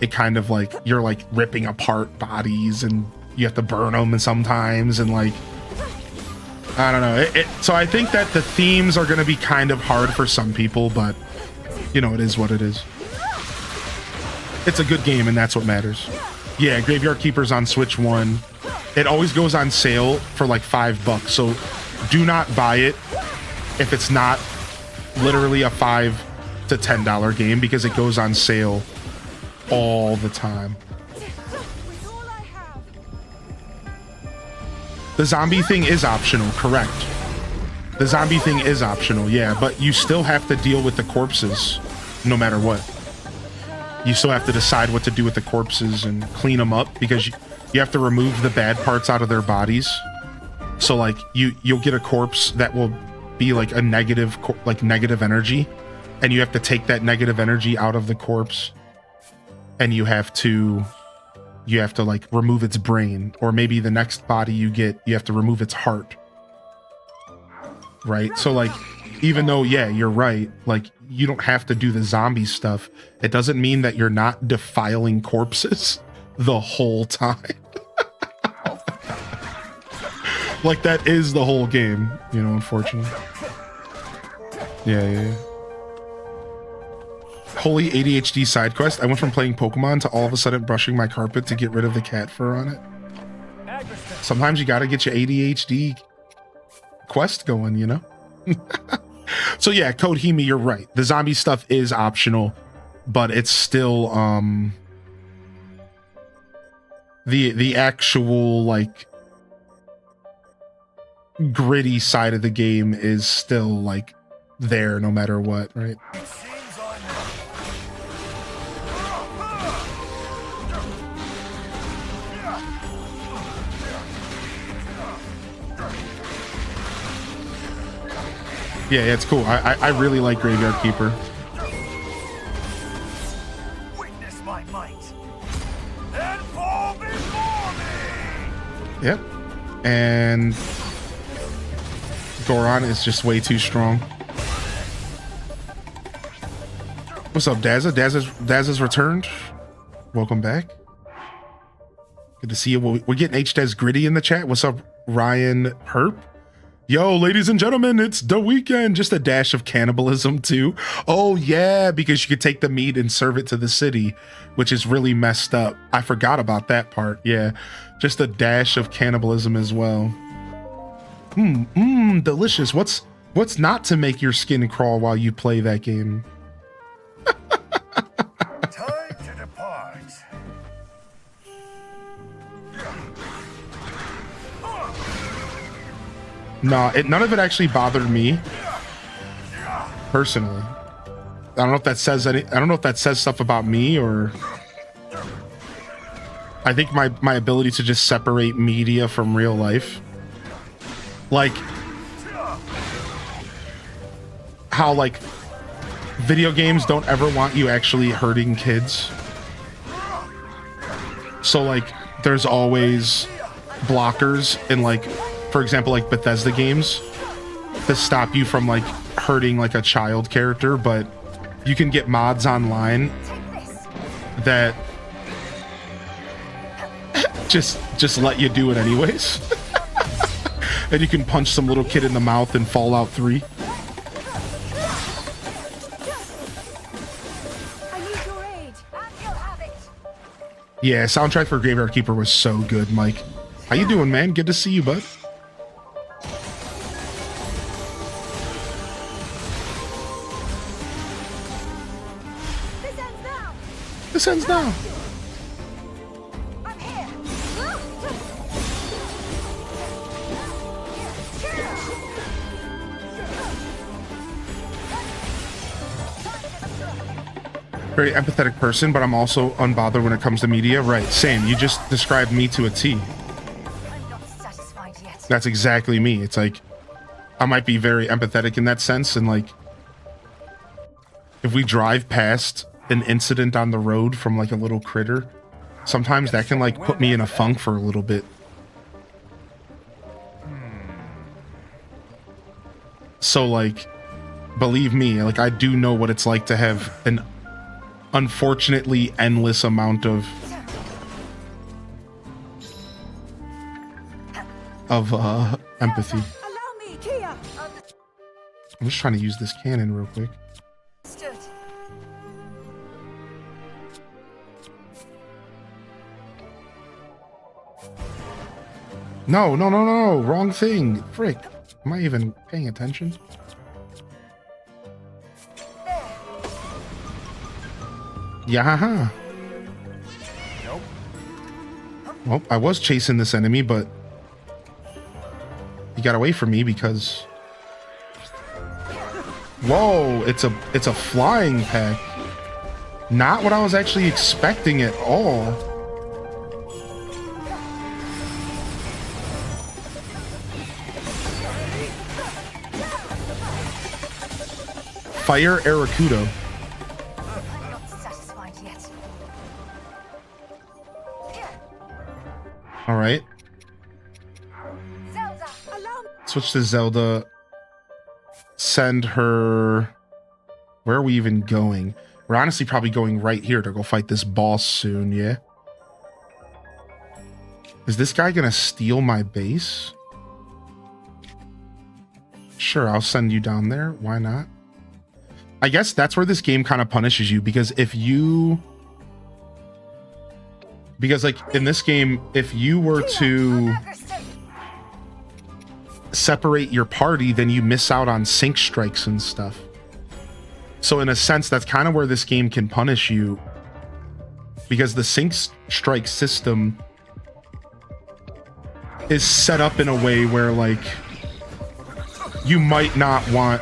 it kind of like you're like ripping apart bodies and you have to burn them, and sometimes, and like I don't know. So I think that the themes are going to be kind of hard for some people, but you know, it is what it is. It's a good game, and that's what matters. Yeah, Graveyard Keeper's on Switch 1. It always goes on sale for like $5, so do not buy it if it's not literally a $5 to $10 game, because it goes on sale all the time. The zombie thing is optional, correct. The zombie thing is optional, yeah, but you still have to deal with the corpses no matter what. You still have to decide what to do with the corpses and clean them up, because you have to remove the bad parts out of their bodies. So like you'll get a corpse that will be like a negative energy, and you have to take that negative energy out of the corpse, and you have to like remove its brain, or maybe the next body you get, you have to remove its heart. Right? So like, even though, yeah, you're right, like you don't have to do the zombie stuff, it doesn't mean that you're not defiling corpses the whole time. Like that is the whole game, you know, unfortunately. Yeah. Holy ADHD side quest. I went from playing Pokemon to all of a sudden brushing my carpet to get rid of the cat fur on it. Sometimes you gotta get your ADHD quest going, you know? So yeah, Code Hemi, you're right. The zombie stuff is optional, but it's still the actual like gritty side of the game is still like there no matter what, right? Yeah, it's cool. I really like Graveyard Keeper. Witness my might and fall before me. Yep. And Goron is just way too strong. What's up, Dazza? Dazza's returned. Welcome back. Good to see you. We're getting H-Daz Gritty in the chat. What's up, Ryan Herp? Yo, ladies and gentlemen, it's the weekend. Just a dash of cannibalism too. Oh yeah, because you could take the meat and serve it to the city, which is really messed up. I forgot about that part. Yeah, just a dash of cannibalism as well. Delicious. What's not to make your skin crawl while you play that game? Time to depart. No, none of it actually bothered me personally. I don't know if that says I don't know if that says stuff about me, or I think my ability to just separate media from real life, like how like video games don't ever want you actually hurting kids. So like there's always blockers in, like, for example, like Bethesda games to stop you from like hurting like a child character, but you can get mods online that just let you do it anyways. And you can punch some little kid in the mouth in Fallout 3. Yeah, soundtrack for Graveyard Keeper was so good, Mike. How you doing, man? Good to see you, bud. This ends now. Very empathetic person, but I'm also unbothered when it comes to media. Right, same. You just described me to a T. That's exactly me. It's like, I might be very empathetic in that sense, and like, if we drive past an incident on the road from like a little critter, sometimes that can like put me in a funk for a little bit. So like, believe me, like I do know what it's like to have an unfortunately endless amount of empathy. I'm just trying to use this cannon real quick. No, wrong thing. Frick. Am I even paying attention? Yeah. Nope. Well, I was chasing this enemy, but he got away from me because... Whoa, it's a flying pack. Not what I was actually expecting at all. Fire Arakudo. All right. Switch to Zelda. Send her... Where are we even going? We're honestly probably going right here to go fight this boss soon, yeah? Is this guy gonna steal my base? Sure, I'll send you down there. Why not? I guess that's where this game kind of punishes you, because if you... Because, like, in this game, if you were to separate your party, then you miss out on sync strikes and stuff. So in a sense, that's kind of where this game can punish you, because the sync strike system is set up in a way where, like, you might not want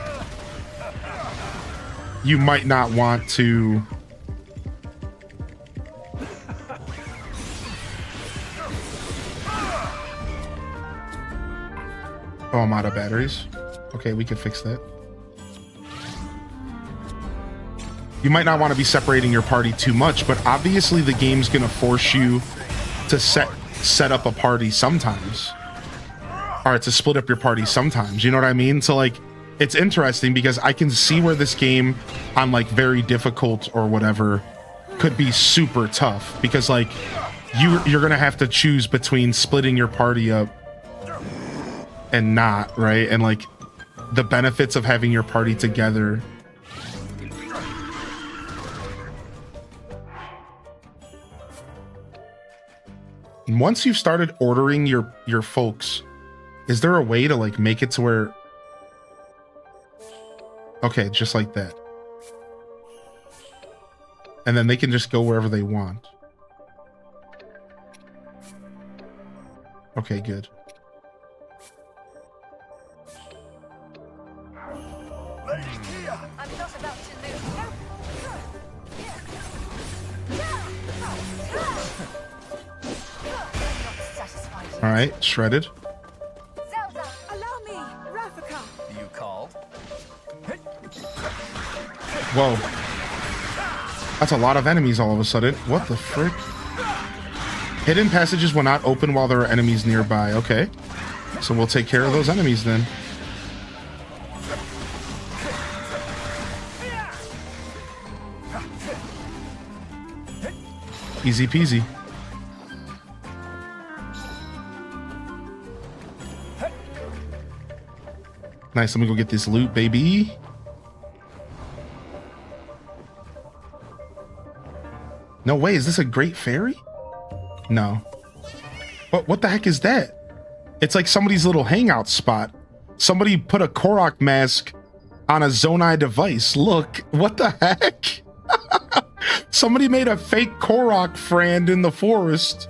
to... Oh, I'm out of batteries. Okay, we can fix that. You might not want to be separating your party too much, but obviously the game's going to force you to set up a party sometimes. are to split up your party sometimes. You know what I mean? So like, it's interesting because I can see where this game on like very difficult or whatever could be super tough, because like you're gonna have to choose between splitting your party up and not, right? And like the benefits of having your party together. And once you've started ordering your folks, is there a way to like make it to where, okay, just like that, and then they can just go wherever they want? Okay, good. I'm not about to lose. All right, shredded. Zelda, allow me! Rafika! You called? Whoa. That's a lot of enemies all of a sudden. What the frick? Hidden passages will not open while there are enemies nearby. Okay. So we'll take care of those enemies then. Easy peasy. Nice, let me go get this loot, baby. No way, is this a Great Fairy? No. What the heck is that? It's like somebody's little hangout spot. Somebody put a Korok mask on a Zonai device. Look, what the heck? Somebody made a fake Korok friend in the forest.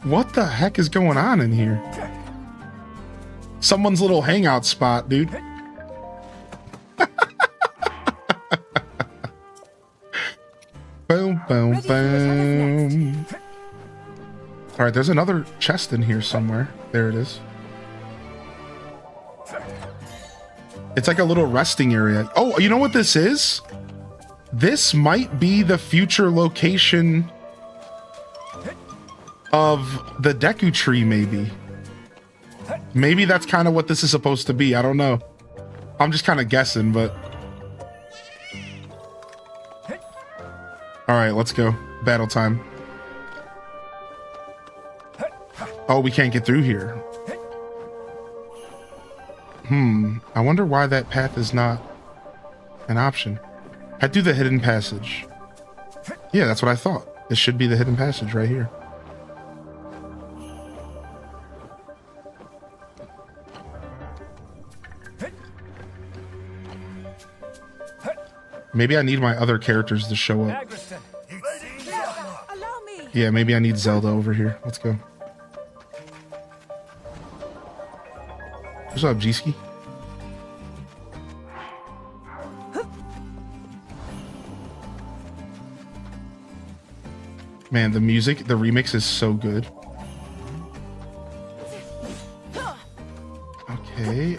What the heck is going on in here? Someone's little hangout spot, dude. Boom, boom, boom. All right, there's another chest in here somewhere. There it is. It's like a little resting area. Oh, you know what this is? This might be the future location of the Deku Tree, maybe. Maybe that's kind of what this is supposed to be. I don't know. I'm just kind of guessing, but... All right, let's go. Battle time. Oh, we can't get through here. I wonder why that path is not an option. Head through the hidden passage. Yeah, that's what I thought. This should be the hidden passage right here. Maybe I need my other characters to show up. Yeah, maybe I need Zelda over here. Let's go. What's up, G-Ski? Man, the music, the remix is so good. Okay,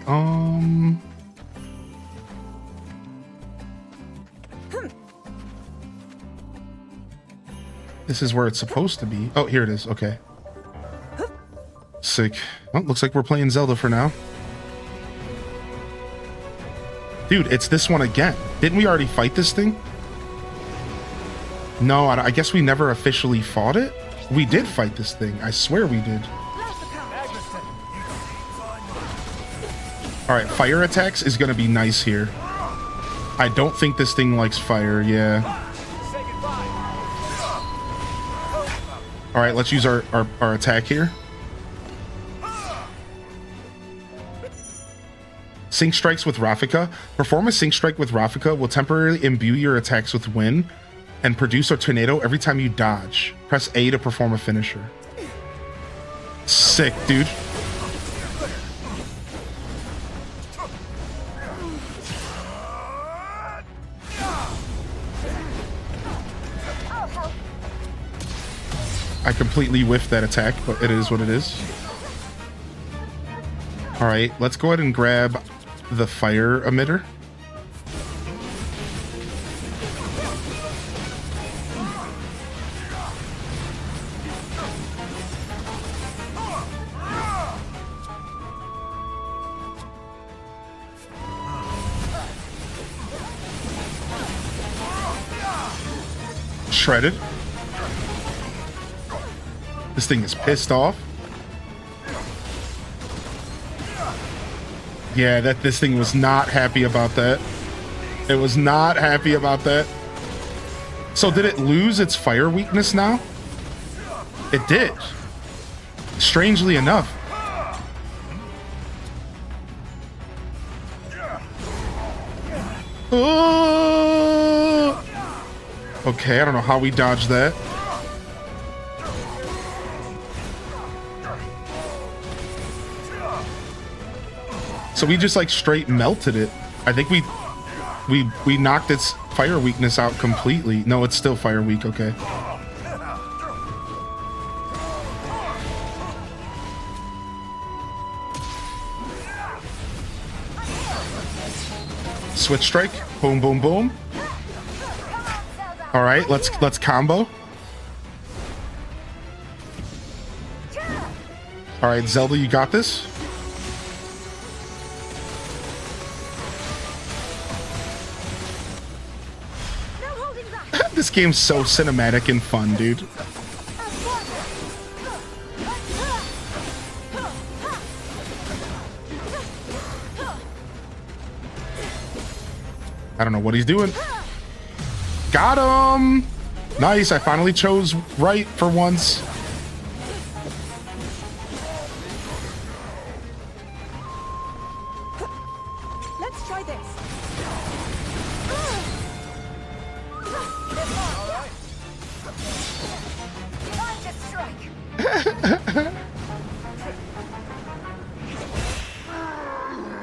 this is where it's supposed to be. Oh, here it is. Okay. Sick. Well, looks like we're playing Zelda for now. Dude, it's this one again. Didn't we already fight this thing? No, I guess we never officially fought it. We did fight this thing. I swear we did. All right, fire attacks is going to be nice here. I don't think this thing likes fire. Yeah. All right, let's use our attack here. Sync strikes with Rafika. Perform a sync strike with Rafika will temporarily imbue your attacks with wind and produce a tornado every time you dodge. Press A to perform a finisher. Sick, dude. I completely whiffed that attack, but it is what it is. All right, let's go ahead and grab the fire emitter. Shredded. This thing is pissed off. Yeah, this thing was not happy about that. It was not happy about that. So did it lose its fire weakness now? It did. Strangely enough. Oh! Okay, I don't know how we dodged that. So we just like straight melted it. I think we knocked its fire weakness out completely. No, it's still fire weak, okay. Switch strike. Boom, boom, boom. All right, let's combo. All right, Zelda, you got this. This game's so cinematic and fun, dude. I don't know what he's doing. Got him! Nice, I finally chose right for once. Let's try this.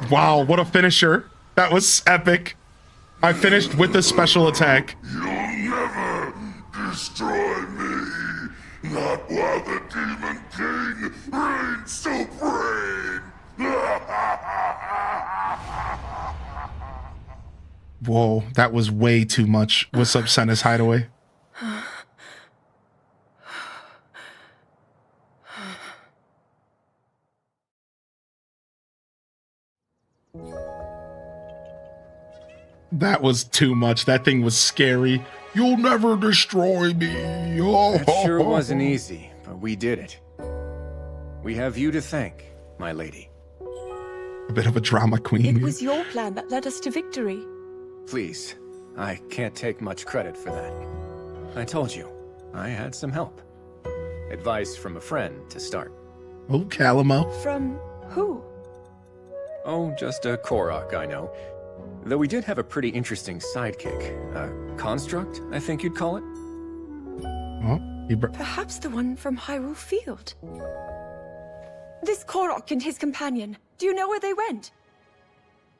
Wow, what a finisher. That was epic. I finished with the special attack. You'll never destroy me. Not while the Demon King reigns supreme. Whoa, that was way too much. What's up, Senna's Hideaway? That was too much. That thing was scary. You'll never destroy me. Oh, It sure wasn't easy, but we did it. We have you to thank, my lady. A bit of a drama queen. It was your plan that led us to victory. Please, I can't take much credit for that. I told you, I had some help. Advice from a friend to start. Oh, Calamo. From who? Oh, just a Korok, I know. Though we did have a pretty interesting sidekick. A construct, I think you'd call it. Oh, Perhaps the one from Hyrule Field. This Korok and his companion. Do you know where they went?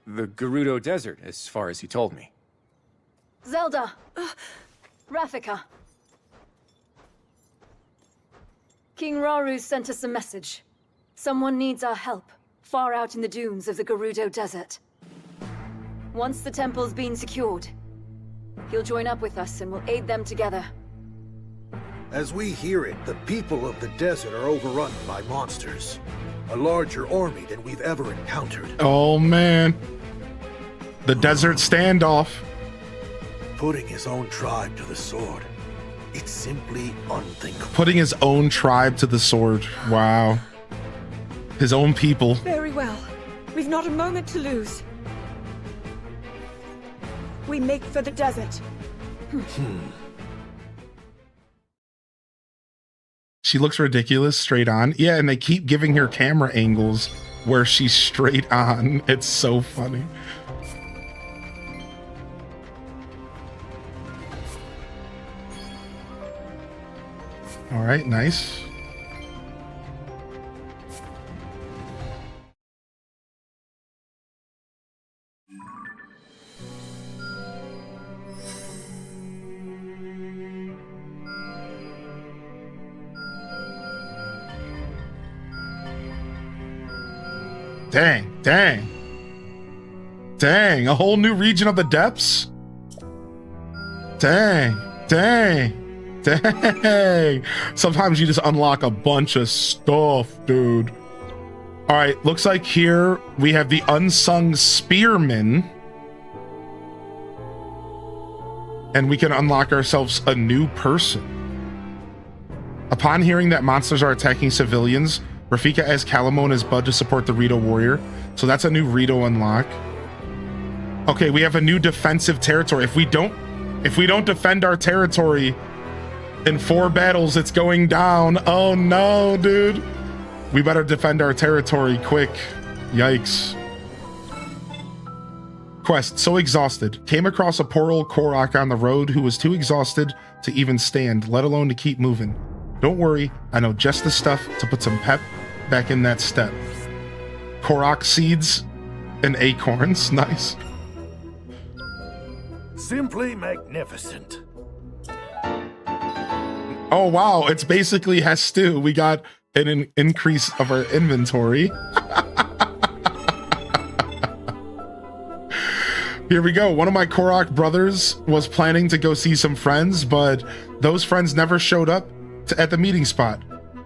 The Gerudo Desert, as far as he told me. Zelda! Rafika. King Rauru sent us a message. Someone needs our help, far out in the dunes of the Gerudo Desert. Once the temple's been secured, he'll join up with us and we'll aid them together. As we hear it, the people of the desert are overrun by monsters. A larger army than we've ever encountered. Oh, man. The desert standoff. Putting his own tribe to the sword. It's simply unthinkable. Putting his own tribe to the sword. Wow. His own people. Very well. We've not a moment to lose. We make for the desert. She looks ridiculous straight on. Yeah, and they keep giving her camera angles where she's straight on. It's so funny. All right, nice. Dang, dang. Dang, a whole new region of the depths? Dang, dang, dang. Sometimes you just unlock a bunch of stuff, dude. All right, looks like here we have the unsung spearman. and we can unlock ourselves a new person. Upon hearing that monsters are attacking civilians, Rafika asks Calamo and his bud to support the Rito warrior. So that's a new Rito unlock. Okay, we have a new defensive territory. If we don't defend our territory in 4 battles, it's going down. Oh no, dude. We better defend our territory quick. Yikes. Quest, so exhausted. Came across a poor old Korok on the road who was too exhausted to even stand, let alone to keep moving. Don't worry, I know just the stuff to put some pep back in that step. Korok seeds and acorns. Nice. Simply magnificent. Oh wow, it's basically Hestu. We got an increase of our inventory. Here we go. One of my Korok brothers was planning to go see some friends, but those friends never showed up at the meeting spot.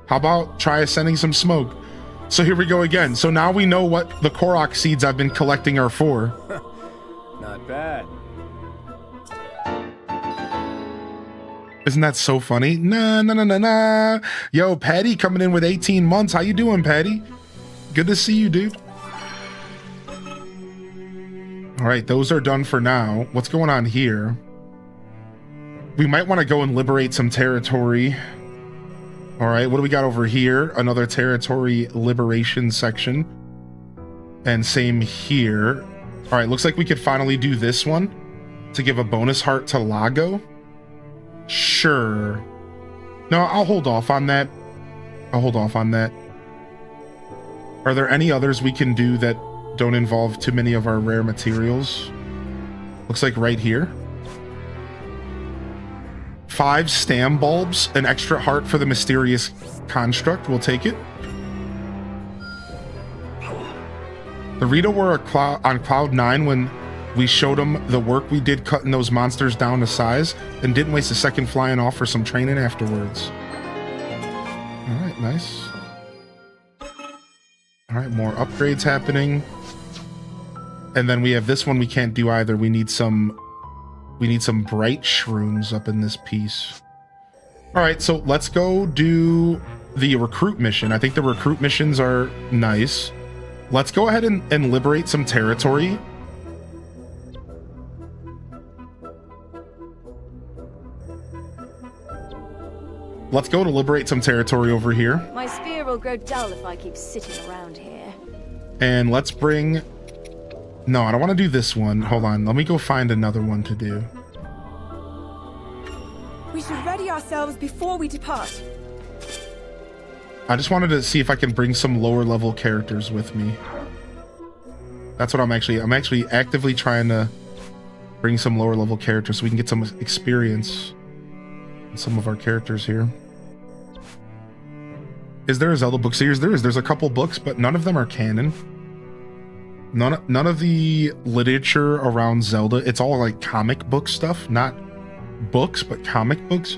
How about try sending some smoke? So here we go again. So now we know what the Korok seeds I've been collecting are for. Not bad. Isn't that so funny? Nah. Yo, Patty coming in with 18 months. How you doing, Patty? Good to see you, dude. All right, those are done for now. What's going on here? We might want to go and liberate some territory. All right, what do we got over here? Another territory liberation section. And same here. All right, looks like we could finally do this one to give a bonus heart to Lago. Sure. No, I'll hold off on that. Are there any others we can do that don't involve too many of our rare materials? Looks like right here. 5 stam bulbs, an extra heart for the mysterious construct. We'll take it. The Rito were on cloud 9 when we showed them the work we did cutting those monsters down to size and didn't waste a second flying off for some training afterwards. All right, nice. All right, more upgrades happening. And then we have this one we can't do either. We need some bright shrooms up in this piece. All right, so let's go do the recruit mission. I think the recruit missions are nice. Let's go ahead and liberate some territory. Let's go to liberate some territory over here. My spear will grow dull if I keep sitting around here. And let's bring... No, I don't want to do this one. Hold on. Let me go find another one to do. We should ready ourselves before we depart. I just wanted to see if I can bring some lower level characters with me. That's what I'm actually actively trying to bring some lower level characters so we can get some experience in some of our characters here. Is there a Zelda book series? There is. There's a couple books, but none of them are canon. None of the literature around Zelda, it's all like comic book stuff, not books, but comic books.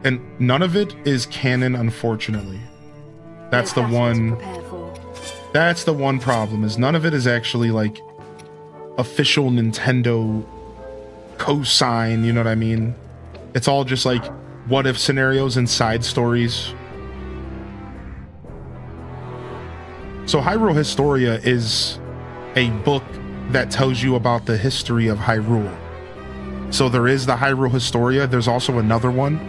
And none of it is canon, unfortunately. That's the one problem, is none of it is actually like official Nintendo cosign, you know what I mean? It's all just like what if scenarios and side stories. So Hyrule Historia is a book that tells you about the history of Hyrule. So there is the Hyrule Historia. There's also another one.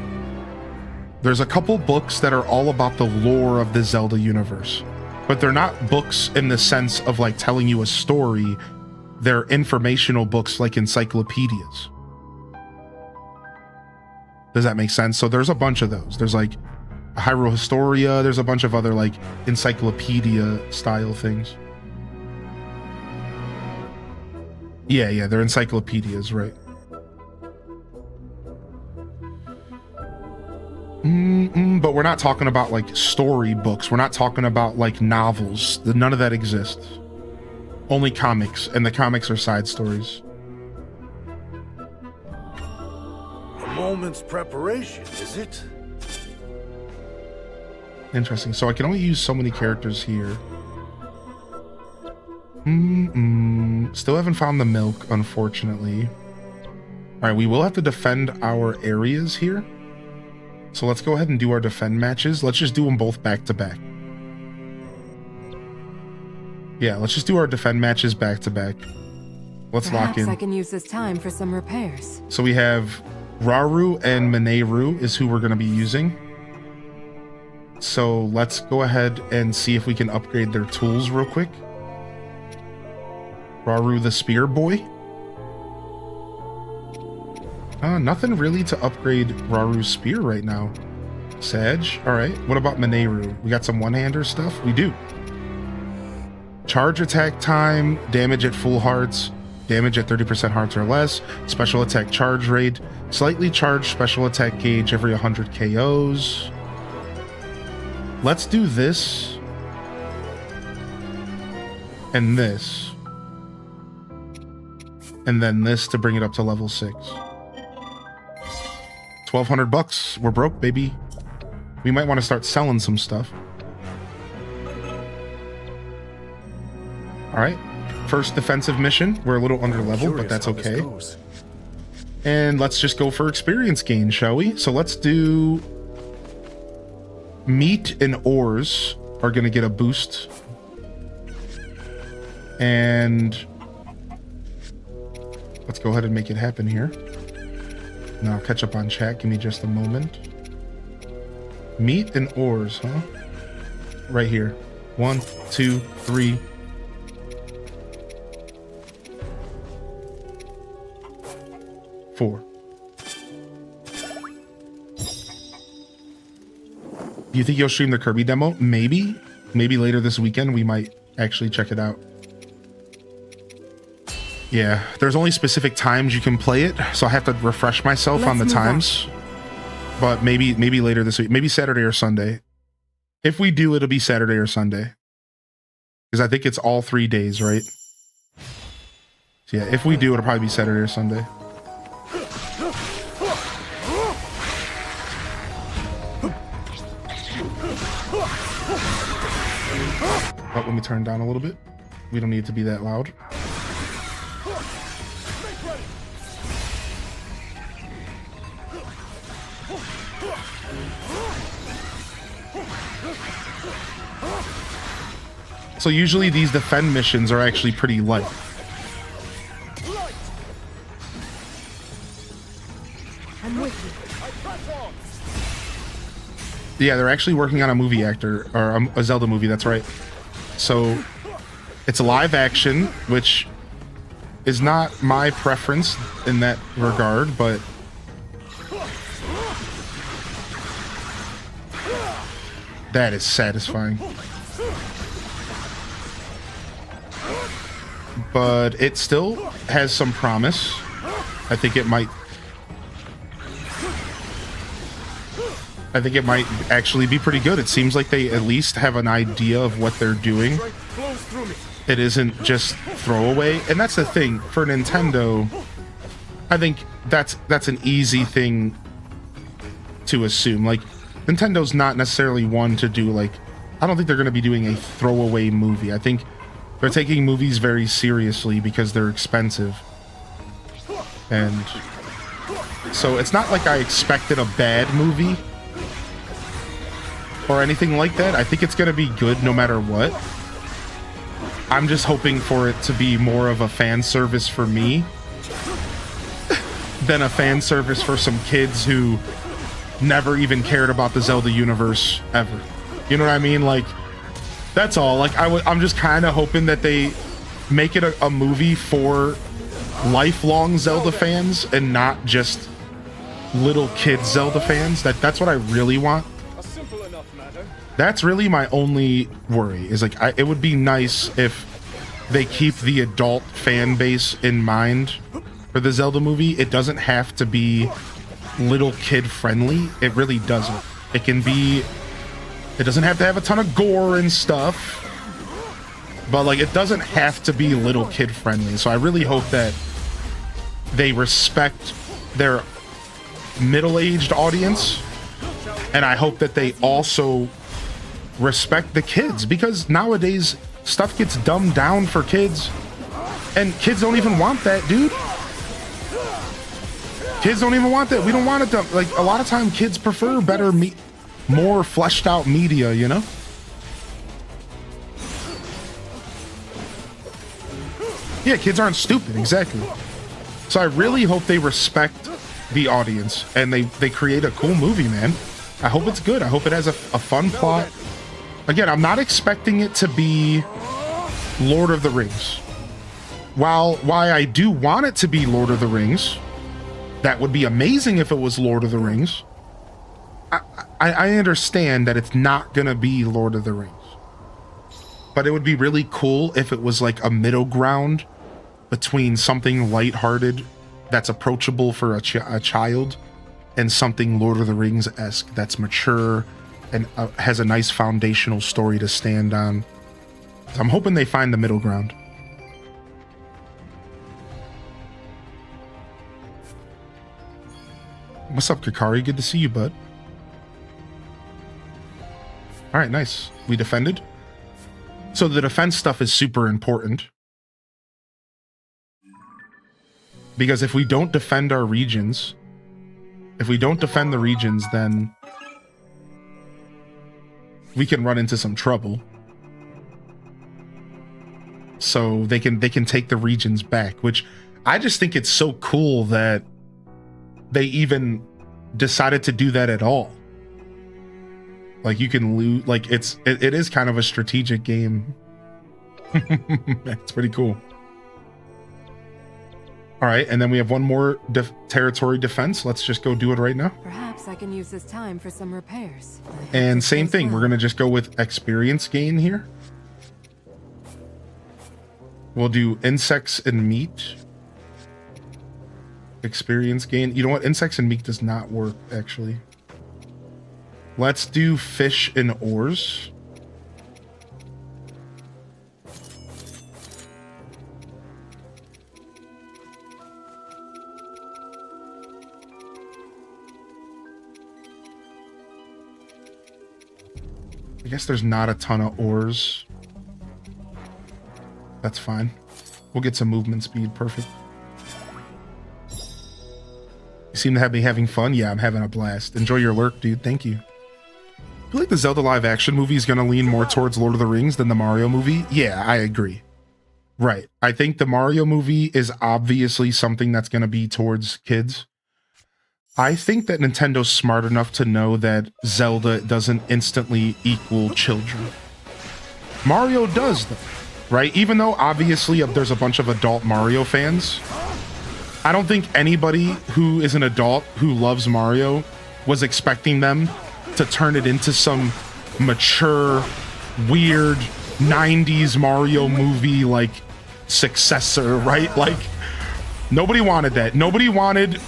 There's a couple books that are all about the lore of the Zelda universe, but they're not books in the sense of like telling you a story. They're informational books like encyclopedias. Does that make sense? So there's a bunch of those. There's like Hyrule Historia. There's a bunch of other like encyclopedia style things. Yeah, they're encyclopedias, right? But we're not talking about like story books. We're not talking about like novels. None of that exists. Only comics, and the comics are side stories. A moment's preparation, is it? Interesting. So I can only use so many characters here. Still haven't found the milk, unfortunately. All right, we will have to defend our areas here. So let's go ahead and do our defend matches. Let's just do them both back to back. Yeah, let's just do our defend matches back to back. Let's lock in. I can use this time for some repairs. So we have Rauru and Mineru is who we're going to be using. So let's go ahead and see if we can upgrade their tools real quick. Rauru the Spear Boy. Nothing really to upgrade Raru's Spear right now. Sag, alright. What about Mineru? We got some one-hander stuff? We do. Charge attack time, damage at full hearts, damage at 30% hearts or less, special attack charge rate, slightly charged special attack gauge every 100 KOs. Let's do this. And this. And then this to bring it up to level 6. 1,200 bucks. We're broke, baby. We might want to start selling some stuff. All right. First defensive mission. We're a little under level, but that's okay. And let's just go for experience gain, shall we? So let's do meat and ores are going to get a boost. And let's go ahead and make it happen here. Now catch up on chat. Give me just a moment. Meat and ores, huh? Right here. 1, 2, 3. Four. Do you think you'll stream the Kirby demo? Maybe. Maybe later this weekend we might actually check it out. Yeah, there's only specific times you can play it, so I have to refresh myself on the times. But maybe later this week. Maybe Saturday or Sunday. If we do, it'll be Saturday or Sunday. Because I think it's all 3 days, right? So yeah, if we do, it'll probably be Saturday or Sunday. Oh, let me turn down a little bit. We don't need it to be that loud. So usually these defend missions are actually pretty light. Yeah, they're actually working on a movie actor, or a Zelda movie, that's right. So it's a live action, which is not my preference in that regard, but that is satisfying. But it still has some promise. I think it might actually be pretty good. It seems like they at least have an idea of what they're doing. It isn't just throwaway. And that's the thing for Nintendo. I think that's an easy thing to assume. Like, Nintendo's not necessarily one to do, like, I don't think they're going to be doing a throwaway movie. I think they're taking movies very seriously because they're expensive. And so it's not like I expected a bad movie or anything like that. I think it's going to be good no matter what. I'm just hoping for it to be more of a fan service for me than a fan service for some kids who never even cared about the Zelda universe ever. You know what I mean? Like, that's all. Like, I'm just kind of hoping that they make it a movie for lifelong Zelda fans and not just little kid Zelda fans. That's what I really want. That's really my only worry, is like, it would be nice if they keep the adult fan base in mind for the Zelda movie. It doesn't have to be little kid friendly. It really doesn't. It doesn't have to have a ton of gore and stuff, but like, it doesn't have to be little kid friendly. So I really hope that they respect their middle-aged audience, and I hope that they also respect the kids, because nowadays stuff gets dumbed down for kids and kids don't even want that, dude. Kids don't even want that. We don't want it to, like, a lot of time kids prefer better more fleshed out media, you know? Yeah, kids aren't stupid, exactly. So I really hope they respect the audience and they create a cool movie, man. I hope it's good. I hope it has a fun plot. Again, I'm not expecting it to be Lord of the Rings. Why I do want it to be Lord of the Rings, that would be amazing if it was Lord of the Rings. I understand that it's not gonna be Lord of the Rings, but it would be really cool if it was like a middle ground between something lighthearted that's approachable for a child and something Lord of the Rings-esque that's mature and has a nice foundational story to stand on. So I'm hoping they find the middle ground. What's up, Kakari? Good to see you, bud. All right, nice. We defended. So the defense stuff is super important. Because if we don't defend our regions, then we can run into some trouble. So they can take the regions back, which I just think it's so cool that they even decided to do that at all. Like, you can lose, like, it is kind of a strategic game. It's pretty cool. All right, and then we have one more territory defense. Let's just go do it right now. Perhaps I can use this time for some repairs. And same thing, we're gonna just go with experience gain here. We'll do insects and meat. Experience gain. You know what? Insects and meat does not work, actually. Let's do fish and ores. I guess there's not a ton of ores. That's fine. We'll get some movement speed. Perfect. You seem to have me having fun. Yeah, I'm having a blast. Enjoy your lurk, dude. Thank you. I feel like the Zelda live action movie is going to lean more towards Lord of the Rings than the Mario movie. Yeah, I agree. Right. I think the Mario movie is obviously something that's going to be towards kids. I think that Nintendo's smart enough to know that Zelda doesn't instantly equal children. Mario does, though, right? Even though obviously there's a bunch of adult Mario fans, I don't think anybody who is an adult who loves Mario was expecting them to turn it into some mature, weird 90s Mario movie like successor, right? Like, nobody wanted that. Nobody wanted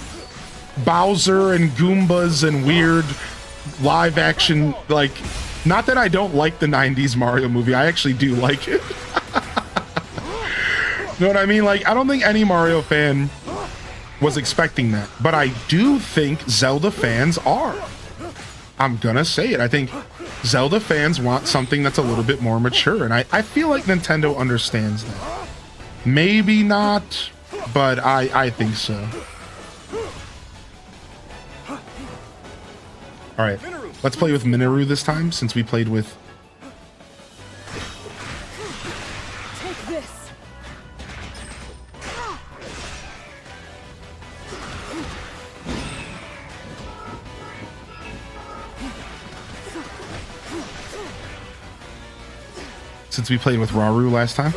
Bowser and Goombas and weird live action, like, not that I don't like the 90s Mario movie, I actually do like it. You know what I mean? Like, I don't think any Mario fan was expecting that, but I do think Zelda fans are. I'm gonna say it. I think Zelda fans want something that's a little bit more mature, and I feel like Nintendo understands that. Maybe not, but I think so. All right, let's play with Minoru this time, since we played with... Take this. Since we played with Rauru last time.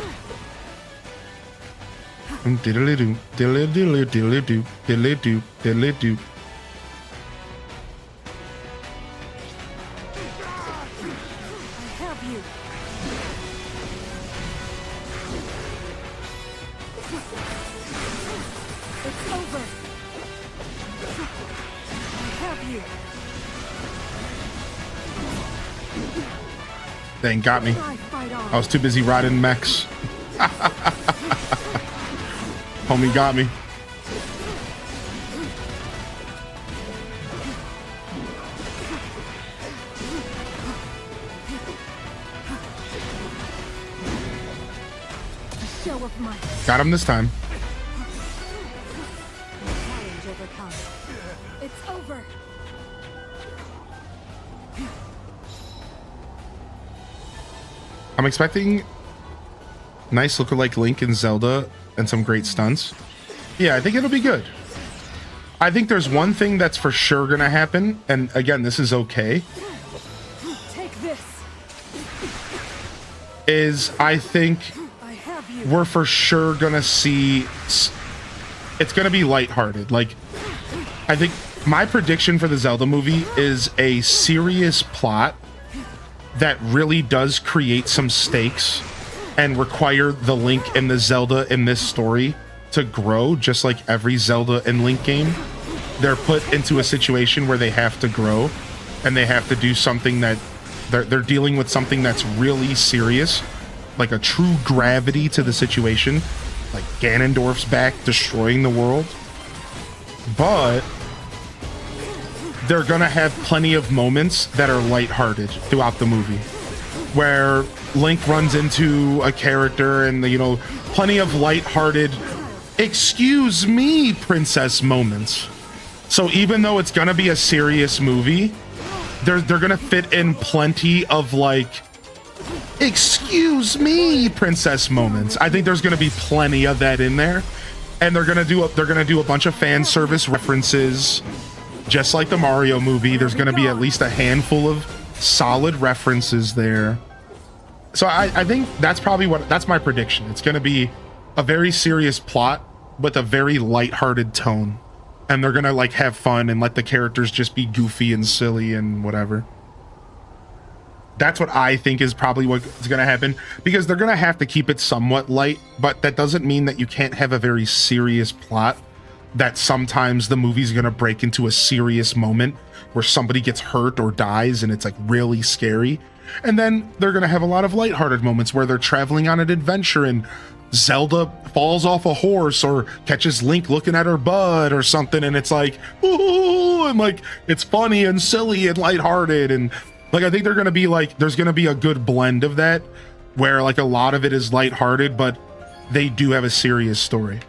Diddly-doo, diddly-diddly, diddly-doo, diddly-doo, diddly-doo. Dang, got me. I was too busy riding mechs. Homie got me. Show of might. Got him this time. Challenge overcome. I'm expecting nice lookalike Link and Zelda and some great stunts. Yeah, I think it'll be good. I think there's one thing that's for sure gonna happen, and again, this is okay. Take this. Is I think we're for sure gonna see, it's gonna be lighthearted. Like, I think my prediction for the Zelda movie is a serious plot that really does create some stakes and require the Link and the Zelda in this story to grow, just like every Zelda and Link game. They're put into a situation where they have to grow and they have to do something that they're dealing with, something that's really serious, like a true gravity to the situation, like Ganondorf's back destroying the world. But they're gonna have plenty of moments that are lighthearted throughout the movie, where Link runs into a character and, you know, plenty of lighthearted, excuse me, princess moments. So even though it's gonna be a serious movie, they're gonna fit in plenty of like, excuse me, princess moments. I think there's gonna be plenty of that in there, and they're gonna do a bunch of fan service references. Just like the Mario movie, there's going to be at least a handful of solid references there. So I think that's probably that's my prediction. It's going to be a very serious plot with a very lighthearted tone. And they're going to like have fun and let the characters just be goofy and silly and whatever. That's what I think is probably what's going to happen, because they're going to have to keep it somewhat light, but that doesn't mean that you can't have a very serious plot. That sometimes the movie's gonna break into a serious moment where somebody gets hurt or dies and it's like really scary. And then they're gonna have a lot of lighthearted moments where they're traveling on an adventure and Zelda falls off a horse or catches Link looking at her butt or something, and it's like, ooh, and like it's funny and silly and lighthearted. And like I think they're gonna be like, there's gonna be a good blend of that where like a lot of it is lighthearted, but they do have a serious story.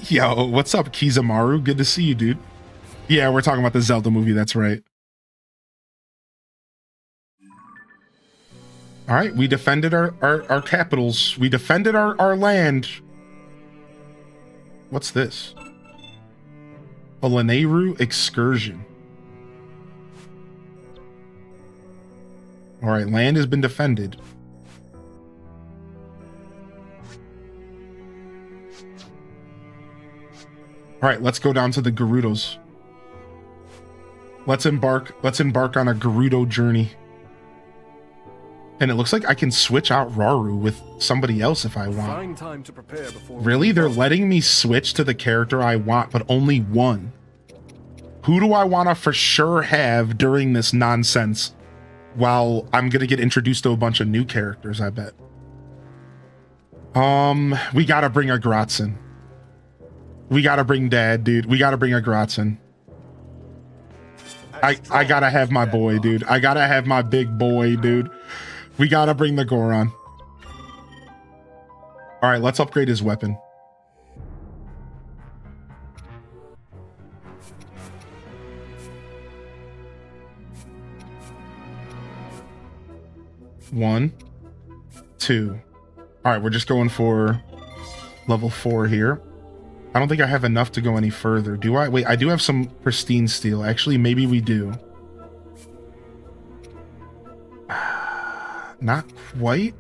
Yo, what's up, Kizamaru? Good to see you, dude. Yeah, we're talking about the Zelda movie, that's right. All right, we defended our capitals. We defended our land. What's this? A Lanayru excursion. All right, land has been defended. All right, let's go down to the Gerudos. Let's embark on a Gerudo journey. And it looks like I can switch out Rauru with somebody else if I want. Find time to prepare before Really? They're letting me switch to the character I want, but only one. Who do I want to for sure have during this nonsense while I'm going to get introduced to a bunch of new characters, I bet. We got to bring a Gratzen. We got to bring Dad, dude. We got to bring a Gratzen. I got to have my boy, dude. I got to have my big boy, dude. We got to bring the Goron. All right, let's upgrade his weapon. One, two. All right, we're just going for level 4 here. I don't think I have enough to go any further. Do I? Wait, I do have some pristine steel. Actually, maybe we do. Not quite.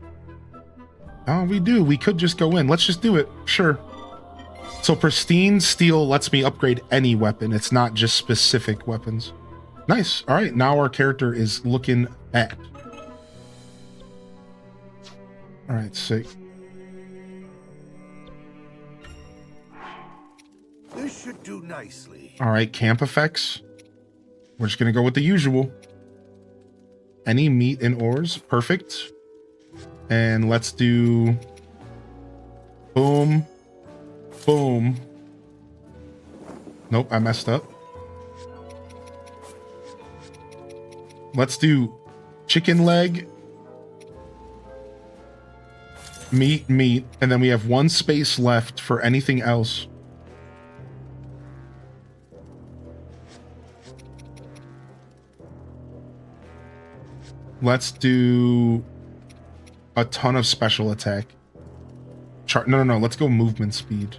Oh, we do. We could just go in. Let's just do it. Sure. So pristine steel lets me upgrade any weapon. It's not just specific weapons. Nice. All right. Now our character is looking at. All right. Sick. This should do nicely. All right. Camp effects. We're just going to go with the usual. Any meat and ores. Perfect. And let's do boom, boom. Nope, I messed up. Let's do chicken leg, meat, and then we have 1 space left for anything else. Let's do a ton of special attack. No. Let's go movement speed.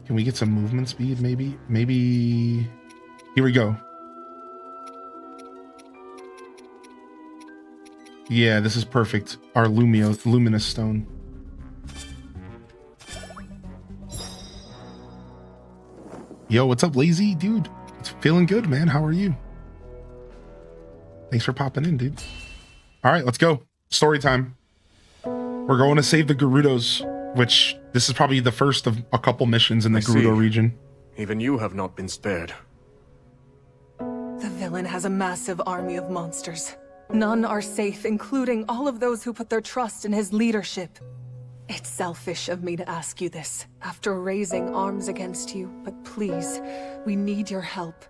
Can we get some movement speed, maybe? Maybe... Here we go. Yeah, this is perfect. Our luminous stone. Yo, what's up, Lazy? Dude, it's feeling good, man. How are you? Thanks for popping in, dude. All right, let's go. Story time. We're going to save the Gerudos, which this is probably the first of a couple missions in the Gerudo region. Even you have not been spared. The villain has a massive army of monsters. None are safe, including all of those who put their trust in his leadership. It's selfish of me to ask you this, after raising arms against you, but please, we need your help.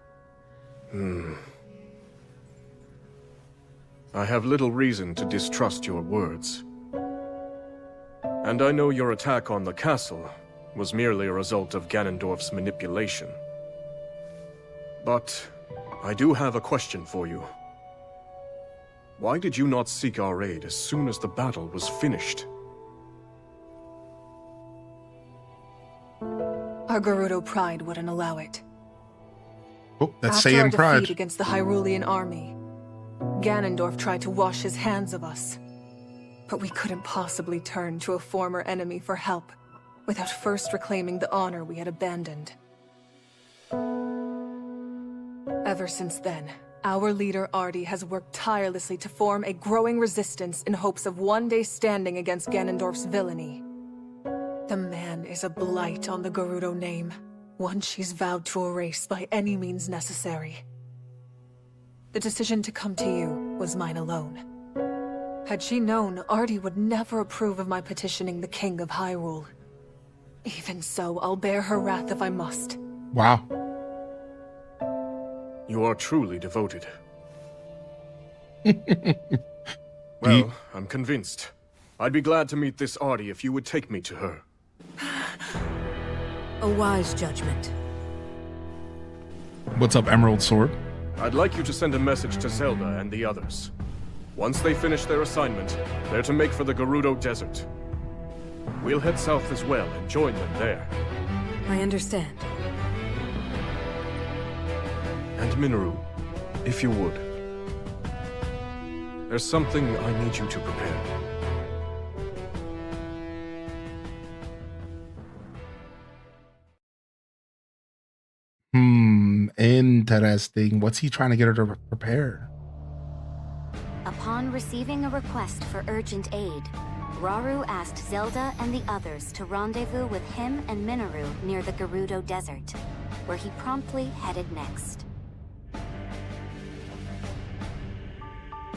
I have little reason to distrust your words. And I know your attack on the castle was merely a result of Ganondorf's manipulation. But I do have a question for you. Why did you not seek our aid as soon as the battle was finished? Our Gerudo pride wouldn't allow it. Oh, that's After Saiyan our pride. defeat against the Hyrulean army, Ganondorf tried to wash his hands of us. But we couldn't possibly turn to a former enemy for help without first reclaiming the honor we had abandoned. Ever since then, our leader Artie has worked tirelessly to form a growing resistance in hopes of one day standing against Ganondorf's villainy. The man is a blight on the Gerudo name, one she's vowed to erase by any means necessary. The decision to come to you was mine alone. Had she known, Artie would never approve of my petitioning the King of Hyrule. Even so, I'll bear her wrath if I must. Wow. You are truly devoted. Well, I'm convinced. I'd be glad to meet this Artie if you would take me to her. A wise judgment. What's up, Emerald Sword? I'd like you to send a message to Zelda and the others. Once they finish their assignment, they're to make for the Gerudo Desert. We'll head south as well and join them there. I understand. And Minoru, if you would. There's something I need you to prepare. Interesting. What's he trying to get her to prepare? Upon receiving a request for urgent aid, Rauru asked Zelda and the others to rendezvous with him and Minoru near the Gerudo Desert, where he promptly headed next.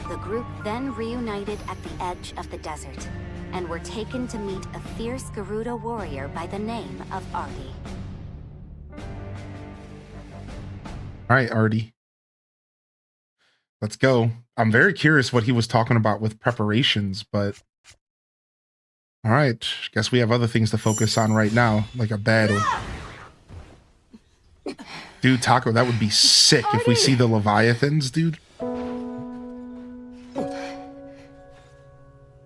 The group then reunited at the edge of the desert, and were taken to meet a fierce Gerudo warrior by the name of Artie. All right, Artie. Let's go. I'm very curious what he was talking about with preparations, but... All right, guess we have other things to focus on right now, like a battle. Dude, Taco, that would be sick if we see the Leviathans, dude.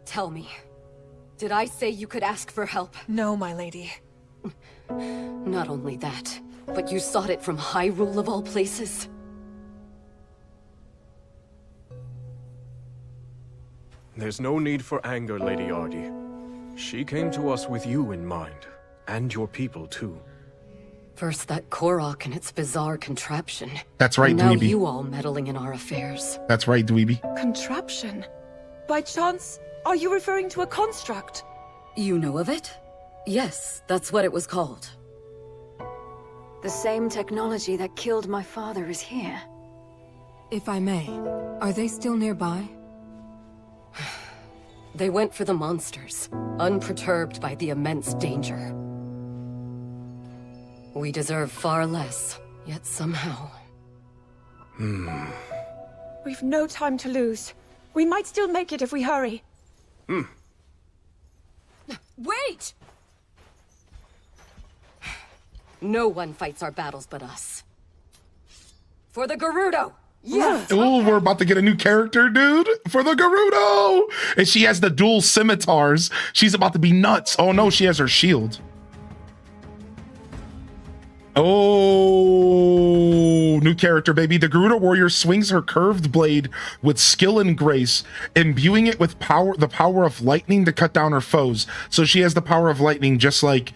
Tell me, did I say you could ask for help? No, my lady. Not only that, but you sought it from Hyrule of all places? There's no need for anger, Lady Artie. She came to us with you in mind, and your people too. First that Korok and its bizarre contraption. That's right, and now Dweeby. you all meddling in our affairs. That's right, Dweeby. Contraption? By chance, are you referring to a construct? You know of it? Yes, that's what it was called. The same technology that killed my father is here. If I may, are they still nearby? They went for the monsters, unperturbed by the immense danger. We deserve far less, yet somehow... We've no time to lose. We might still make it if we hurry. Wait! No one fights our battles but us. For the Gerudo! Yeah. Oh, we're about to get a new character, dude, for the Gerudo. And she has the dual scimitars. She's about to be nuts. Oh no, she has her shield. Oh, new character, baby. The Gerudo warrior swings her curved blade with skill and grace, imbuing it with power, the power of lightning to cut down her foes. So she has the power of lightning, just like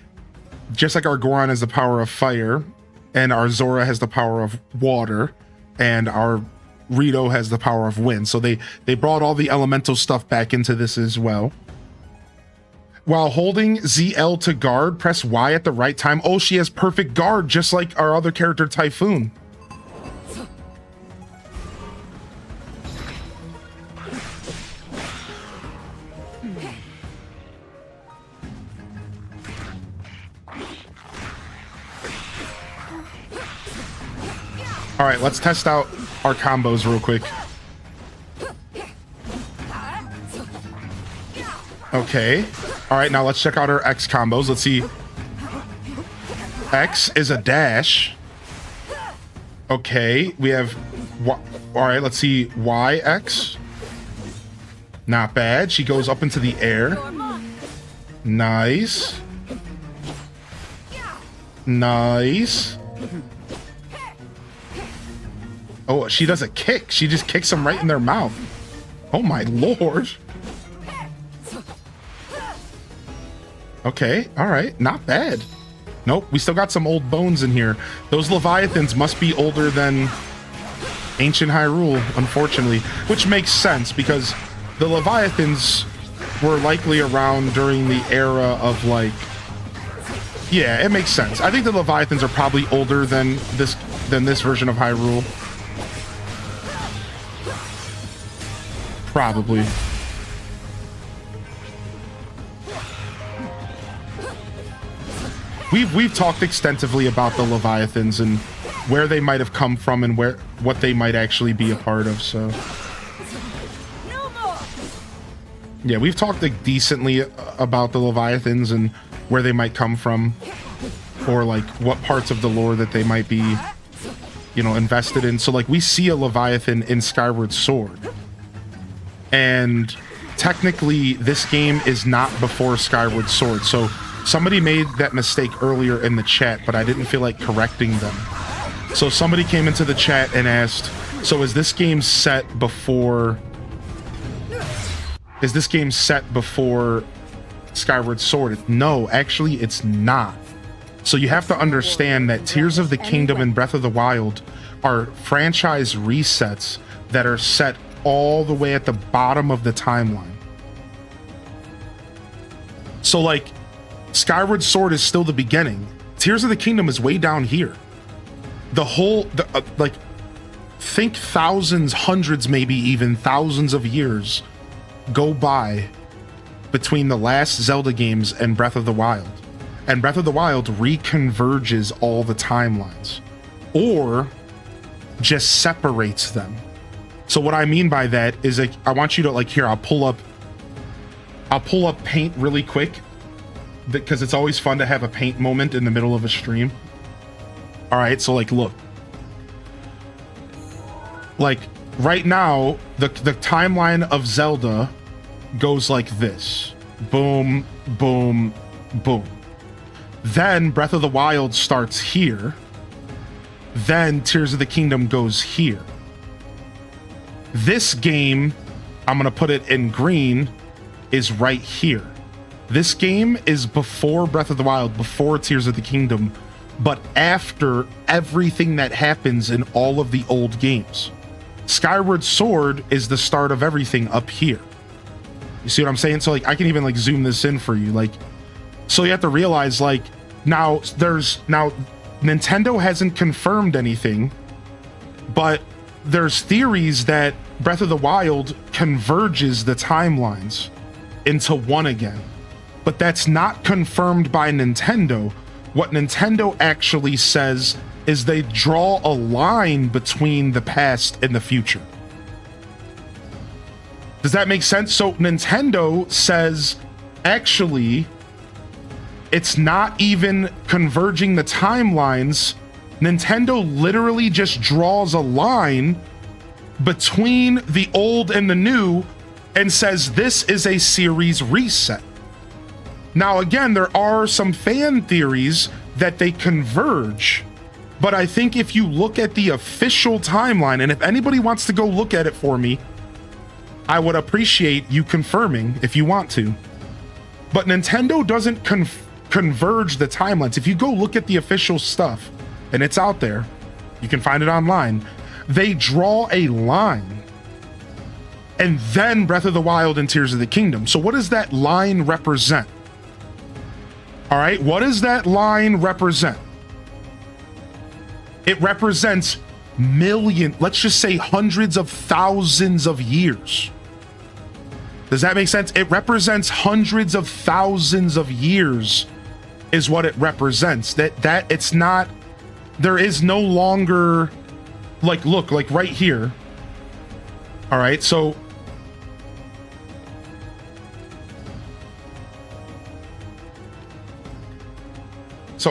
our Goron has the power of fire, and our Zora has the power of water, and our Rito has the power of wind. So they brought all the elemental stuff back into this as well. While holding ZL to guard, press Y at the right time. Oh, she has perfect guard, just like our other character, Typhoon. All right, let's test out our combos real quick. Okay. All right, now let's check out our X combos. Let's see. X is a dash. Okay, we have... All right, let's see. Y, X. Not bad. She goes up into the air. Nice. Nice. Oh, she does a kick. She just kicks them right in their mouth. Oh my lord. Okay, all right, not bad. Nope, we still got some old bones in here. Those Leviathans must be older than ancient Hyrule, unfortunately, which makes sense because the Leviathans were likely around during the era of like... Yeah, it makes sense. I think the Leviathans are probably older than this version of Hyrule. Probably. We've talked extensively about the Leviathans and where they might have come from and what they might actually be a part of, so... Yeah, we've talked like decently about the Leviathans and where they might come from, or like what parts of the lore that they might be, you know, invested in. So like we see a Leviathan in Skyward Sword, and technically this game is not before Skyward Sword. So somebody made that mistake earlier in the chat, but I didn't feel like correcting them. So somebody came into the chat and asked, so is this game set before... Is this game set before Skyward Sword? No, actually it's not. So you have to understand that Tears of the Kingdom and Breath of the Wild are franchise resets that are set all the way at the bottom of the timeline. So like, Skyward Sword is still the beginning. Tears of the Kingdom is way down here. Like, think thousands, hundreds, maybe even thousands of years go by between the last Zelda games and Breath of the Wild. And Breath of the Wild reconverges all the timelines, or just separates them. So what I mean by that is, like, I want you to, like, here, I'll pull up Paint really quick, because it's always fun to have a Paint moment in the middle of a stream. All right, so like, look, like right now, the timeline of Zelda goes like this: boom, boom, boom. Then Breath of the Wild starts here. Then Tears of the Kingdom goes here. This game, I'm gonna put it in green, is right here. This game is before Breath of the Wild, before Tears of the Kingdom, but after everything that happens in all of the old games. Skyward Sword is the start of everything up here. You see what I'm saying? So like, I can even like zoom this in for you. Like, so you have to realize, like, now Nintendo hasn't confirmed anything, but there's theories that Breath of the Wild converges the timelines into one again. But that's not confirmed by Nintendo. What Nintendo actually says is they draw a line between the past and the future. Does that make sense? So Nintendo says, actually, it's not even converging the timelines Nintendo literally just draws a line between the old and the new and says this is a series reset. Now, again, there are some fan theories that they converge, but I think if you look at the official timeline, and if anybody wants to go look at it for me, I would appreciate you confirming if you want to. But Nintendo doesn't converge the timelines. If you go look at the official stuff, and it's out there, you can find it online, they draw a line, and then Breath of the Wild and Tears of the Kingdom. So what does that line represent? All right, what does that line represent? It represents let's just say hundreds of thousands of years. Does that make sense? It represents hundreds of thousands of years is what it represents. That it's not, there is no longer, like, look, like right here. All right, so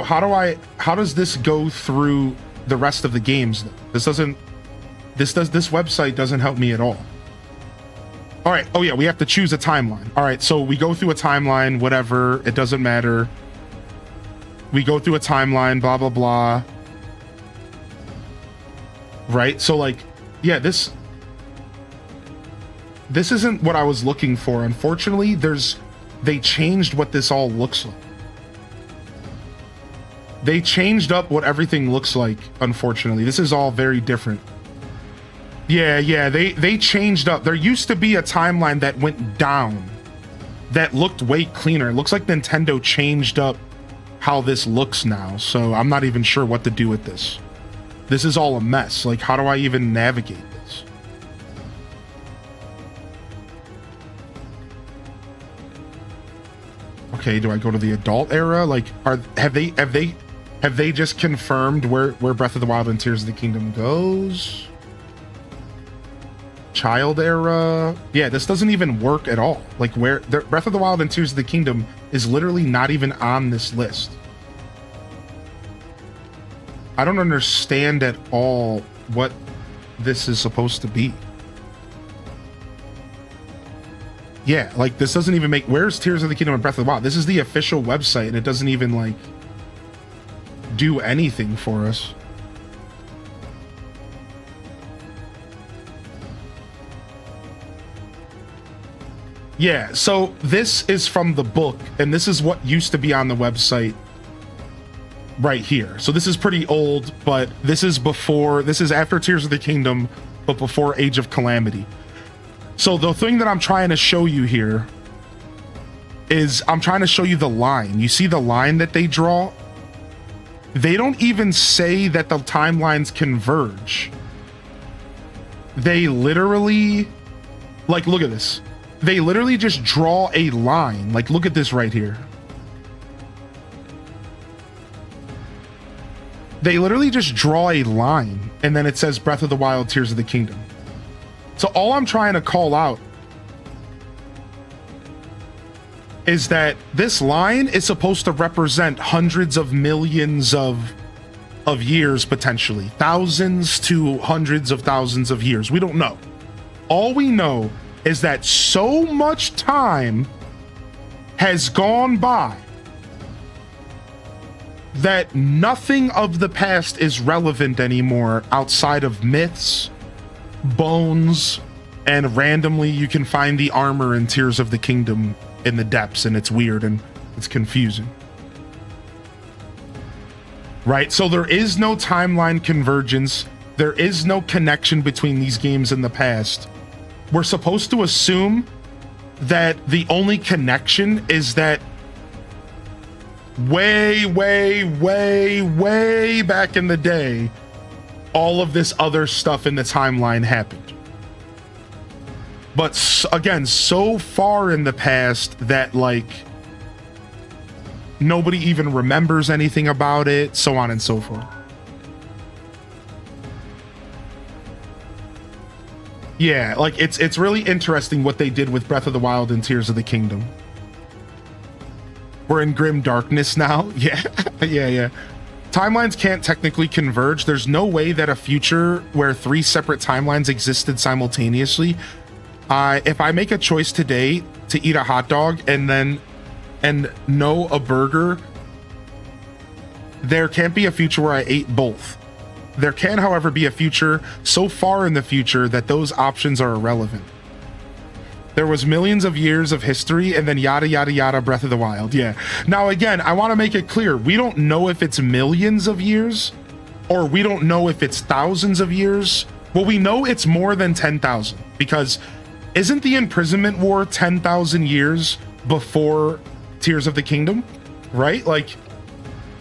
how does this go through the rest of the games? This website doesn't help me at all. All right, oh yeah, we have to choose a timeline. All right, so we go through a timeline, whatever, it doesn't matter. We go through a timeline, blah, blah, blah. Right, so like, yeah, this isn't what I was looking for. Unfortunately, they changed what this all looks like. They changed up what everything looks like, unfortunately. This is all very different. Yeah, they changed up. There used to be a timeline that went down that looked way cleaner. It looks like Nintendo changed up how this looks now, so I'm not even sure what to do with this. This is all a mess. Like, how do I even navigate this? Okay, do I go to the adult era? Like, have they just confirmed where Breath of the Wild and Tears of the Kingdom goes? Child era? Yeah, this doesn't even work at all. Like, Breath of the Wild and Tears of the Kingdom is literally not even on this list. I don't understand at all what this is supposed to be. Yeah, like, this doesn't even make... Where's Tears of the Kingdom and Breath of the Wild? This is the official website, and it doesn't even, like, do anything for us. Yeah, so this is from the book, and this is what used to be on the website right here. So this is pretty old, but this is after Tears of the Kingdom, but before Age of Calamity. So the thing that I'm trying to show you here is I'm trying to show you the line. You see the line that they draw? They don't even say that the timelines converge. They literally, like, look at this. They literally just draw a line. Like, look at this right here. They literally just draw a line, and then it says Breath of the Wild, Tears of the Kingdom. So all I'm trying to call out is that this line is supposed to represent hundreds of millions of years, potentially. Thousands to hundreds of thousands of years. We don't know. All we know is that so much time has gone by that nothing of the past is relevant anymore outside of myths, bones, and randomly you can find the armor in Tears of the Kingdom in the depths, and it's weird and it's confusing. Right? So there is no timeline convergence. There is no connection between these games in the past. We're supposed to assume that the only connection is that way back in the day, all of this other stuff in the timeline happened. But again, so far in the past that, like, nobody even remembers anything about it, so on and so forth. Yeah, like, it's really interesting what they did with Breath of the Wild and Tears of the Kingdom. We're in grim darkness now. Yeah, yeah. timelines can't technically converge. There's no way that a future where 3 separate timelines existed simultaneously. If I make a choice today to eat a hot dog and no a burger, there can't be a future where I ate both. There can, however, be a future so far in the future that those options are irrelevant. There was millions of years of history and then yada, yada, yada, Breath of the Wild. Yeah. Now, again, I want to make it clear. We don't know if it's millions of years or we don't know if it's thousands of years. Well, we know it's more than 10,000 because isn't the Imprisonment War 10,000 years before Tears of the Kingdom? Right? Like,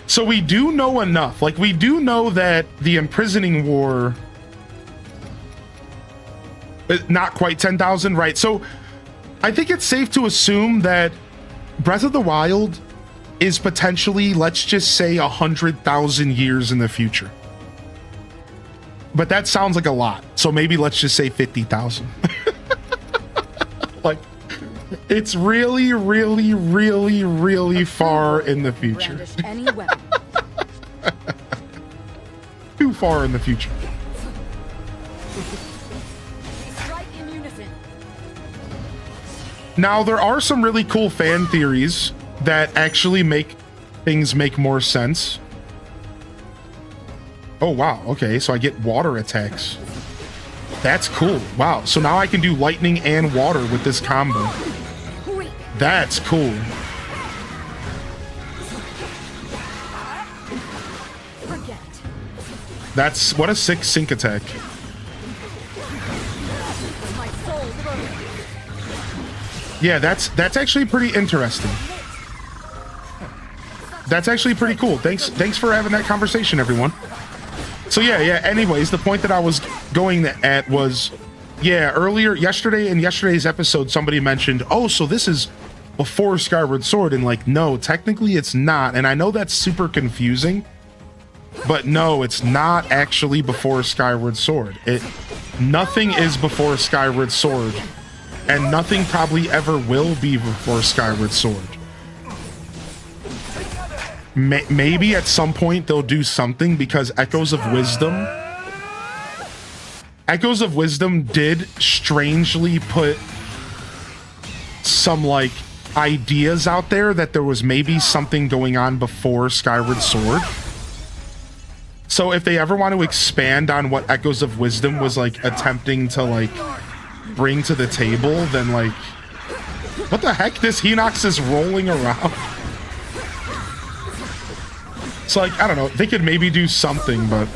so we do know enough. Like, we do know that the Imprisoning War, not quite 10,000, right? So I think it's safe to assume that Breath of the Wild is potentially, let's just say, 100,000 years in the future. But that sounds like a lot. So maybe let's just say 50,000. Like, it's really, really, really, really far in the future. Too far in the future. Now, there are some really cool fan theories that actually make things make more sense. Oh, wow. Okay, so I get water attacks. That's cool. Wow. So now I can do lightning and water with this combo. That's cool. That's what a sick sync attack. Yeah, that's actually pretty interesting. That's actually pretty cool. Thanks for having that conversation, everyone. So yeah, anyways, the point that I was going at was, yeah, earlier, yesterday, in yesterday's episode, somebody mentioned, oh, so this is before Skyward Sword, and like, no, technically it's not, and I know that's super confusing, but no, it's not actually before Skyward Sword. Nothing is before Skyward Sword, and nothing probably ever will be before Skyward Sword. Maybe at some point they'll do something, because Echoes of Wisdom did strangely put some like ideas out there that there was maybe something going on before Skyward Sword. So if they ever want to expand on what Echoes of Wisdom was like attempting to like bring to the table, then like, what the heck? This Hinox is rolling around. It's like, I don't know, they could maybe do something, but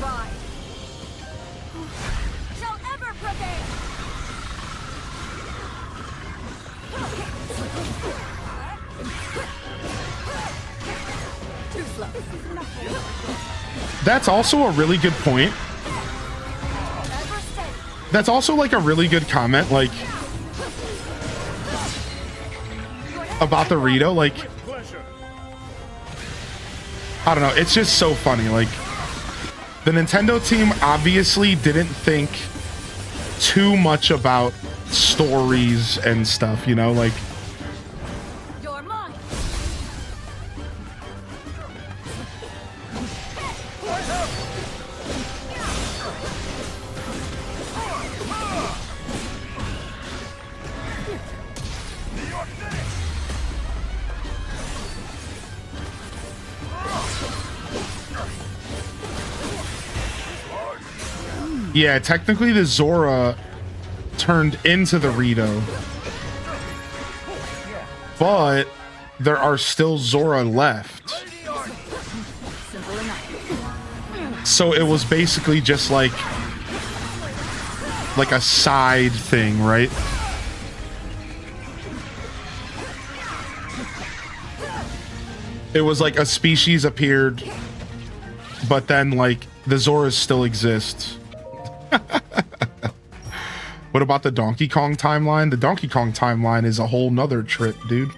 that's also a really good point. That's also like a really good comment, like about the Rito, like, I don't know, it's just so funny. Like, the Nintendo team obviously didn't think too much about stories and stuff, you know, like, yeah, technically the Zora turned into the Rito, but there are still Zora left. So it was basically just like a side thing, right? It was like a species appeared, but then like the Zoras still exist. What about the Donkey Kong timeline? The Donkey Kong timeline is a whole nother trip, dude.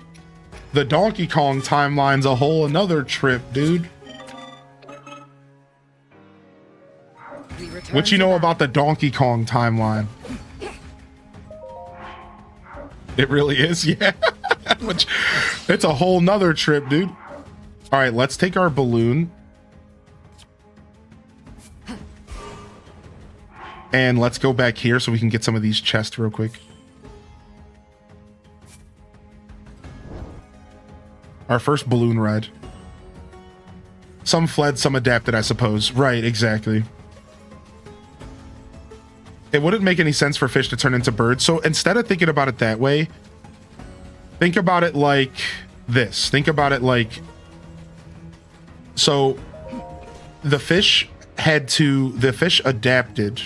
The Donkey Kong timeline's a whole another trip, dude. What you know about the Donkey Kong timeline? It really is, yeah. Which, it's a whole nother trip, dude. All right, let's take our balloon And let's go back here so we can get some of these chests real quick. Our first balloon ride. Some fled, some adapted, I suppose. Right, exactly. It wouldn't make any sense for fish to turn into birds. So instead of thinking about it that way, think about it like this. Think about it like... So the fish adapted,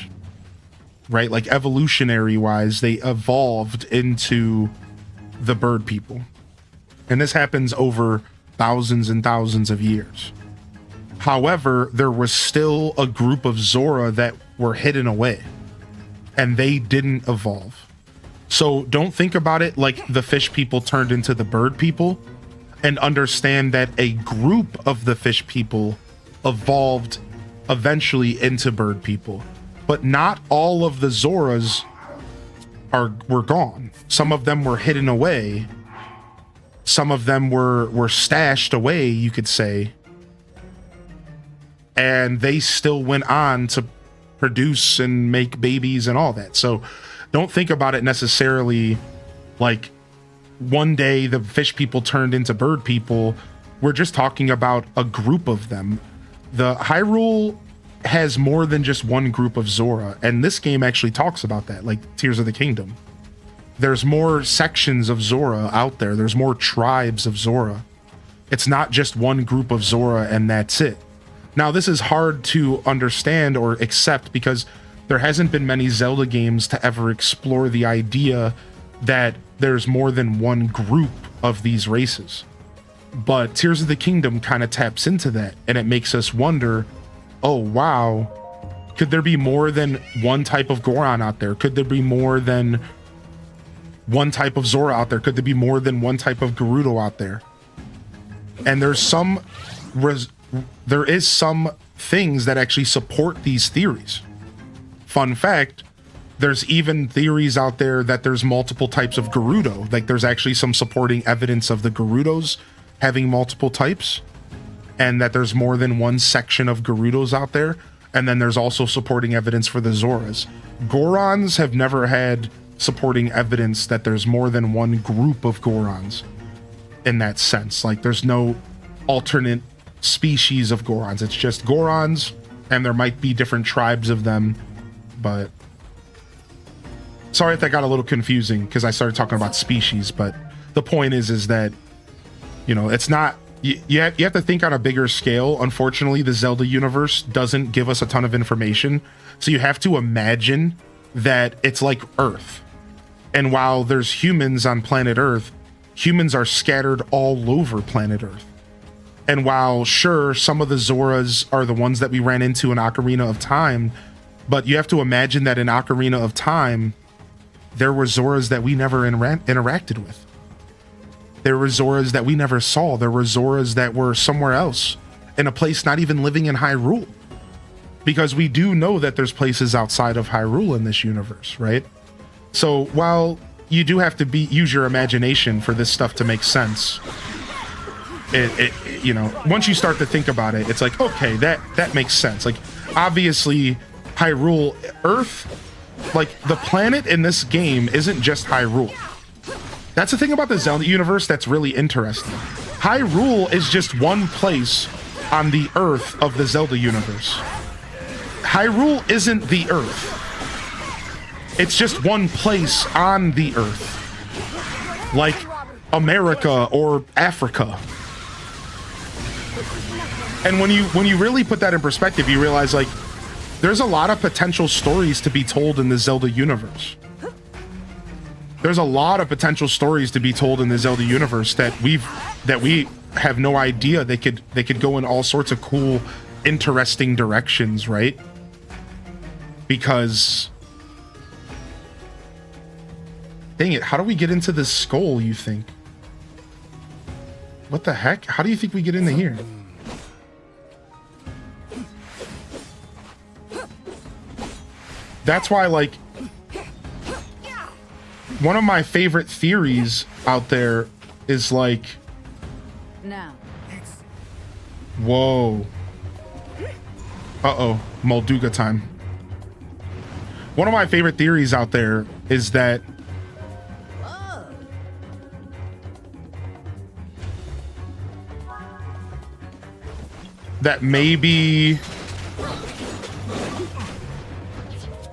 right? Like evolutionary wise, they evolved into the bird people. And this happens over thousands and thousands of years. However, there was still a group of Zora that were hidden away, and they didn't evolve. So don't think about it like the fish people turned into the bird people, and understand that a group of the fish people evolved eventually into bird people. But not all of the Zoras were gone. Some of them were hidden away. Some of them were stashed away, you could say. And they still went on to produce and make babies and all that. So don't think about it necessarily like one day the fish people turned into bird people. We're just talking about a group of them. The Hyrule has more than just one group of Zora, and this game actually talks about that, like Tears of the Kingdom. There's more sections of Zora out there. There's more tribes of Zora. It's not just one group of Zora and that's it. Now, this is hard to understand or accept because there hasn't been many Zelda games to ever explore the idea that there's more than one group of these races. But Tears of the Kingdom kind of taps into that, and it makes us wonder, oh wow, could there be more than one type of Goron out there? Could there be more than one type of Zora out there? Could there be more than one type of Gerudo out there? And there is some things that actually support these theories. Fun fact, there's even theories out there that there's multiple types of Gerudo. Like there's actually some supporting evidence of the Gerudos having multiple types, and that there's more than one section of Gerudos out there. And then there's also supporting evidence for the Zoras. Gorons have never had supporting evidence that there's more than one group of Gorons in that sense. Like there's no alternate species of Gorons. It's just Gorons, and there might be different tribes of them. But sorry if that got a little confusing because I started talking about species, but the point is that, you know, it's not, you have to think on a bigger scale. Unfortunately, the Zelda universe doesn't give us a ton of information. So you have to imagine that it's like Earth. And while there's humans on planet Earth, humans are scattered all over planet Earth. And while, sure, some of the Zoras are the ones that we ran into in Ocarina of Time, but you have to imagine that in Ocarina of Time, there were Zoras that we never interacted with. There were Zoras that we never saw. There were Zoras that were somewhere else, in a place not even living in Hyrule. Because we do know that there's places outside of Hyrule in this universe, right? So while you do have to use your imagination for this stuff to make sense, you know, once you start to think about it, it's like, okay, that makes sense. Like, obviously, Hyrule, Earth, like, the planet in this game isn't just Hyrule. That's the thing about the Zelda universe that's really interesting. Hyrule is just one place on the Earth of the Zelda universe. Hyrule isn't the Earth. It's just one place on the Earth. Like America or Africa. And when you really put that in perspective, you realize, like, there's a lot of potential stories to be told in the Zelda universe. There's a lot of potential stories to be told in the Zelda universe that we have no idea. They could go in all sorts of cool, interesting directions, right? Because, dang it, how do we get into this skull, you think? What the heck? How do you think we get into here? That's why, like, one of my favorite theories out there is like, now. Whoa. Uh-oh, Molduga time. One of my favorite theories out there is that maybe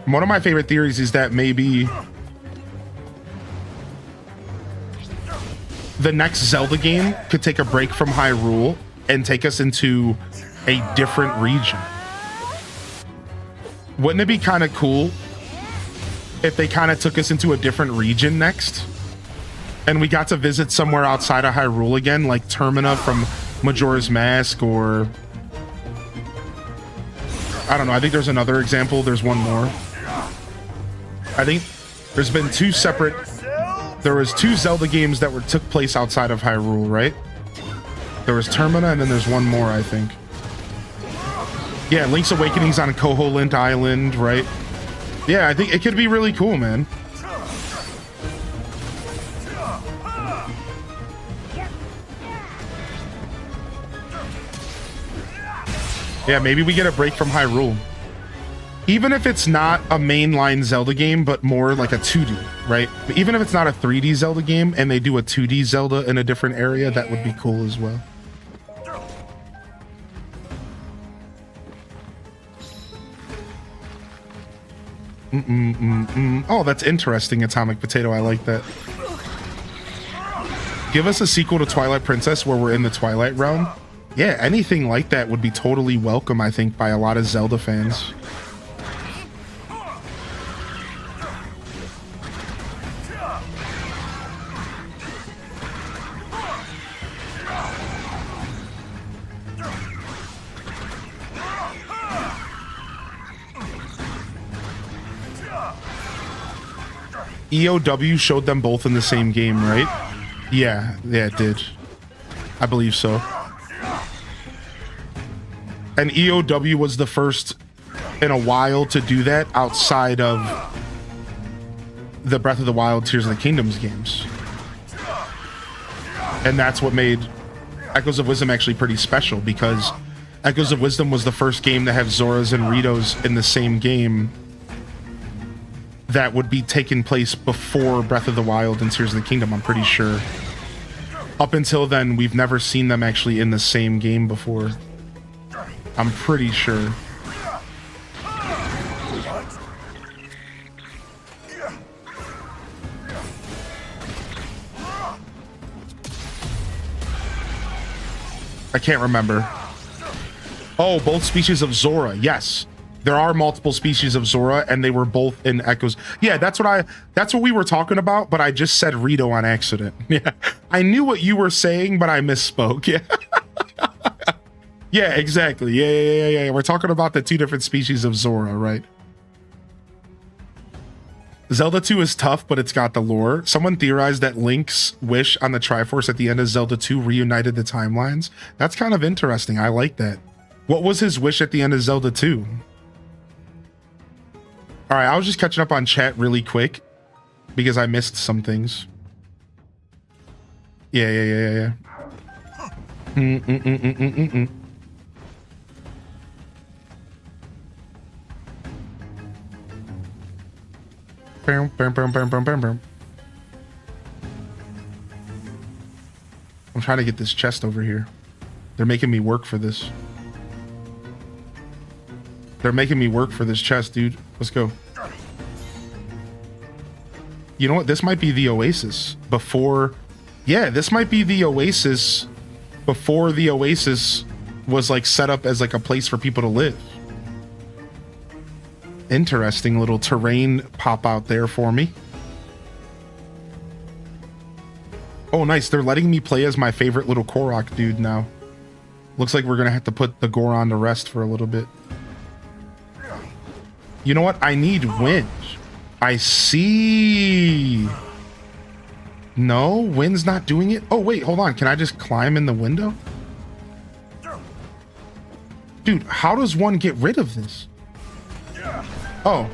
one of my favorite theories is that maybe the next Zelda game could take a break from Hyrule and take us into a different region. Wouldn't it be kind of cool if they kind of took us into a different region next and we got to visit somewhere outside of Hyrule again, like Termina from Majora's Mask, or I don't know. I think there's another example. There's one more. I think there's been there was two Zelda games that took place outside of Hyrule, right? There was Termina, and then there's one more, I think. Yeah, Link's Awakening's on Koholint Island, right? Yeah, I think it could be really cool, man. Yeah, maybe we get a break from Hyrule. Even if it's not a mainline Zelda game, but more like a 2D, right? Even if it's not a 3D Zelda game and they do a 2D Zelda in a different area, that would be cool as well. Oh, that's interesting, Atomic Potato. I like that. Give us a sequel to Twilight Princess where we're in the Twilight Realm. Yeah, anything like that would be totally welcome, I think, by a lot of Zelda fans. EOW showed them both in the same game, right? Yeah, it did. I believe so. And EOW was the first in a while to do that outside of the Breath of the Wild, Tears of the Kingdoms games. And that's what made Echoes of Wisdom actually pretty special, because Echoes of Wisdom was the first game to have Zoras and Ritos in the same game that would be taking place before Breath of the Wild and Tears of the Kingdom, I'm pretty sure. Up until then, we've never seen them actually in the same game before. I'm pretty sure. I can't remember. Oh, both species of Zora. Yes. There are multiple species of Zora, and they were both in Echoes. Yeah, that's what we were talking about, but I just said Rito on accident. Yeah. I knew what you were saying, but I misspoke. Yeah. Yeah, exactly. Yeah. We're talking about the two different species of Zora, right? Zelda 2 is tough, but it's got the lore. Someone theorized that Link's wish on the Triforce at the end of Zelda 2 reunited the timelines. That's kind of interesting. I like that. What was his wish at the end of Zelda 2? All right, I was just catching up on chat really quick because I missed some things. Yeah. I'm trying to get this chest over here. They're making me work for this. They're making me work for this chest, dude. Let's go. You know what? This might be the Oasis before... Yeah, this might be the Oasis before the Oasis was like set up as like a place for people to live. Interesting little terrain pop out there for me. Oh, nice. They're letting me play as my favorite little Korok dude now. Looks like we're going to have to put the Goron to rest for a little bit. You know what? I need wind. I see. No, wind's not doing it. Oh, wait, hold on. Can I just climb in the window? Dude, how does one get rid of this? Oh,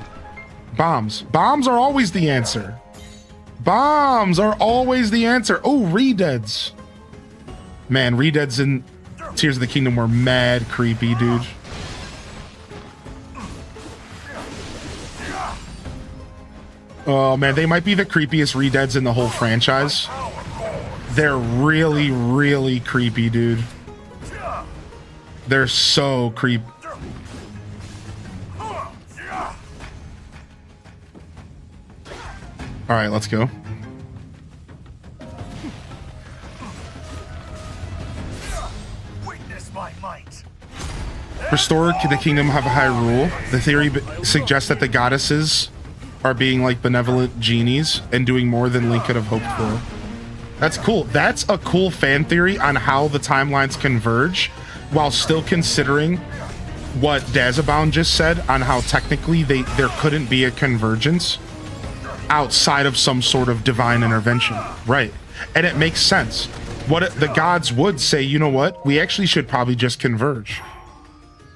bombs. Bombs are always the answer. Bombs are always the answer. Oh, Redeads. Man, Redeads in Tears of the Kingdom were mad creepy, dude. Oh man, they might be the creepiest redeads in the whole franchise. They're really, really creepy, dude. They're so creepy. All right, let's go. Witness my might. Restore the kingdom of Hyrule. The theory suggests that the goddesses are being like benevolent genies and doing more than Link could have hoped for. That's cool. That's a cool fan theory on how the timelines converge while still considering what Dazabound just said on how technically there couldn't be a convergence outside of some sort of divine intervention. Right. And it makes sense. What the gods would say, you know what? We actually should probably just converge.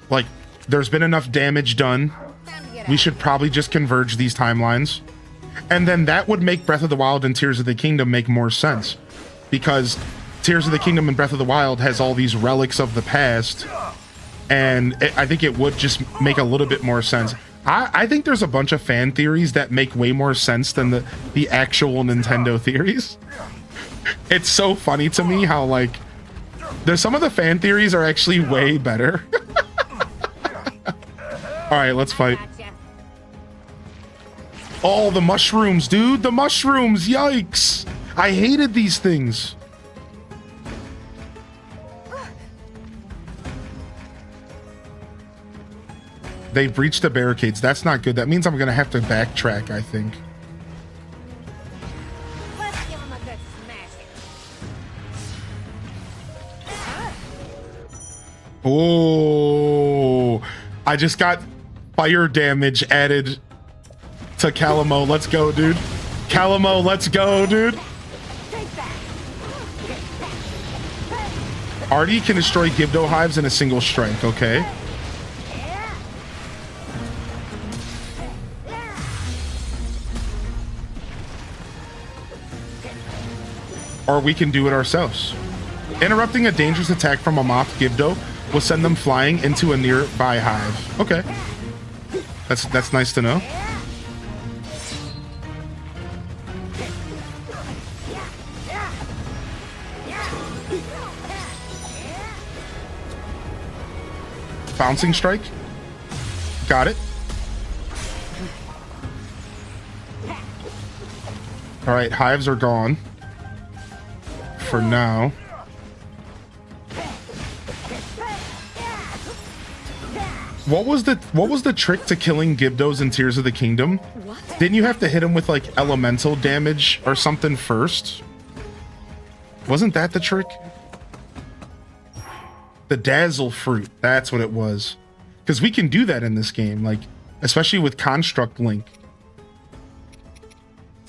Like, there's been enough damage done. We should probably just converge these timelines. And then that would make Breath of the Wild and Tears of the Kingdom make more sense. Because Tears of the Kingdom and Breath of the Wild has all these relics of the past. And I think it would just make a little bit more sense. I think there's a bunch of fan theories that make way more sense than the actual Nintendo theories. It's so funny to me how, like, there's some of the fan theories are actually way better. All right, let's fight. Oh, the mushrooms, dude. The mushrooms. Yikes. I hated these things. They breached the barricades. That's not good. That means I'm going to have to backtrack, I think. Let's give him a good smashing. Oh, I just got fire damage added to Calamo. Let's go, dude. Calamo, let's go, dude. Artie can destroy Gibdo hives in a single strike, okay? Or we can do it ourselves. Interrupting a dangerous attack from a moth Gibdo will send them flying into a nearby hive. Okay. That's nice to know. Bouncing strike. Got it. All right, hives are gone for now. What was the trick to killing Gibdos in Tears of the Kingdom? What? Didn't you have to hit him with like elemental damage or something first? Wasn't that the trick? The Dazzle Fruit, that's what it was. Because we can do that in this game, like, especially with Construct Link.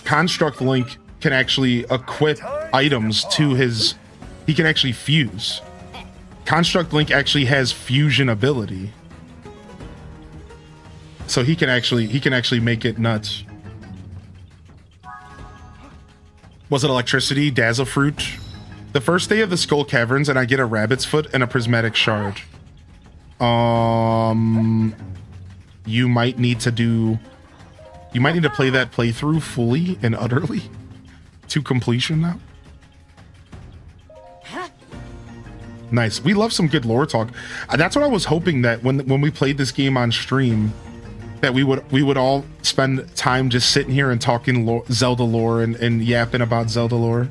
Construct Link can actually equip items to his... He can actually fuse. Construct Link actually has fusion ability. So he can actually make it nuts. Was it electricity? Dazzle Fruit? The first day of the Skull Caverns, and I get a rabbit's foot and a prismatic shard. You might need to play that playthrough fully and utterly to completion now. Nice. We love some good lore talk. That's what I was hoping, that when we played this game on stream, that we would all spend time just sitting here and talking Zelda lore and yapping about Zelda lore.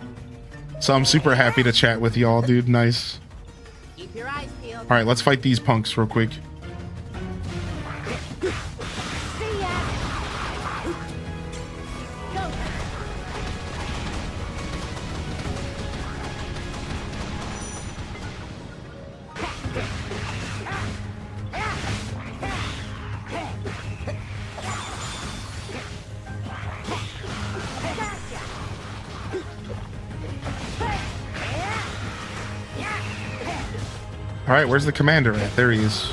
So I'm super happy to chat with y'all, dude. Nice. Keep your eyes peeled. All right, let's fight these punks real quick. See ya. Go. All right, where's the commander at? There he is.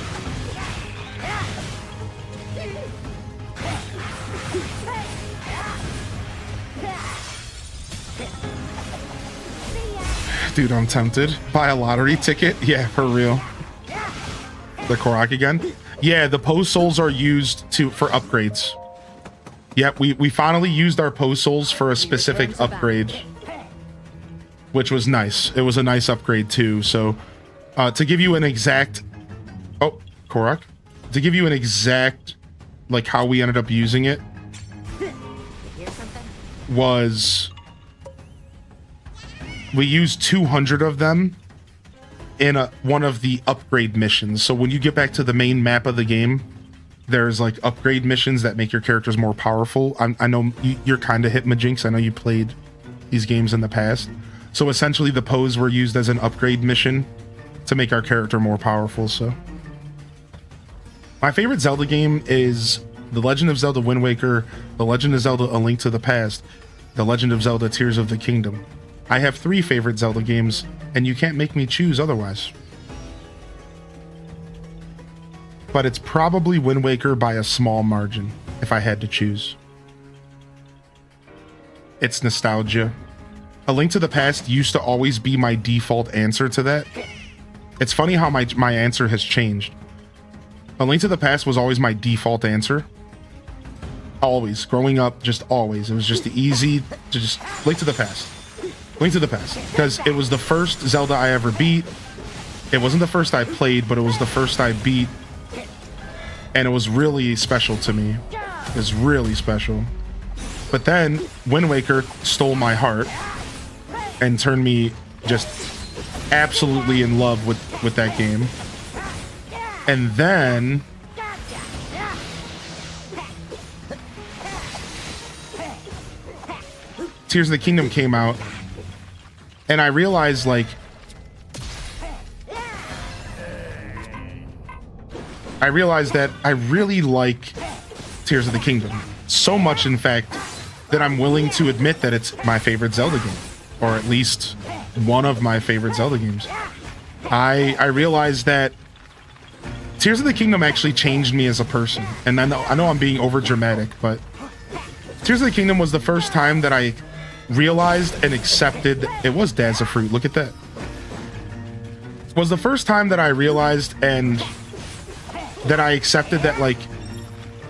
Dude, I'm tempted. Buy a lottery ticket? Yeah, for real. The Korok again? Yeah, the Poe souls are used for upgrades. Yep, we finally used our post souls for a specific upgrade, which was nice. It was a nice upgrade too. So to give you an exact, oh, Korok, to give you an exact, like how we ended up using it was we used 200 of them in one of the upgrade missions. So when you get back to the main map of the game, there's like upgrade missions that make your characters more powerful. I know you're kind of Hitmajinx. I know you played these games in the past. So essentially the pose were used as an upgrade mission to make our character more powerful. So my favorite Zelda game is The Legend of Zelda Wind Waker, The Legend of Zelda A Link to the Past, The Legend of Zelda Tears of the Kingdom. I have 3 favorite Zelda games, and you can't make me choose otherwise. But it's probably Wind Waker by a small margin, if I had to choose. It's nostalgia. A Link to the Past used to always be my default answer to that. It's funny how my answer has changed. A Link to the Past was always my default answer. Always. Growing up, just always. It was just easy to just Link to the Past. Link to the Past. Because it was the first Zelda I ever beat. It wasn't the first I played, but it was the first I beat. And it was really special to me. It was really special. But then Wind Waker stole my heart and turned me just absolutely in love with that game. And then Tears of the Kingdom came out, and I realized, like, that I really like Tears of the Kingdom. So much, in fact, that I'm willing to admit that it's my favorite Zelda game. Or at least one of my favorite Zelda games. I realized that Tears of the Kingdom actually changed me as a person. And I know I'm being over dramatic, but Tears of the Kingdom was the first time that I realized and accepted it was Dazza Fruit. Look at that. It was the first time that I realized and that I accepted that, like,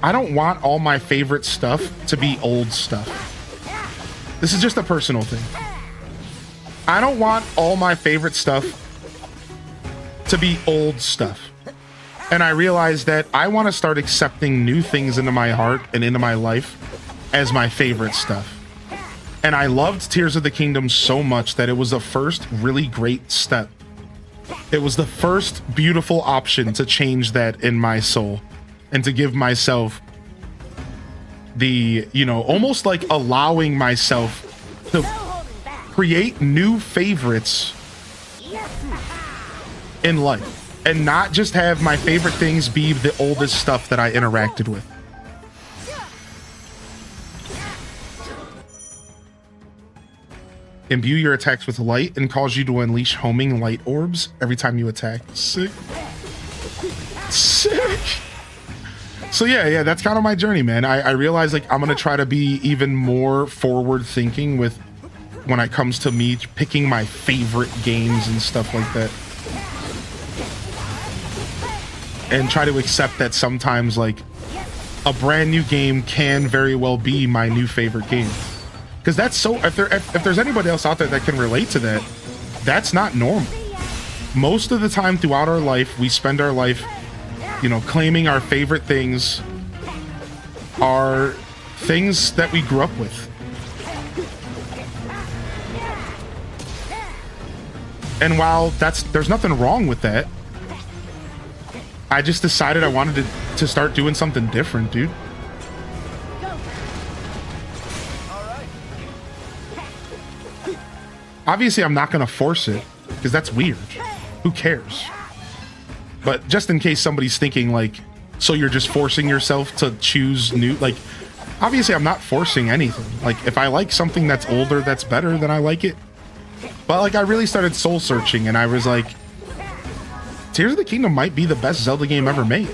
I don't want all my favorite stuff to be old stuff. This is just a personal thing. I don't want all my favorite stuff to be old stuff. And I realized that I want to start accepting new things into my heart and into my life as my favorite stuff. And I loved Tears of the Kingdom so much that it was the first really great step. It was the first beautiful option to change that in my soul and to give myself the, you know, almost like allowing myself to create new favorites in life and not just have my favorite things be the oldest stuff that I interacted with. Imbue your attacks with light and cause you to unleash homing light orbs every time you attack. Sick. Sick. So yeah, that's kind of my journey, man. I realize, like, I'm gonna try to be even more forward thinking with when it comes to me picking my favorite games and stuff like that. And try to accept that sometimes, like, a brand new game can very well be my new favorite game. Because that's so, if there's anybody else out there that can relate to that, that's not normal. Most of the time throughout our life, we spend our life, you know, claiming our favorite things are things that we grew up with. And while there's nothing wrong with that, I just decided I wanted to start doing something different, dude. Obviously, I'm not going to force it, because that's weird. Who cares? But just in case somebody's thinking, like, so you're just forcing yourself to choose new, like, obviously I'm not forcing anything. Like, if I like something that's older, that's better, then I like it. But, like, I really started soul searching, and I was like, Tears of the Kingdom might be the best Zelda game ever made.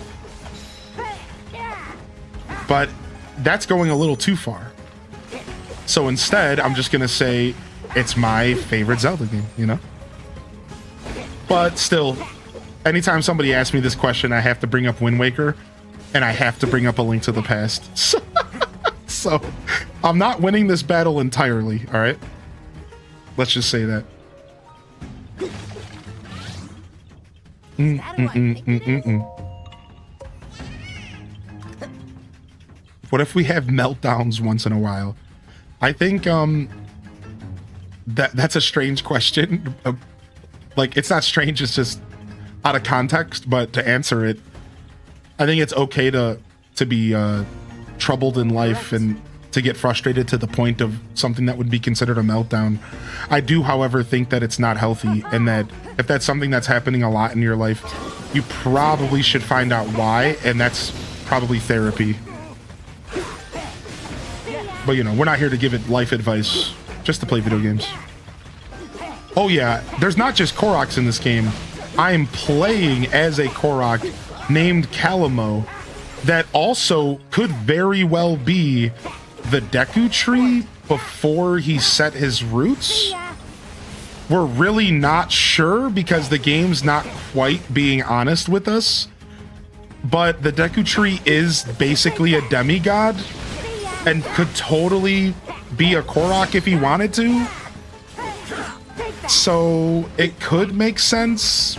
But that's going a little too far. So instead, I'm just going to say it's my favorite Zelda game, you know? But still, anytime somebody asks me this question, I have to bring up Wind Waker, and I have to bring up A Link to the Past. So I'm not winning this battle entirely, all right? Let's just say that. What if we have meltdowns once in a while? I think that's a strange question. Like, it's not strange, it's just out of context, but to answer it, I think it's okay to be troubled in life and to get frustrated to the point of something that would be considered a meltdown. I do, however, think that it's not healthy, and that if that's something that's happening a lot in your life, you probably should find out why, and that's probably therapy. But, you know, we're not here to give it life advice, just to play video games. Oh yeah, there's not just Koroks in this game. I am playing as a Korok named Calamo that also could very well be the Deku Tree before he set his roots. We're really not sure because the game's not quite being honest with us. But the Deku Tree is basically a demigod and could totally be a Korok if he wanted to. So it could make sense.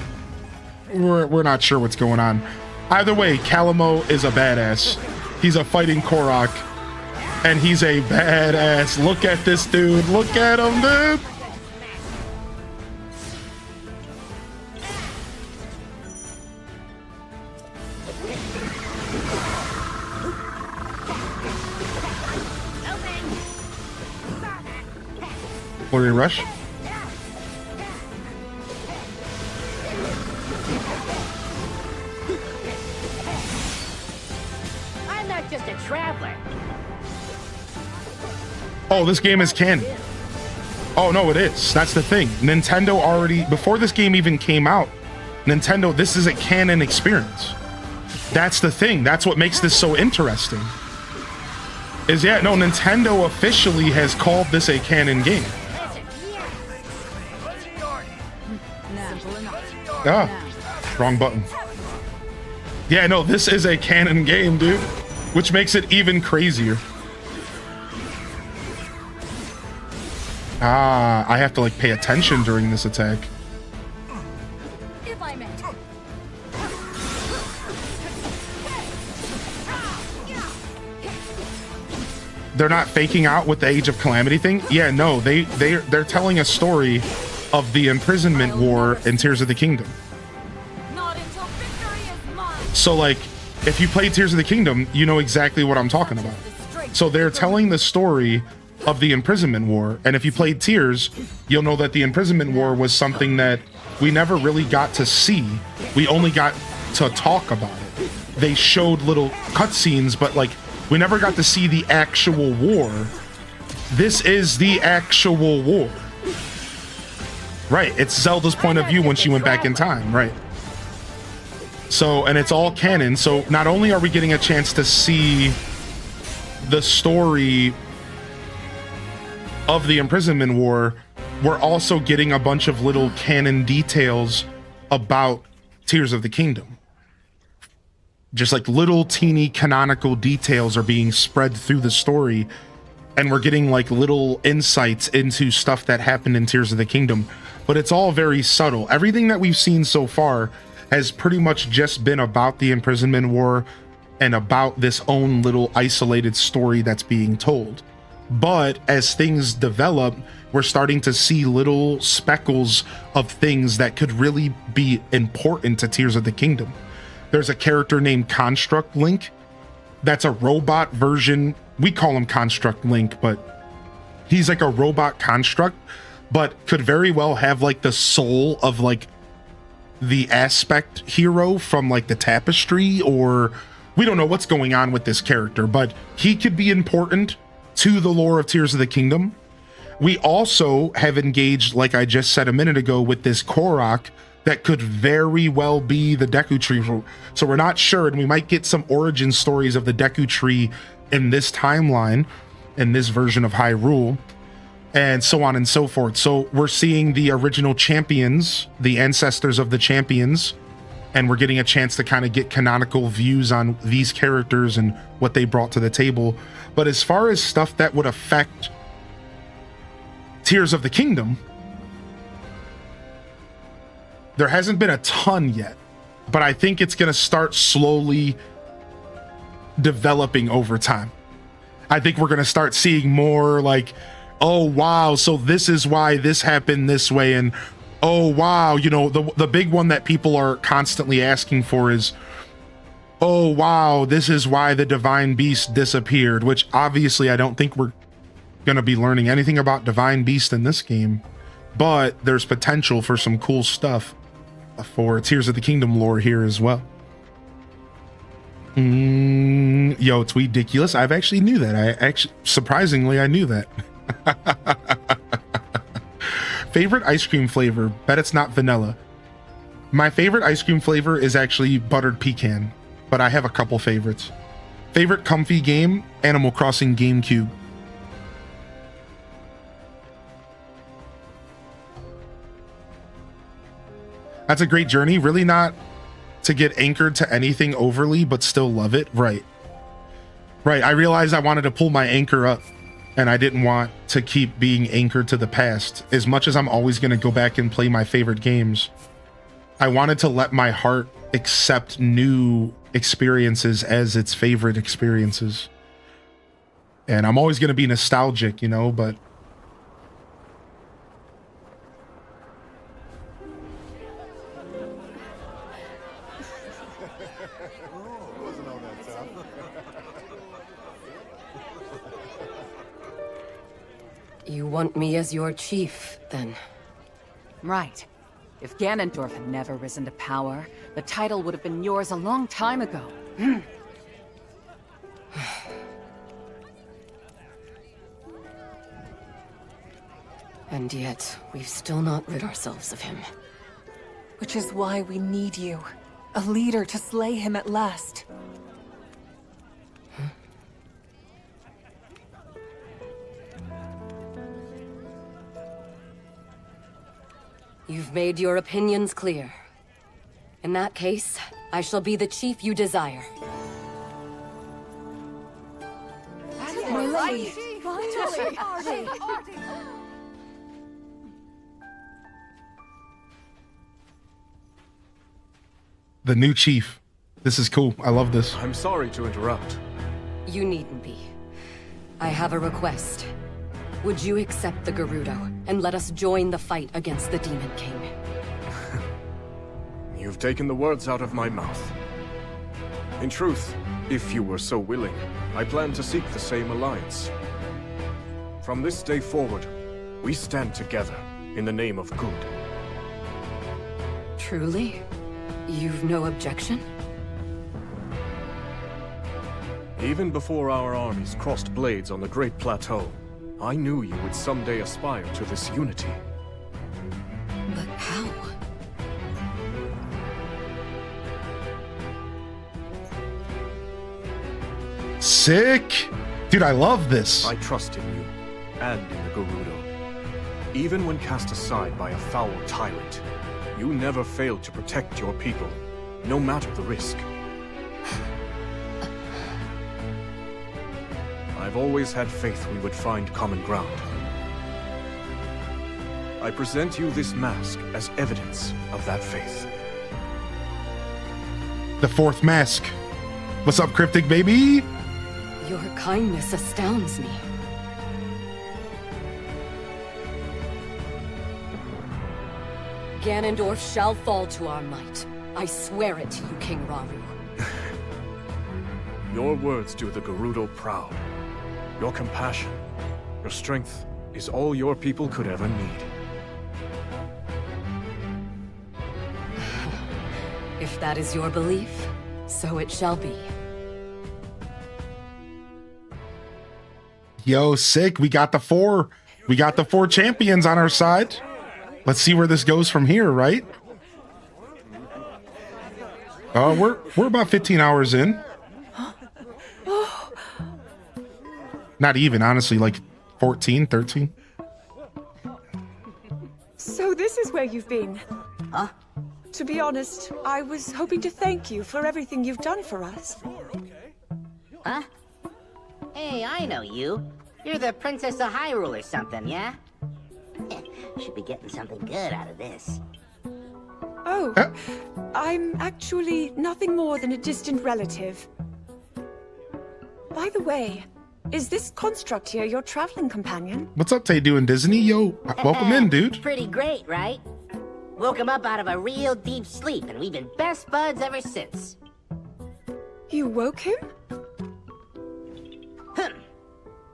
We're not sure what's going on. Either way, Calamo is a badass. He's a fighting Korok, and he's a badass. Look at this dude. Look at him, dude. What did he rush? I'm not just a traveler. Oh, this game is canon. Oh, no, it is. That's the thing. Nintendo already, before this game even came out, Nintendo, this is a canon experience. That's the thing. That's what makes this so interesting. Nintendo officially has called this a canon game. Ah, wrong button. Yeah, no, this is a canon game, dude, which makes it even crazier. Ah, I have to like pay attention during this attack. If I may. They're not faking out with the Age of Calamity thing. Yeah, no, they're telling a story of the Imprisonment War in Tears of the Kingdom. So like, if you play Tears of the Kingdom, you know exactly what I'm talking about. So they're telling the story of the Imprisonment War, and if you played Tears, you'll know that the Imprisonment War was something that we never really got to see. We only got to talk about it. They showed little cutscenes, but like, we never got to see the actual war. This is the actual war. Right, it's Zelda's point of view when she went back in time, right? So, and it's all canon, so not only are we getting a chance to see the story of the Imprisonment War, we're also getting a bunch of little canon details about Tears of the Kingdom. Just like little teeny canonical details are being spread through the story, and we're getting like little insights into stuff that happened in Tears of the Kingdom. But it's all very subtle. Everything that we've seen so far has pretty much just been about the Imprisonment War and about this own little isolated story that's being told. But as things develop, we're starting to see little speckles of things that could really be important to Tears of the Kingdom. There's a character named Construct Link. That's a robot version. We call him Construct Link, but he's like a robot construct, but could very well have like the soul of like the Aspect hero from like the Tapestry, or we don't know what's going on with this character, but he could be important to the lore of Tears of the Kingdom. We also have engaged, like I just said a minute ago, with this Korok that could very well be the Deku Tree. So we're not sure, and we might get some origin stories of the Deku Tree in this timeline, in this version of Hyrule, and so on and so forth. So we're seeing the original champions, the ancestors of the champions, and we're getting a chance to kind of get canonical views on these characters and what they brought to the table. But as far as stuff that would affect Tears of the Kingdom, there hasn't been a ton yet, but I think it's going to start slowly developing over time. I think we're going to start seeing more like, oh wow, so this is why this happened this way, and oh wow, you know, the big one that people are constantly asking for is, oh wow, this is why the Divine Beast disappeared, which obviously I don't think we're going to be learning anything about Divine Beast in this game, but there's potential for some cool stuff for Tears of the Kingdom lore here as well. Yo, it's ridiculous. I've actually knew that. Surprisingly, I knew that. Favorite ice cream flavor? Bet it's not vanilla. My favorite ice cream flavor is actually buttered pecan, but I have a couple favorites. Favorite comfy game? Animal Crossing GameCube. That's a great journey. Really not to get anchored to anything overly, but still love it. Right. I realized I wanted to pull my anchor up, and I didn't want to keep being anchored to the past. As much as I'm always going to go back and play my favorite games, I wanted to let my heart accept new experiences as its favorite experiences. And I'm always going to be nostalgic, you know, but You want me as your chief, then? Right. If Ganondorf had never risen to power, the title would have been yours a long time ago. And yet, we've still not rid ourselves of him. Which is why we need you. A leader to slay him at last. You've made your opinions clear. In that case, I shall be the chief you desire. My lady! Finally! the new chief. This is cool. I love this. I'm sorry to interrupt. You needn't be. I have a request. Would you accept the Gerudo and let us join the fight against the Demon King? You've taken the words out of my mouth. In truth, if you were so willing, I plan to seek the same alliance. From this day forward, we stand together in the name of good. Truly? You've no objection? Even before our armies crossed blades on the Great Plateau, I knew you would someday aspire to this unity. But how? Sick! Dude, I love this. I trust in you, and in the Gerudo. Even when cast aside by a foul tyrant, you never failed to protect your people, no matter the risk. I've always had faith we would find common ground. I present you this mask as evidence of that faith. The fourth mask. What's up, Cryptic baby? Your kindness astounds me. Ganondorf shall fall to our might. I swear it to you, King Rauru. Your words do the Gerudo proud. Your compassion, your strength is all your people could ever need. If that is your belief, so it shall be. Yo, sick. We got the four champions on our side. Let's see where this goes from here, right? We're about 15 hours in. Not even, honestly, like 14, 13. So this is where you've been? Huh? To be honest, I was hoping to thank you for everything you've done for us. Huh? Hey, I know you. You're the Princess of Hyrule or something, yeah? Should be getting something good out of this. Oh, I'm actually nothing more than a distant relative. By the way, is this construct here your traveling companion? What's up, Tay doing Disney? Yo, welcome in, dude. Pretty great, right? Woke him up out of a real deep sleep, and we've been best buds ever since. You woke him?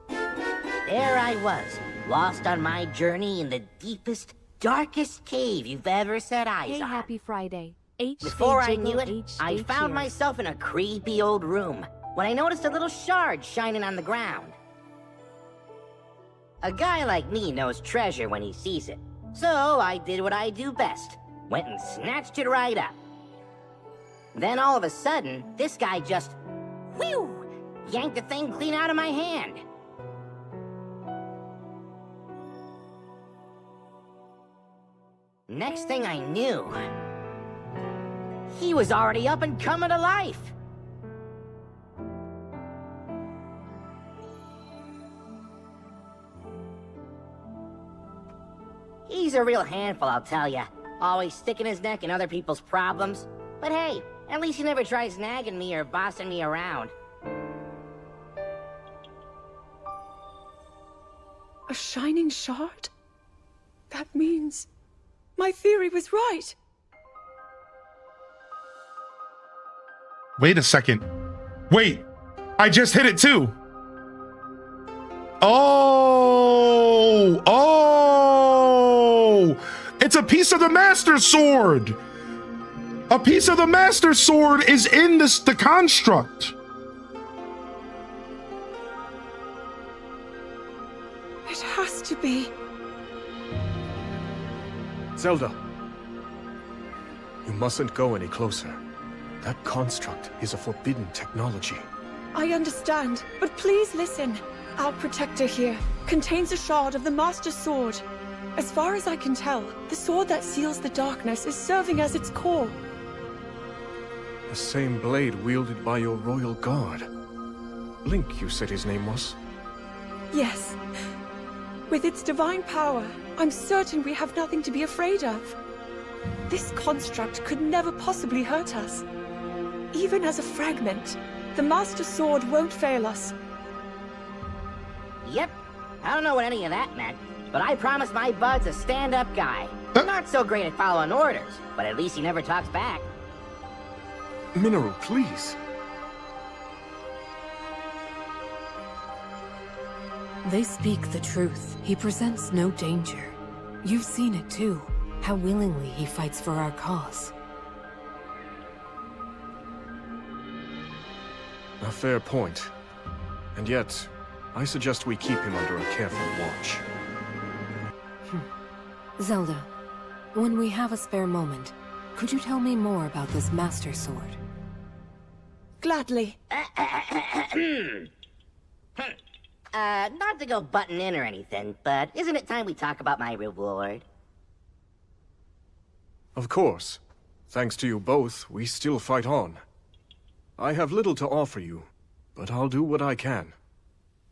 There I was, lost on my journey in the deepest, darkest cave you've ever set eyes Hey, on. happy Friday. H Before I jiggle, knew it, H I stay found cheers. myself in a creepy old room when I noticed a little shard shining on the ground. A guy like me knows treasure when he sees it, so I did what I do best. Went and snatched it right up. Then all of a sudden, this guy just, whew, yanked the thing clean out of my hand. Next thing I knew, he was already up and coming to life. He's a real handful, I'll tell ya. Always sticking his neck in other people's problems. But hey, at least he never tries nagging me or bossing me around. A shining shard? That means my theory was right. Wait a second. Wait, I just hit it too. Oh, it's a piece of the Master Sword. A piece of the Master Sword is in the construct. It has to be. Zelda, you mustn't go any closer. That construct is a forbidden technology. I understand, but please listen. Our protector here contains a shard of the Master Sword. As far as I can tell, the sword that seals the darkness is serving as its core. The same blade wielded by your royal guard. Link, you said his name was? Yes. With its divine power, I'm certain we have nothing to be afraid of. This construct could never possibly hurt us. Even as a fragment, the Master Sword won't fail us. Yep, I don't know what any of that meant, but I promised my bud's a stand-up guy. Not so great at following orders, but at least he never talks back. Mineru, please. They speak the truth. He presents no danger. You've seen it too, how willingly he fights for our cause. A fair point. And yet, I suggest we keep him under a careful watch. Zelda, when we have a spare moment, could you tell me more about this Master Sword? Gladly. Not to go butting in or anything, but isn't it time we talk about my reward? Of course. Thanks to you both, we still fight on. I have little to offer you, but I'll do what I can.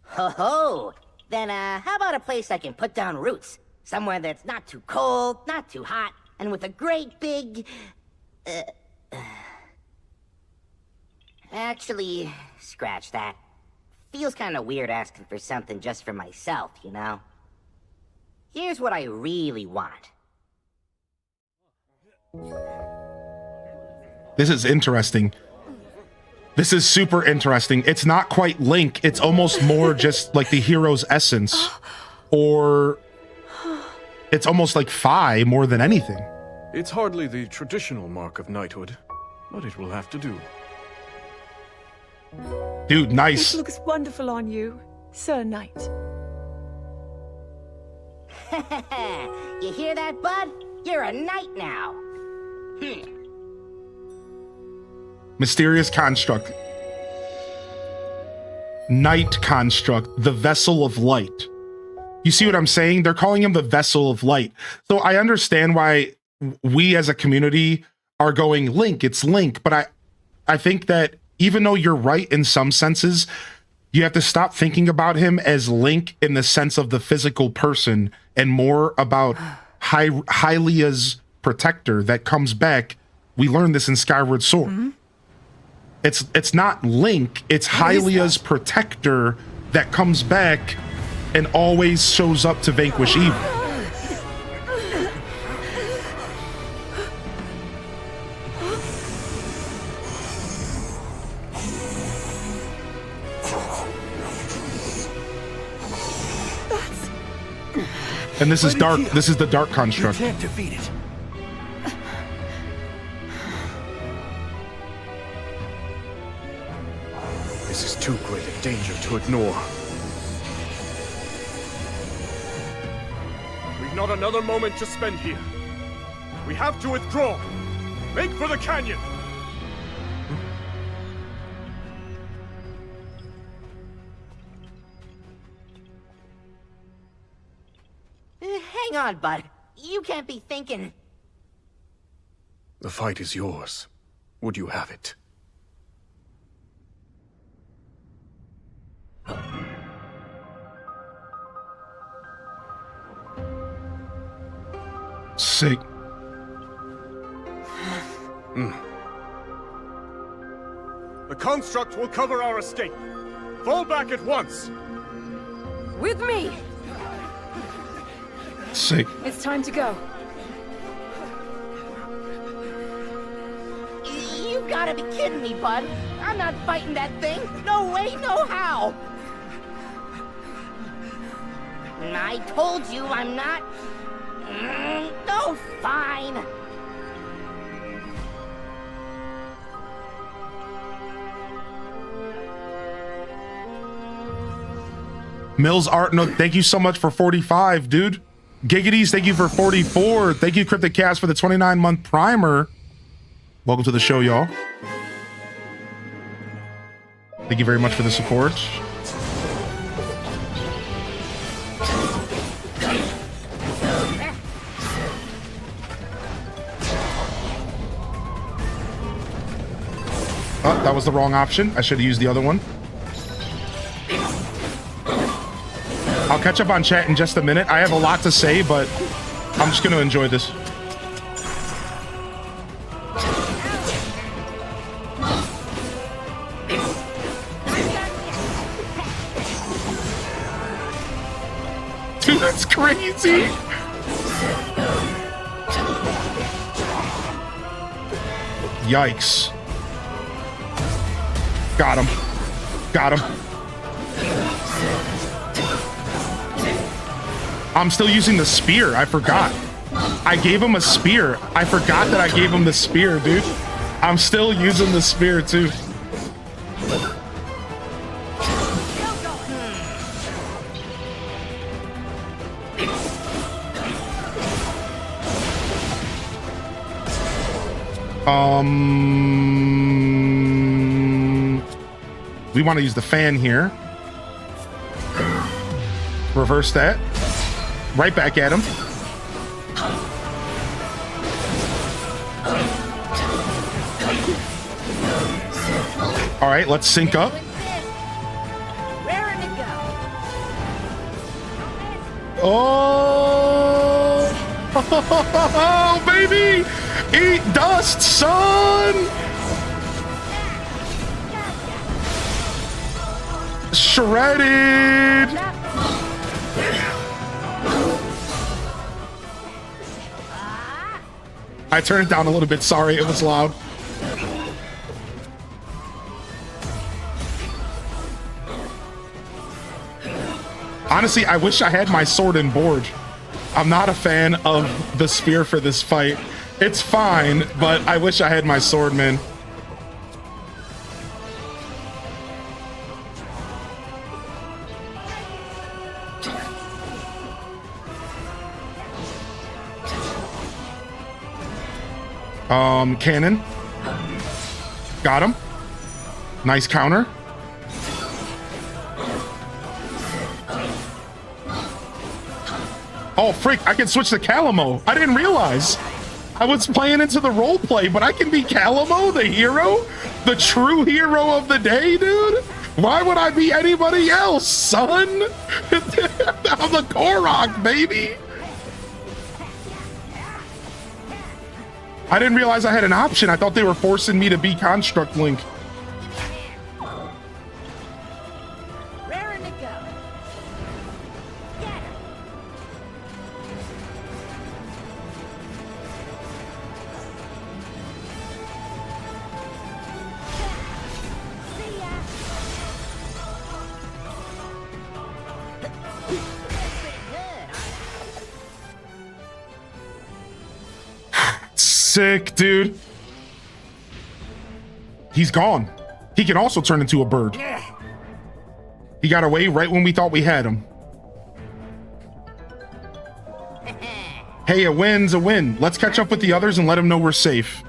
Ho ho! Then, how about a place I can put down roots? Somewhere that's not too cold, not too hot, and with a great big... Actually, scratch that. Feels kinda weird asking for something just for myself, you know? Here's what I really want. This is interesting. This is super interesting. It's not quite Link. It's almost more just like the hero's essence. Or it's almost like Fi more than anything. It's hardly the traditional mark of knighthood, but it will have to do. Dude, nice. It looks wonderful on you, Sir Knight. You hear that, bud? You're a knight now. Mysterious construct. Night construct. The vessel of light. You see what I'm saying? They're calling him the vessel of light. So I understand why we as a community are going, Link, it's Link. But I think that even though you're right in some senses, you have to stop thinking about him as Link in the sense of the physical person and more about Hylia's protector that comes back. We learned this in Skyward Sword. Mm-hmm. It's not Link, it's Hylia's protector that comes back and always shows up to vanquish evil. And this is dark. This is the dark construct. You can't defeat it. This is too great a danger to ignore. We've not another moment to spend here. We have to withdraw. Make for the canyon. Hang on, bud. You can't be thinking... The fight is yours. Would you have it? Sick. The construct will cover our escape. Fall back at once. With me! Sick. It's time to go. You've gotta be kidding me, bud. I'm not fighting that thing. No way, no how. I told you I'm not... No, fine. Mills Art, no, thank you so much for 45, dude. Giggities, thank you for 44. Thank you, Cryptic Cast, for the 29-month primer. Welcome to the show, y'all. Thank you very much for the support. Oh, that was the wrong option. I should have used the other one. I'll catch up on chat in just a minute. I have a lot to say, but I'm just going to enjoy this. Dude, that's crazy. Yikes. Got him. Got him. I'm still using the spear. I forgot. I gave him a spear. I forgot that I gave him the spear, dude. I'm still using the spear, too. We want to use the fan here. Reverse that. Right back at him. All right, let's sync up. Oh, baby! Eat dust, son! Shredded! I turned it down a little bit. Sorry, it was loud. Honestly, I wish I had my sword and board. I'm not a fan of the spear for this fight. It's fine, but I wish I had my sword, man. Cannon. Got him. Nice counter. Oh, freak, I can switch to Calamo. I didn't realize. I was playing into the role play, but I can be Calamo, the hero, the true hero of the day, dude. Why would I be anybody else, son? I'm the Korok, baby. I didn't realize I had an option. I thought they were forcing me to be Construct Link. Raring to go. Get her. See ya. Sick, dude. He's gone. He can also turn into a bird. He got away right when we thought we had him. Hey, a win's a win. Let's catch up with the others and let them know we're safe.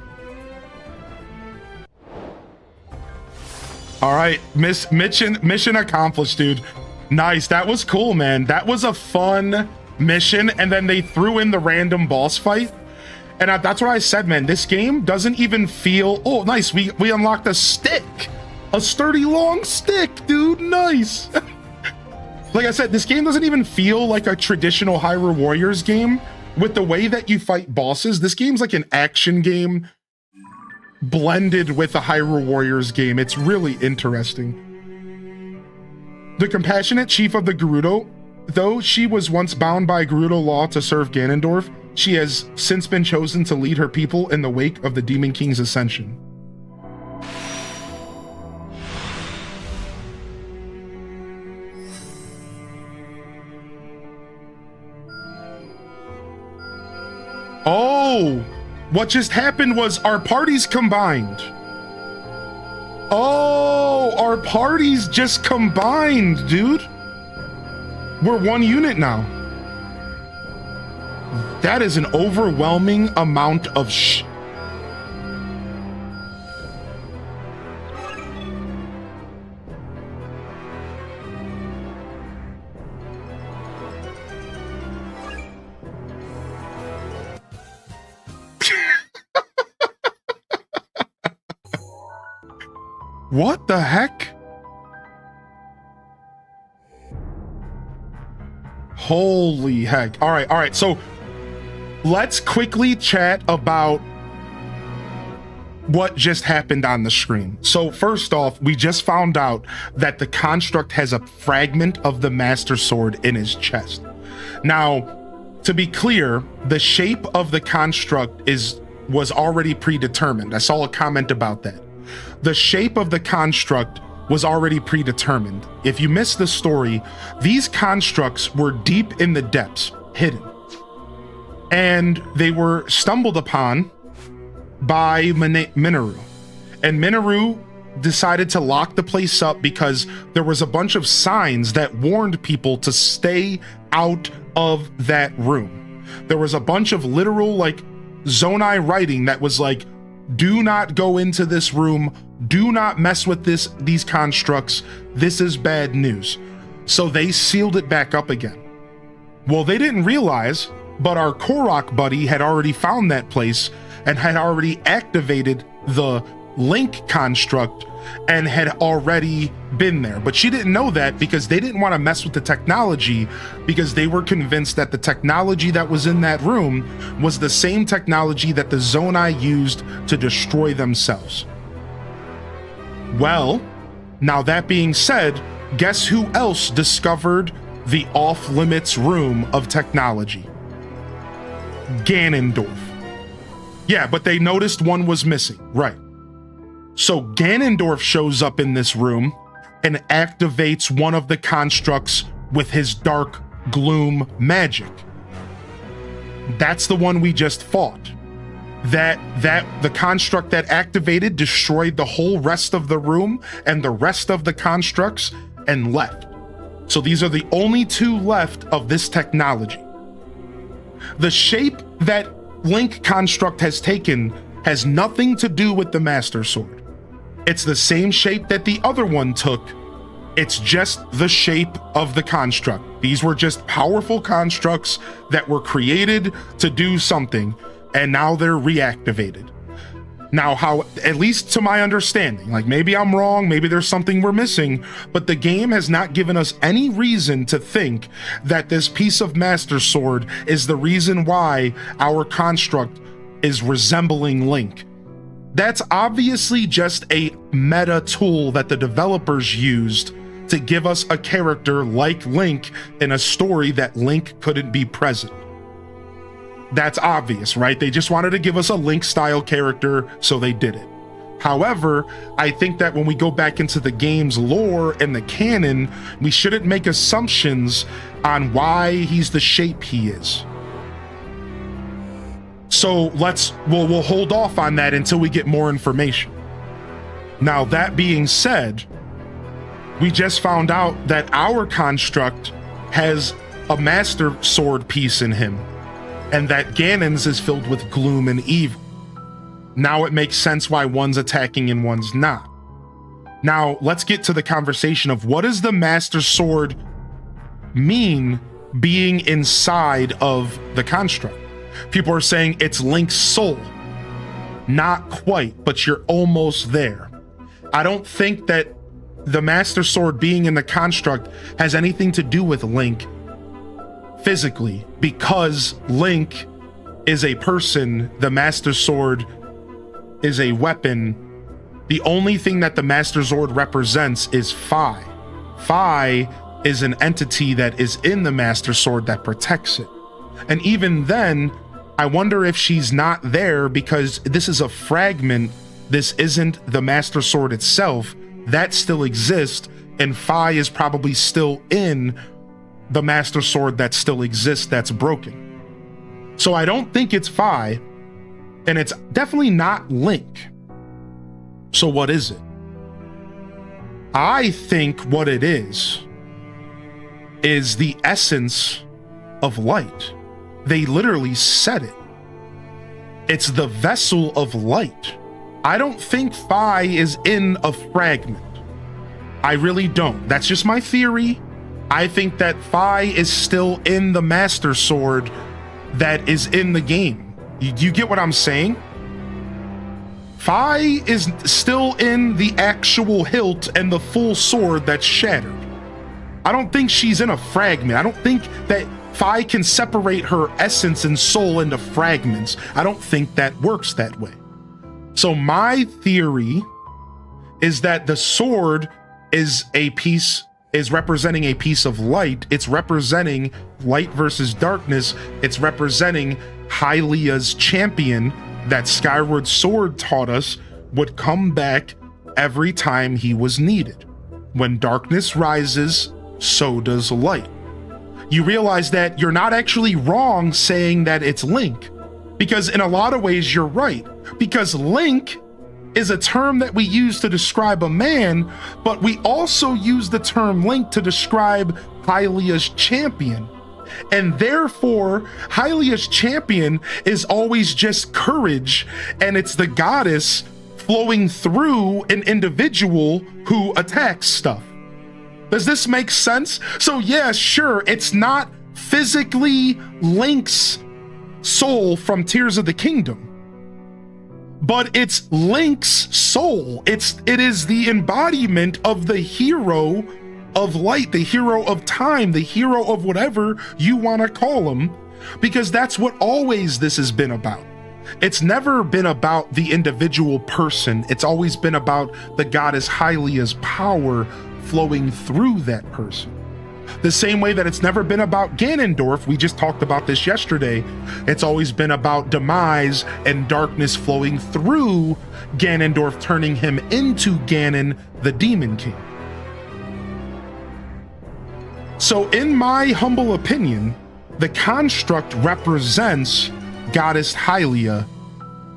All right, mission accomplished, dude. Nice. That was cool, man. That was a fun mission. And then they threw in the random boss fight. And that's what I said, man. This game doesn't even feel... Oh, nice. We unlocked a stick. A sturdy, long stick, dude. Nice. Like I said, this game doesn't even feel like a traditional Hyrule Warriors game. With the way that you fight bosses, this game's like an action game blended with a Hyrule Warriors game. It's really interesting. The compassionate chief of the Gerudo, though she was once bound by Gerudo law to serve Ganondorf, she has since been chosen to lead her people in the wake of the Demon King's ascension. Oh, what just happened was our parties combined. Oh, our parties just combined, dude. We're one unit now. That is an overwhelming amount of What the heck? Holy heck. All right. So let's quickly chat about what just happened on the screen. So first off, we just found out that the construct has a fragment of the Master Sword in his chest. Now, to be clear, the shape of the construct was already predetermined. I saw a comment about that. The shape of the construct was already predetermined. If you missed the story, these constructs were deep in the depths, hidden. And they were stumbled upon by Minoru. And Minoru decided to lock the place up because there was a bunch of signs that warned people to stay out of that room. There was a bunch of literal like Zonai writing that was like, do not go into this room, do not mess with these constructs, this is bad news. So they sealed it back up again. Well, they didn't realize, but our Korok buddy had already found that place and had already activated the Link construct and had already been there. But she didn't know that because they didn't want to mess with the technology, because they were convinced that the technology that was in that room was the same technology that the Zonai used to destroy themselves. Well, now that being said, guess who else discovered the off-limits room of technology? Ganondorf. Yeah, but they noticed one was missing, right? So Ganondorf shows up in this room and activates one of the constructs with his dark gloom magic. That's the one we just fought. The construct that activated destroyed the whole rest of the room and the rest of the constructs and left. So these are the only two left of this technology. The shape that Link construct has taken has nothing to do with the Master Sword. It's the same shape that the other one took. It's just the shape of the construct. These were just powerful constructs that were created to do something. and now they're reactivated. Now, how, at least to my understanding, like maybe I'm wrong, maybe there's something we're missing, but the game has not given us any reason to think that this piece of Master Sword is the reason why our construct is resembling Link. That's obviously just a meta tool that the developers used to give us a character like Link in a story that Link couldn't be present. That's obvious, right? They just wanted to give us a Link-style character, so they did it. However, I think that when we go back into the game's lore and the canon, we shouldn't make assumptions on why he's the shape he is. So we'll hold off on that until we get more information. Now, that being said, we just found out that our construct has a Master Sword piece in him, and that Ganon's is filled with gloom and evil. Now it makes sense why one's attacking and one's not. Now, let's get to the conversation of what does the Master Sword mean being inside of the construct? People are saying it's Link's soul. Not quite, but you're almost there. I don't think that the Master Sword being in the construct has anything to do with Link physically, because Link is a person, the Master Sword is a weapon. The only thing that the Master Sword represents is Fi. Fi is an entity that is in the Master Sword that protects it. And even then, I wonder if she's not there because this is a fragment. This isn't the Master Sword itself. That still exists, and Fi is probably still in the Master Sword that still exists that's broken. So I don't think it's Fi, and it's definitely not Link. So what is it? I think what it is the essence of light. They literally said it. It's the vessel of light. I don't think Fi is in a fragment. I really don't. That's just my theory. I think that Fi is still in the Master Sword that is in the game. You get what I'm saying? Fi is still in the actual hilt and the full sword that's shattered. I don't think she's in a fragment. I don't think that Fi can separate her essence and soul into fragments. I don't think that works that way. So my theory is that the sword is representing a piece of light. It's representing light versus darkness. It's representing Hylia's champion that Skyward Sword taught us would come back every time he was needed. When darkness rises, so does light. You realize that you're not actually wrong saying that it's Link, because in a lot of ways you're right, because Link is a term that we use to describe a man, but we also use the term Link to describe Hylia's champion. And therefore, Hylia's champion is always just courage, and it's the goddess flowing through an individual who attacks stuff. Does this make sense? So yeah, sure, it's not physically Link's soul from Tears of the Kingdom, but it's Link's soul. It is the embodiment of the hero of light, the hero of time, the hero of whatever you want to call him, because that's what always this has been about. It's never been about the individual person. It's always been about the goddess Hylia's power flowing through that person. The same way that it's never been about Ganondorf, we just talked about this yesterday, it's always been about demise and darkness flowing through Ganondorf, turning him into Ganon, the Demon King. So in my humble opinion, the construct represents Goddess Hylia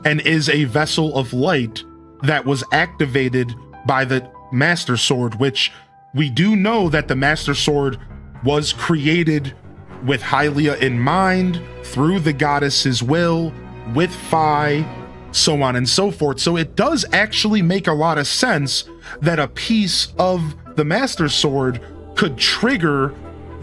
and is a vessel of light that was activated by the Master Sword, which we do know that the Master Sword was created with Hylia in mind, through the goddess's will, with Fi, so on and so forth. So it does actually make a lot of sense that a piece of the Master Sword could trigger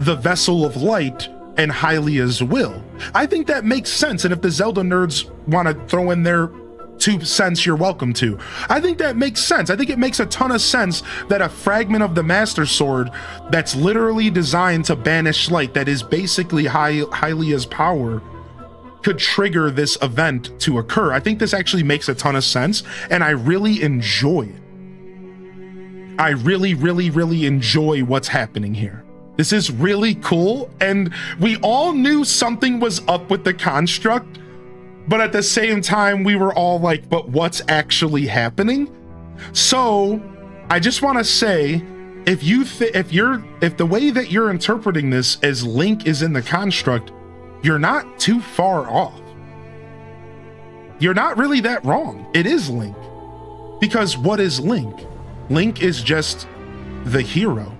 the vessel of light and Hylia's will. I think that makes sense. And if the Zelda nerds want to throw in their 2 cents, you're welcome to. I think that makes sense. I think it makes a ton of sense that a fragment of the Master Sword that's literally designed to banish light, that is basically Hylia's power, could trigger this event to occur. I think this actually makes a ton of sense, and I really enjoy it. I really, really, really enjoy what's happening here. This is really cool, and we all knew something was up with the construct, but at the same time, we were all like, but what's actually happening? So I just want to say, if the way that you're interpreting this as Link is in the construct, you're not too far off. You're not really that wrong. It is Link. Because what is Link? Link is just the hero.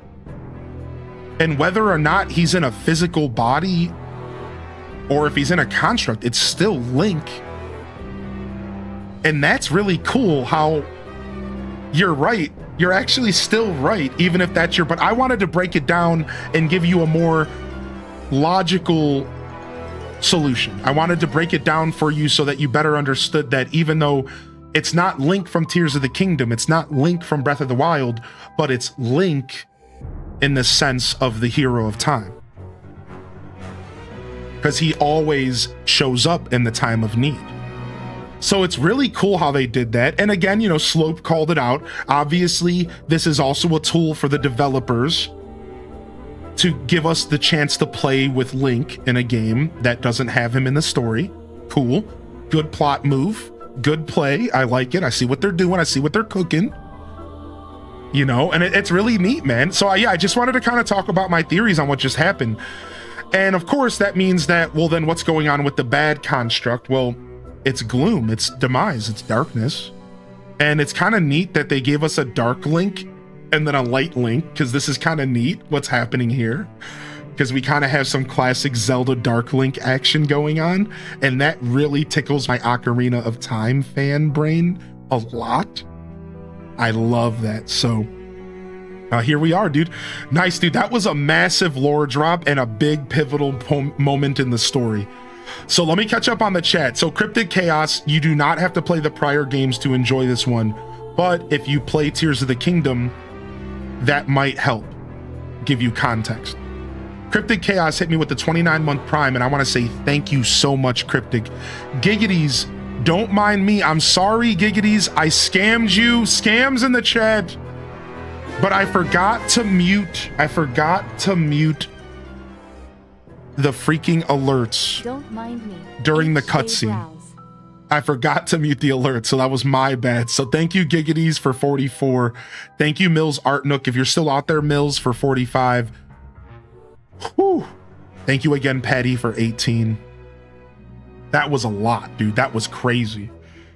And whether or not he's in a physical body or if he's in a construct, it's still Link. And that's really cool how you're right. You're actually still right, even if that's your, but I wanted to break it down and give you a more logical solution. I wanted to break it down for you so that you better understood that even though it's not Link from Tears of the Kingdom, it's not Link from Breath of the Wild, but it's Link in the sense of the hero of time. Because he always shows up in the time of need. So it's really cool how they did that. And again, you know, Slope called it out. Obviously, this is also a tool for the developers to give us the chance to play with Link in a game that doesn't have him in the story. Cool. Good plot move. Good play. I like it. I see what they're doing. I see what they're cooking. You know, and it's really neat, man. So yeah, I just wanted to kind of talk about my theories on what just happened. And of course, that means that, well, then what's going on with the bad construct? Well, it's gloom, it's demise, it's darkness. And it's kind of neat that they gave us a dark Link and then a light Link, because this is kind of neat what's happening here. Because we kind of have some classic Zelda Dark Link action going on. And that really tickles my Ocarina of Time fan brain a lot. I love that. So here we are, dude. Nice, dude. That was a massive lore drop and a big pivotal moment in the story. So let me catch up on the chat. So Cryptic Chaos, you do not have to play the prior games to enjoy this one. But if you play Tears of the Kingdom, that might help give you context. Cryptic Chaos hit me with the 29-month Prime, and I want to say thank you so much, Cryptic. Giggities, don't mind me. I'm sorry, Giggities. I scammed you. Scams in the chat. But I forgot to mute. The freaking alerts. Don't mind me. During the cutscene. I forgot to mute the alert, so that was my bad. So thank you, Giggities, for 44. Thank you, Mills Art Nook. If you're still out there, Mills, for 45. Whew. Thank you again, Patty, for 18. That was a lot, dude. That was crazy.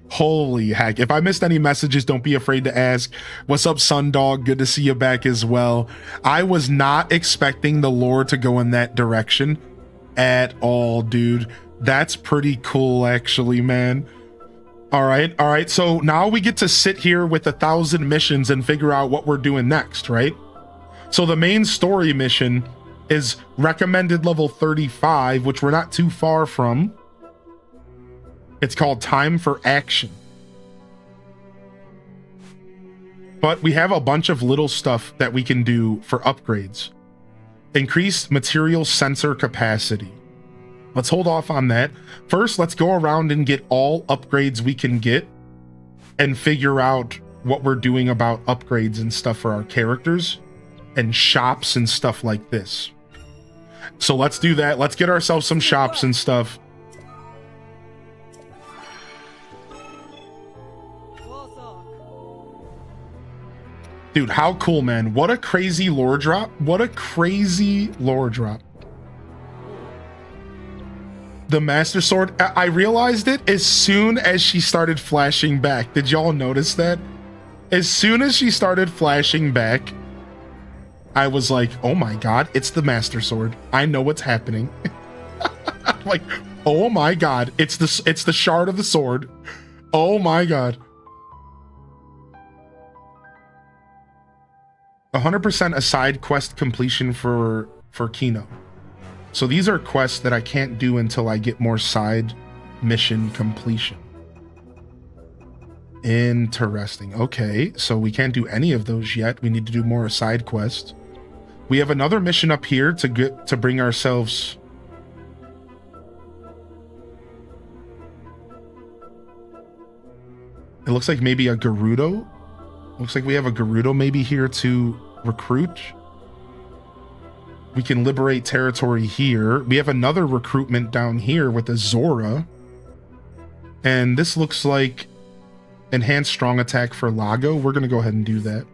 Holy heck. If I missed any messages, don't be afraid to ask. What's up, Sundog? Good to see you back as well. I was not expecting the lore to go in that direction at all, dude. That's pretty cool, actually, man. All right. So now we get to sit here with 1,000 missions and figure out what we're doing next, right? So the main story mission is recommended level 35, which we're not too far from. It's called Time for Action. But we have a bunch of little stuff that we can do for upgrades. Increase material sensor capacity. Let's hold off on that. First, let's go around and get all upgrades we can get and figure out what we're doing about upgrades and stuff for our characters and shops and stuff like this. So let's do that. Let's get ourselves some shops and stuff. Dude, how cool, man. What a crazy lore drop. What a crazy lore drop. The Master Sword, I realized it as soon as she started flashing back. Did y'all notice that? As soon as she started flashing back, I was like, oh my God, it's the Master Sword. I know what's happening. Like, oh my God, it's the shard of the sword. Oh my God. 100% a side quest completion for Kino. So these are quests that I can't do until I get more side mission completion. Interesting. Okay, so we can't do any of those yet. We need to do more side quests. We have another mission up here to bring ourselves. It looks like maybe a Gerudo. Looks like we have a Gerudo maybe here to recruit. We can liberate territory here. We have another recruitment down here with a Zora. And this looks like enhanced strong attack for Lago. We're going to go ahead and do that.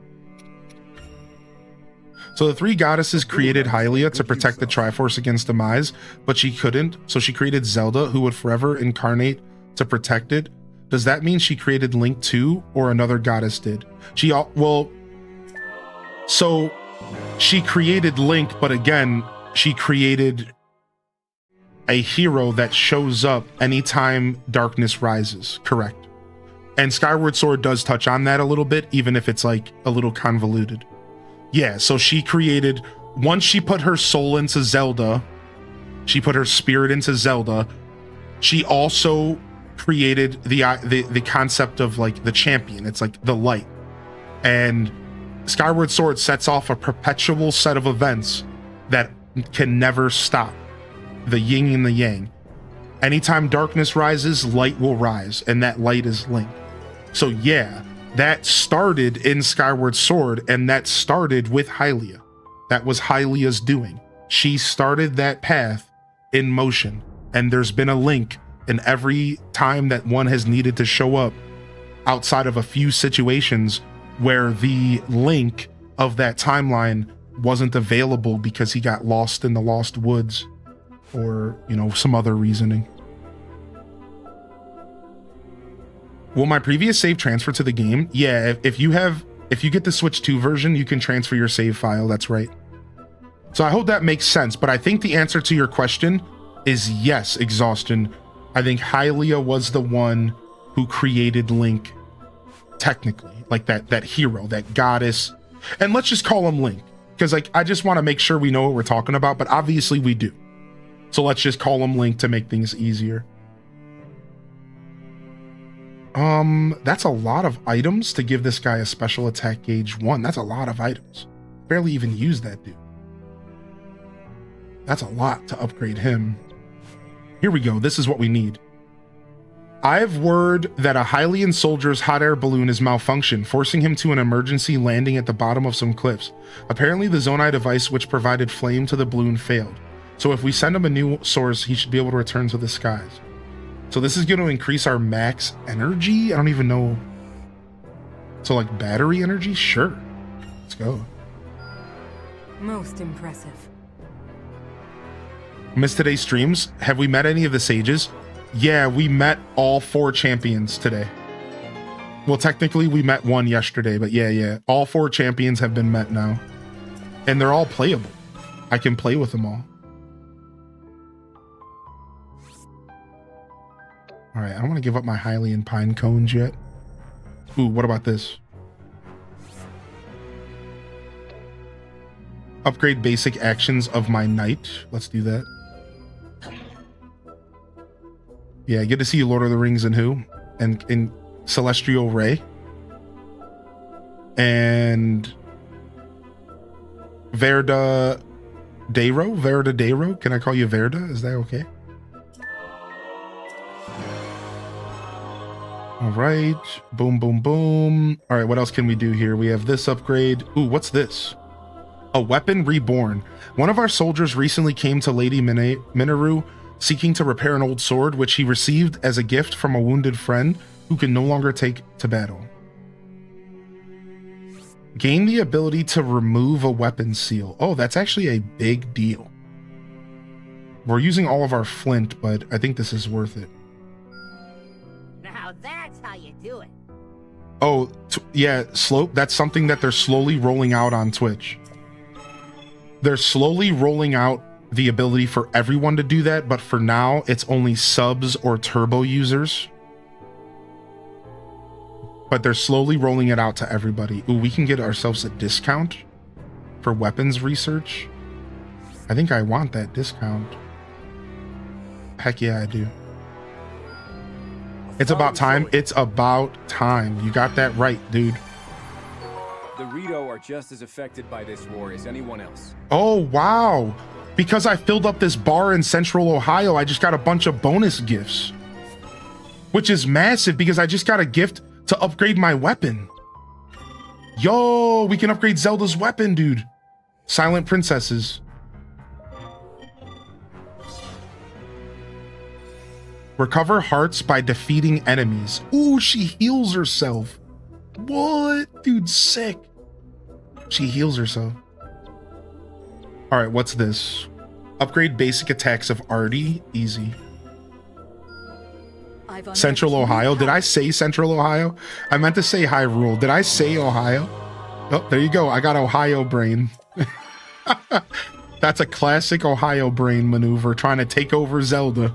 So the three goddesses created Hylia to protect the Triforce against demise, but she couldn't. So she created Zelda, who would forever incarnate to protect it. Does that mean she created Link too, or another goddess did? So she created Link, but again, she created a hero that shows up anytime darkness rises. Correct. And Skyward Sword does touch on that a little bit, even if it's like a little convoluted. Yeah, so she created, once she put her soul into Zelda, she put her spirit into Zelda, she also created the concept of like the champion. It's like the light. And Skyward Sword sets off a perpetual set of events that can never stop. The yin and the yang. Anytime darkness rises, light will rise, and that light is Link. So yeah, that started in Skyward Sword, and that started with Hylia. That was Hylia's doing. She started that path in motion, and there's been a Link in every time that one has needed to show up outside of a few situations where the Link of that timeline wasn't available because he got lost in the Lost Woods or, you know, some other reasoning. Will my previous save transfer to the game? Yeah, if you get the Switch 2 version, you can transfer your save file. That's right. So I hope that makes sense, but I think the answer to your question is yes, Exhaustion. I think Hylia was the one who created Link, technically, like that hero, that goddess. And let's just call him Link, because like I just want to make sure we know what we're talking about, but obviously we do. So let's just call him Link to make things easier. That's a lot of items to give this guy a special attack gauge 1. That's a lot of items. Barely even used that dude. That's a lot to upgrade him. Here we go. This is what we need. I have word that a Hylian soldier's hot air balloon is malfunctioned, forcing him to an emergency landing at the bottom of some cliffs. Apparently the Zonai device which provided flame to the balloon failed. So if we send him a new source, he should be able to return to the skies. So this is going to increase our max energy? I don't even know. So like battery energy? Sure. Let's go. Most impressive. Missed today's streams? Have we met any of the sages? Yeah, we met all 4 champions today. Well, technically we met one yesterday, but yeah. All 4 champions have been met now. And they're all playable. I can play with them all. All right, I don't want to give up my Hylian pine cones yet. Ooh, what about this? Upgrade basic actions of my knight. Let's do that. Yeah, get to see Lord of the Rings and who? And in Celestial Ray. And Verda Dero? Can I call you Verda? Is that okay? All right, boom, boom, boom. All right, what else can we do here? We have this upgrade. Ooh, what's this? A weapon reborn. One of our soldiers recently came to Lady Minoru seeking to repair an old sword, which he received as a gift from a wounded friend who can no longer take to battle. Gain the ability to remove a weapon seal. Oh, that's actually a big deal. We're using all of our flint, but I think this is worth it. Now that's how you do it. Oh, yeah, Slope, that's something that they're slowly rolling out on Twitch. They're slowly rolling out the ability for everyone to do that, but for now, it's only subs or turbo users. But they're slowly rolling it out to everybody. Ooh, we can get ourselves a discount for weapons research. I think I want that discount. Heck yeah, I do. It's about time. It's about time. You got that right, dude. The Rito are just as affected by this war as anyone else. Oh, wow. Because I filled up this bar in Central Ohio, I just got a bunch of bonus gifts. Which is massive because I just got a gift to upgrade my weapon. Yo, we can upgrade Zelda's weapon, dude. Silent Princesses. Recover hearts by defeating enemies. Ooh, she heals herself. What? Dude, sick. She heals herself. All right, what's this? Upgrade basic attacks of Artie. Easy. Central Ohio. Did I say Central Ohio? I meant to say Hyrule. Did I say Ohio? Oh, there you go. I got Ohio brain. That's a classic Ohio brain maneuver, trying to take over Zelda.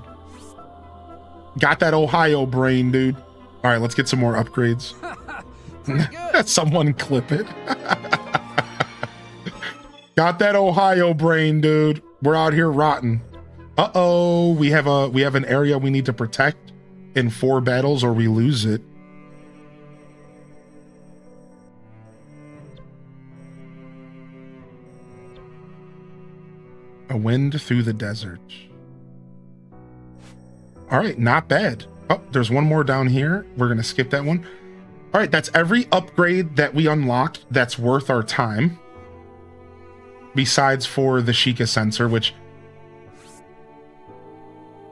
Got that Ohio brain, dude. All right, let's get some more upgrades. Someone clip it. Got that Ohio brain, dude. We're out here rotten. Uh-oh, we have an area we need to protect in 4 battles or we lose it. A wind through the desert. All right, not bad. Oh, there's one more down here. We're gonna skip that one. All right, that's every upgrade that we unlock that's worth our time. Besides for the Sheikah sensor, which,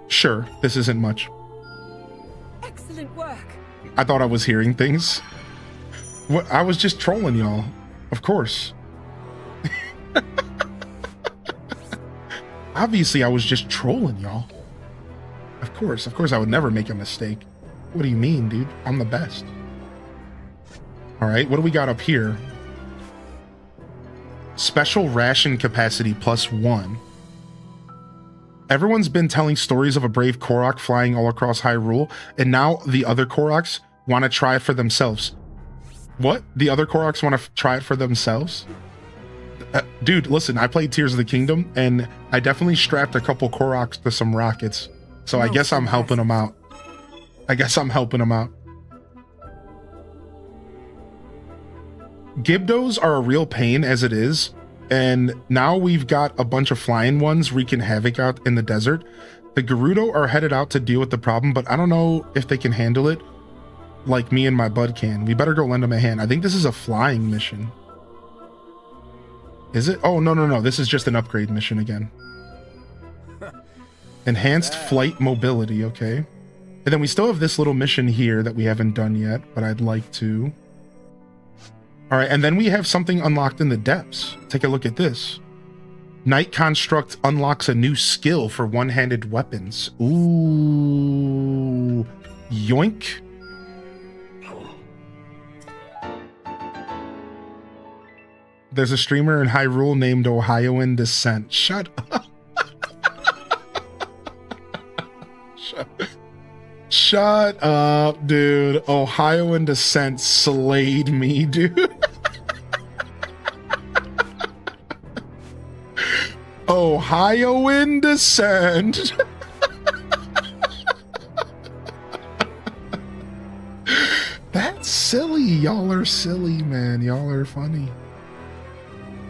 sure, this isn't much. Excellent work. I thought I was hearing things. What? I was just trolling y'all, of course. Obviously, I was just trolling y'all. Of course, I would never make a mistake. What do you mean, dude? I'm the best. All right, what do we got up here? Special ration capacity +1. Everyone's been telling stories of a brave Korok flying all across Hyrule, and now the other Koroks want to try it for themselves. What? The other Koroks want to try it for themselves? Dude, listen, I played Tears of the Kingdom, and I definitely strapped a couple Koroks to some rockets. So I guess I'm helping them out. Gibdos are a real pain as it is, and now we've got a bunch of flying ones wreaking havoc out in the desert. The Gerudo are headed out to deal with the problem, but I don't know if they can handle it like me and my bud can. We better go lend them a hand. I think this is a flying mission. Is it? Oh, no. This is just an upgrade mission again. Enhanced flight mobility, okay. And then we still have this little mission here that we haven't done yet, but I'd like to. All right, and then we have something unlocked in the depths. Take a look at this. Night Construct unlocks a new skill for one-handed weapons. Ooh. Yoink. There's a streamer in Hyrule named Ohioan Descent. Shut up. Shut up, dude. Ohioan Descent slayed me, dude. Ohioan Descent. That's silly. Y'all are silly, man. Y'all are funny.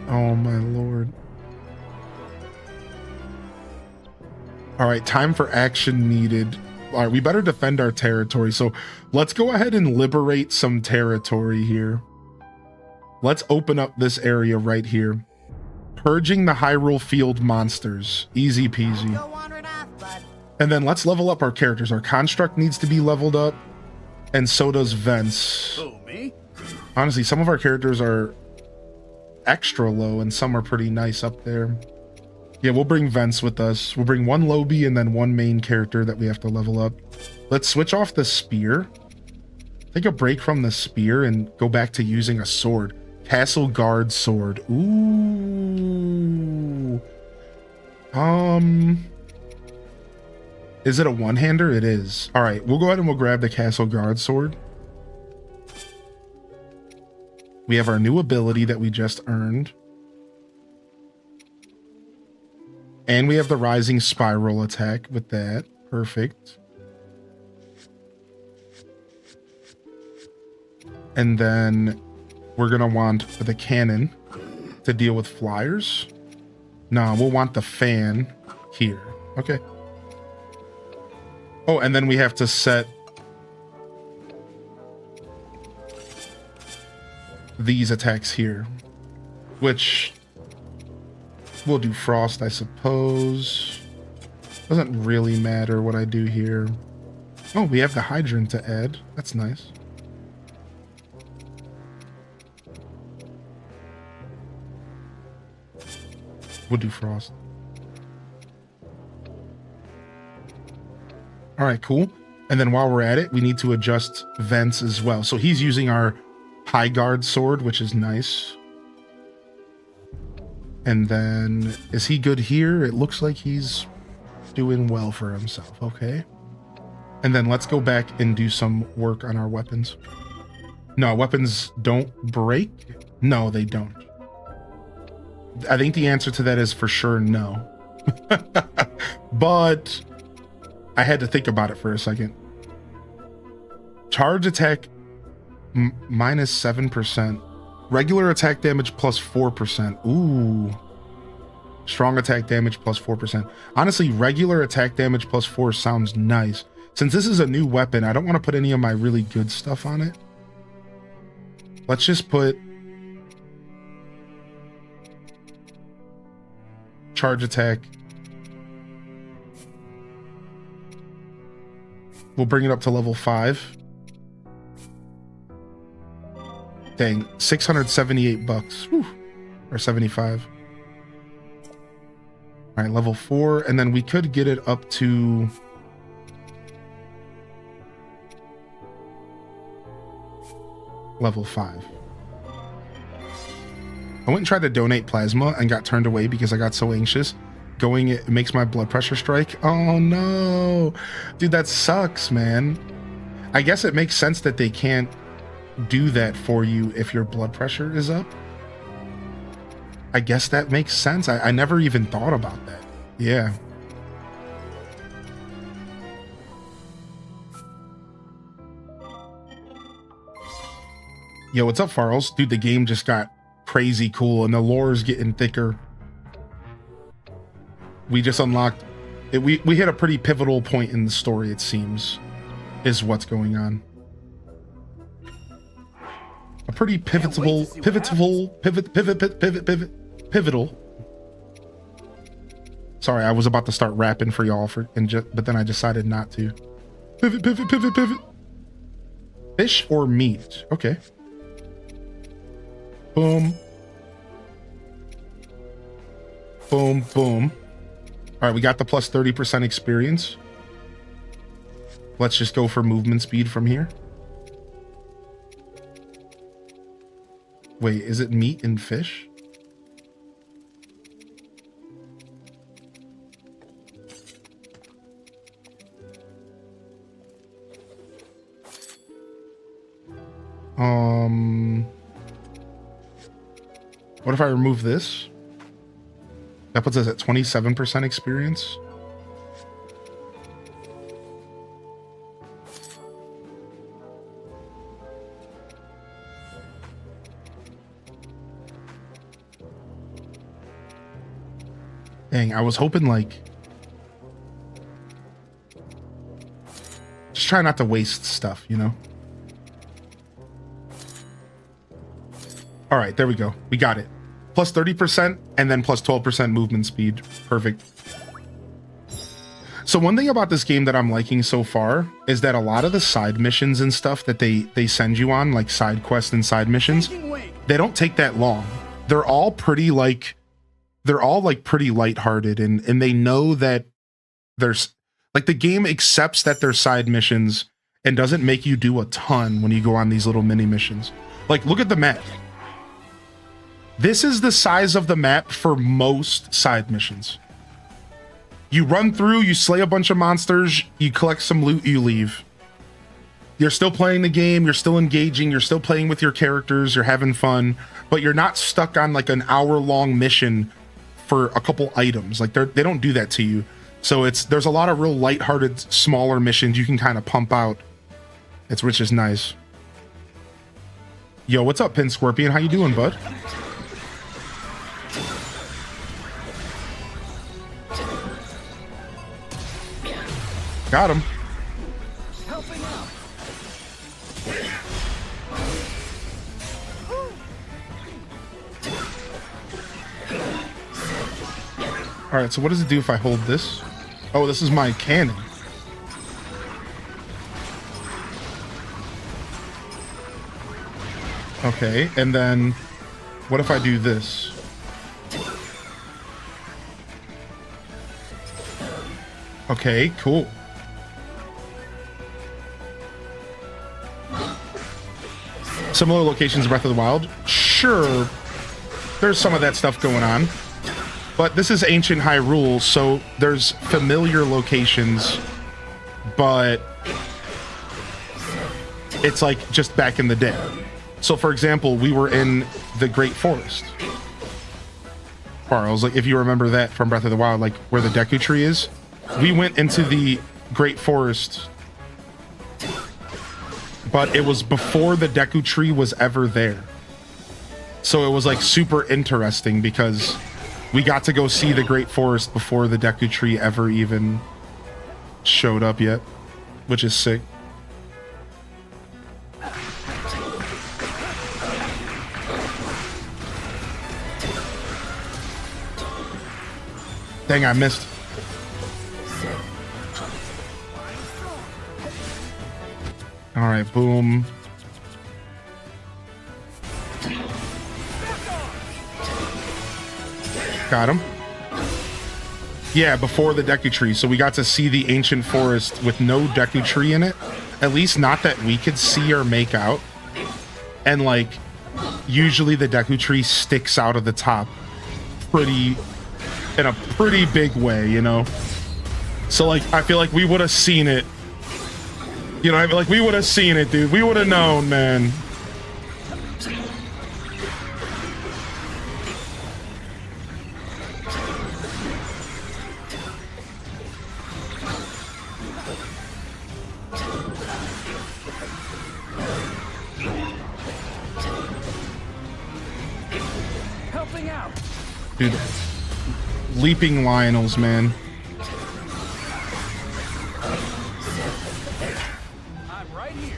Oh my lord. All right, time for action needed. All right, we better defend our territory. So let's go ahead and liberate some territory here. Let's open up this area right here. Purging the Hyrule Field monsters. Easy peasy. And then let's level up our characters. Our construct needs to be leveled up, and so does Vence. Honestly, some of our characters are extra low, and some are pretty nice up there. Yeah, we'll bring Vence with us. We'll bring one Lobby and then one main character that we have to level up. Let's switch off the spear. Take a break from the spear and go back to using a sword. Castle Guard sword. Ooh. Is it a one-hander? It is. All right, we'll go ahead and we'll grab the Castle Guard sword. We have our new ability that we just earned. And we have the rising spiral attack with that. Perfect. And then we're going to want the cannon to deal with flyers. No, we'll want the fan here. Okay. Oh, and then we have to set these attacks here, which we'll do frost, I suppose. Doesn't really matter what I do here. Oh, we have the hydrant to add. That's nice. We'll do frost. All right, cool. And then while we're at it, we need to adjust vents as well. So he's using our high guard sword, which is nice. And then is he good here? It looks like he's doing well for himself. Okay. And then let's go back and do some work on our weapons. No, weapons don't break. No, they don't. I think the answer to that is for sure no. But I had to think about it for a second. Charge attack minus 7%. Regular attack damage plus 4%. Ooh. Strong attack damage plus 4%. Honestly, regular attack damage plus 4 sounds nice. Since this is a new weapon, I don't want to put any of my really good stuff on it. Let's just put charge attack. We'll bring it up to level 5. Dang, 678 bucks. Whew. Or 75. All right, level 4, and then we could get it up to level 5. I went and tried to donate plasma and got turned away because I got so anxious. Going, it makes my blood pressure strike. Oh no, dude, that sucks, man. I guess it makes sense that they can't do that for you if your blood pressure is up. I guess that makes sense. I never even thought about that. Yeah. Yo, what's up, Farls? Dude, the game just got crazy cool and the lore is getting thicker. We just unlocked it. We hit a pretty pivotal point in the story, it seems, is what's going on. A pretty pivotal. Sorry, I was about to start rapping for y'all but then I decided not to. Pivot. Fish or meat? Okay. Boom. Boom, boom. All right, we got the plus 30% experience. Let's just go for movement speed from here. Wait, is it meat and fish? What if I remove this? That puts us at 27% experience. Dang, I was hoping like... Just try not to waste stuff, you know? All right, there we go. We got it. Plus 30% and then plus 12% movement speed. Perfect. So one thing about this game that I'm liking so far is that a lot of the side missions and stuff that they send you on, like side quests and side missions, they don't take that long. They're all pretty pretty lighthearted, and they know that there's like the game accepts that they're side missions and doesn't make you do a ton when you go on these little mini missions. Like, look at the map. This is the size of the map for most side missions. You run through, you slay a bunch of monsters, you collect some loot, you leave. You're still playing the game, you're still engaging, you're still playing with your characters, you're having fun, but you're not stuck on like an hour-long mission for a couple items. Like they don't do that to you. So there's a lot of real lighthearted, smaller missions you can kind of pump out. Which is nice. Yo, what's up, Pin Scorpion? How you doing, bud? Got him. All right, so what does it do if I hold this? Oh, this is my cannon. Okay, and then what if I do this? Okay, cool. Similar locations in Breath of the Wild? Sure, there's some of that stuff going on. But this is ancient Hyrule, so there's familiar locations, but it's like just back in the day. So for example, we were in the Great Forest. Charles, like if you remember that from Breath of the Wild, like where the Deku Tree is, we went into the Great Forest, but it was before the Deku Tree was ever there. So it was like super interesting because we got to go see the Great Forest before the Deku Tree ever even showed up yet, which is sick. Dang, I missed. All right, boom. Got him. Yeah, before the Deku Tree. So we got to see the ancient forest with no Deku Tree in it. At least not that we could see or make out. And like, usually the Deku Tree sticks out of the top in a pretty big way, you know? So like, I feel like we would have seen it. You know, I feel like we would have seen it, dude. We would have known, man. Helping out. Dude, leaping Lionels, man. I'm right here.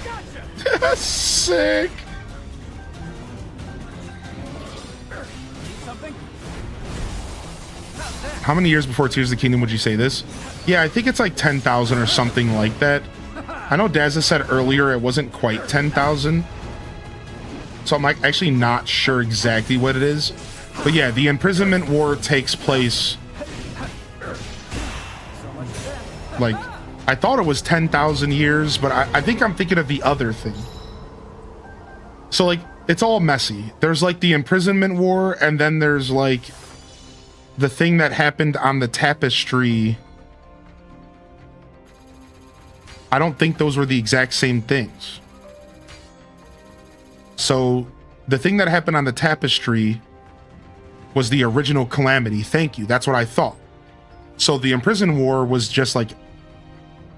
Gotcha. Sick. How many years before Tears of the Kingdom would you say this? Yeah, I think it's like 10,000 or something like that. I know Dazza said earlier it wasn't quite 10,000. So I'm like actually not sure exactly what it is. But yeah, the Imprisonment War takes place. Like, I thought it was 10,000 years, but I think I'm thinking of the other thing. So like, it's all messy. There's like the Imprisonment War, and then there's like the thing that happened on the tapestry. I don't think those were the exact same things. So the thing that happened on the tapestry was the original calamity. Thank you. That's what I thought. So the Imprisonment War was just like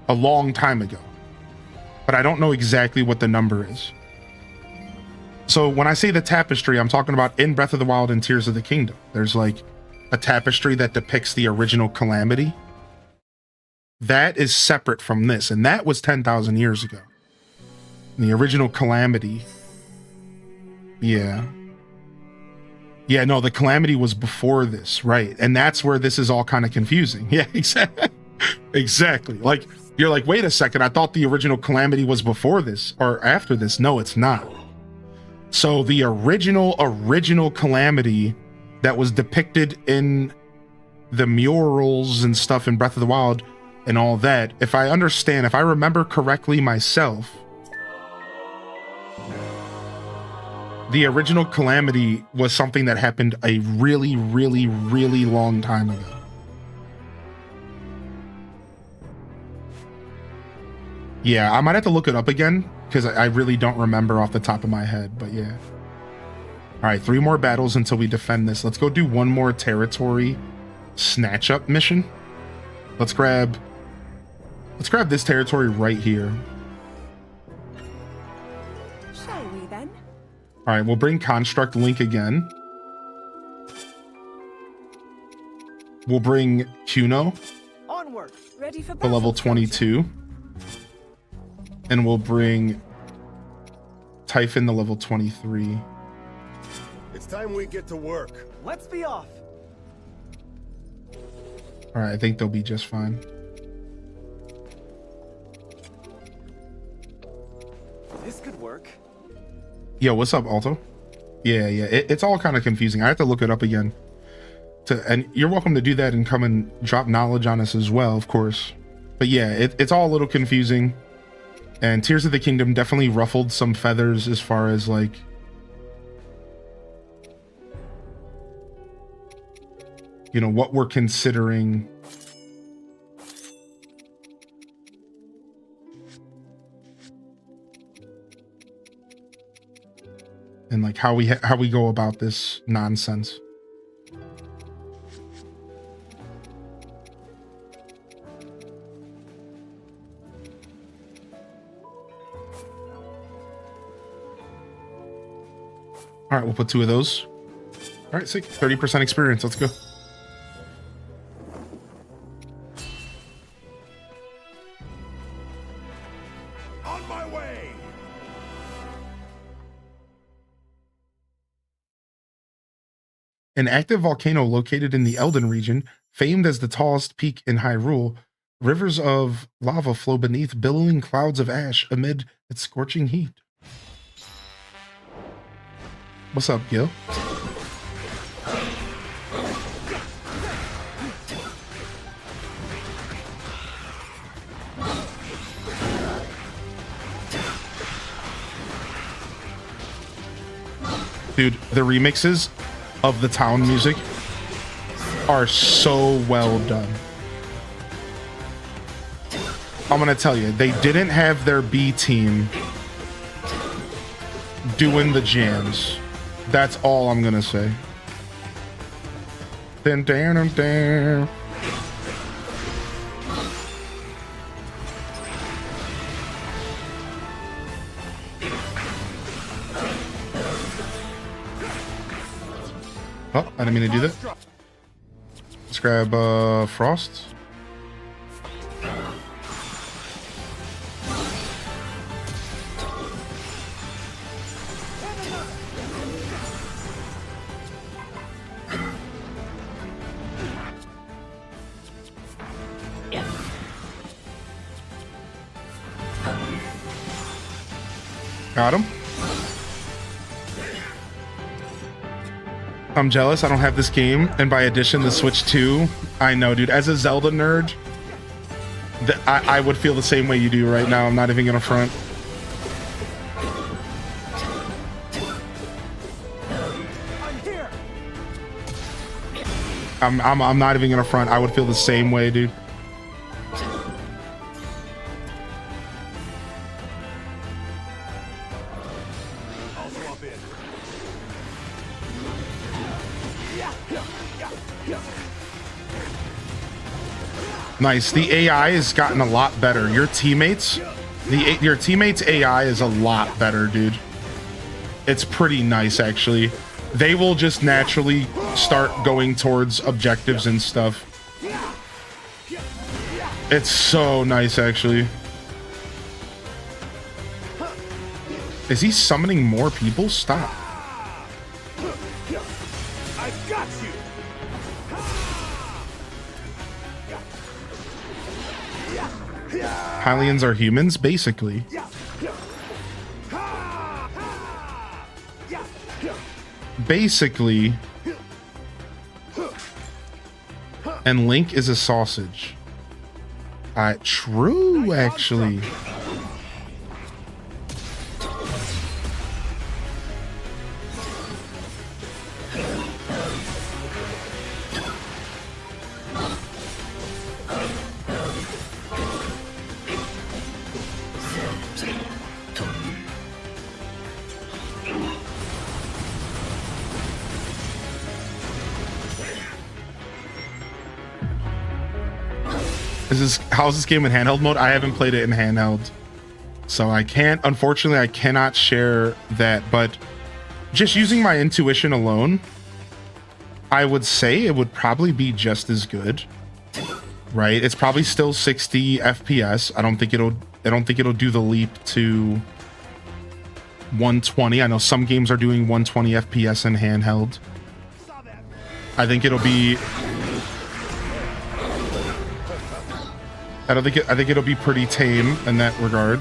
a long time ago, but I don't know exactly what the number is. So when I say the tapestry, I'm talking about in Breath of the Wild and Tears of the Kingdom. There's like a tapestry that depicts the original calamity. That is separate from this, and that was 10,000 years ago. And the original calamity. Yeah. Yeah, no, the calamity was before this, right? And that's where this is all kind of confusing. Yeah, exactly. Exactly. Like, you're like, wait a second, I thought the original calamity was before this or after this. No, it's not. So the original calamity that was depicted in the murals and stuff in Breath of the Wild and all that, if I remember correctly myself, the original calamity was something that happened a really, really, really long time ago. Yeah, I might have to look it up again because I really don't remember off the top of my head, but yeah. All right, 3 more battles until we defend this. Let's go do one more territory snatch up mission. Let's grab this territory right here. Shall we then? All right, we'll bring Construct Link again. We'll bring Kuno Onward. Ready for to battle, level 22. And we'll bring Typhon to level 23. It's time we get to work. Let's be off. All right, I think they'll be just fine. This could work. Yo, what's up, Alto? Yeah, it's all kind of confusing. I have to look it up again. And you're welcome to do that and come and drop knowledge on us as well, of course. But yeah, it's all a little confusing. And Tears of the Kingdom definitely ruffled some feathers as far as like... you know, what we're considering. And like how we go about this nonsense. All right, we'll put 2 of those. All right, sick. 30% experience. Let's go. On my way. An active volcano located in the Elden region, famed as the tallest peak in Hyrule, rivers of lava flow beneath billowing clouds of ash amid its scorching heat. What's up, Gil? Dude, the remixes of the town music are so well done. I'm gonna tell you, they didn't have their B team doing the jams. That's all I'm gonna say. Dun, dun, dun, dun. Oh, I didn't mean to do that. Let's grab Frost. Got him. I'm jealous I don't have this game, and by addition the Switch 2. I know, dude. As a Zelda nerd, I would feel the same way you do right now. I'm not even gonna front. I'm not even gonna front. I would feel the same way, dude. Nice. The AI has gotten a lot better. Your teammates AI is a lot better, dude. It's pretty nice, actually. They will just naturally start going towards objectives and stuff. It's so nice, actually. Is he summoning more people? Stop. I got you. Hylians are humans, basically. Basically. And Link is a sausage. True, actually. How's this game in handheld mode? I haven't played it in handheld, so I can't, unfortunately, I cannot share that, but just using my intuition alone, I would say it would probably be just as good, right? It's probably still 60 FPS. I don't think it'll do the leap to 120. I know some games are doing 120 FPS in handheld. I think it'll be I think it'll be pretty tame in that regard.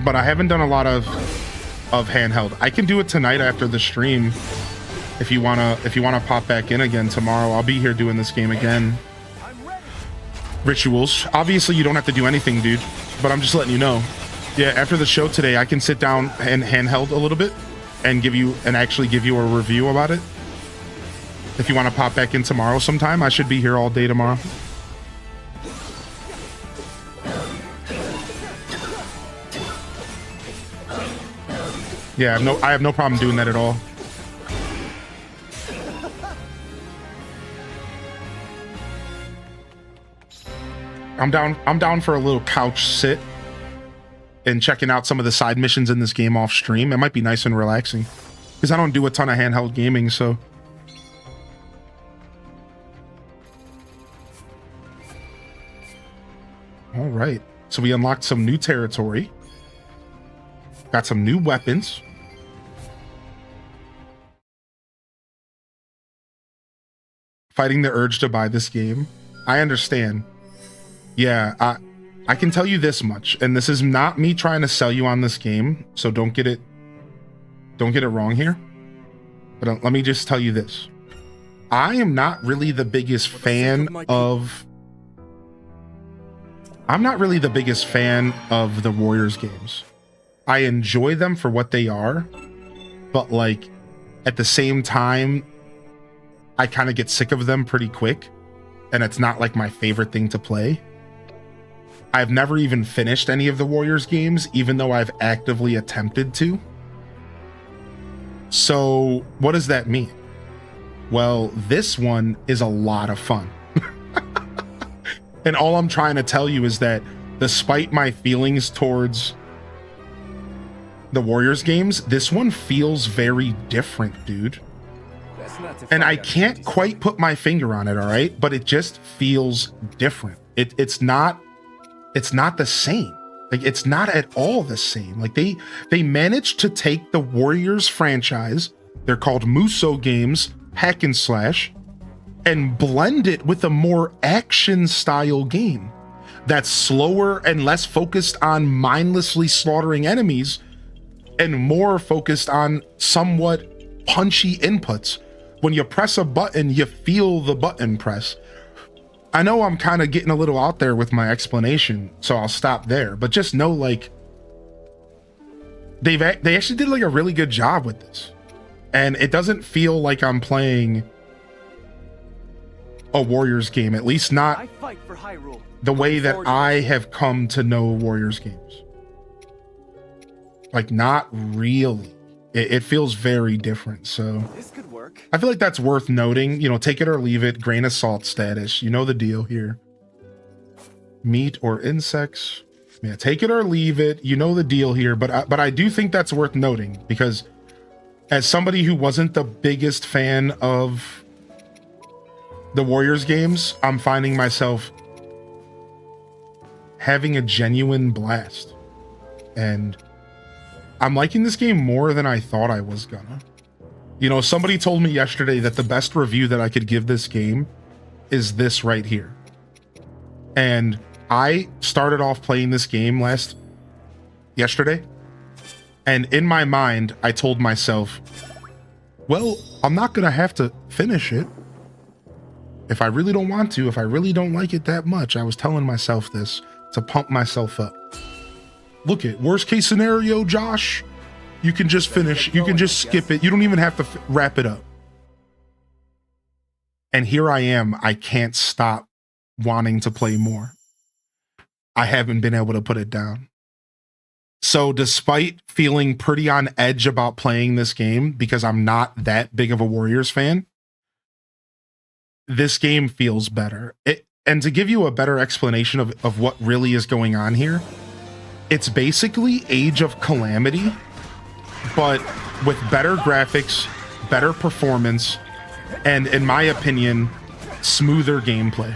But I haven't done a lot of handheld. I can do it tonight after the stream. If you wanna pop back in again tomorrow, I'll be here doing this game again. Rituals. Obviously, you don't have to do anything, dude. But I'm just letting you know. Yeah, after the show today, I can sit down and handheld a little bit and actually give you a review about it. If you want to pop back in tomorrow sometime, I should be here all day tomorrow. Yeah, I have no problem doing that at all. I'm down for a little couch sit and checking out some of the side missions in this game off stream. It might be nice and relaxing because I don't do a ton of handheld gaming, so. All right, so we unlocked some new territory. Got some new weapons. Fighting the urge to buy this game. I understand. Yeah, I can tell you this much, and this is not me trying to sell you on this game, so don't get it wrong here. But let me just tell you this. I am not really the biggest fan of the Warriors games. I enjoy them for what they are, but like at the same time, I kind of get sick of them pretty quick, and it's not like my favorite thing to play. I've never even finished any of the Warriors games, even though I've actively attempted to. So what does that mean? Well, this one is a lot of fun. And all I'm trying to tell you is that despite my feelings towards the Warriors games, this one feels very different, dude. And I can't quite put my finger on it, all right? But it just feels different. It's not the same. Like, it's not at all the same. Like, they managed to take the Warriors franchise, they're called Muso games, hack and slash, and blend it with a more action style game that's slower and less focused on mindlessly slaughtering enemies and more focused on somewhat punchy inputs. When you press a button, you feel the button press. I know I'm kind of getting a little out there with my explanation, so I'll stop there. But just know, like, they actually did like a really good job with this, and it doesn't feel like I'm playing a Warriors game, at least not the way that I have come to know Warriors games. Like, not really. It feels very different. So This could work. I feel like that's worth noting. You know, take it or leave it, grain of salt status. You know the deal here. Meat or insects. Yeah, take it or leave it. You know the deal here. But I do think that's worth noting, because as somebody who wasn't the biggest fan of the Warriors games, I'm finding myself having a genuine blast. And I'm liking this game more than I thought I was gonna. You know, somebody told me yesterday that the best review that I could give this game is this right here. And I started off playing this game yesterday. And in my mind, I told myself, well, I'm not gonna have to finish it. If I really don't want to, if I really don't like it that much, I was telling myself this to pump myself up. Look at worst case scenario, Josh. You can just finish. You can just skip it. You don't even have to wrap it up. And here I am. I can't stop wanting to play more. I haven't been able to put it down. So despite feeling pretty on edge about playing this game because I'm not that big of a Warriors fan, this game feels better. And to give you a better explanation of what really is going on here, it's basically Age of Calamity, but with better graphics, better performance, and in my opinion, smoother gameplay.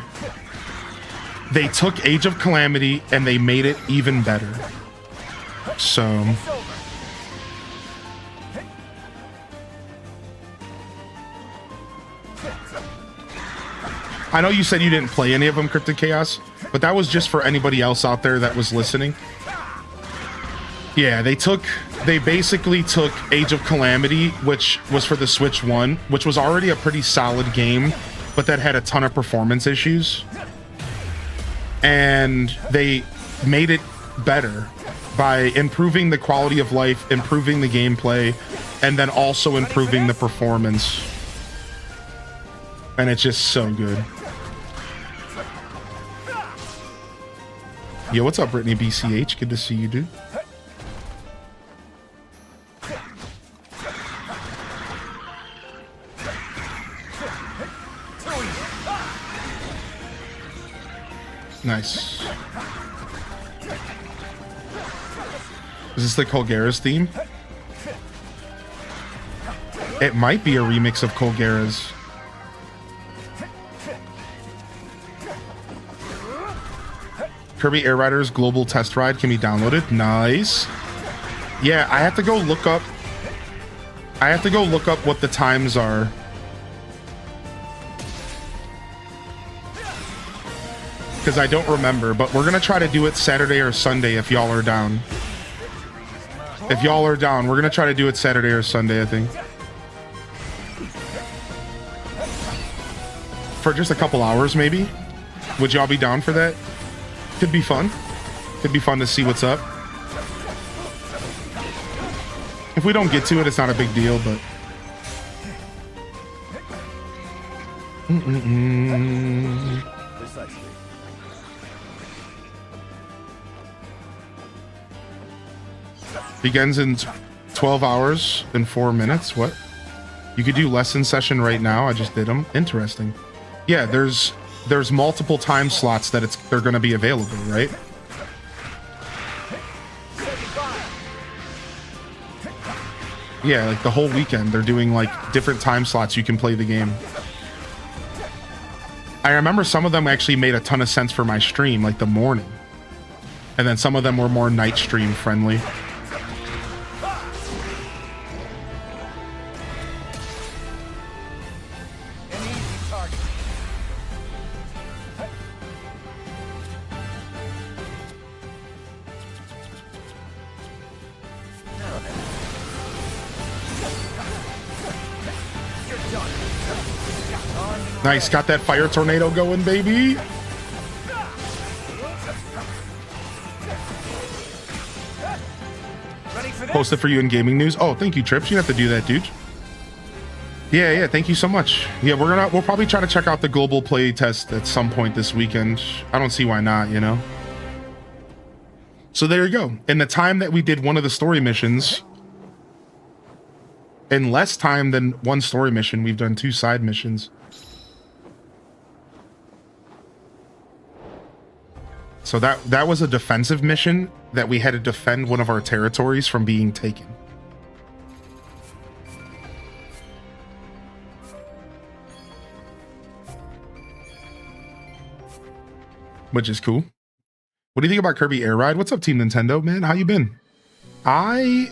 They took Age of Calamity and they made it even better. So I know you said you didn't play any of them, Cryptic Chaos, but that was just for anybody else out there that was listening. Yeah, they basically took Age of Calamity, which was for the Switch 1, which was already a pretty solid game, but that had a ton of performance issues. And they made it better by improving the quality of life, improving the gameplay, and then also improving the performance. And it's just so good. Yo, what's up, Brittany BCH? Good to see you, dude. Nice. Is this the Colgera's theme? It might be a remix of Colgera's. Kirby Air Rider's global test ride can be downloaded. Nice. Yeah, I have to go look up what the times are. Because I don't remember, but we're gonna try to do it Saturday or Sunday if y'all are down. If y'all are down, we're gonna try to do it Saturday or Sunday, I think. For just a couple hours, maybe? Would y'all be down for that? Could be fun. Could be fun to see what's up. If we don't get to it, it's not a big deal, but... Begins in 12 hours and 4 minutes. What? You could do lesson session right now. I just did them. Interesting. Yeah, there's multiple time slots that they're going to be available, right? Yeah, like the whole weekend they're doing like different time slots you can play the game. I remember some of them actually made a ton of sense for my stream, like the morning. And then some of them were more night stream friendly. Nice, got that fire tornado going, baby. Posted for you in gaming news. Oh, thank you, Trips. You have to do that, dude. Yeah, thank you so much. Yeah, we'll probably try to check out the global play test at some point this weekend. I don't see why not, you know. So there you go. In the time that we did one of the story missions, in less time than one story mission, we've done 2 side missions. So that was a defensive mission that we had to defend one of our territories from being taken. Which is cool. What do you think about Kirby Air Ride? What's up, Team Nintendo, man? How you been? I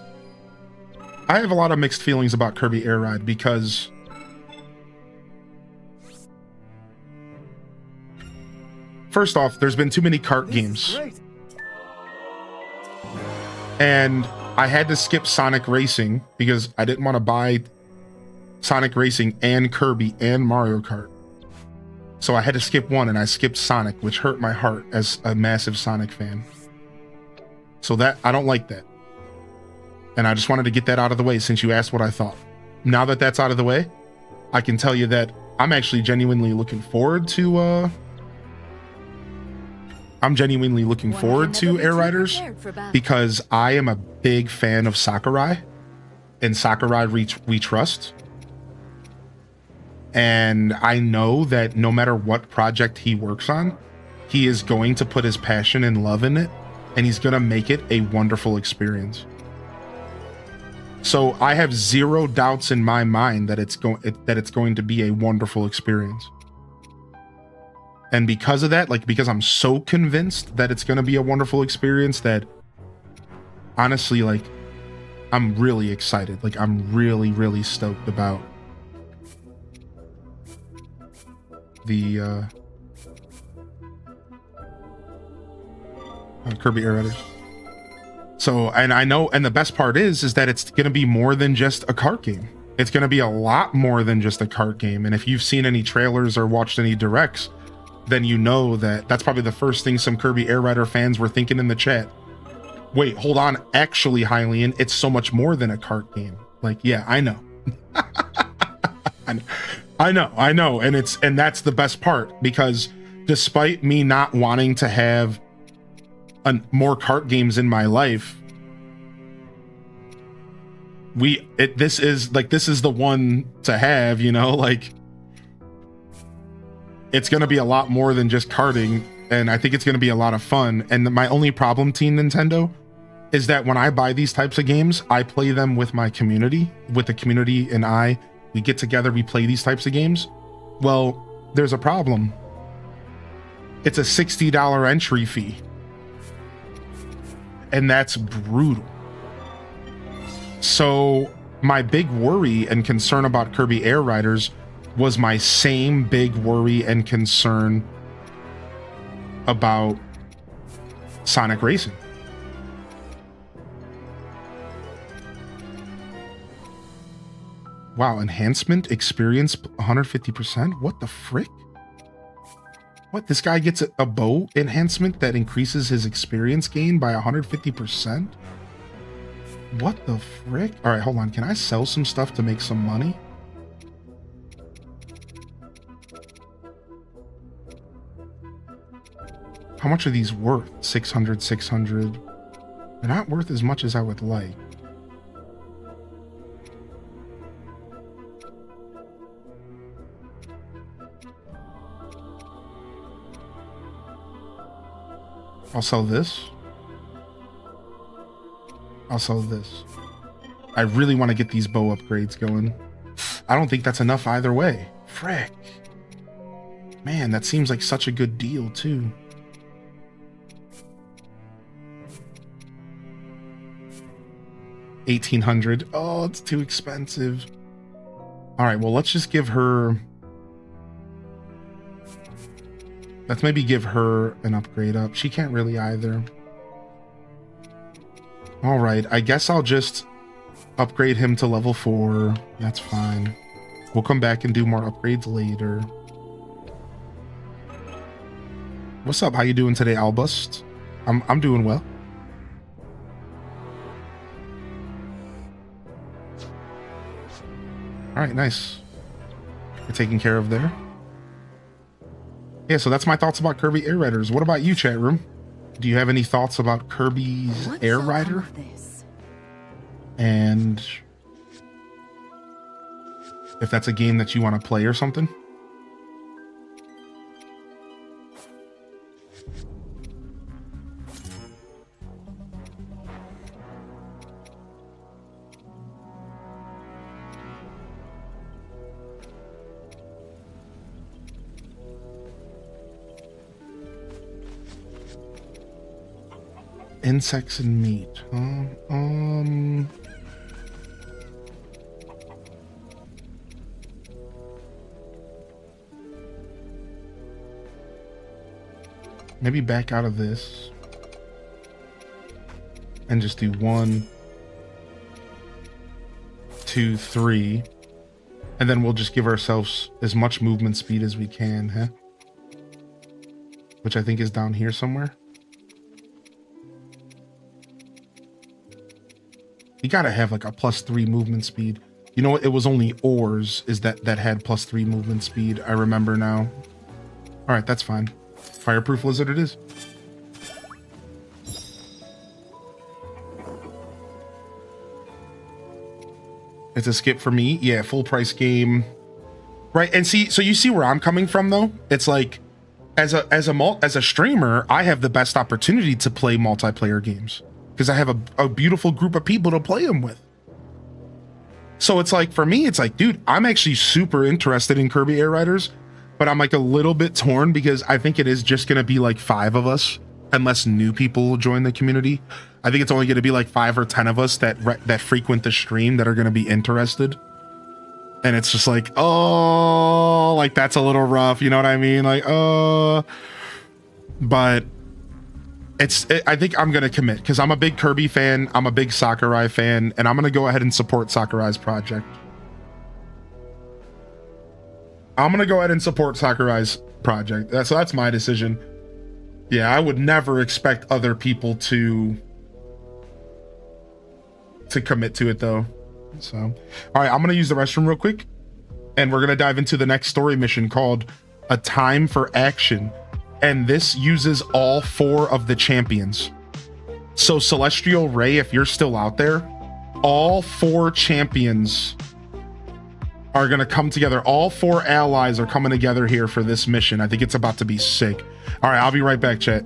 have a lot of mixed feelings about Kirby Air Ride because first off, there's been too many kart games. And I had to skip Sonic Racing because I didn't want to buy Sonic Racing and Kirby and Mario Kart. So I had to skip one, and I skipped Sonic, which hurt my heart as a massive Sonic fan. So that, I don't like that. And I just wanted to get that out of the way since you asked what I thought. Now that that's out of the way, I can tell you that I'm actually genuinely looking forward to I'm genuinely looking One forward can never to be Air too Riders prepared for battle. because I am a big fan of Sakurai, and Sakurai we trust. And I know that no matter what project he works on, he is going to put his passion and love in it, and he's going to make it a wonderful experience. So I have zero doubts in my mind that it's going to be a wonderful experience. And because of that, like, because I'm so convinced that it's going to be a wonderful experience, that honestly, like, I'm really excited. Like, I'm really, really stoked about the Kirby Air Riders. So, and I know, and the best part is that it's going to be more than just a kart game. It's going to be a lot more than just a kart game. And if you've seen any trailers or watched any directs, then you know that that's probably the first thing some Kirby Air Rider fans were thinking in the chat. Wait, hold on. Actually, Hylian, it's so much more than a kart game. Like, yeah, I know. I know. And that's the best part, because despite me not wanting to have more kart games in my life, this is the one to have, you know, like, it's going to be a lot more than just karting, and I think it's going to be a lot of fun. And my only problem, Team Nintendo, is that when I buy these types of games, I play them with my community, with the community, and we get together, we play these types of games. Well, there's a problem. It's a $60 entry fee. And that's brutal. So my big worry and concern about Kirby Air Riders was my same big worry and concern about Sonic Racing. Wow, enhancement experience 150%? What the frick? What, this guy gets a bow enhancement that increases his experience gain by 150%? What the frick? All right, hold on. Can I sell some stuff to make some money? How much are these worth? 600, 600. They're not worth as much as I would like. I'll sell this. I'll sell this. I really want to get these bow upgrades going. I don't think that's enough either way. Frick. Man, that seems like such a good deal too. $1,800. Oh, it's too expensive. All right, well, let's just give her... Let's maybe give her an upgrade up. She can't really either. All right, I guess I'll just upgrade him to level 4. That's fine. We'll come back and do more upgrades later. What's up? How you doing today, Albust? I'm doing well. All right, nice. You're taken care of there. Yeah, so that's my thoughts about Kirby Air Riders. What about you, chat room? Do you have any thoughts about Kirby's Air Rider? And if that's a game that you want to play or something? Insects and meat. Maybe back out of this and just do 1, 2, 3, and then we'll just give ourselves as much movement speed as we can, huh? Which I think is down here somewhere. You gotta have like a +3 movement speed. You know what? It was only ores that had +3 movement speed. I remember now. All right, that's fine. Fireproof lizard it is. It's a skip for me. Yeah, full price game. Right. And see, so you see where I'm coming from though? It's like as a streamer, I have the best opportunity to play multiplayer games because I have a beautiful group of people to play them with. So it's like, for me, it's like, dude, I'm actually super interested in Kirby Air Riders, but I'm like a little bit torn because I think it is just going to be like 5 of us unless new people join the community. I think it's only going to be like 5 or 10 of us that frequent the stream that are going to be interested. And it's just like, oh, like that's a little rough. You know what I mean? Like, but I think I'm going to commit because I'm a big Kirby fan. I'm a big Sakurai fan, and I'm going to go ahead and support Sakurai's project. I'm going to go ahead and support Sakurai's project. So that's my decision. Yeah, I would never expect other people to commit to it though. So, all right, I'm going to use the restroom real quick, and we're going to dive into the next story mission called A Time for Action. And this uses all 4 of the champions. So Celestial Ray, if you're still out there, all 4 champions are going to come together. All 4 allies are coming together here for this mission. I think it's about to be sick. All right, I'll be right back, chat.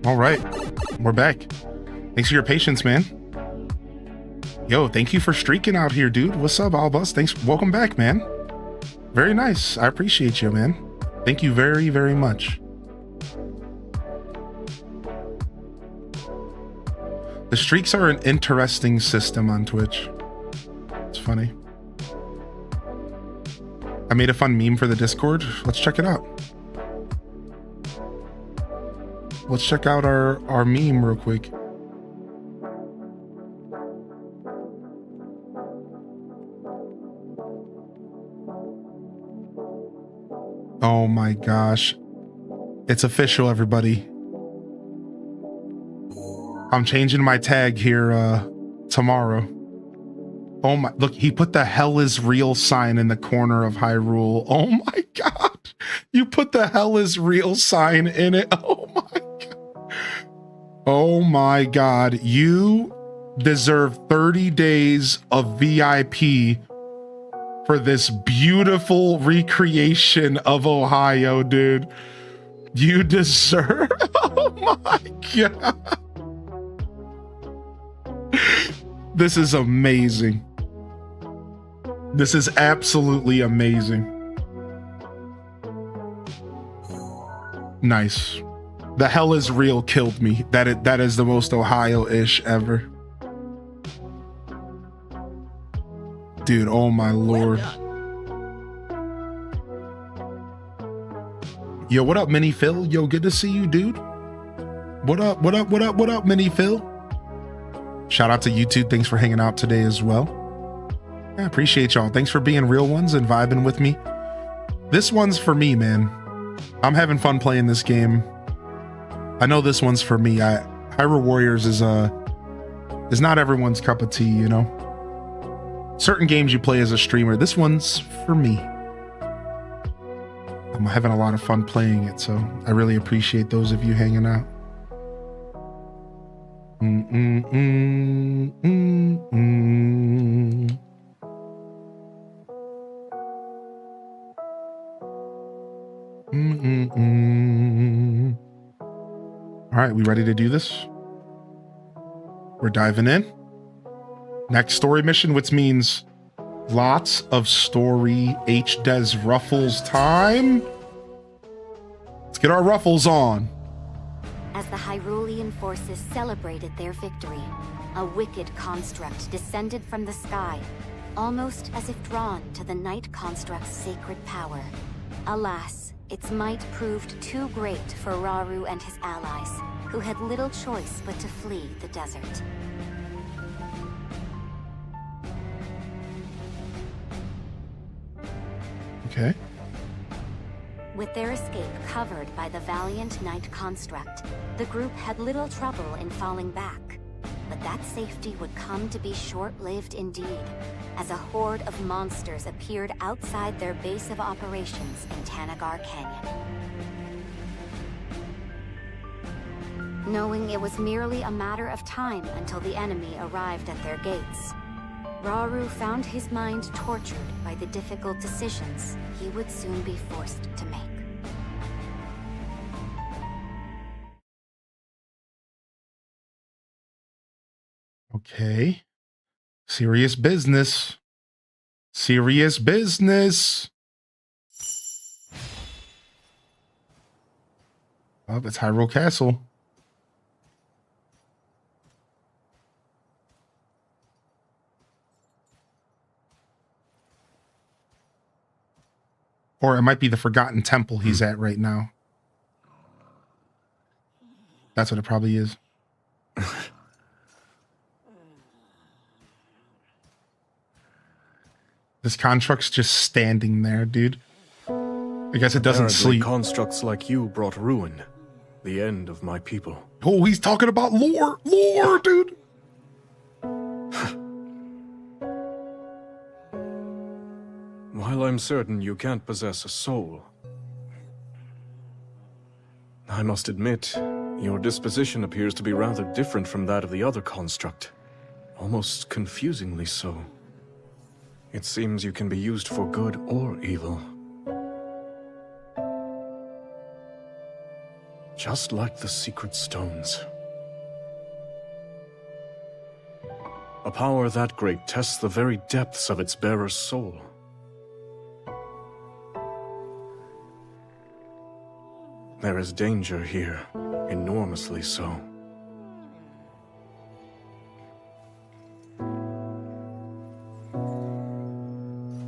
All right, we're back. Thanks for your patience, man. Yo, thank you for streaking out here, dude. What's up, Albus? Thanks. Welcome back, man. Very nice. I appreciate you, man. Thank you very, very much. The streaks are an interesting system on Twitch. It's funny. I made a fun meme for the Discord. Let's check it out. Let's check out our meme real quick. Oh my gosh. It's official, everybody. I'm changing my tag here tomorrow. Oh my, look, he put the hell is real sign in the corner of Hyrule. Oh my god. You put the hell is real sign in it. Oh my god. Oh my god. You deserve 30 days of VIP for this beautiful recreation of Ohio, dude. You deserve. Oh my god. This is amazing. This is absolutely amazing. Nice. The hell is real killed me. That is the most Ohio-ish ever. Dude, oh my lord. Yo, what up, Mini Phil? Yo, good to see you, dude. What up, what up, what up, what up, Mini Phil? Shout out to YouTube. Thanks for hanging out today as well. I appreciate y'all. Thanks for being real ones and vibing with me. This one's for me, man. I'm having fun playing this game. I know this one's for me. Hyrule Warriors is not everyone's cup of tea, you know? Certain games you play as a streamer. This one's for me. I'm having a lot of fun playing it, so I really appreciate those of you hanging out. All right, we ready to do this? We're diving in. Next story mission, which means lots of story HDes ruffles time. Let's get our ruffles on. As the Hyrulean forces celebrated their victory, a wicked construct descended from the sky, almost as if drawn to the Night Construct's sacred power. Alas, its might proved too great for Rauru and his allies, who had little choice but to flee the desert. Okay. With their escape covered by the valiant Night Construct, the group had little trouble in falling back. But that safety would come to be short-lived indeed, as a horde of monsters appeared outside their base of operations in Tanagar Canyon. Knowing it was merely a matter of time until the enemy arrived at their gates, Rauru found his mind tortured by the difficult decisions he would soon be forced to make. Okay. Serious business. Serious business. Oh, it's Hyrule Castle. Or it might be the Forgotten Temple he's at right now. That's what it probably is. This construct's just standing there, dude. I guess it doesn't sleep. Constructs like you brought ruin. The end of my people. Oh, he's talking about lore. Lore, dude. While I'm certain you can't possess a soul, I must admit, your disposition appears to be rather different from that of the other construct. Almost confusingly so. It seems you can be used for good or evil. Just like the secret stones. A power that great tests the very depths of its bearer's soul. There is danger here, enormously so.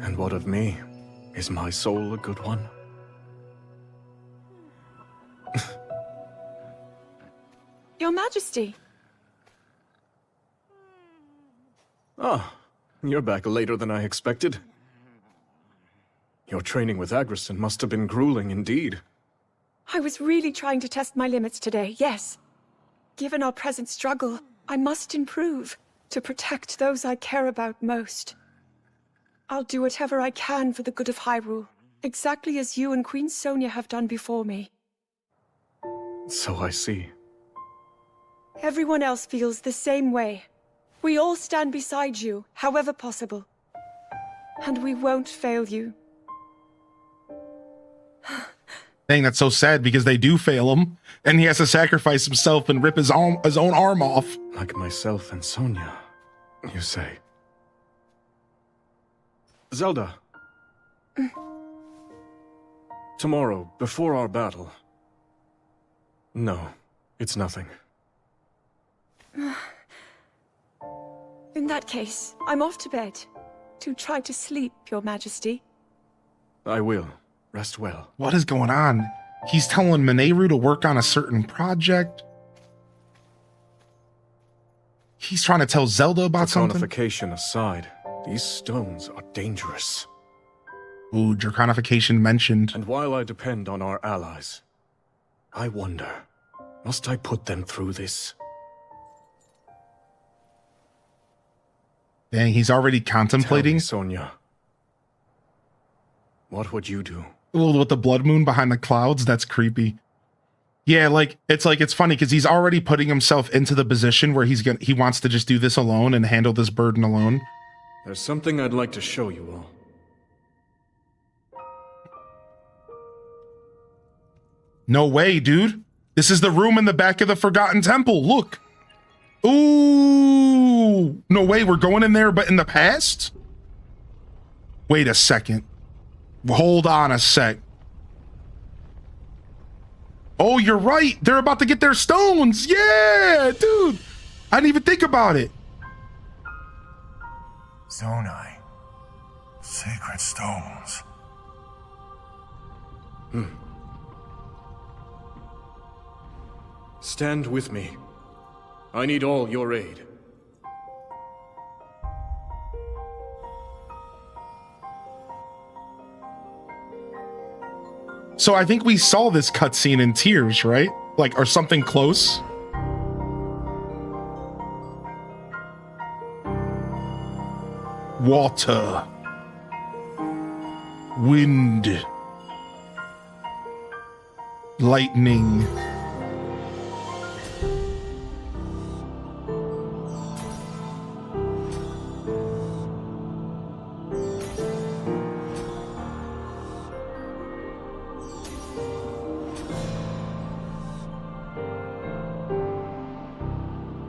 And what of me? Is my soul a good one? Your Majesty. Ah, you're back later than I expected. Your training with Agrison must have been grueling indeed. I was really trying to test my limits today, yes. Given our present struggle, I must improve to protect those I care about most. I'll do whatever I can for the good of Hyrule, exactly as you and Queen Sonia have done before me. So I see. Everyone else feels the same way. We all stand beside you, however possible. And we won't fail you. Dang, that's so sad because they do fail him, and he has to sacrifice himself and rip his own arm off. Like myself and Sonia, you say. Zelda. Tomorrow, before our battle. No, it's nothing. In that case, I'm off to bed. To try to sleep, Your Majesty. I will. Rest well. What is going on? He's telling Mineru to work on a certain project. He's trying to tell Zelda about something. Draconification aside, these stones are dangerous. Ooh, draconification mentioned. And while I depend on our allies, I wonder, must I put them through this? Dang, he's already contemplating. Tell me, Sonia, what would you do? Well, with the blood moon behind the clouds, that's creepy. Yeah, it's funny because he's already putting himself into the position where he wants to just do this alone and handle this burden alone. There's something I'd like to show you all. No way, dude. This is the room in the back of the Forgotten Temple. Look. Ooh. No way, we're going in there, but in the past? Wait a second. Hold on a sec. Oh, you're right. They're about to get their stones. Yeah, dude. I didn't even think about it. Zonai. Sacred stones. Stand with me. I need all your aid. So I think we saw this cutscene in Tears, right? Like, or something close. Water. Wind. Lightning.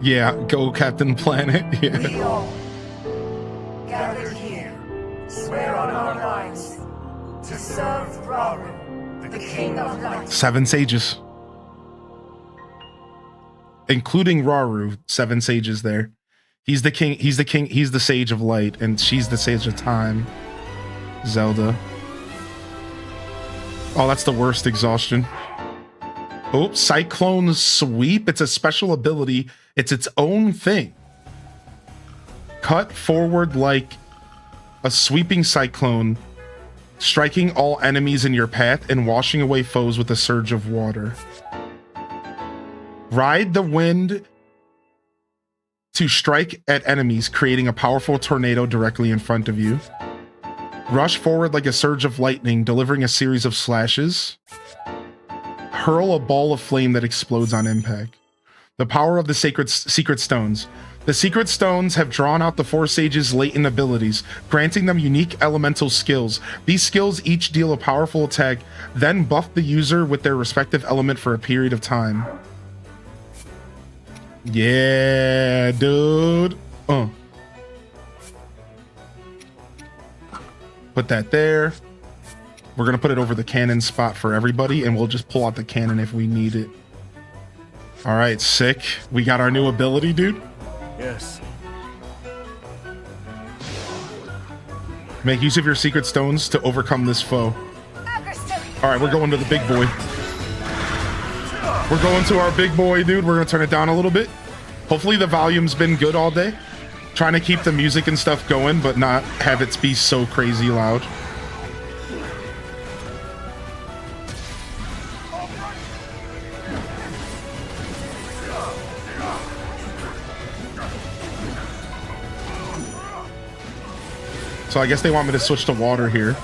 Yeah, go Captain Planet. Yeah. We all gathered here, swear on our lives to serve Rauru, the King of Light. 7 sages. Including Rauru, 7 sages there. He's the king, he's the sage of light, and she's the sage of time. Zelda. Oh, that's the worst exhaustion. Oh, Cyclone Sweep. It's a special ability. It's its own thing. Cut forward like a sweeping cyclone, striking all enemies in your path and washing away foes with a surge of water. Ride the wind to strike at enemies, creating a powerful tornado directly in front of you. Rush forward like a surge of lightning, delivering a series of slashes. Hurl a ball of flame that explodes on impact. The power of the secret stones. The secret stones have drawn out the 4 sages' latent abilities, granting them unique elemental skills. These skills each deal a powerful attack, then buff the user with their respective element for a period of time. Yeah, dude. Put that there. We're gonna put it over the cannon spot for everybody, and we'll just pull out the cannon if we need it. All right, sick. We got our new ability, dude. Yes. Make use of your secret stones to overcome this foe. All right, we're going to the big boy. We're going to our big boy, dude. We're gonna turn it down a little bit. Hopefully the volume's been good all day. Trying to keep the music and stuff going, but not have it be so crazy loud. So I guess they want me to switch to water here.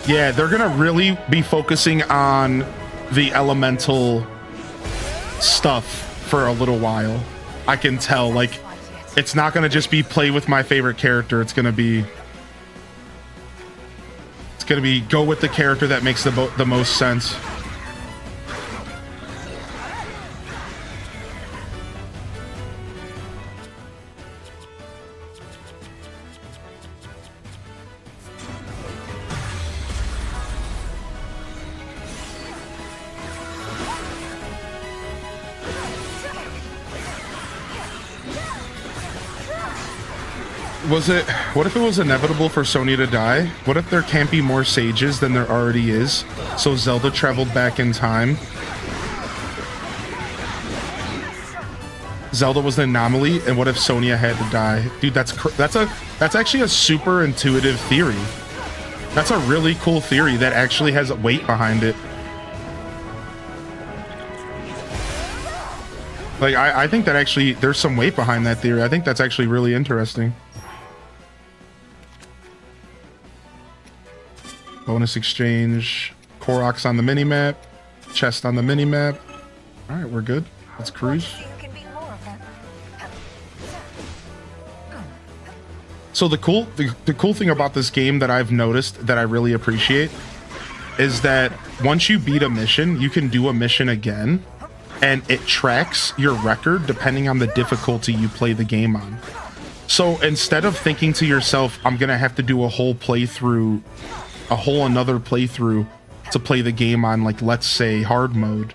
Yeah, they're gonna really be focusing on the elemental stuff for a little while. I can tell, like, it's not gonna just be play with my favorite character. It's gonna be go with the character that makes the most sense. What if it was inevitable for Sonya to die? What if there can't be more sages than there already is? So Zelda traveled back in time. Zelda was an anomaly, and what if Sonya had to die? Dude, that's actually a super intuitive theory. That's a really cool theory that actually has weight behind it. Like, I think that actually there's some weight behind that theory. I think that's actually really interesting. Bonus exchange, Koroks on the minimap, chest on the minimap. All right, we're good. Let's cruise. So the cool thing about this game that I've noticed that I really appreciate is that once you beat a mission, you can do a mission again, and it tracks your record depending on the difficulty you play the game on. So instead of thinking to yourself, I'm gonna have to do a whole another playthrough to play the game on, like, let's say hard mode,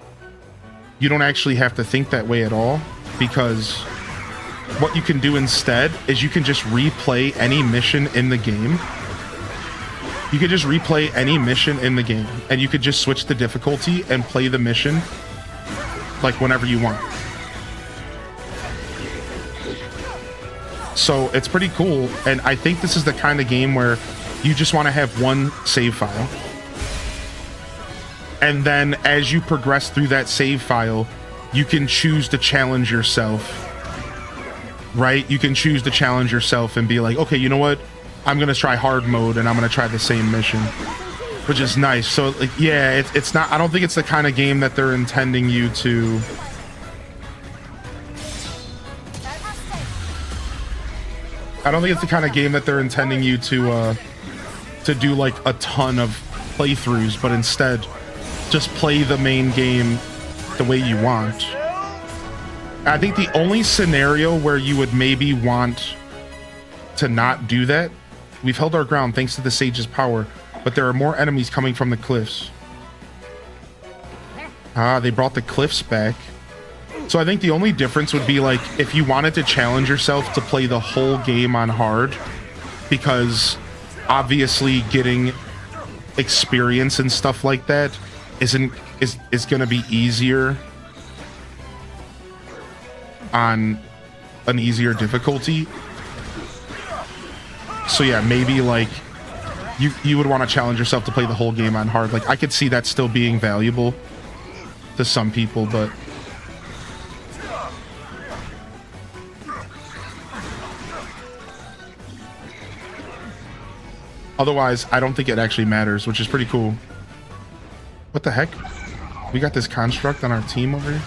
you don't actually have to think that way at all, because what you can do instead is you can just replay any mission in the game. You could just replay any mission in the game, and you could just switch the difficulty and play the mission like whenever you want. So it's pretty cool, and I think this is the kind of game where you just want to have one save file. And then as you progress through that save file, you can choose to challenge yourself, right? You can choose to challenge yourself and be like, okay, you know what? I'm going to try hard mode and I'm going to try the same mission, which is nice. So, like, yeah, it's not, I don't think it's the kind of game that they're intending you to... I don't think it's the kind of game that they're intending you to do like a ton of playthroughs, but instead just play the main game the way you want. I think the only scenario where you would maybe want to not do that, we've held our ground thanks to the sage's power, but there are more enemies coming from the cliffs. Ah, they brought the cliffs back. So I think the only difference would be, like, if you wanted to challenge yourself to play the whole game on hard, because obviously getting experience and stuff like that is gonna be easier on an easier difficulty. So yeah, maybe like you would want to challenge yourself to play the whole game on hard. Like, I could see that still being valuable to some people, but otherwise, I don't think it actually matters, which is pretty cool. What the heck? We got this construct on our team over here?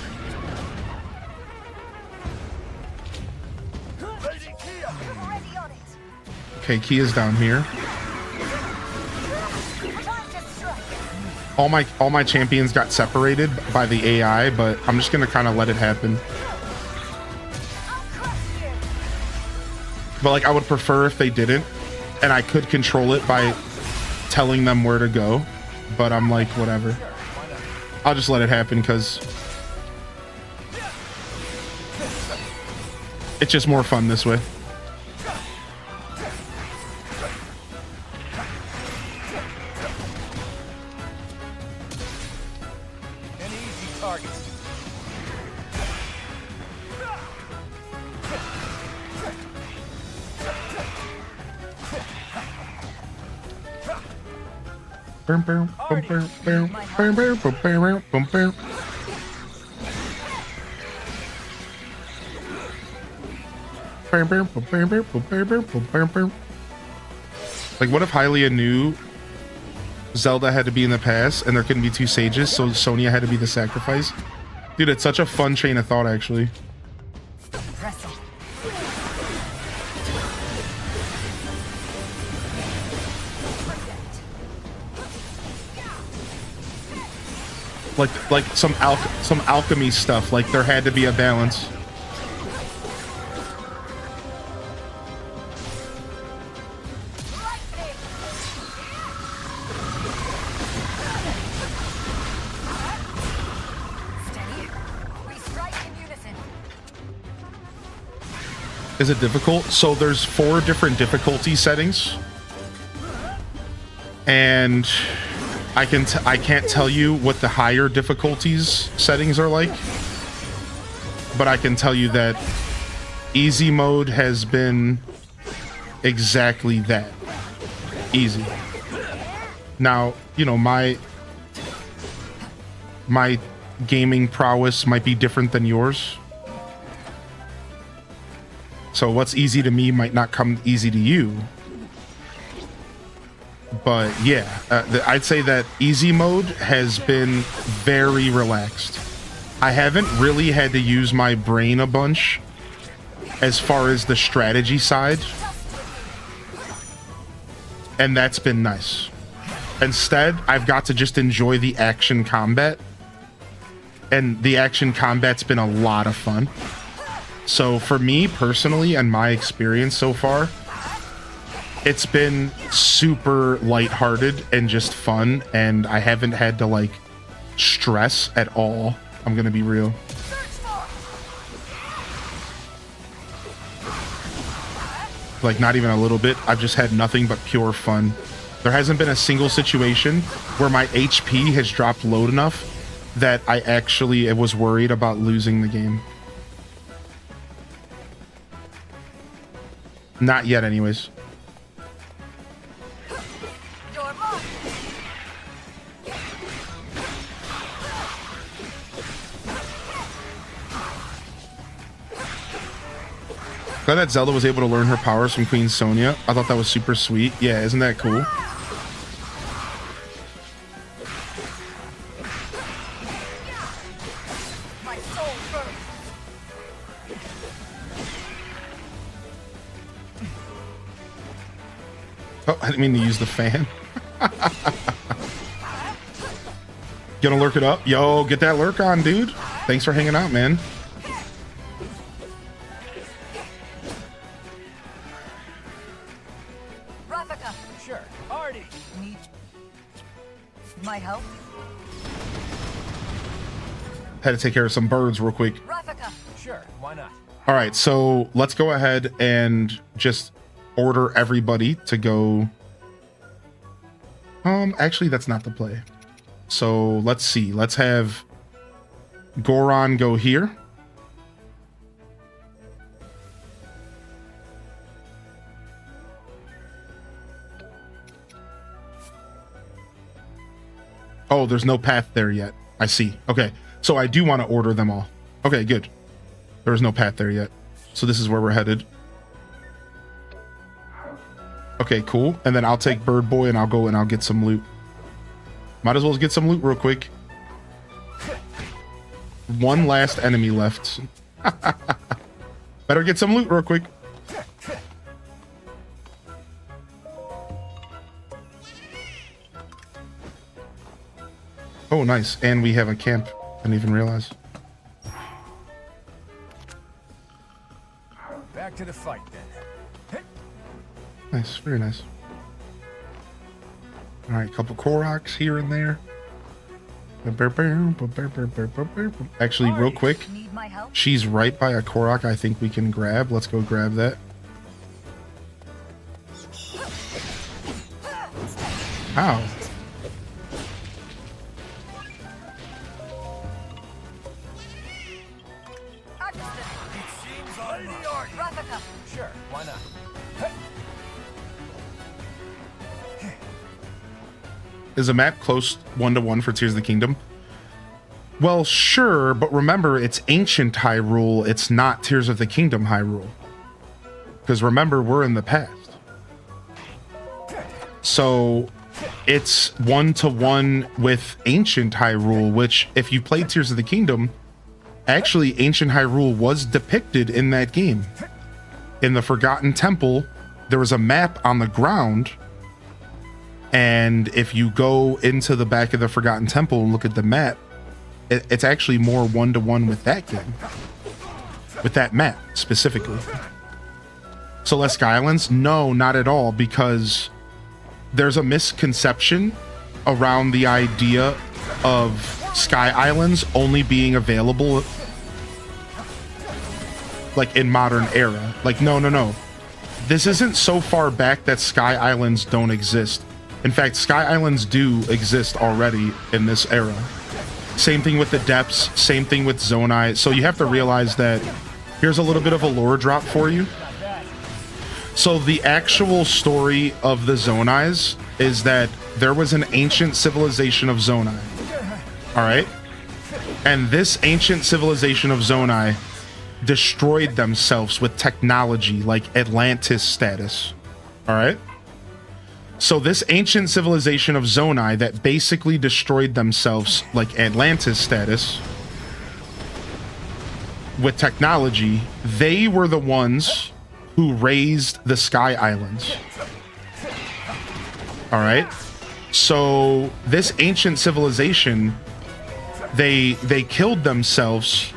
Okay, Kia's down here. All my champions got separated by the AI, but I'm just gonna kind of let it happen. But like, I would prefer if they didn't, and I could control it by telling them where to go, but I'm like, whatever. I'll just let it happen because it's just more fun this way. Like, what if Hylia knew Zelda had to be in the past and there couldn't be two sages, so Sonya had to be the sacrifice? Dude, it's such a fun chain of thought, actually. Like some alchemy stuff. Like, there had to be a balance. Is it difficult? So there's 4 different difficulty settings, and I can't tell you what the higher difficulties settings are like, but I can tell you that easy mode has been exactly that, easy. Now, you know, my gaming prowess might be different than yours. So what's easy to me might not come easy to you. But yeah, I'd say that easy mode has been very relaxed. I haven't really had to use my brain a bunch as far as the strategy side. And that's been nice. Instead, I've got to just enjoy the action combat. And the action combat's been a lot of fun. So for me personally and my experience so far, it's been super lighthearted and just fun, and I haven't had to like stress at all. I'm gonna be real. Like, not even a little bit. I've just had nothing but pure fun. There hasn't been a single situation where my HP has dropped low enough that I actually was worried about losing the game. Not yet, anyways. Glad that Zelda was able to learn her powers from Queen Sonya. I thought that was super sweet. Yeah, isn't that cool? Oh, I didn't mean to use the fan. Gonna lurk it up? Yo, get that lurk on, dude. Thanks for hanging out, man. Ravika. Sure. Artie. Need my help? Had to take care of some birds real quick. Ravika. Sure. Why not? All right, so let's go ahead and just order everybody to go. Actually, that's not the play. So let's see. Let's have Goron go here. Oh, there's no path there yet. I see. Okay, so I do want to order them all. Okay, good. There's no path there yet. So this is where we're headed. Okay, cool. And then I'll take Bird Boy and I'll go and I'll get some loot. Might as well get some loot real quick. One last enemy left. Better get some loot real quick. Oh, nice. And we have a camp. I didn't even realize. Back to the fight then. Nice, very nice. All right, couple Koroks here and there. Actually, real quick, she's right by a Korok I think we can grab. Let's go grab that. Ow. Sure, why not? Is a map close 1-to-1 for Tears of the Kingdom? Well, sure, but remember, it's ancient Hyrule. It's not Tears of the Kingdom Hyrule. because remember, we're in the past. So it's 1-to-1 with ancient Hyrule, which if you played Tears of the Kingdom, actually ancient Hyrule was depicted in that game. In the Forgotten Temple, there was a map on the ground, and if you go into the back of the Forgotten Temple and look at the map, it's actually more 1-to-1 with that game, with that map specifically. Celeste Islands? No, not at all, because there's a misconception around the idea of Sky Islands only being available like in modern era. Like, no. This isn't so far back that Sky Islands don't exist. In fact, Sky Islands do exist already in this era. Same thing with the depths, same thing with Zonai. So you have to realize that here's a little bit of a lore drop for you. So the actual story of the Zonais is that there was an ancient civilization of Zonai. All right? And this ancient civilization of Zonai destroyed themselves with technology like Atlantis status. All right? So this ancient civilization of Zonai that basically destroyed themselves like Atlantis status with technology, they were the ones who raised the Sky Islands. All right? So this ancient civilization, they killed themselves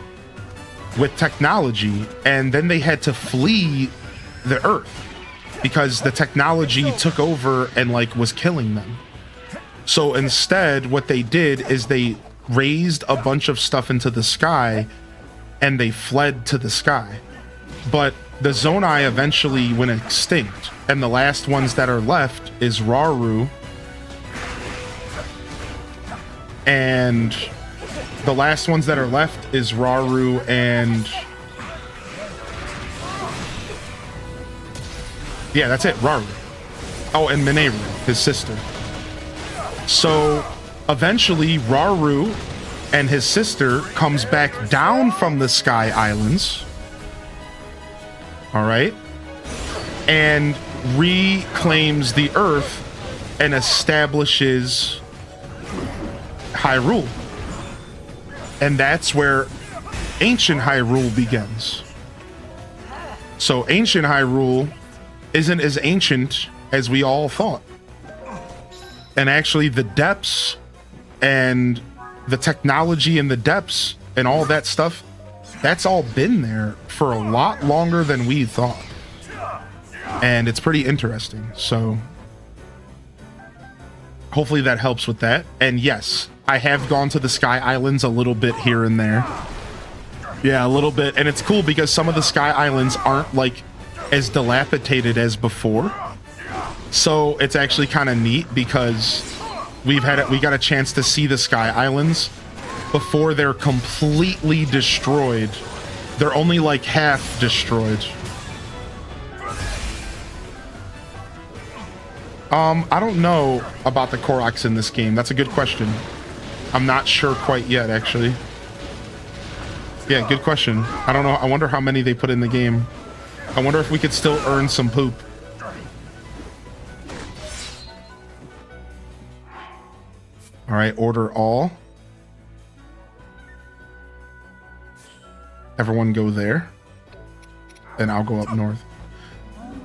with technology, and then they had to flee the Earth because the technology took over and like was killing them. So instead, what they did is they raised a bunch of stuff into the sky and they fled to the sky. But the Zonai eventually went extinct, and the last ones that are left is Rauru, and the last ones that are left is Rauru and yeah, that's it, Rauru. Oh, and Mineru, his sister. So eventually Rauru and his sister comes back down from the Sky Islands, all right, and reclaims the Earth and establishes Hyrule. And that's where ancient Hyrule begins. So ancient Hyrule isn't as ancient as we all thought. And actually the depths and the technology in the depths and all that stuff, that's all been there for a lot longer than we thought. And it's pretty interesting. So hopefully that helps with that. And yes, I have gone to the Sky Islands a little bit here and there. Yeah, a little bit. And it's cool because some of the Sky Islands aren't like as dilapidated as before. So it's actually kind of neat because we got a chance to see the Sky Islands before they're completely destroyed. They're only like half destroyed. I don't know about the Koroks in this game. That's a good question. I'm not sure quite yet, actually. Yeah, good question. I don't know. I wonder how many they put in the game. I wonder if we could still earn some poop. All right, order all. Everyone go there. And I'll go up north.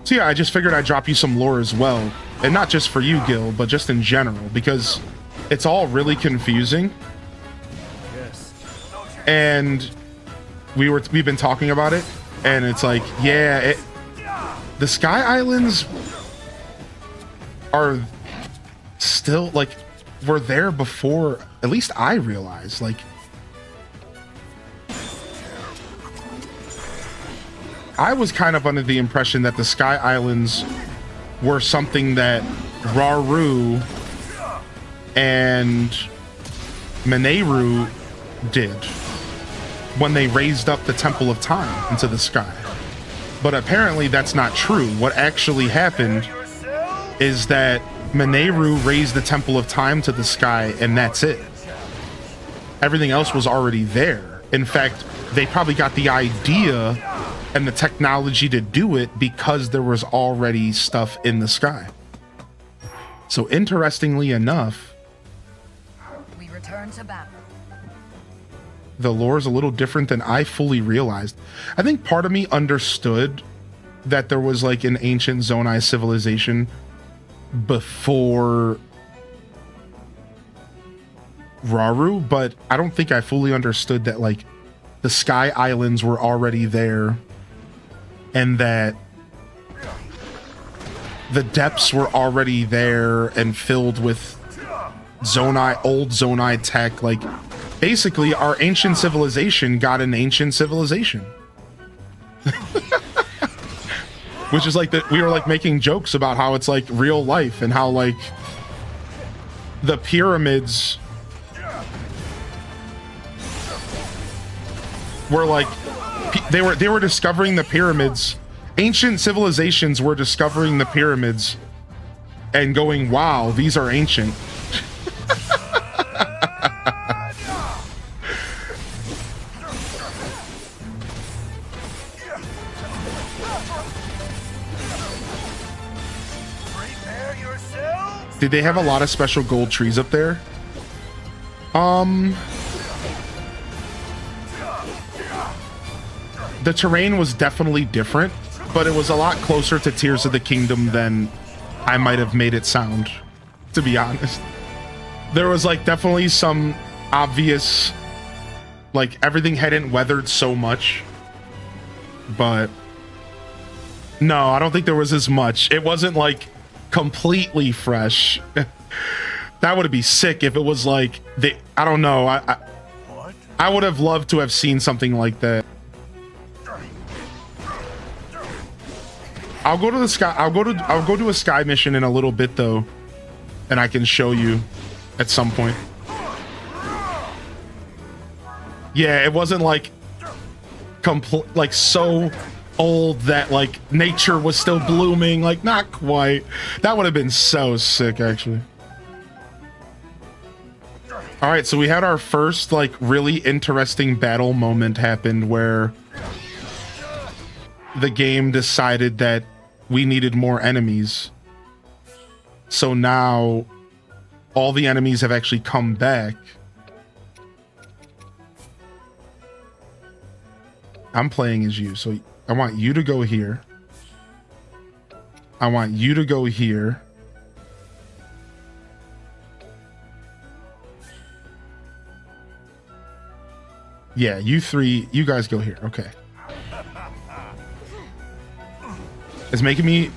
So yeah, I just figured I'd drop you some lore as well. And not just for you, Gil, but just in general, because it's all really confusing. Yes. And we've been talking about it, and it's like, yeah, the Sky Islands are still like were there before, at least I realized. Like, I was kind of under the impression that the Sky Islands were something that Rauru and Mineru did when they raised up the Temple of Time into the sky. But apparently that's not true. What actually happened is that Mineru raised the Temple of Time to the sky, and that's it. Everything else was already there. In fact, they probably got the idea and the technology to do it because there was already stuff in the sky. So interestingly enough, We return to battle. the lore is a little different than I fully realized. I think part of me understood that there was like an ancient Zonai civilization before Rauru, but I don't think I fully understood that like the Sky Islands were already there and that the depths were already there and filled with Zonai, old Zonai tech. Like basically our ancient civilization got an ancient civilization. Which is like that we were like making jokes about how it's like real life and how like the pyramids were like they were discovering the pyramids. Ancient civilizations were discovering the pyramids and going, wow, these are ancient. Did they have a lot of special gold trees up there? The terrain was definitely different, but it was a lot closer to Tears of the Kingdom than I might have made it sound, to be honest. There was like definitely some obvious, like everything hadn't weathered so much, but no, I don't think there was as much. It wasn't like completely fresh. That would be sick if it was like I don't know. I would have loved to have seen something like that. I'll go to the sky. I'll go to a sky mission in a little bit though, and I can show you at some point. Yeah, it wasn't like like so old that like nature was still blooming. Like not quite. That would have been so sick, actually. All right, so we had our first like really interesting battle moment happened where the game decided that we needed more enemies. So now all the enemies have actually come back. I'm playing as you, so I want you to go here. I want you to go here. Yeah, you guys go here. Okay. It's making me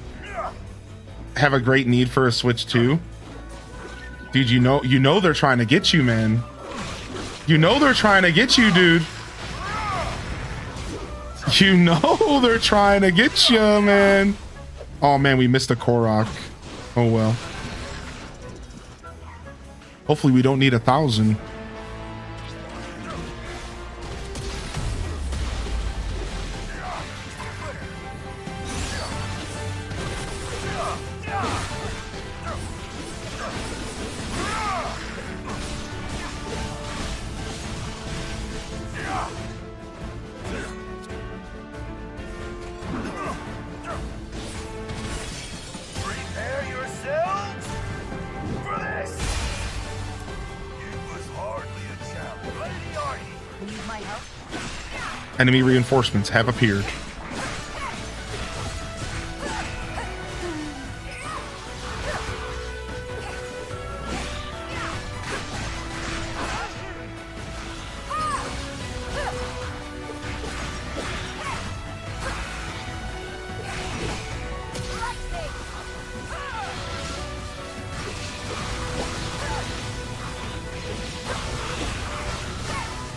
have a great need for a Switch 2. Dude, you know they're trying to get you, man. You know they're trying to get you, dude. You know they're trying to get you, man. Oh, man, we missed a Korok. Oh, well. Hopefully we don't need 1,000. Enemy reinforcements have appeared.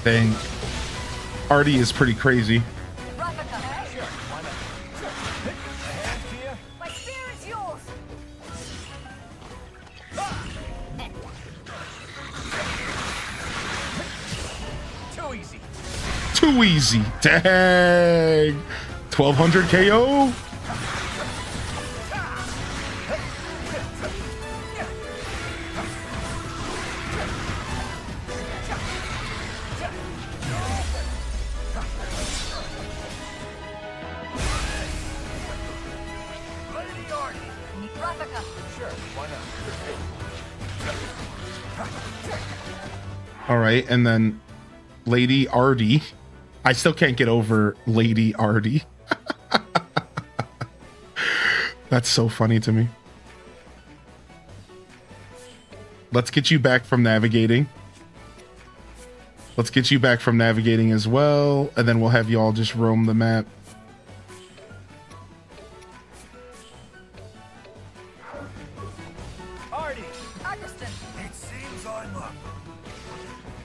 Dang. Artie is pretty crazy. My spear is yours. Too easy. Too easy. Dang. 1200 KO. Sure, why not? All right, and then Lady Artie. I still can't get over Lady Artie. That's so funny to me. Let's get you back from navigating. Let's get you back from navigating as well, and then we'll have you all just roam the map. Artie, Agustin. It seems I'm up.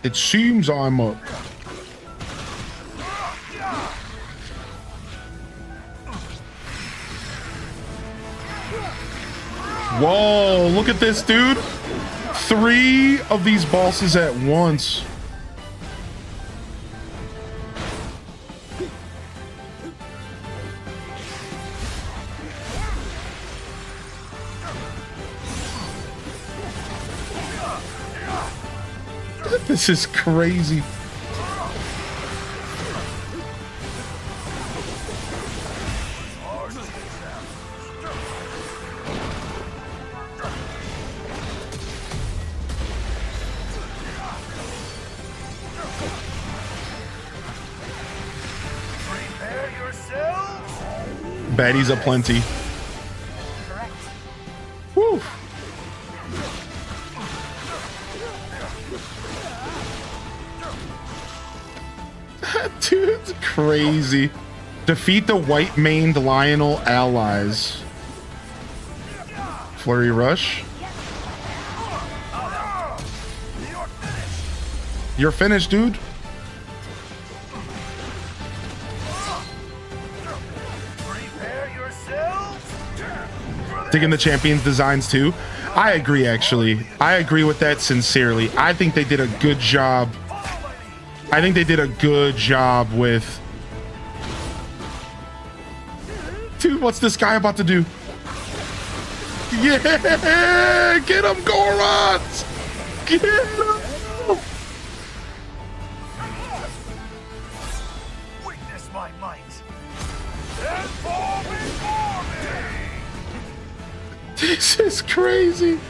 It seems I'm up. Whoa, look at this, dude. 3 of these bosses at once. This is crazy. Prepare yourselves. Baddies aplenty. Woo. Dude's crazy. Defeat the white-maned Lionel allies. Flurry rush. You're finished, dude. Prepare yourselves. Digging the champions designs too. I agree, actually. I agree with that sincerely. I think they did a good job. I think they did a good job with... Dude, what's this guy about to do? Yeah! Get him, Gorons! Get him! Witness my might. And fall before me. This is crazy.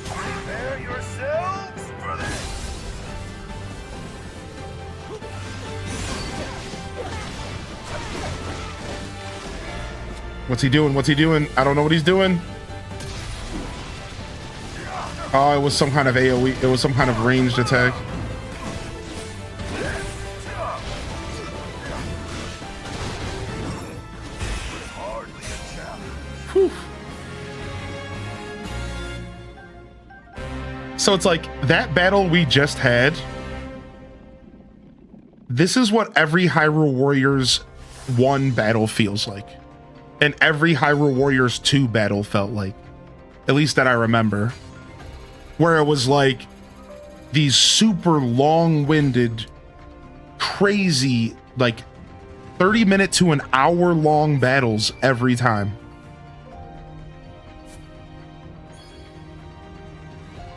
Prepare yourselves for this. What's he doing? What's he doing? I don't know what he's doing. Oh, it was some kind of AoE. It was some kind of ranged attack. Whew. So it's like that battle we just had. This is what every Hyrule Warriors 1 battle feels like. And every Hyrule Warriors 2 battle felt like. At least that I remember. Where it was like these super long-winded, crazy, like 30-minute to an hour-long battles every time.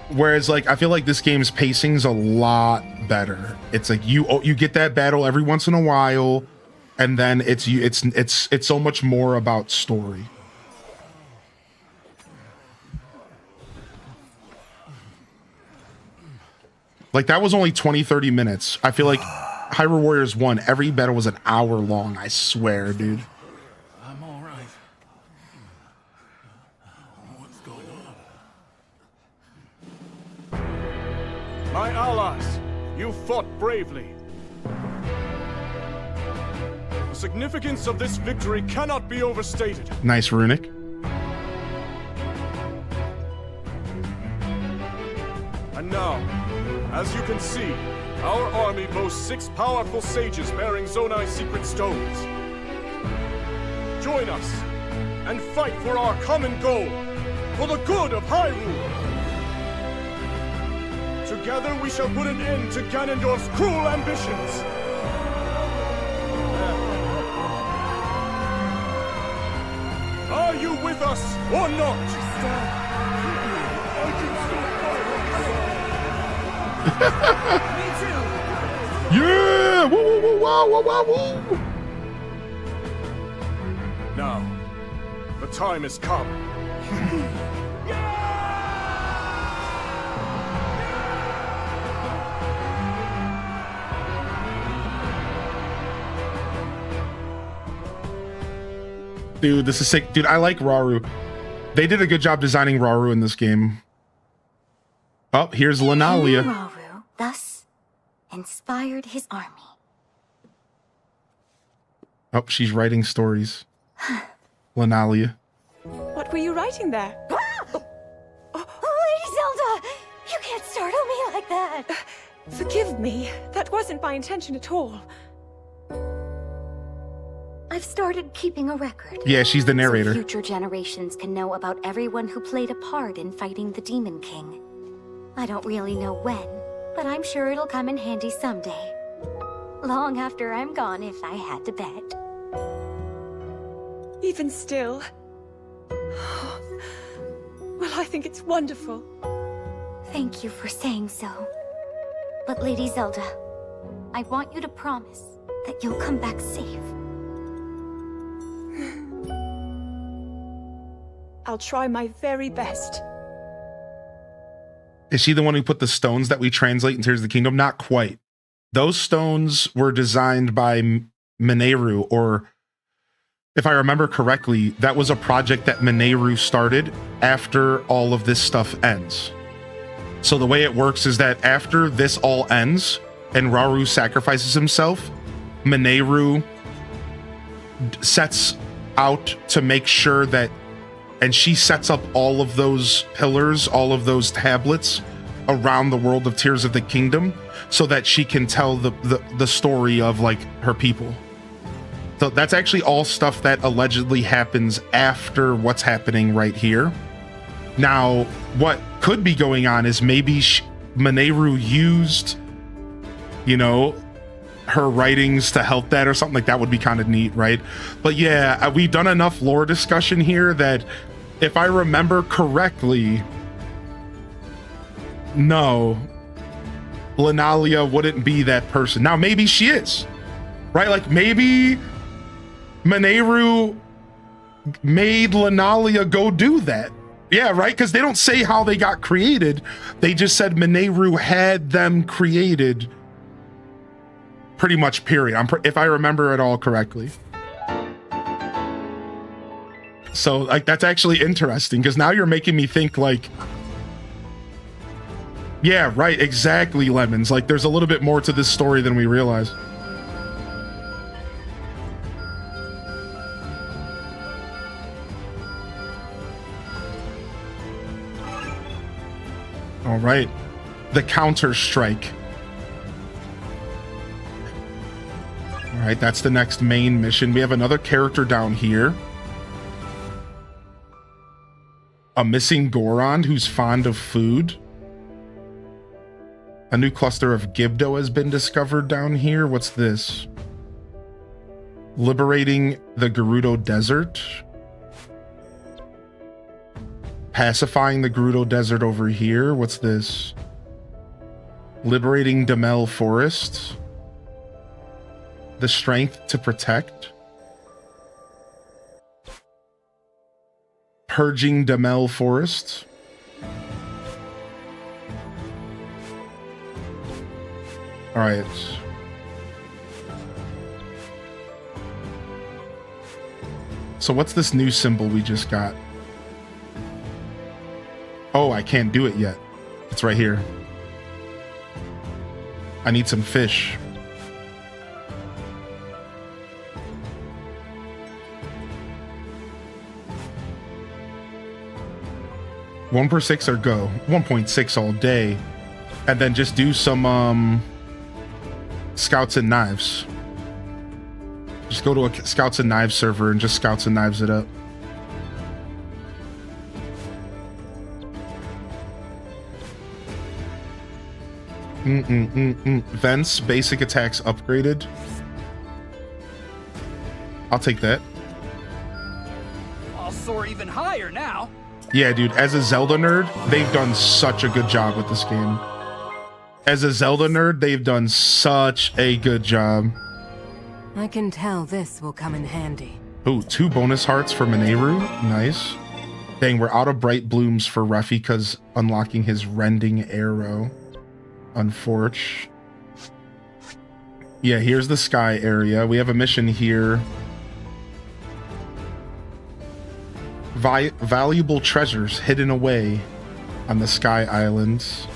Whereas, like, I feel like this game's pacing's a lot better. It's like you get that battle every once in a while, and then it's so much more about story. Like, that was only 20-30 minutes. I feel like Hyrule Warriors 1, every battle was an hour long, I swear, dude. I'm all right. What's going on? My allies, you fought bravely. The significance of this victory cannot be overstated. Nice runic. And now, as you can see, our army boasts 6 powerful sages bearing Zonai's secret stones. Join us and fight for our common goal, for the good of Hyrule. Together we shall put an end to Ganondorf's cruel ambitions. Are you with us or not? Yeah! Woo, woo, woo, wow, wow, wow, woo! time has come. Dude, this is sick. Dude, I like Rauru. They did a good job designing Rauru in this game. Oh, here's Lenalia. Rauru thus inspired his army. Oh, she's writing stories. Lenalia. What were you writing there? Lady Zelda! You can't startle me like that! Forgive me. That wasn't my intention at all. I've started keeping a record. Yeah, she's the narrator. So future generations can know about everyone who played a part in fighting the Demon King. I don't really know when, but I'm sure it'll come in handy someday. Long after I'm gone, if I had to bet. Even still. Well, I think it's wonderful. Thank you for saying so. But Lady Zelda, I want you to promise that you'll come back safe. I'll try my very best. Is she the one who put the stones that we translate in Tears of the Kingdom? Not quite. Those stones were designed by Mineru, or if I remember correctly, that was a project that Mineru started after all of this stuff ends. So the way it works is that after this all ends and Rauru sacrifices himself, Mineru sets out to make sure that, and she sets up all of those pillars, all of those tablets around the world of Tears of the Kingdom so that she can tell the story of like her people. So that's actually all stuff that allegedly happens after what's happening right here. Now, what could be going on is maybe Mineru used, you know, her writings to help that or something like that. Would be kind of neat, right? But yeah, we've done enough lore discussion here that if I remember correctly, no, Lenalia wouldn't be that person. Now, maybe she is, right? Like maybe Mineru made Lenalia go do that. Yeah, right? Because they don't say how they got created. They just said Mineru had them created. Pretty much, period. If I remember it all correctly. So, like, that's actually interesting because now you're making me think, like, yeah, right, exactly, Lemons. Like, there's a little bit more to this story than we realize. All right, the Counter-Strike. All right, that's the next main mission. We have another character down here. A missing Goron who's fond of food. A new cluster of Gibdo has been discovered down here. What's this? Liberating the Gerudo Desert. Pacifying the Gerudo Desert over here. What's this? Liberating Demel Forest. The strength to protect. Purging Demel Forest. All right. So what's this new symbol we just got? Oh, I can't do it yet. It's right here. I need some fish. One per 6 or go 1.6 all day, and then just do some Scouts and Knives. Just go to a Scouts and Knives server and just Scouts and Knives it up. Vents, basic attacks upgraded. I'll take that. I'll soar even higher now. Yeah, dude, as a Zelda nerd, they've done such a good job with this game. As a Zelda nerd, they've done such a good job. I can tell this will come in handy. Ooh, 2 bonus hearts for Mineru. Nice. Dang, we're out of bright blooms for Rafika's unlocking his rending arrow. Unfortunate. Yeah, here's the sky area. We have a mission here. Valuable treasures hidden away on the Sky Islands.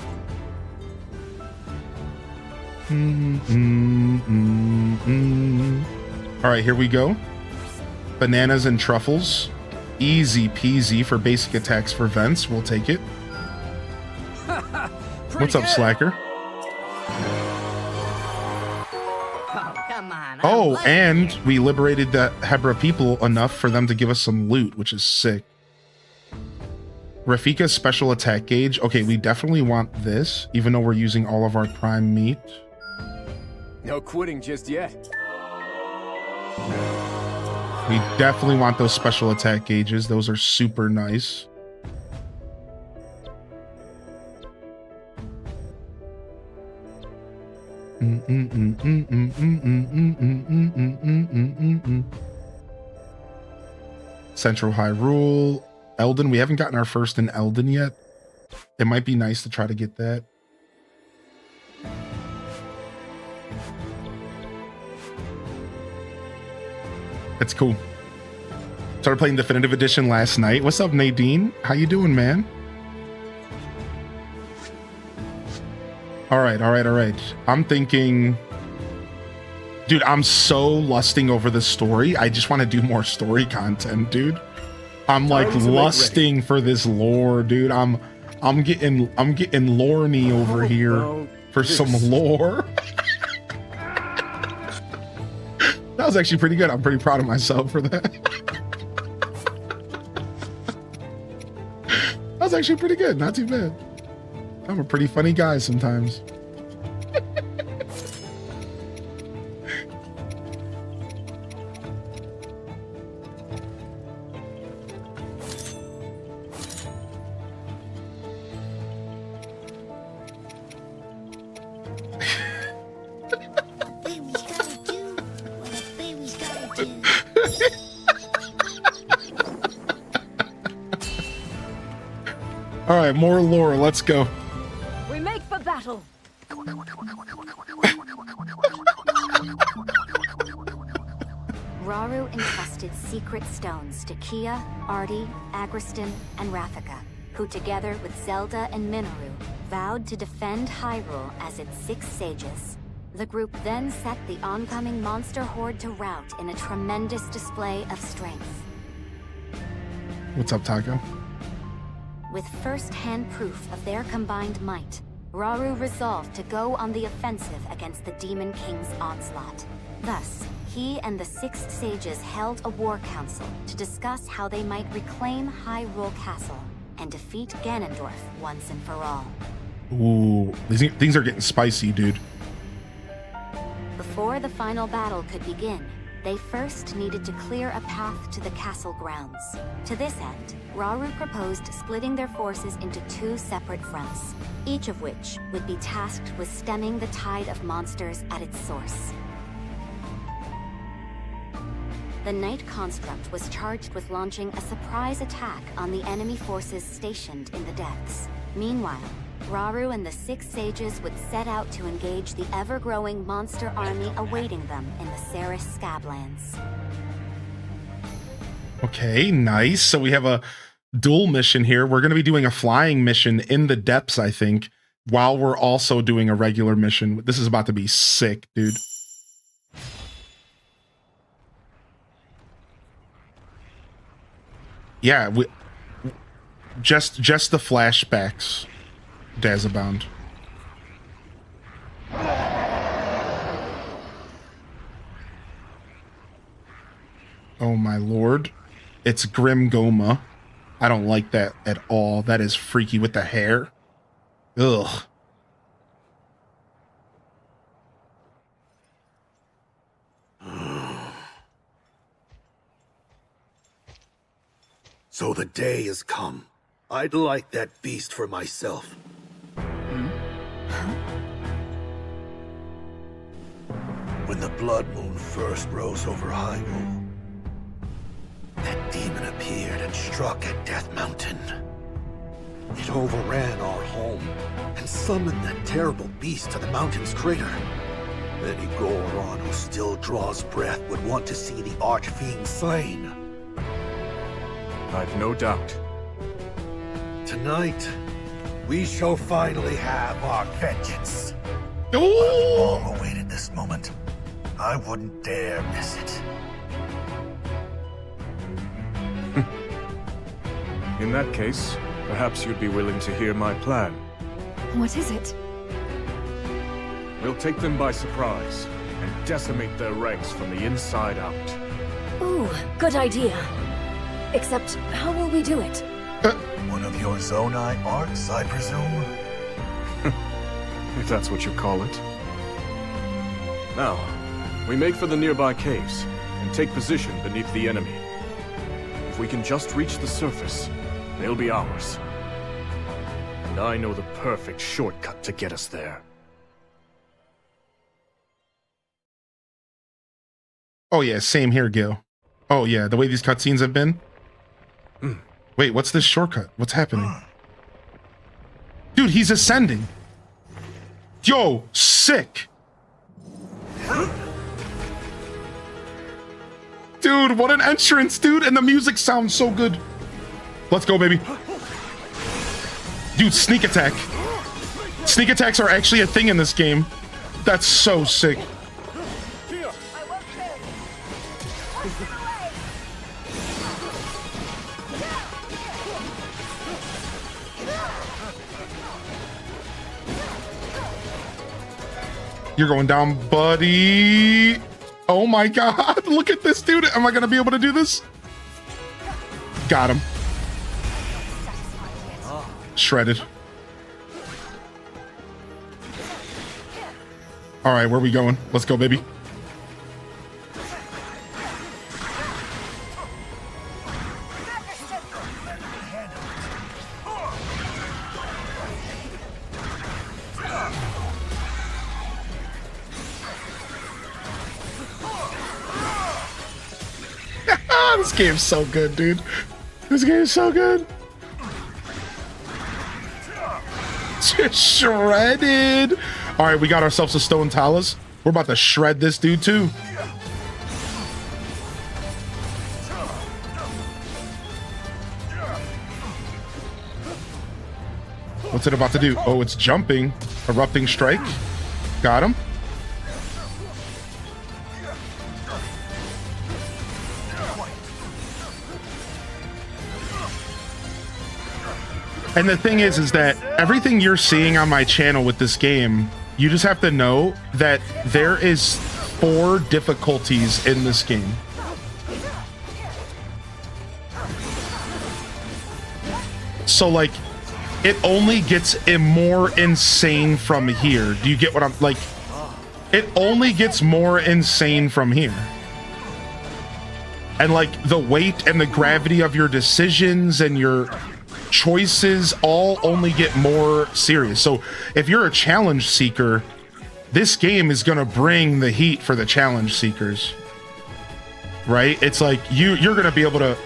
All right, here we go. Bananas and truffles. Easy peasy for basic attacks for vents. We'll take it. What's up, Slacker? Oh, come on. Oh, and we liberated the Hebra people enough for them to give us some loot, which is sick. Rafika's special attack gauge. Okay, we definitely want this, even though we're using all of our prime meat. No quitting just yet. We definitely want those special attack gauges. Those are super nice. Central Hyrule. Elden. We haven't gotten our first in Elden yet. It might be nice to try to get that. It's cool. Started playing Definitive Edition last night. What's up, Nadine? How you doing, man? All right. I'm thinking... Dude, I'm so lusting over the story. I just want to do more story content, dude. I'm like lusting for this lore, dude. I'm getting lorny over here for some lore. That was actually pretty good. I'm pretty proud of myself for that. That was actually pretty good. Not too bad. I'm a pretty funny guy sometimes. All right, more lore. Let's go. We make for battle. Rauru entrusted secret stones to Kia, Artie, Agriston, and Rafika, who together with Zelda and Minoru vowed to defend Hyrule as its 6 sages. The group then set the oncoming monster horde to rout in a tremendous display of strength. What's up, Taco? With first-hand proof of their combined might, Rauru resolved to go on the offensive against the Demon King's onslaught. Thus, he and the 6 sages held a war council to discuss how they might reclaim Hyrule Castle and defeat Ganondorf once and for all. Ooh, things are getting spicy, dude. Before the final battle could begin, they first needed to clear a path to the castle grounds. To this end, Rauru proposed splitting their forces into 2 separate fronts, each of which would be tasked with stemming the tide of monsters at its source. The Knight Construct was charged with launching a surprise attack on the enemy forces stationed in the depths. Meanwhile, Rauru and the 6 sages would set out to engage the ever-growing monster army awaiting them in the Ceres Scablands. Okay, nice. So we have a dual mission here. We're going to be doing a flying mission in the depths, I think, while we're also doing a regular mission. This is about to be sick, dude. Yeah, we just the flashbacks. Dazabound. Oh my lord. It's Grim Goma. I don't like that at all. That is freaky with the hair. Ugh. So the day has come. I'd like that beast for myself. When the blood moon first rose over Hyrule, that demon appeared and struck at Death Mountain. It overran our home and summoned that terrible beast to the mountain's crater. Any Goron who still draws breath would want to see the Archfiend slain. I've no doubt. Tonight, we shall finally have our vengeance. Ooh. I've long awaited this moment. I wouldn't dare miss it. In that case, perhaps you'd be willing to hear my plan. What is it? We'll take them by surprise and decimate their ranks from the inside out. Ooh, good idea. Except, how will we do it? One of your Zonai arts, I presume? If that's what you call it. Now, we make for the nearby caves and take position beneath the enemy. If we can just reach the surface, they'll be ours. And I know the perfect shortcut to get us there. Oh yeah, same here, Gil. Oh yeah, the way these cutscenes have been. Wait, what's this shortcut? What's happening? Dude, he's ascending. Yo, sick. Dude, what an entrance, dude. And the music sounds so good. Let's go, baby. Dude, sneak attack. Sneak attacks are actually a thing in this game. That's so sick. You're going down, buddy. Oh my god, look at this, dude. Am I gonna be able to do this? Got him. Shredded. All right, where we going? Let's go, baby. This game's so good, dude. This game is so good. Just shredded. All right, we got ourselves a stone talus. We're about to shred this dude too. What's it about to do? Oh, it's jumping. Erupting strike. Got him. And the thing is that everything you're seeing on my channel with this game, you just have to know that there is 4 difficulties in this game. So like, it only gets more insane from here. Do you get what I'm like? It only gets more insane from here. And like the weight and the gravity of your decisions and your choices all only get more serious. So if you're a challenge seeker, this game is going to bring the heat for the challenge seekers, right? It's like you're going to be able to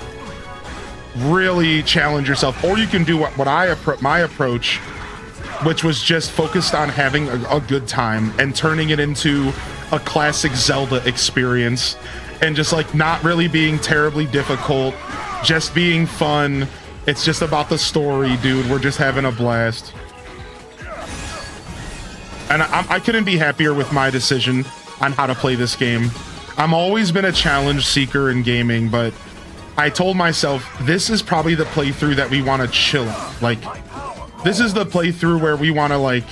really challenge yourself, or you can do my approach, which was just focused on having a good time and turning it into a classic Zelda experience, and just like not really being terribly difficult, just being fun. It's just about the story, dude. We're just having a blast. And I couldn't be happier with my decision on how to play this game. I've always been a challenge seeker in gaming, but I told myself, this is probably the playthrough that we want to chill at. Like, this is the playthrough where we want to, like,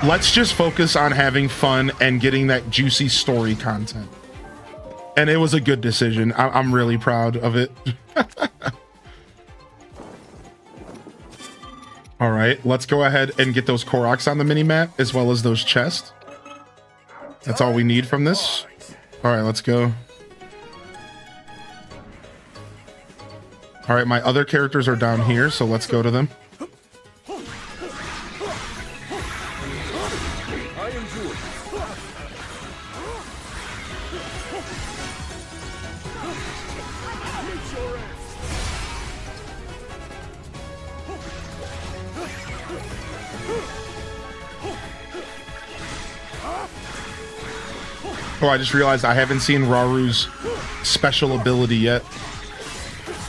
let's just focus on having fun and getting that juicy story content. And it was a good decision. I'm really proud of it. All right, let's go ahead and get those Koroks on the mini-map, as well as those chests. That's all we need from this. All right, let's go. All right, my other characters are down here, so let's go to them. Oh, I just realized I haven't seen Raru's special ability yet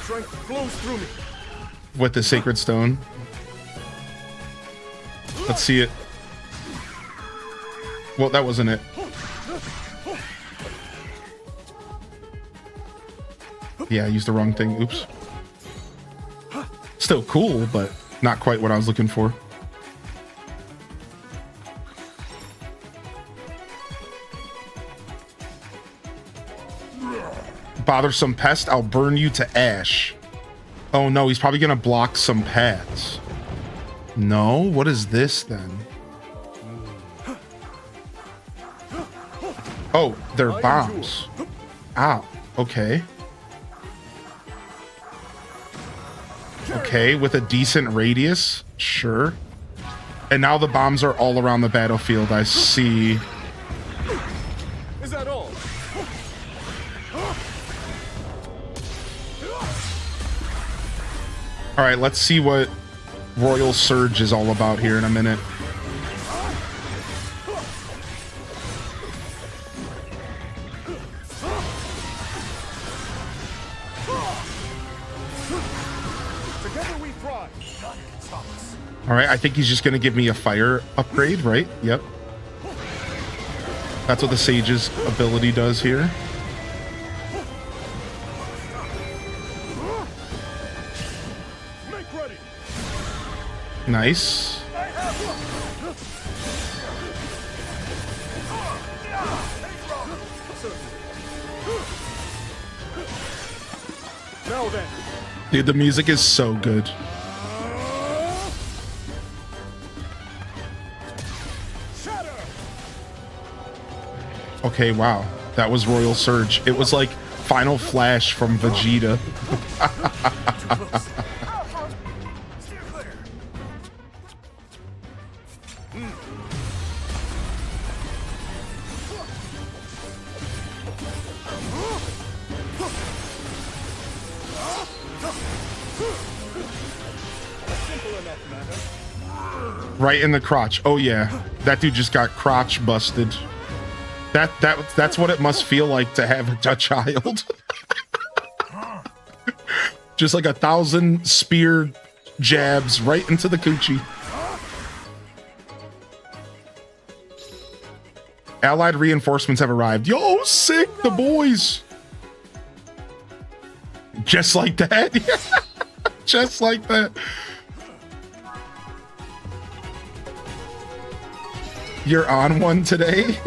Strength flows through me. with the Sacred Stone. Let's see it. Well, that wasn't it. Yeah, I used the wrong thing. Oops. Still cool, but not quite what I was looking for. Bothersome pest, I'll burn you to ash. Oh no, he's probably gonna block some paths. No, what is this then? Oh, they're bombs. Ah, okay. Okay, with a decent radius, sure. And now the bombs are all around the battlefield, I see. Is that all? All right, let's see what Royal Surge is all about here in a minute. All right, I think he's just going to give me a fire upgrade, right? Yep. That's what the Sage's ability does here. Nice. Now then. Dude, the music is so good. Okay, wow. That was Royal Surge. It was like Final Flash from Vegeta. Right in the crotch. Oh yeah, that dude just got crotch busted. That's what it must feel like to have a child. Just like 1,000 spear jabs right into the coochie. Allied reinforcements have arrived. Yo, sick, the boys. Just like that. Just like that. You're on one today?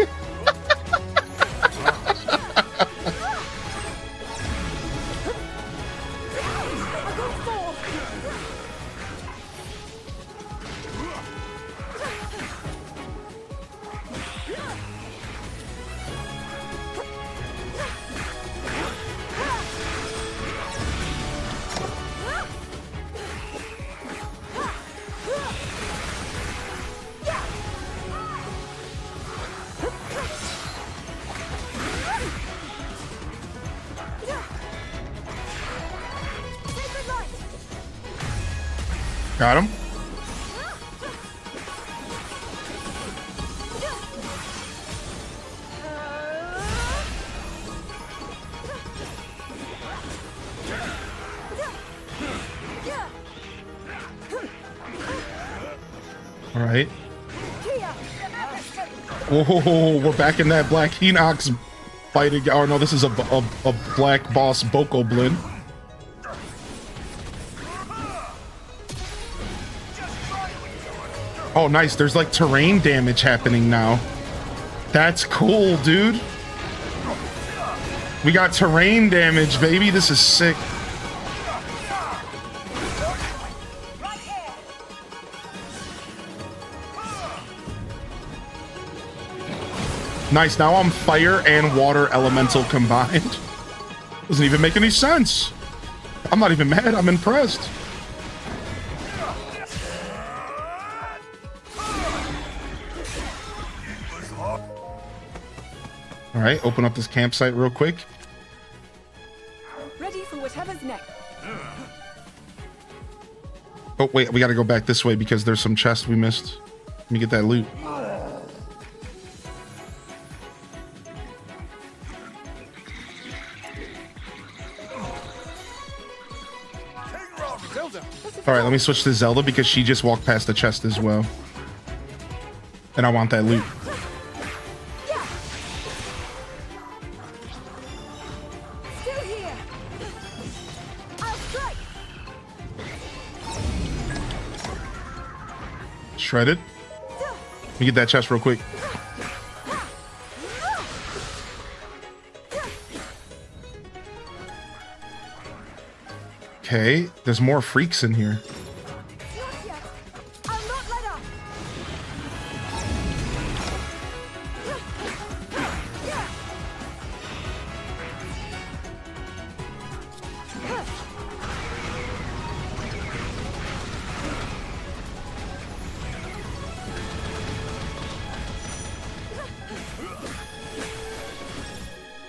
Got him. All right. Oh, we're back in that Black Enox fight again. Oh no, this is a Black Boss Bokoblin. Oh, nice. There's like terrain damage happening now. That's cool, dude. We got terrain damage, baby. This is sick. Nice. Now I'm fire and water elemental combined. Doesn't even make any sense. I'm not even mad. I'm impressed. All right, open up this campsite real quick. Ready for whatever's next. Oh, wait, we got to go back this way because there's some chests we missed. Let me get that loot. All right, let me switch to Zelda because she just walked past the chest as well. And I want that loot. Shredded. Let me get that chest real quick. Okay, there's more freaks in here.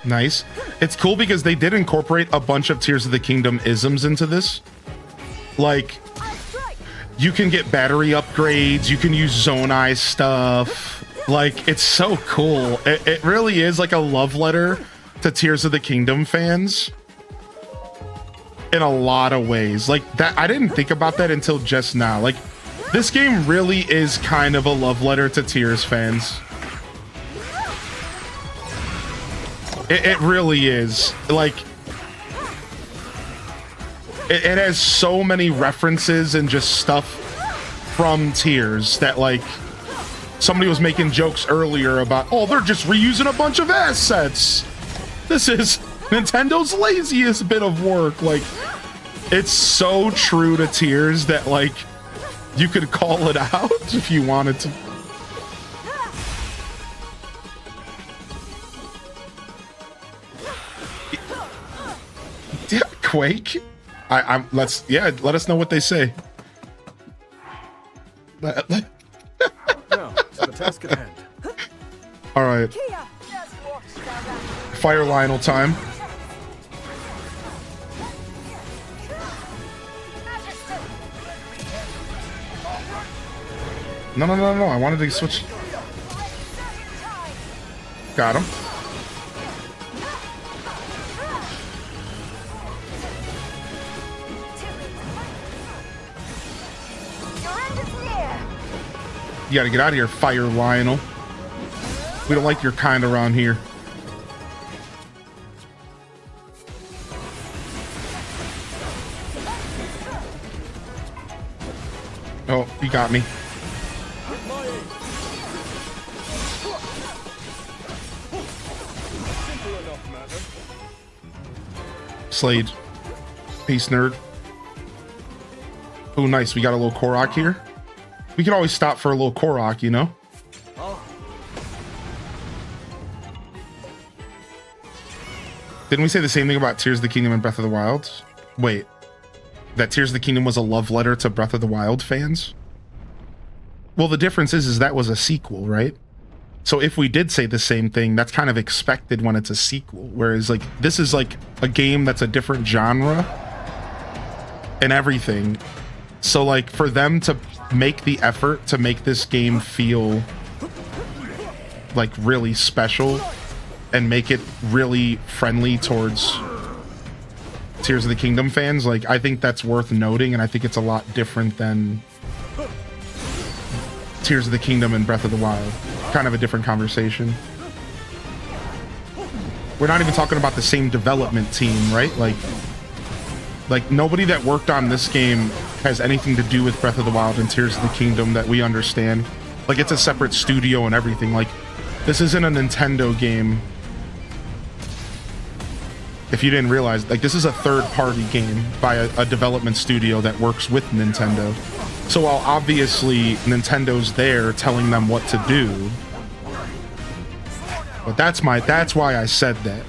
Nice. It's cool because they did incorporate a bunch of Tears of the Kingdom isms into this. Like, you can get battery upgrades, you can use Zone Eye stuff. Like, it's so cool. It really is like a love letter to Tears of the Kingdom fans in a lot of ways. Like, that, I didn't think about that until just now. Like, this game really is kind of a love letter to Tears fans. It really is. Like, it has so many references and just stuff from Tears that, like, somebody was making jokes earlier about, oh, they're just reusing a bunch of assets. This is Nintendo's laziest bit of work. Like, it's so true to Tears that, like, you could call it out if you wanted to. Yeah, Quake. Let us know what they say. Now, to the task at hand. All right. Fire Lionel time. No. I wanted to switch. Got him. You gotta get out of here, Fire Lionel. We don't like your kind around here. Oh, you got me. Slade. Peace, nerd. Oh, nice. We got a little Korok here. We could always stop for a little Korok, you know? Didn't we say the same thing about Tears of the Kingdom and Breath of the Wild? Wait. That Tears of the Kingdom was a love letter to Breath of the Wild fans? Well, the difference is that was a sequel, right? So if we did say the same thing, that's kind of expected when it's a sequel. Whereas, like, this is like a game that's a different genre and everything. So, like, for them to make the effort to make this game feel like really special and make it really friendly towards Tears of the Kingdom fans, like, I think that's worth noting, and I think it's a lot different than Tears of the Kingdom and Breath of the Wild. Kind of a different conversation. We're not even talking about the same development team, right? Like nobody that worked on this game has anything to do with Breath of the Wild and Tears of the Kingdom that we understand. Like, it's a separate studio and everything. Like, this isn't a Nintendo game. If you didn't realize, like, this is a third-party game by a development studio that works with Nintendo. So while obviously Nintendo's there telling them what to do, but that's why I said that.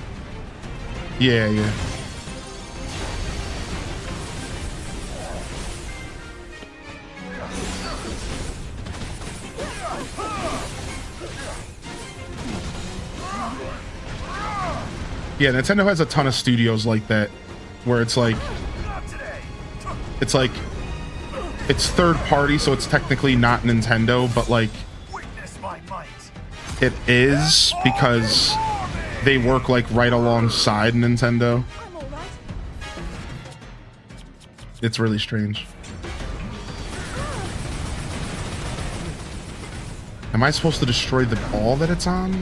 Yeah. Yeah, Nintendo has a ton of studios like that, where it's like it's third party, so it's technically not Nintendo, but like it is because they work like right alongside Nintendo. It's really strange. Am I supposed to destroy the ball that it's on?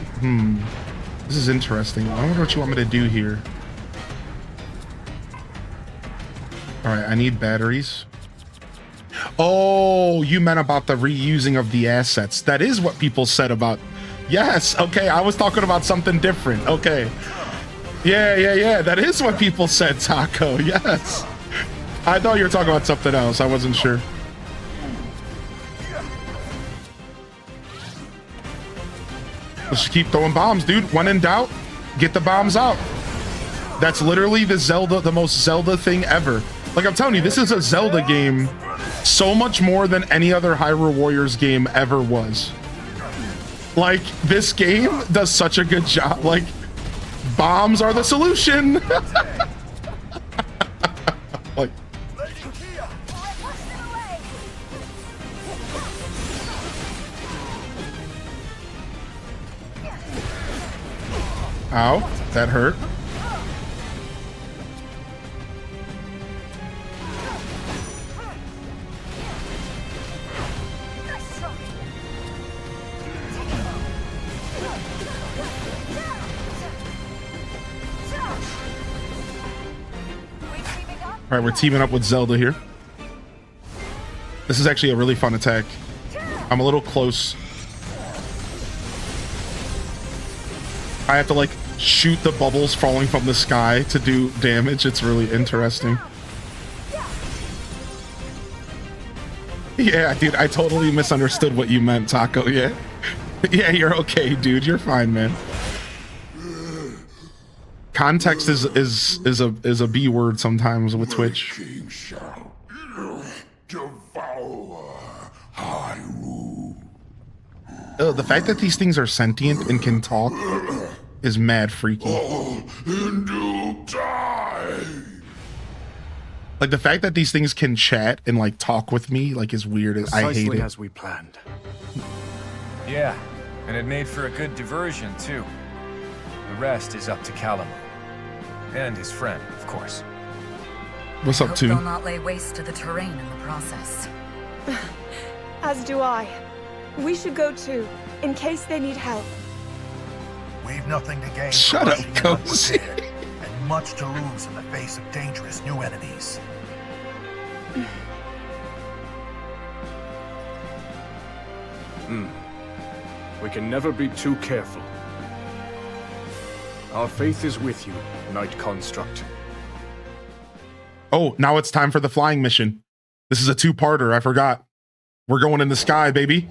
This is interesting. I wonder what you want me to do here. All right, I need batteries. Oh, you meant about the reusing of the assets. That is what people said about. Yes, okay, I was talking about something different. Okay. Yeah. That is what people said, Taco. Yes. I thought you were talking about something else. I wasn't sure. Let's just keep throwing bombs, dude. When in doubt, get the bombs out. That's literally the most Zelda thing ever. Like, I'm telling you, this is a Zelda game so much more than any other Hyrule Warriors game ever was. Like, this game does such a good job. Like, bombs are the solution. Like, ow, that hurt. All right, we're teaming up with Zelda here. This is actually a really fun attack. I'm a little close. I have to like shoot the bubbles falling from the sky to do damage. It's really interesting. Yeah, dude, I totally misunderstood what you meant, Taco. Yeah. You're okay, dude. You're fine, man. Context is a B word sometimes with Twitch. King shall devour Hyrule. Oh, the fact that these things are sentient and can talk is mad freaky. And you'll die. Like, the fact that these things can chat and like talk with me like is weird. I hate it. As we planned. Yeah, and it made for a good diversion too. The rest is up to Callum. And his friend, of course. What's up, They'll Toon? not lay waste to the terrain in the process. As do I. We should go too, in case they need help. We've nothing to gain. Shut up, Cozy. And much to lose in the face of dangerous new enemies. We can never be too careful. Our faith is with you, Knight Construct. Oh, now it's time for the flying mission. This is a two-parter. I forgot. We're going in the sky, baby.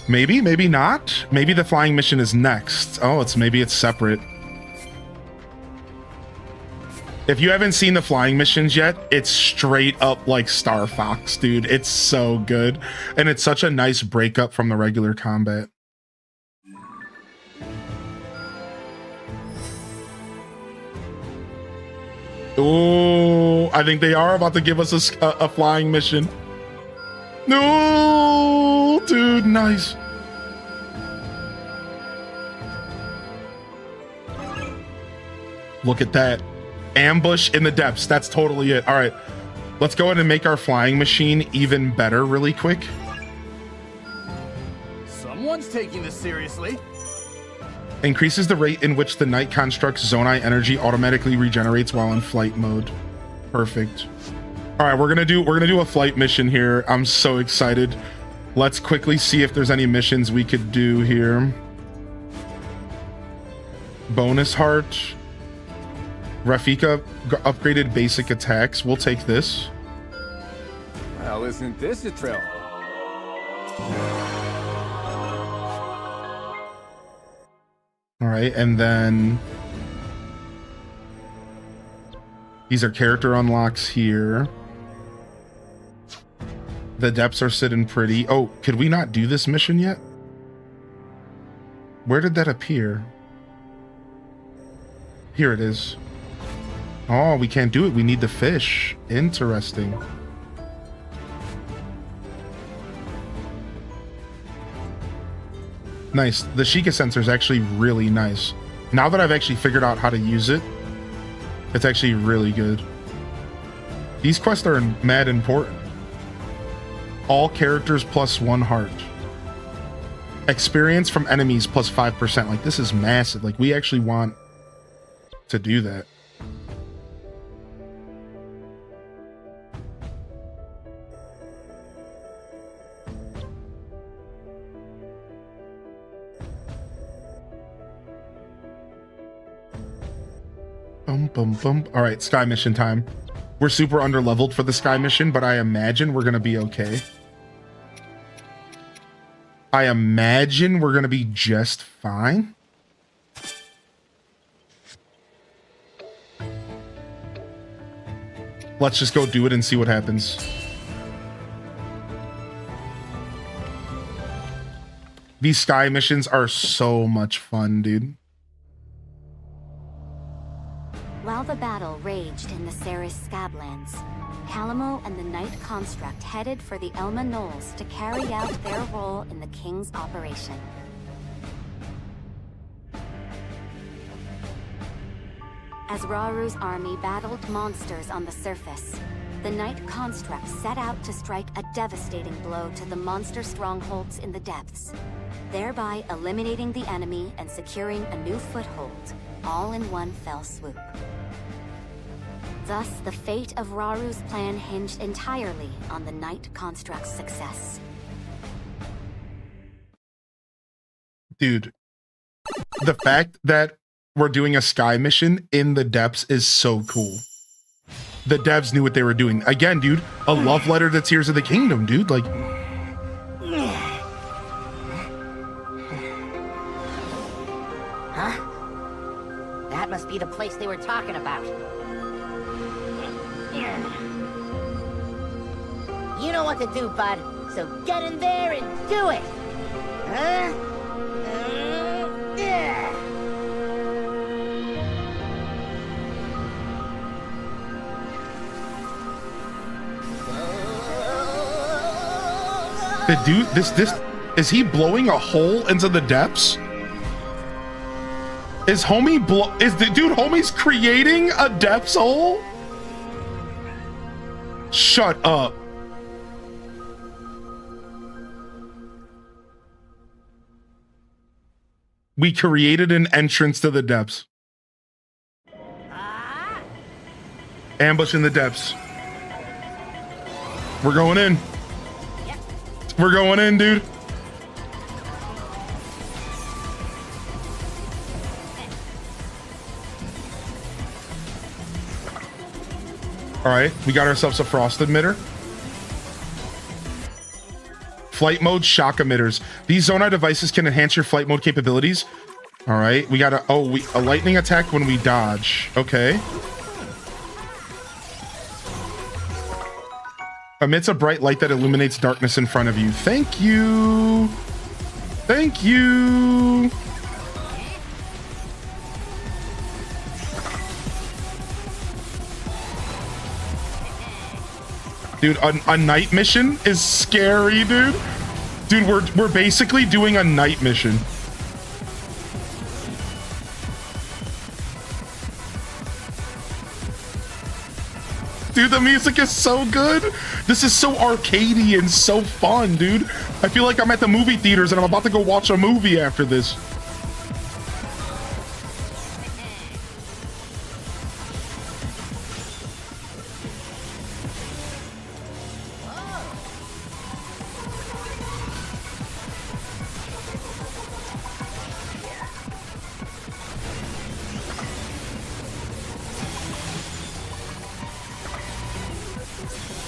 Maybe, maybe not. Maybe the flying mission is next. Oh, maybe it's separate. If you haven't seen the flying missions yet, it's straight up like Star Fox, dude. It's so good. And it's such a nice breakup from the regular combat. Oh, I think they are about to give us a flying mission. No, dude, nice. Look at that. Ambush in the depths. That's totally it. All right, let's go ahead and make our flying machine even better really quick. Someone's taking this seriously. Increases the rate in which the Knight Construct's Zonai energy automatically regenerates while in flight mode. Perfect. All right, we're gonna do a flight mission here. I'm so excited. Let's quickly see if there's any missions we could do here. Bonus heart. Rafika upgraded basic attacks. We'll take this. Well, isn't this a thrill? All right, and then these are character unlocks here. The depths are sitting pretty. Oh, could we not do this mission yet? Where did that appear? Here it is. Oh, we can't do it. We need the fish. Interesting. Nice. The Sheikah sensor is actually really nice. Now that I've actually figured out how to use it, it's actually really good. These quests are mad important. All characters plus 1 heart. Experience from enemies plus 5%. Like, this is massive. Like, we actually want to do that. All right, sky mission time. We're super underleveled for the sky mission, but I imagine we're gonna be okay. I imagine we're gonna be just fine. Let's just go do it and see what happens. These sky missions are so much fun, dude. While the battle raged in the Ceres Scablands, Calamo and the Knight Construct headed for the Elma Knolls to carry out their role in the King's operation. As Raru's army battled monsters on the surface, the Knight Construct set out to strike a devastating blow to the monster strongholds in the depths, thereby eliminating the enemy and securing a new foothold, all in one fell swoop. Thus, the fate of Raru's plan hinged entirely on the Knight Construct's success. Dude, the fact that we're doing a sky mission in the depths is so cool. The devs knew what they were doing. Again, dude, a love letter to Tears of the Kingdom, dude. Like, huh? That must be the place they were talking about. You know what to do, bud. So get in there and do it. Huh? the dude, this, is he blowing a hole into the depths? Is the dude homie's creating a depths hole? Shut up. We created an entrance to the depths. Ambush in the depths. We're going in. We're going in, dude. All right, we got ourselves a frost emitter. Flight mode, shock emitters. These Zonai devices can enhance your flight mode capabilities. All right, we got a lightning attack when we dodge. Okay. Emits a bright light that illuminates darkness in front of you. Thank you. Thank you. Dude, a night mission is scary, dude. Dude, we're basically doing a night mission. Dude, the music is so good. This is so arcadey and so fun, dude. I feel like I'm at the movie theaters and I'm about to go watch a movie after this.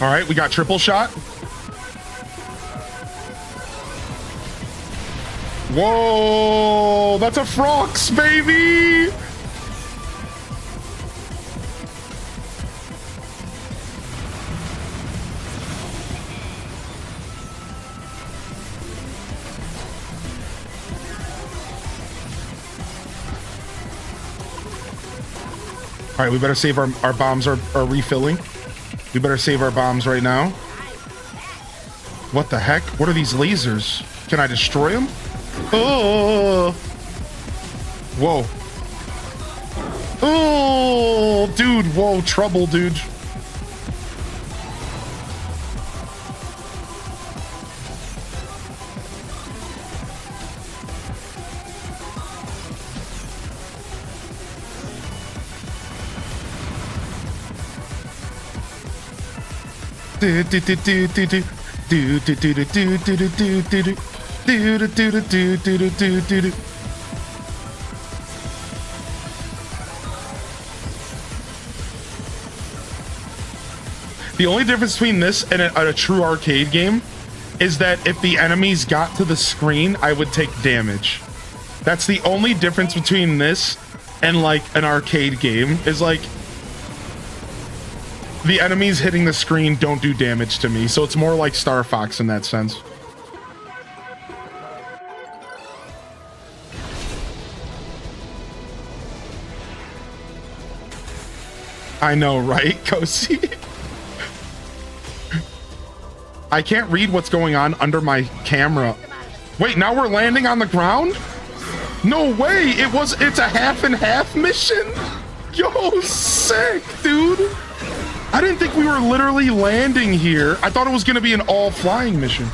All right, we got triple shot. Whoa, that's a Frox, baby. All right, we better save our bombs are refilling. We better save our bombs right now. What the heck? What are these lasers? Can I destroy them? Oh! Whoa. Oh, dude. Whoa, trouble, dude. The only difference between this and a true arcade game is that if the enemies got to the screen, I would take damage. That's the only difference between this and like an arcade game, is like the enemies hitting the screen don't do damage to me. So it's more like Star Fox in that sense. I know, right, Kosi? I can't read what's going on under my camera. Wait, now we're landing on the ground? No way! It's a half and half mission? Yo, sick, dude! I didn't think we were literally landing here. I thought it was gonna be an all flying mission.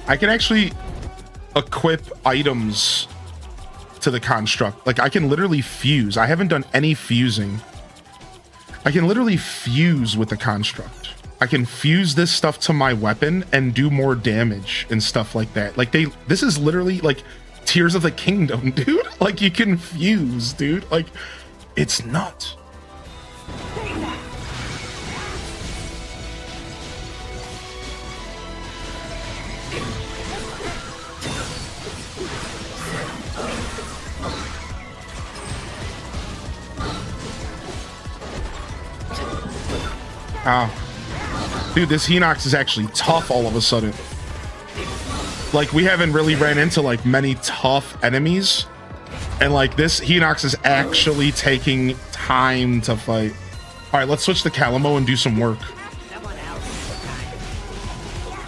I can actually equip items to the construct. Like I can literally fuse. I haven't done any fusing. I can literally fuse with the construct. I can fuse this stuff to my weapon and do more damage and stuff like that. Like this is literally like Tears of the Kingdom, dude. Like you can fuse, dude. Like it's nuts. Dude, this Hinox is actually tough all of a sudden. Like, we haven't really ran into, like, many tough enemies. And, like, this Hinox is actually taking time to fight. All right, let's switch to Calamo and do some work.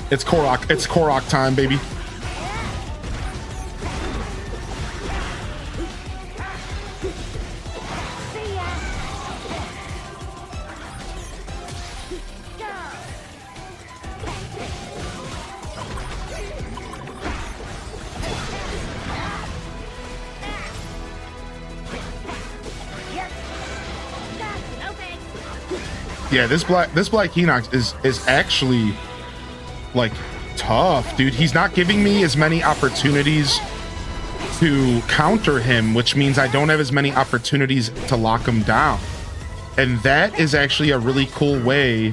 It's Korok. It's Korok time, baby. Yeah, this black Hinox is actually like tough, dude. He's not giving me as many opportunities to counter him, which means I don't have as many opportunities to lock him down. And that is actually a really cool way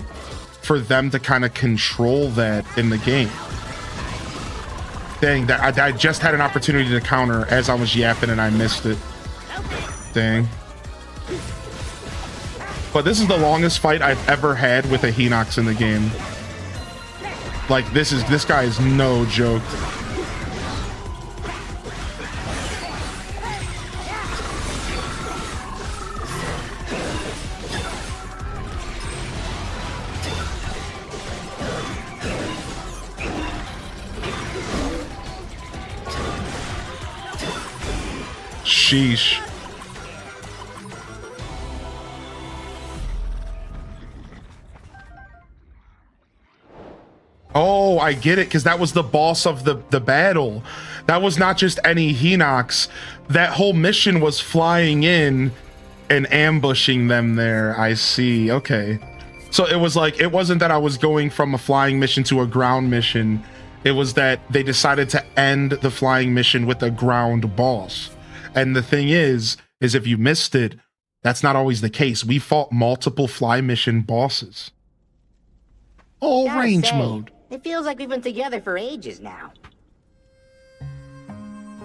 for them to kind of control that in the game. Dang, that I just had an opportunity to counter as I was yapping and I missed it. Dang. But this is the longest fight I've ever had with a Hinox in the game. Like, this guy is no joke. Sheesh. Oh, I get it, because that was the boss of the battle. That was not just any Hinox. That whole mission was flying in and ambushing them there. I see. Okay. So it was like, it wasn't that I was going from a flying mission to a ground mission. It was that they decided to end the flying mission with a ground boss. And the thing is if you missed it, that's not always the case. We fought multiple fly mission bosses. All range mode. It feels like we've been together for ages now.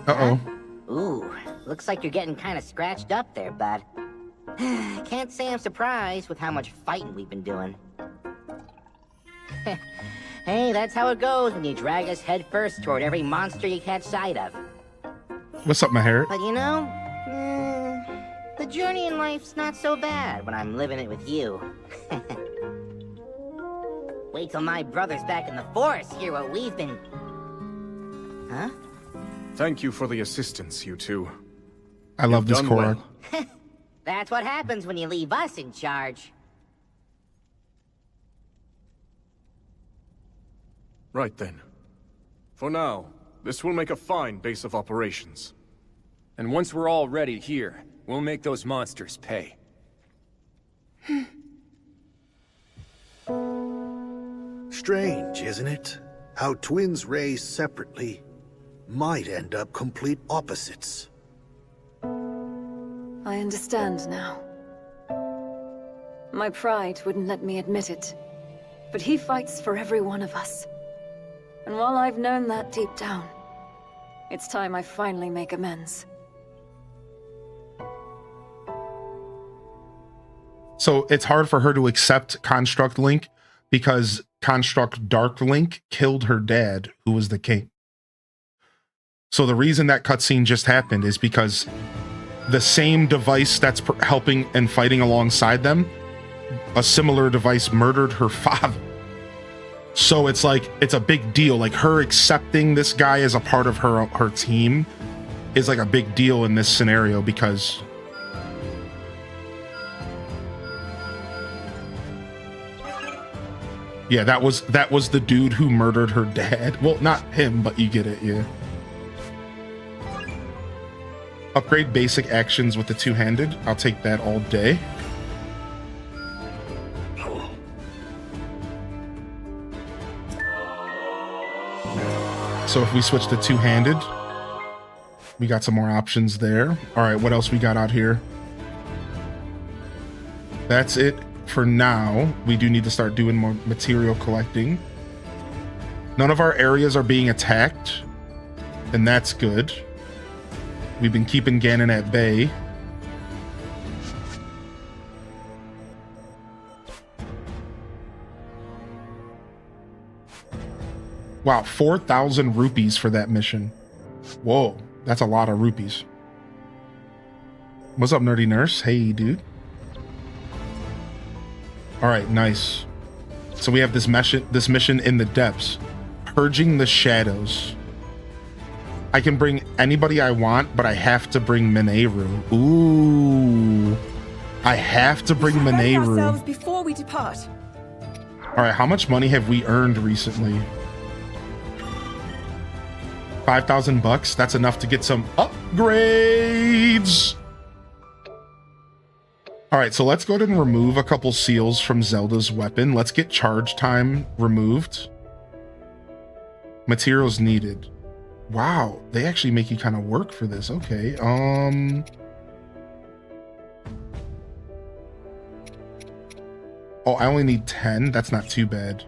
Uh-oh. Ooh, looks like you're getting kind of scratched up there, bud. Can't say I'm surprised with how much fighting we've been doing. Hey, that's how it goes when you drag us headfirst toward every monster you catch sight of. What's up, Maher? But you know, the journey in life's not so bad when I'm living it with you. Wait till my brother's back in the forest, hear what we've been... Huh? Thank you for the assistance, you two. I love this done Korok. well. That's what happens when you leave us in charge. Right then. For now, this will make a fine base of operations. And once we're all ready here, we'll make those monsters pay. Strange, isn't it? How twins raised separately might end up complete opposites. I understand now. My pride wouldn't let me admit it, but he fights for every one of us. And while I've known that deep down, it's time I finally make amends. So it's hard for her to accept Construct Link because Construct Dark Link killed her dad, who was the king. So the reason that cutscene just happened is because the same device that's helping and fighting alongside them, a similar device murdered her father. So it's like, it's a big deal. Like, her accepting this guy as a part of her team is like a big deal in this scenario because yeah, that was the dude who murdered her dad. Well, not him, but you get it, yeah. Upgrade basic actions with the two-handed. I'll take that all day. So if we switch to two-handed, we got some more options there. All right, what else we got out here? That's it for now. We do need to start doing more material collecting. None of our areas are being attacked, and that's good. We've been keeping Ganon at bay. Wow, 4,000 rupees for that mission. Whoa, that's a lot of rupees. What's up, Nerdy Nurse? Hey, dude. All right, nice. So we have this mission in the depths. Purging the shadows. I can bring anybody I want, but I have to bring Mineru. Ooh. I have to bring Mineru. Before we depart. All right, how much money have we earned recently? 5,000 bucks. That's enough to get some upgrades. All right, so let's go ahead and remove a couple seals from Zelda's weapon. Let's get charge time removed. Materials needed. Wow, they actually make you kind of work for this. Okay. Oh, I only need 10. That's not too bad.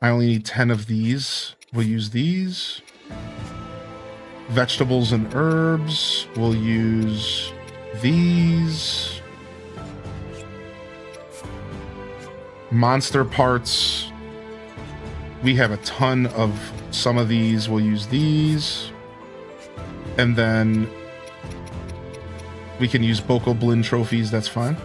I only need 10 of these. We'll use these. Vegetables and herbs. We'll use these. Monster parts. We have a ton of some of these. We'll use these. And then we can use Bokoblin trophies. That's fine.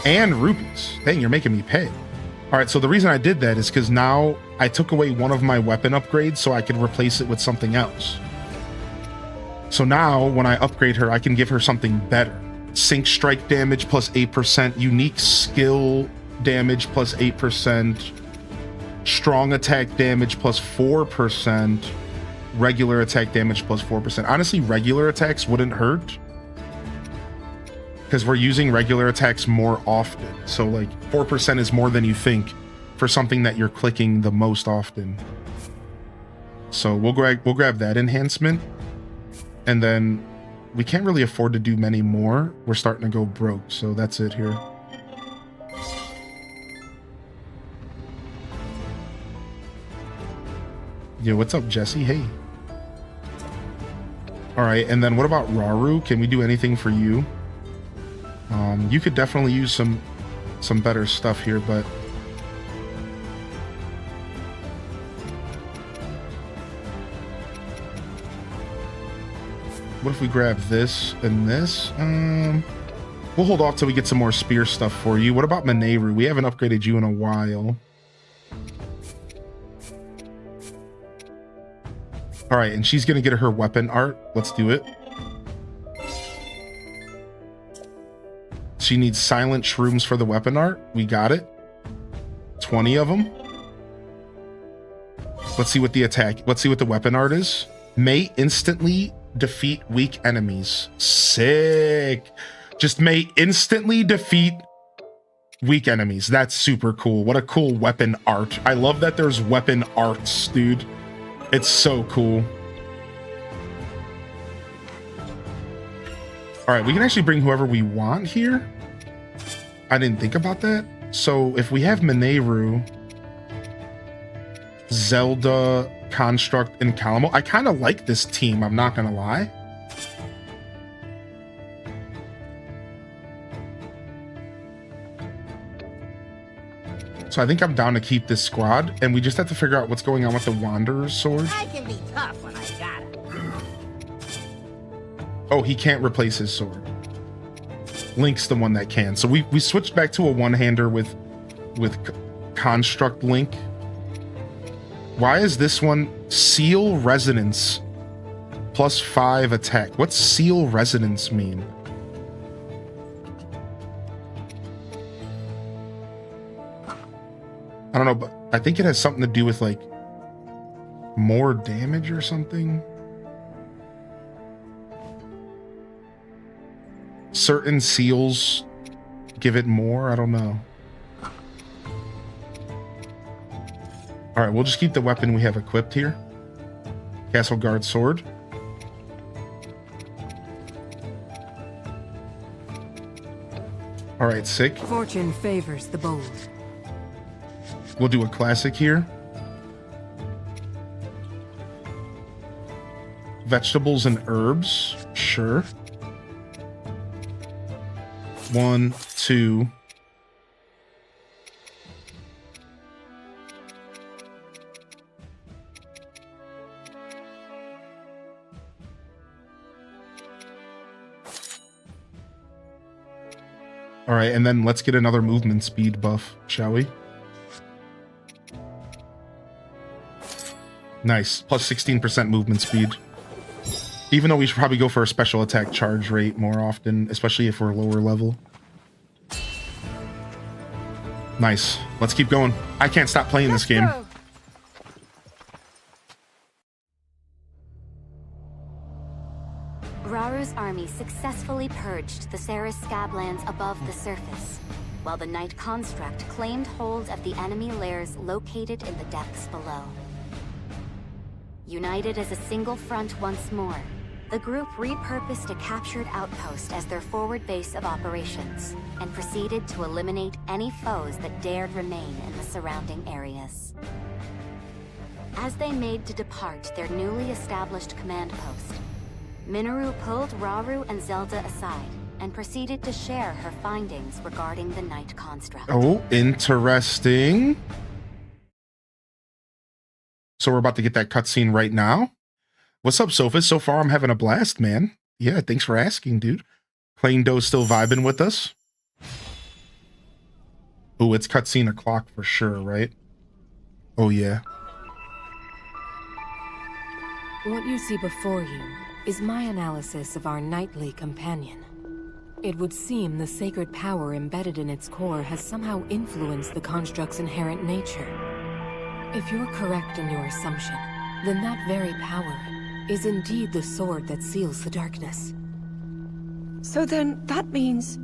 And rupees. Dang, you're making me pay. All right, so the reason I did that is because now I took away one of my weapon upgrades so I could replace it with something else. So now when I upgrade her, I can give her something better. Sync strike damage plus 8%, unique skill damage plus 8%, strong attack damage plus 4%, regular attack damage plus 4%. Honestly, regular attacks wouldn't hurt because we're using regular attacks more often. So like 4% is more than you think for something that you're clicking the most often. So we'll grab that enhancement, and then we can't really afford to do many more. We're starting to go broke, so that's it here. Yeah, what's up, Jesse? Hey. All right, and then what about Rauru? Can we do anything for you? You could definitely use some better stuff here, but what if we grab this and this? We'll hold off till we get some more spear stuff for you. What about Mineru? We haven't upgraded you in a while. All right, and she's going to get her weapon art. Let's do it. She needs silent shrooms for the weapon art. We got it. 20 of them. Let's see what the attack. Let's see what the weapon art is. May instantly defeat weak enemies. Sick. Just may instantly defeat weak enemies. That's super cool. What a cool weapon art. I love that there's weapon arts, dude. It's so cool. All right, we can actually bring whoever we want here. I didn't think about that. So if we have Mineru, Zelda, Construct, and Calamo, I kind of like this team, I'm not gonna lie. So I think I'm down to keep this squad, and we just have to figure out what's going on with the Wanderer's sword. I can be tough when I got it. Oh, he can't replace his sword. Link's the one that can. So we switched back to a one-hander with Construct Link. Why is this one Seal Resonance +5 attack? What's Seal Resonance mean? I don't know, but I think it has something to do with like more damage or something. Certain seals give it more. I don't know. All right, we'll just keep the weapon we have equipped here. Castle Guard sword. All right, sick. Fortune favors the bold. We'll do a classic here. Vegetables and herbs. Sure. 1, 2. All right, and then let's get another movement speed buff, shall we? Nice, plus 16% movement speed. Even though we should probably go for a special attack charge rate more often, especially if we're lower level. Nice, let's keep going. I can't stop playing this game. Raru's army successfully purged the Ceres Scablands above the surface, while the Night Construct claimed hold of the enemy lairs located in the depths below. United as a single front once more, the group repurposed a captured outpost as their forward base of operations, and proceeded to eliminate any foes that dared remain in the surrounding areas. As they made to depart their newly established command post, Mineru pulled Rauru and Zelda aside and proceeded to share her findings regarding the Night Construct. Oh, interesting. So we're about to get that cutscene right now. What's up, Sophus? So far, I'm having a blast, man. Yeah, thanks for asking, dude. Plain Dough still vibing with us. Oh, it's cutscene o'clock for sure, right? Oh, yeah. What you see before you is my analysis of our knightly companion. It would seem the sacred power embedded in its core has somehow influenced the construct's inherent nature. If you're correct in your assumption, then that very power is indeed the sword that seals the darkness. So then, that means...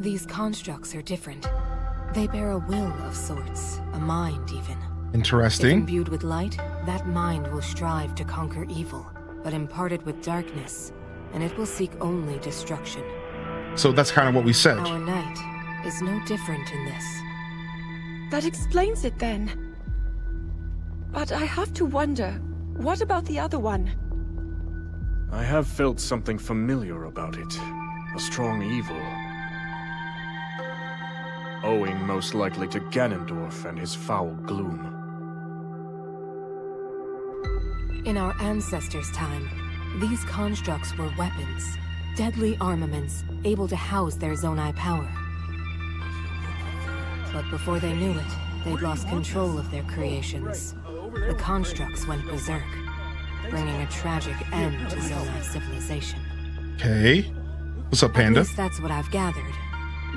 These constructs are different. They bear a will of sorts, a mind even. Interesting. If imbued with light, that mind will strive to conquer evil, but imparted with darkness, and it will seek only destruction. So that's kind of what we said. Our knight is no different in this. That explains it then. But I have to wonder, what about the other one? I have felt something familiar about it. A strong evil. Owing most likely to Ganondorf and his foul gloom. In our ancestors' time, these constructs were weapons, Deadly armaments, able to house their Zonai power. But before they knew it, they'd lost control of their creations. The constructs went berserk, bringing a tragic end to Zonai civilization. Okay. What's up, Panda? At least that's what I've gathered,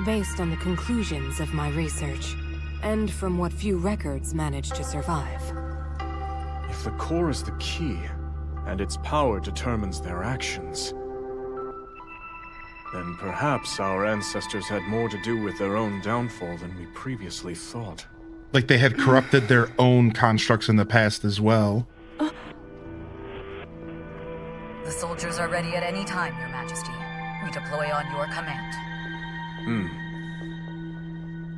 based on the conclusions of my research, and from what few records managed to survive. If the core is the key, and its power determines their actions, then perhaps our ancestors had more to do with their own downfall than we previously thought. Like they had corrupted their own constructs in the past as well. The soldiers are ready at any time, Your Majesty. We deploy on your command.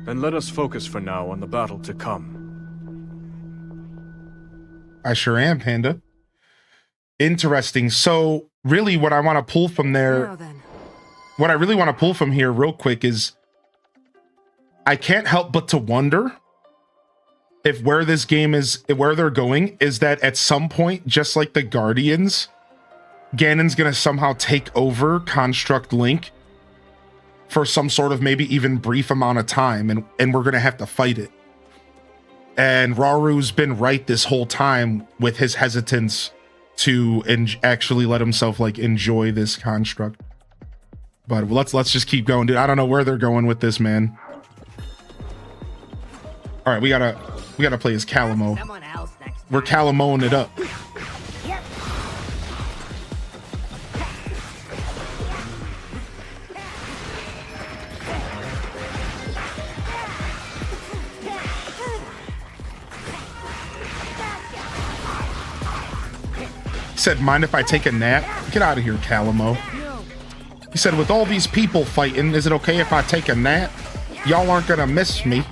Then let us focus for now on the battle to come. I sure am, Panda. Interesting. So really what I want to pull from there, what I really want to pull from here real quick is I can't help but to wonder if where this game is, where they're going is that at some point, just like the Guardians, Ganon's going to somehow take over Construct Link for some sort of maybe even brief amount of time, and we're going to have to fight it. And Raru's been right this whole time with his hesitance to actually let himself like enjoy this construct. But let's just keep going, dude. I don't know where they're going with this, man. All right, we gotta play as Calamo. We're Calamoing it up. He said, mind if I take a nap? Get out of here, Calamo. He said, with all these people fighting, is it okay if I take a nap? Y'all aren't gonna miss me.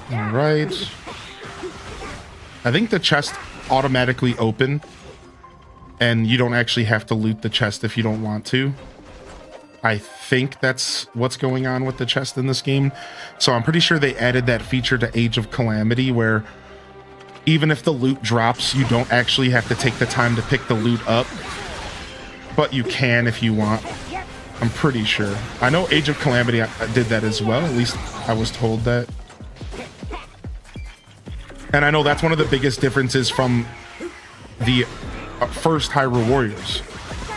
All right. I think the chest automatically open, and you don't actually have to loot the chest if you don't want to. I think that's what's going on with the chest in this game. So I'm pretty sure they added that feature to Age of Calamity where even if the loot drops, you don't actually have to take the time to pick the loot up, but you can if you want. I'm pretty sure. I know Age of Calamity did that as well. At least I was told that. And I know that's one of the biggest differences from the first Hyrule Warriors,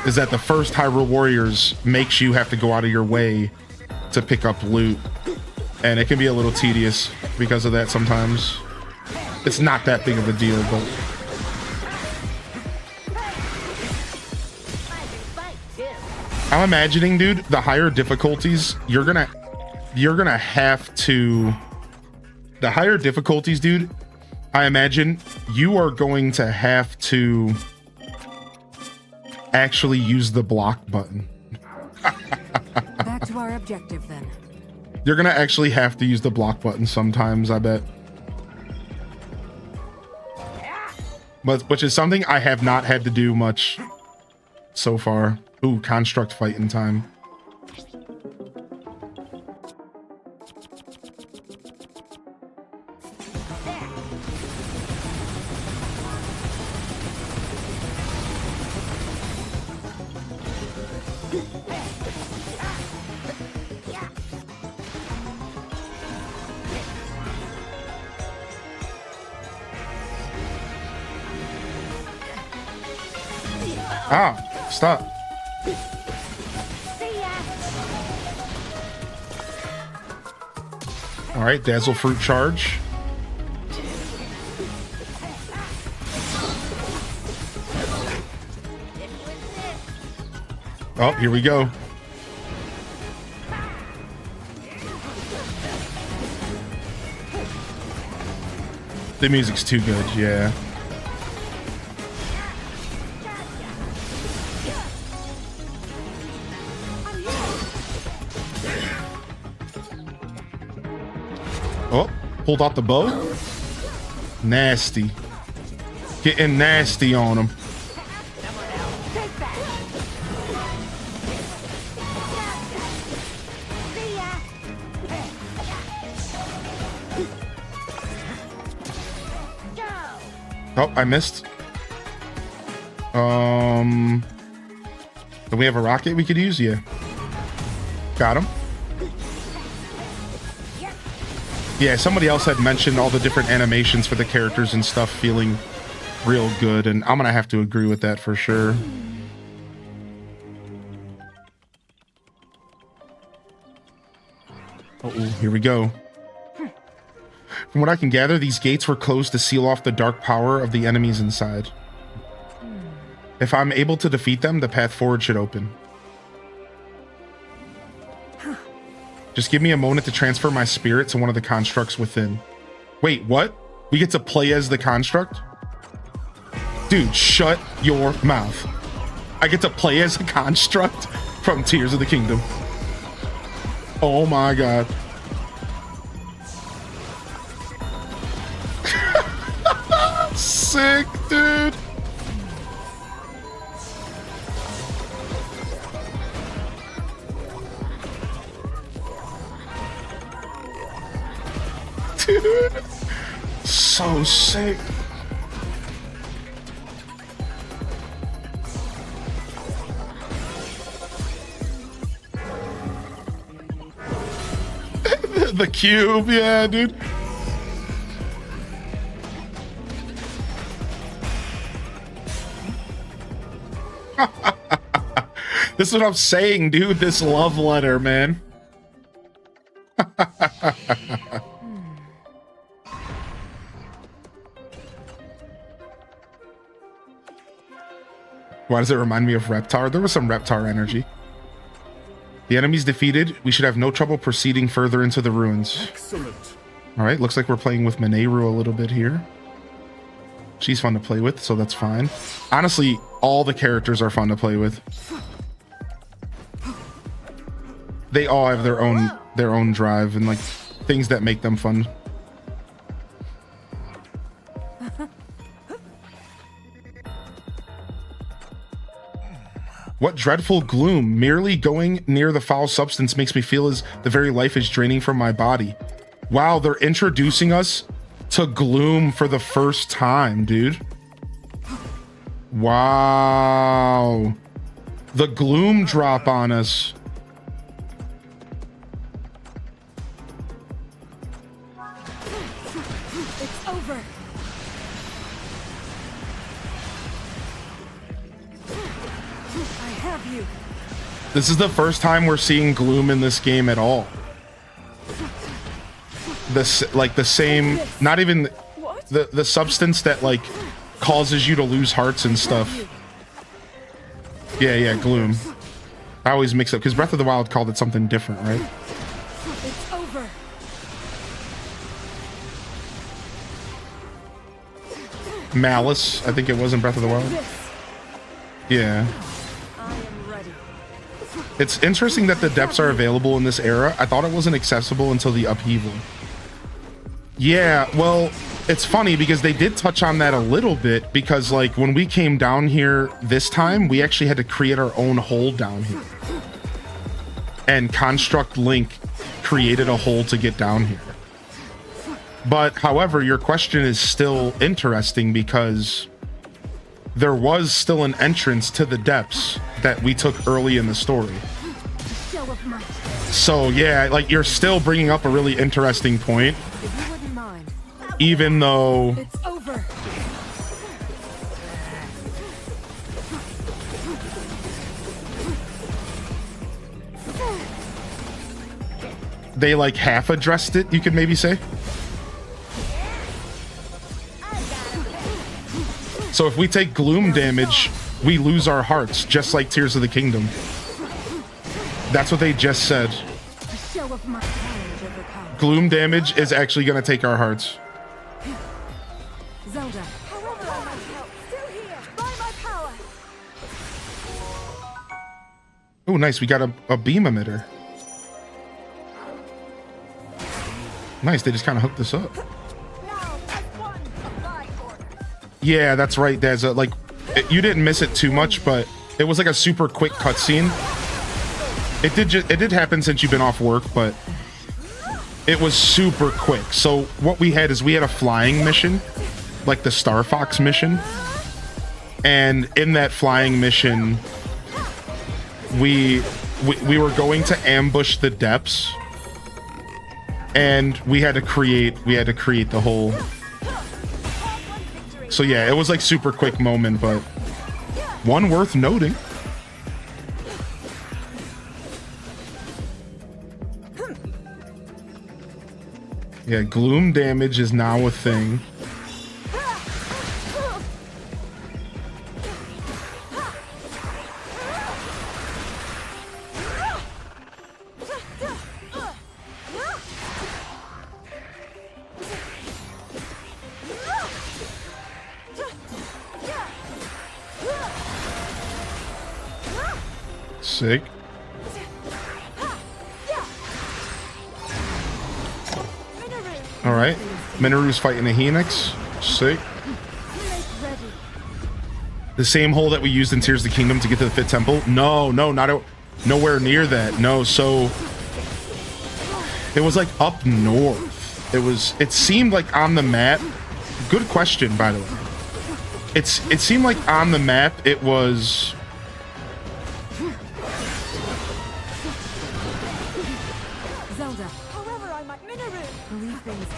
is that the first Hyrule Warriors makes you have to go out of your way to pick up loot, and it can be a little tedious because of that sometimes. It's not that big of a deal, but I'm imagining, dude, the higher difficulties, you're gonna have to, the higher difficulties, dude, I imagine you are going to have to actually use the block button. Back to our objective then. You're gonna actually have to use the block button sometimes, I bet. But which is something I have not had to do much so far. Ooh, construct fighting time. Ah, stop. All right, Dazzle Fruit charge. Oh, here we go. The music's too good, yeah. Oh, pulled out the bow. Nasty. Getting nasty on him. Oh, I missed. Do we have a rocket we could use? Yeah. Got him. Yeah, somebody else had mentioned all the different animations for the characters and stuff feeling real good, and I'm gonna have to agree with that for sure. Uh-oh, here we go. From what I can gather, these gates were closed to seal off the dark power of the enemies inside. If I'm able to defeat them, the path forward should open. Just give me a moment to transfer my spirit to one of the constructs within. Wait, what? We get to play as the construct? Dude, shut your mouth. I get to play as a construct from Tears of the Kingdom. Oh my god. Sick, dude. Dude, so sick. The cube, yeah, dude. This is what I'm saying, dude. This love letter, man. Why does it remind me of Reptar? There was some Reptar energy. The enemy's defeated. We should have no trouble proceeding further into the ruins. Excellent. All right, looks like we're playing with Mineru a little bit here. She's fun to play with, so that's fine. Honestly, all the characters are fun to play with. They all have their own drive and like things that make them fun. What dreadful gloom. Merely going near the foul substance makes me feel as the very life is draining from my body. Wow, they're introducing us to gloom for the first time, dude. Wow. The gloom drop on us. It's over. I have you. This is the first time we're seeing gloom in this game at all. This, like the same, not even the substance that like causes you to lose hearts and stuff. Yeah, gloom. I always mix up because Breath of the Wild called it something different, right? It's over. Malice, I think it was in Breath of the Wild. Yeah. It's interesting that the depths are available in this era. I thought it wasn't accessible until the upheaval. Yeah, well, it's funny because they did touch on that a little bit because like when we came down here this time, we actually had to create our own hole down here. And Construct Link created a hole to get down here. But however, your question is still interesting because there was still an entrance to the depths that we took early in the story. So yeah, like you're still bringing up a really interesting point. Even though it's over. they like half addressed it, you could maybe say. So if we take gloom damage, we lose our hearts, just like Tears of the Kingdom. That's what they just said. Gloom damage is actually going to take our hearts. Zelda. Oh, nice. We got a beam emitter. Nice. They just kind of hooked this up. Yeah, that's right. There's a, like, you didn't miss it too much, but it was like a super quick cutscene. It did happen since you've been off work, but it was super quick. So what we had is we had a flying mission like the Star Fox mission. And in that flying mission, we were going to ambush the depths, and we had to create the whole. So yeah, it was like super quick moment, but one worth noting. Yeah, gloom damage is now a thing. Sick. All right, Minoru's fighting a Phoenix. Sick. The same hole that we used in Tears of the Kingdom to get to the 5th temple? No, nowhere near that. No, so it was like up north. It seemed like on the map. Good question, by the way. It seemed like on the map it was.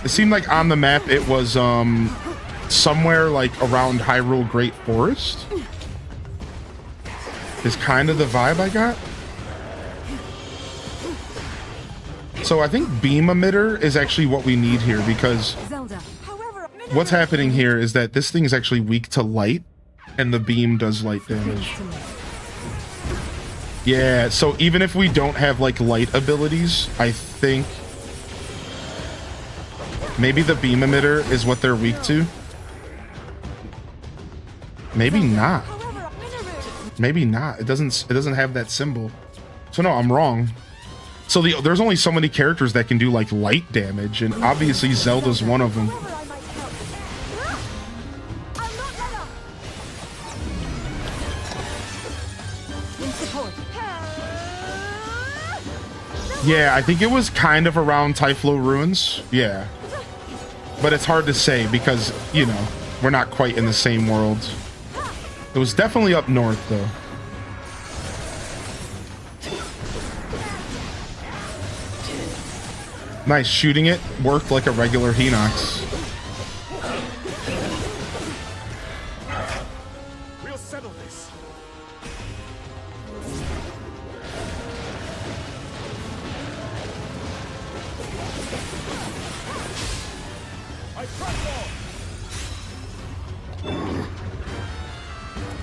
It seemed like on the map it was somewhere like around Hyrule Great Forest. Is kind of the vibe I got. So I think beam emitter is actually what we need here, because what's happening here is that this thing is actually weak to light, and the beam does light damage. Yeah, so even if we don't have like light abilities, I think maybe the beam emitter is what they're weak to. Maybe not. Maybe not. It doesn't have that symbol. So no, I'm wrong. So there's only so many characters that can do like light damage, and obviously Zelda's one of them. Yeah, I think it was kind of around Typhlo Ruins. Yeah. But it's hard to say because, you know, we're not quite in the same world. It was definitely up north, though. Nice, shooting it worked like a regular Hinox. We'll settle this.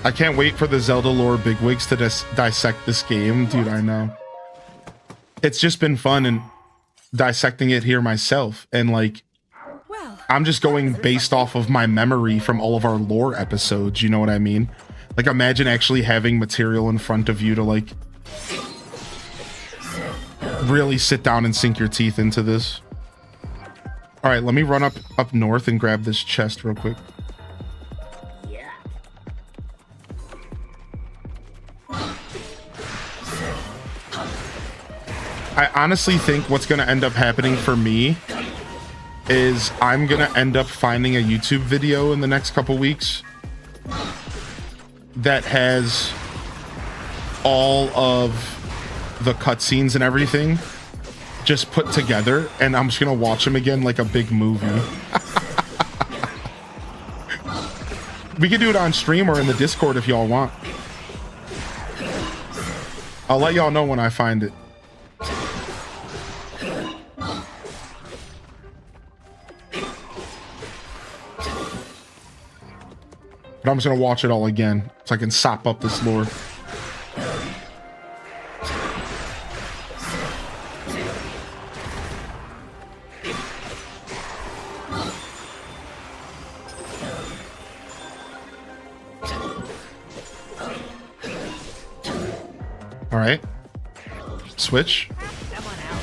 I can't wait for the Zelda lore bigwigs to dissect this game. Dude, I know. It's just been fun and dissecting it here myself. And like, I'm just going based off of my memory from all of our lore episodes. You know what I mean? Like, imagine actually having material in front of you to like really sit down and sink your teeth into this. All right, let me run up north and grab this chest real quick. I honestly think what's going to end up happening for me is I'm going to end up finding a YouTube video in the next couple weeks that has all of the cutscenes and everything just put together, and I'm just going to watch them again like a big movie. We could do it on stream or in the Discord if y'all want. I'll let y'all know when I find it. But I'm just gonna watch it all again so I can sop up this lore. All right, switch.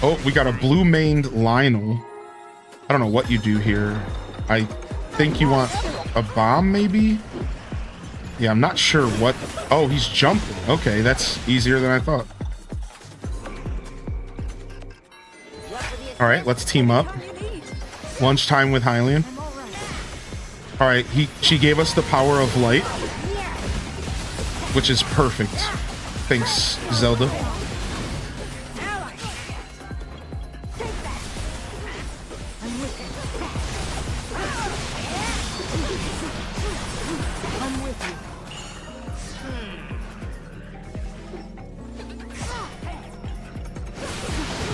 Oh, we got a blue maned Lionel. I don't know what you do here. I think you want a bomb, maybe? Yeah, I'm not sure what. Oh, he's jumping. Okay, that's easier than I thought. All right, let's team up. Lunchtime with Hylian. All right, she gave us the power of light, which is perfect. Thanks, Zelda.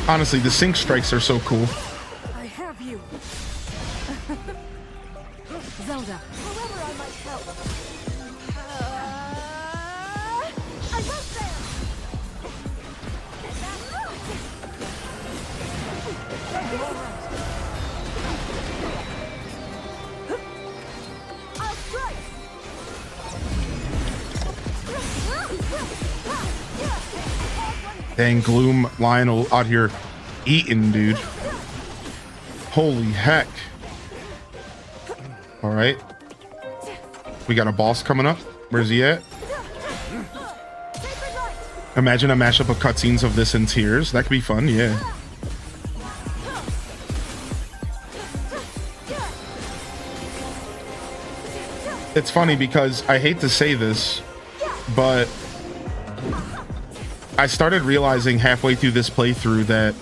Honestly, the sync strikes are so cool. I have you. Zelda. However I might help. I got there. I'll strike. Dang, Gloom Lionel out here eating, dude. Holy heck. All right. We got a boss coming up. Where's he at? Imagine a mashup of cutscenes of this and Tears. That could be fun, yeah. It's funny because I hate to say this, but I started realizing halfway through this playthrough that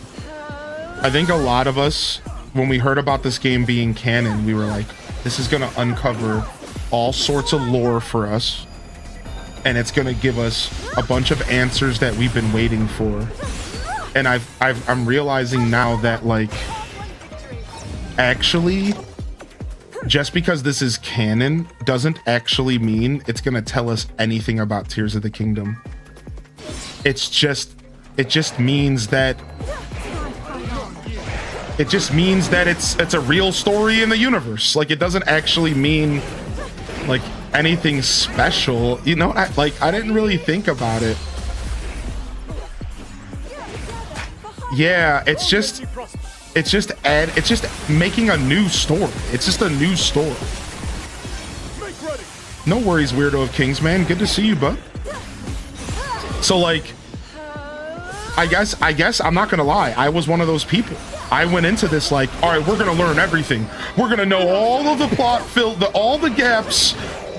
I think a lot of us, when we heard about this game being canon, we were like, this is going to uncover all sorts of lore for us, and it's going to give us a bunch of answers that we've been waiting for. And I'm realizing now that, like, actually, just because this is canon doesn't actually mean it's going to tell us anything about Tears of the Kingdom. It just means that it's a real story in the universe. Like, it doesn't actually mean like anything special, you know. I didn't really think about it. Yeah, it's just making a new story. It's just a new story. No worries, Weirdo of Kings, man. Good to see you, bud. So, like, I guess I'm not gonna lie, I was one of those people. I went into this like, all right, we're gonna learn everything. We're gonna know all of the plot all the gaps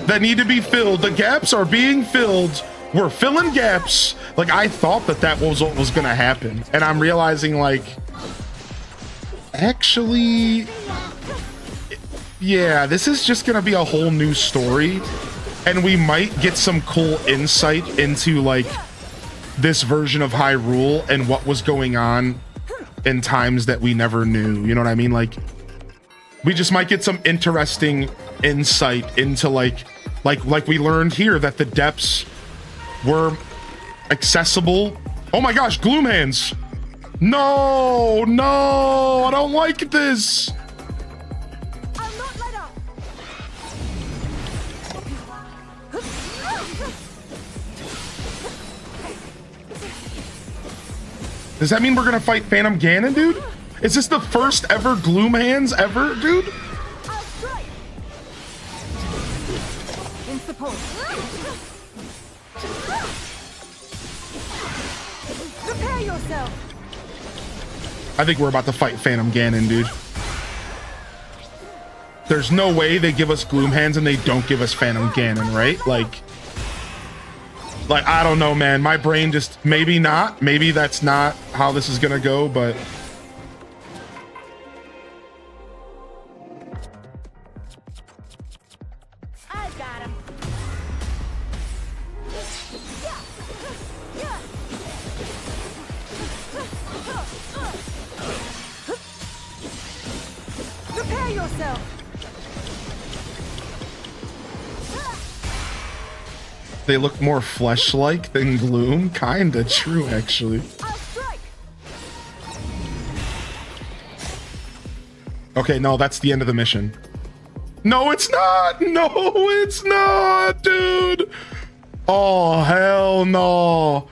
that need to be filled. The gaps are being filled. We're filling gaps. Like, I thought that was what was gonna happen, and I'm realizing, like, actually, yeah, this is just gonna be a whole new story, and we might get some cool insight into, like, this version of Hyrule and what was going on in times that we never knew. You know what I mean? Like, we just might get some interesting insight into, like we learned here that the depths were accessible. Oh my gosh, Gloom Hands! No, I don't like this. Does that mean we're gonna fight Phantom Ganon, dude? Is this the first ever Gloom Hands ever, dude? In support. Prepare yourself. I think we're about to fight Phantom Ganon, dude. There's no way they give us Gloom Hands and they don't give us Phantom Ganon, right? Like, I don't know, man. My brain just, maybe not. Maybe that's not how this is gonna go, but I got him. Prepare yourself. they look more flesh-like than Gloom. Kinda true, actually. Okay, no, that's the end of the mission. No, it's not! No, it's not, dude! Oh, hell no.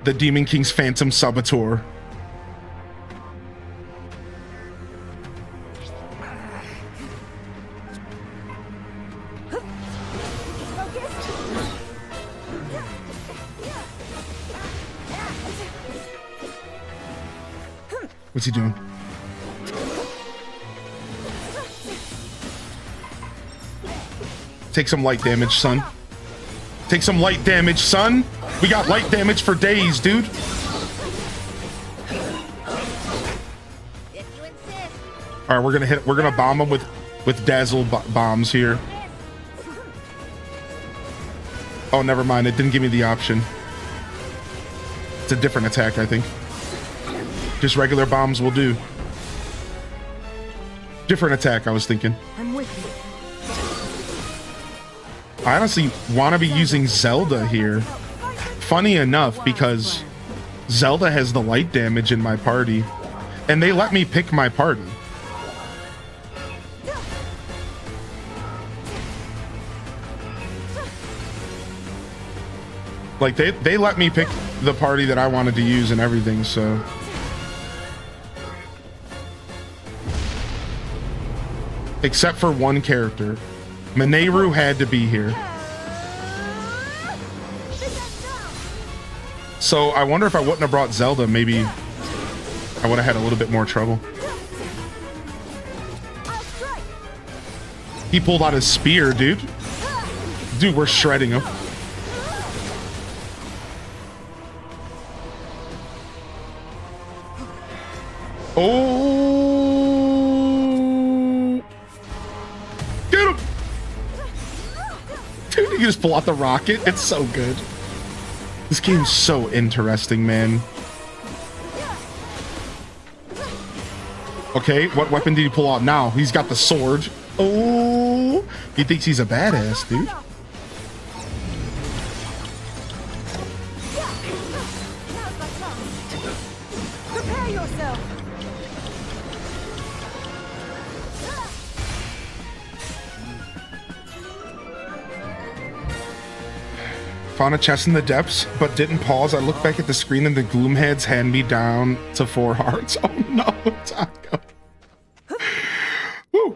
The Demon King's Phantom Saboteur. What's he doing? Take some light damage, son. Take some light damage, son. We got light damage for days, dude. All right, we're gonna bomb him with dazzle bombs here. Oh, never mind. It didn't give me the option. It's a different attack, I think. Just regular bombs will do. Different attack, I was thinking. I'm with you. I honestly want to be using Zelda here. Funny enough, because Zelda has the light damage in my party, and they let me pick my party. Like, they let me pick the party that I wanted to use and everything, so... Except for one character. Mineru had to be here. So I wonder if I wouldn't have brought Zelda, maybe I would have had a little bit more trouble. He pulled out his spear, dude. Dude, we're shredding him. Oh! Get him! Dude, you just pull out the rocket. It's so good. This game's so interesting, man. Okay, what weapon did he pull out now? He's got the sword. Oh! He thinks he's a badass, dude. Prepare yourself. Found a chest in the depths, but didn't pause. I looked back at the screen and the Gloomheads hand me down to 4 hearts. Oh no, Taco. Woo.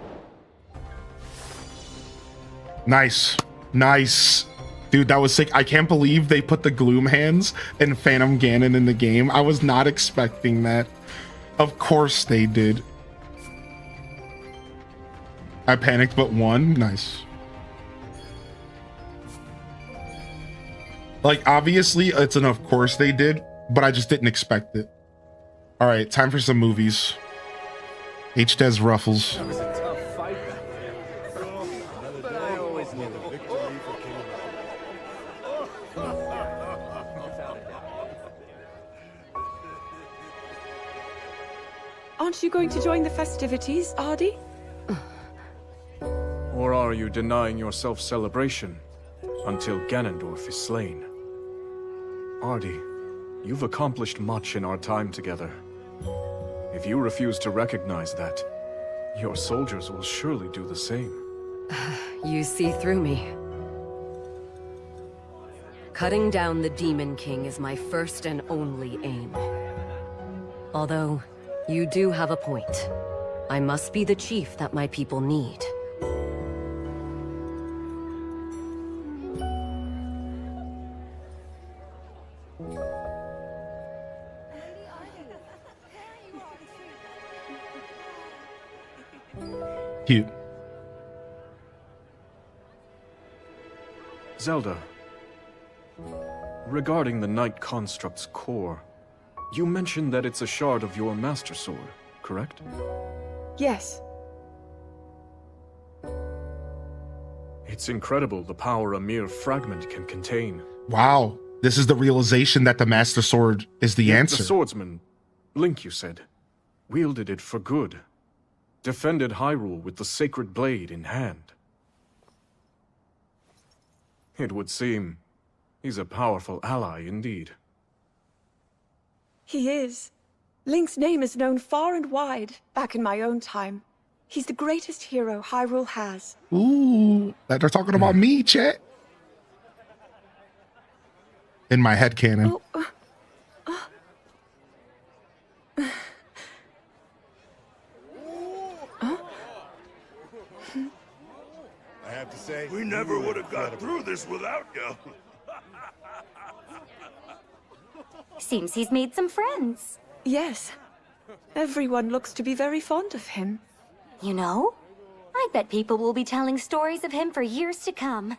Nice. Nice. Dude, that was sick. I can't believe they put the Gloom Hands and Phantom Ganon in the game. I was not expecting that. Of course they did. I panicked but won. Nice. Like, obviously, it's an of course they did, but I just didn't expect it. All right, time for some movies. H-Des Ruffles. That was a tough fight back there. But I always knew the victory for King Aren't you going to join the festivities, Ardy? Or are you denying yourself celebration until Ganondorf is slain? Ardy, you've accomplished much in our time together. If you refuse to recognize that, your soldiers will surely do the same. You see through me. Cutting down the Demon King is my first and only aim. Although, you do have a point. I must be the chief that my people need. Cute. Zelda, regarding the Night Construct's core, you mentioned that it's a shard of your Master Sword, correct? Yes. It's incredible the power a mere fragment can contain. Wow. This is the realization that the Master Sword is the answer. The swordsman, Link you said, wielded it for good. Defended Hyrule with the sacred blade in hand. It would seem he's a powerful ally indeed. He is. Link's name is known far and wide, back in my own time. He's the greatest hero Hyrule has. Ooh, that they're talking about me, chat. In my head canon. I have to say, we never would have got through this without you. Seems he's made some friends. Yes. Everyone looks to be very fond of him. You know, I bet people will be telling stories of him for years to come.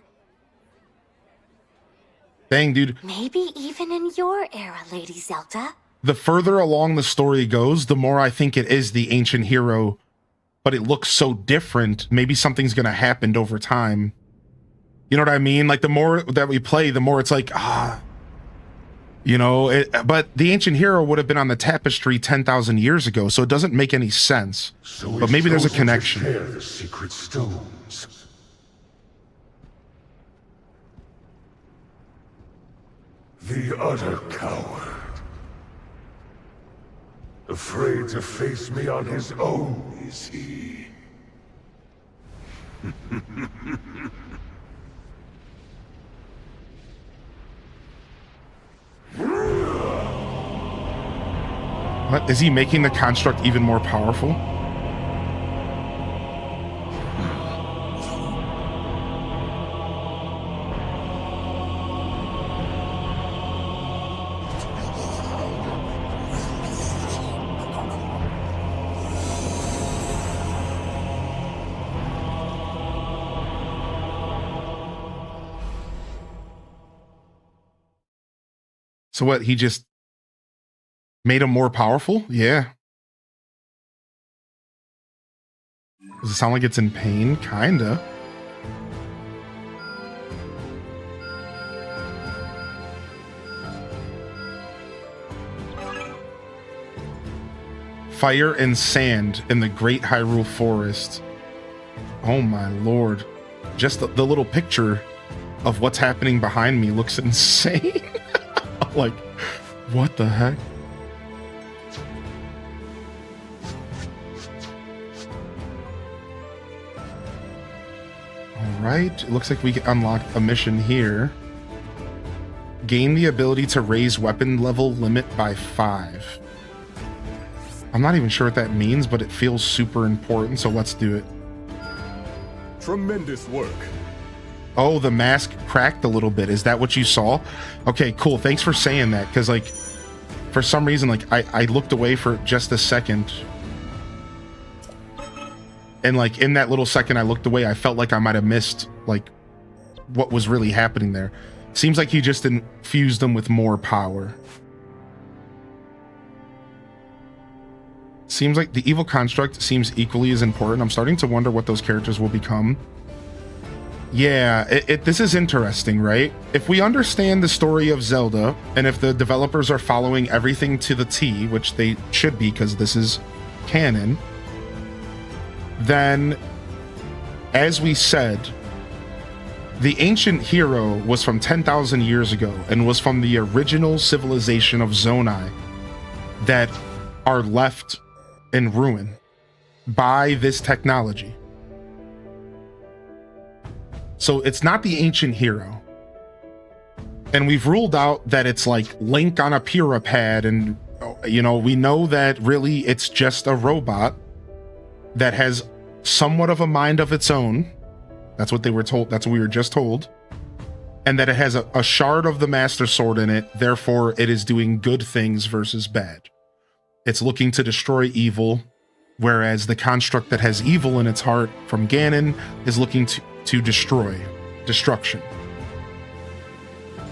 Dang, dude. Maybe even in your era, Lady Zelda. The further along the story goes, the more I think it is the ancient hero, but it looks so different. Maybe something's going to happen over time. You know what I mean? Like, the more that we play, the more it's like, you know, but the ancient hero would have been on the tapestry 10,000 years ago, so it doesn't make any sense. So but maybe there's a connection. To share the secret stones. The utter coward. Afraid to face me on his own, is he? What? Is he making the construct even more powerful? So what, he just made him more powerful? Yeah. Does it sound like it's in pain? Kinda. Fire and sand in the Great Hyrule Forest. Oh my lord. Just the little picture of what's happening behind me looks insane. Like, what the heck? Alright, it looks like we can unlock a mission here. Gain the ability to raise weapon level limit by 5. I'm not even sure what that means, but it feels super important, so let's do it. Tremendous work. Oh, the mask cracked a little bit. Is that what you saw? Okay, cool. Thanks for saying that, because, like, for some reason, like, I looked away for just a second. And, like, in that little second I looked away, I felt like I might have missed, like, what was really happening there. Seems like he just infused them with more power. Seems like the evil construct seems equally as important. I'm starting to wonder what those characters will become. Yeah, this is interesting, right? If we understand the story of Zelda, and if the developers are following everything to the T, which they should be because this is canon, then, as we said, the ancient hero was from 10,000 years ago and was from the original civilization of Zonai that are left in ruin by this technology. So it's not the ancient hero. And we've ruled out that it's like Link on a Pura pad, and, you know, we know that really it's just a robot that has somewhat of a mind of its own. That's what they were told. That's what we were just told. And that it has a shard of the Master Sword in it. Therefore, it is doing good things versus bad. It's looking to destroy evil, whereas the construct that has evil in its heart from Ganon is looking to destruction.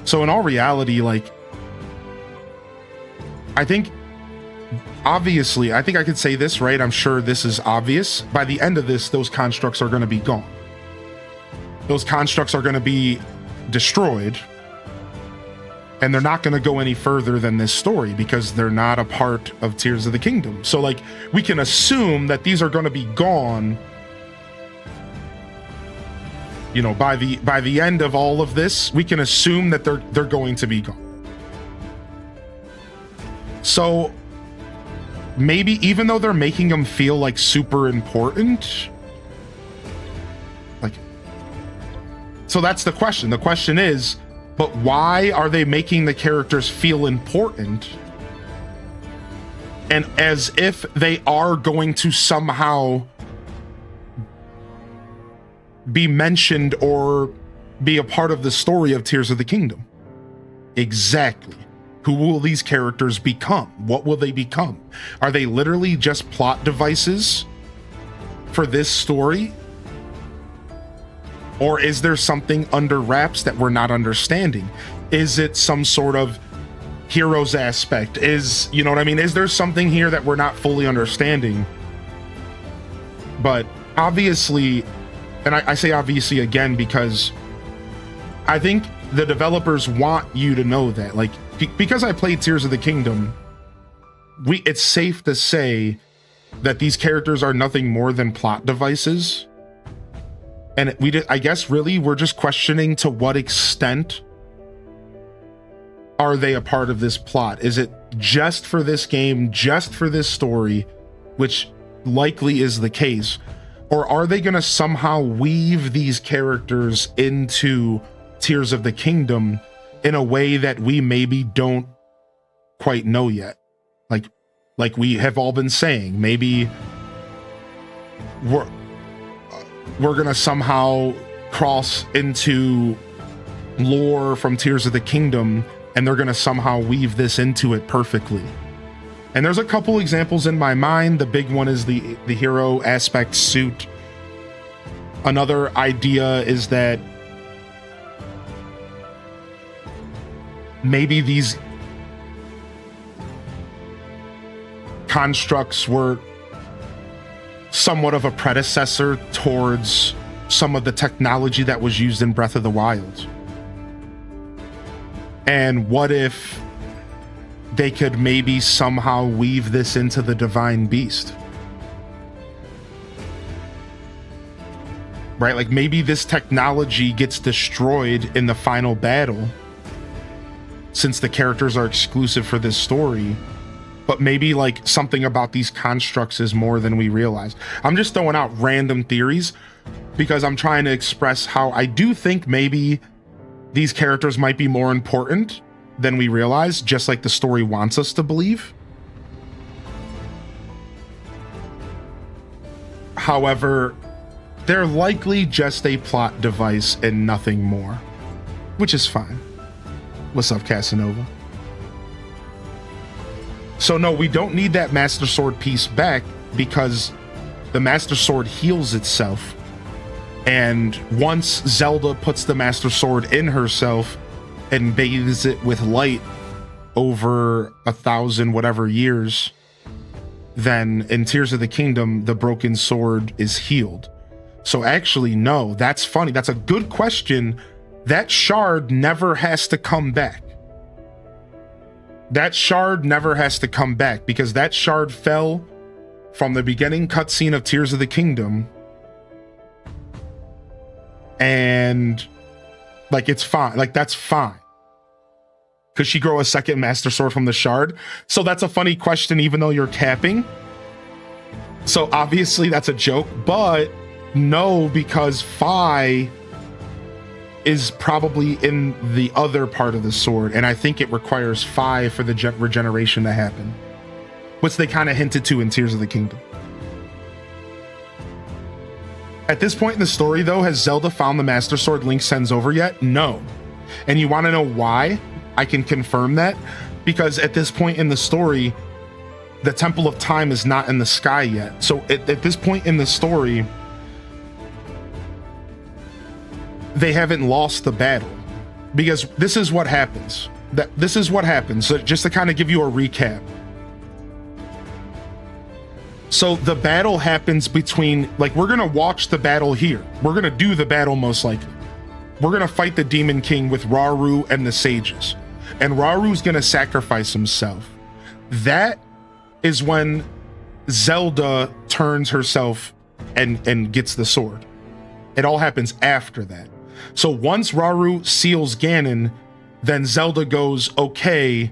So in all reality, like, I think, obviously, I think I could say this, right? I'm sure this is obvious. By the end of this, those constructs are going to be gone. Those constructs are going to be destroyed, and they're not going to go any further than this story because they're not a part of Tears of the Kingdom. So, like, we can assume that these are going to be gone, you know, by the end of all of this. We can assume that they're going to be gone. So maybe even though they're making them feel like super important, like, so that's the question. The question is, but why are they making the characters feel important? And as if they are going to somehow be mentioned or be a part of the story of Tears of the Kingdom. Exactly. Who will these characters become? What will they become? Are they literally just plot devices for this story? Or is there something under wraps that we're not understanding? Is it some sort of heroes aspect? You know what I mean? Is there something here that we're not fully understanding? But obviously, and I say obviously again, because I think the developers want you to know that, like, because I played Tears of the Kingdom, it's safe to say that these characters are nothing more than plot devices. And I guess really we're just questioning to what extent are they a part of this plot? Is it just for this game, just for this story, which likely is the case? Or are they going to somehow weave these characters into Tears of the Kingdom in a way that we maybe don't quite know yet? Like we have all been saying, maybe we're going to somehow cross into lore from Tears of the Kingdom, and they're going to somehow weave this into it perfectly. And there's a couple examples in my mind. The big one is the hero aspect suit. Another idea is that maybe these constructs were somewhat of a predecessor towards some of the technology that was used in Breath of the Wild. And what if they could maybe somehow weave this into the Divine Beast? Right? Like maybe this technology gets destroyed in the final battle, since the characters are exclusive for this story. But maybe like something about these constructs is more than we realize. I'm just throwing out random theories because I'm trying to express how I do think maybe these characters might be more important than we realize, just like the story wants us to believe. However, they're likely just a plot device and nothing more, which is fine. What's up, Casanova? So no, we don't need that Master Sword piece back because the Master Sword heals itself. And once Zelda puts the Master Sword in herself and bathes it with light over 1,000 whatever years, then in Tears of the Kingdom, the broken sword is healed. So actually, no, that's funny. That's a good question. That shard never has to come back. That shard never has to come back because that shard fell from the beginning cutscene of Tears of the Kingdom. And like, it's fine. Like, that's fine. Could she grow a second Master Sword from the shard? So that's a funny question, even though you're capping. So obviously that's a joke, but no, because Fi is probably in the other part of the sword, and I think it requires 5 for the regeneration to happen, which they kind of hinted to in Tears of the Kingdom. At this point in the story, though, has Zelda found the Master Sword Link sends over yet? No. And you want to know why? I can confirm that, because at this point in the story, the Temple of Time is not in the sky yet. So at this point in the story, they haven't lost the battle, because this is what happens. This is what happens. So just to kind of give you a recap. So the battle happens between, like, we're going to watch the battle here. We're going to do the battle most likely. We're going to fight the Demon King with Rauru and the sages. And Raru's going to sacrifice himself. That is when Zelda turns herself and gets the sword. It all happens after that. So once Rauru seals Ganon, then Zelda goes, okay,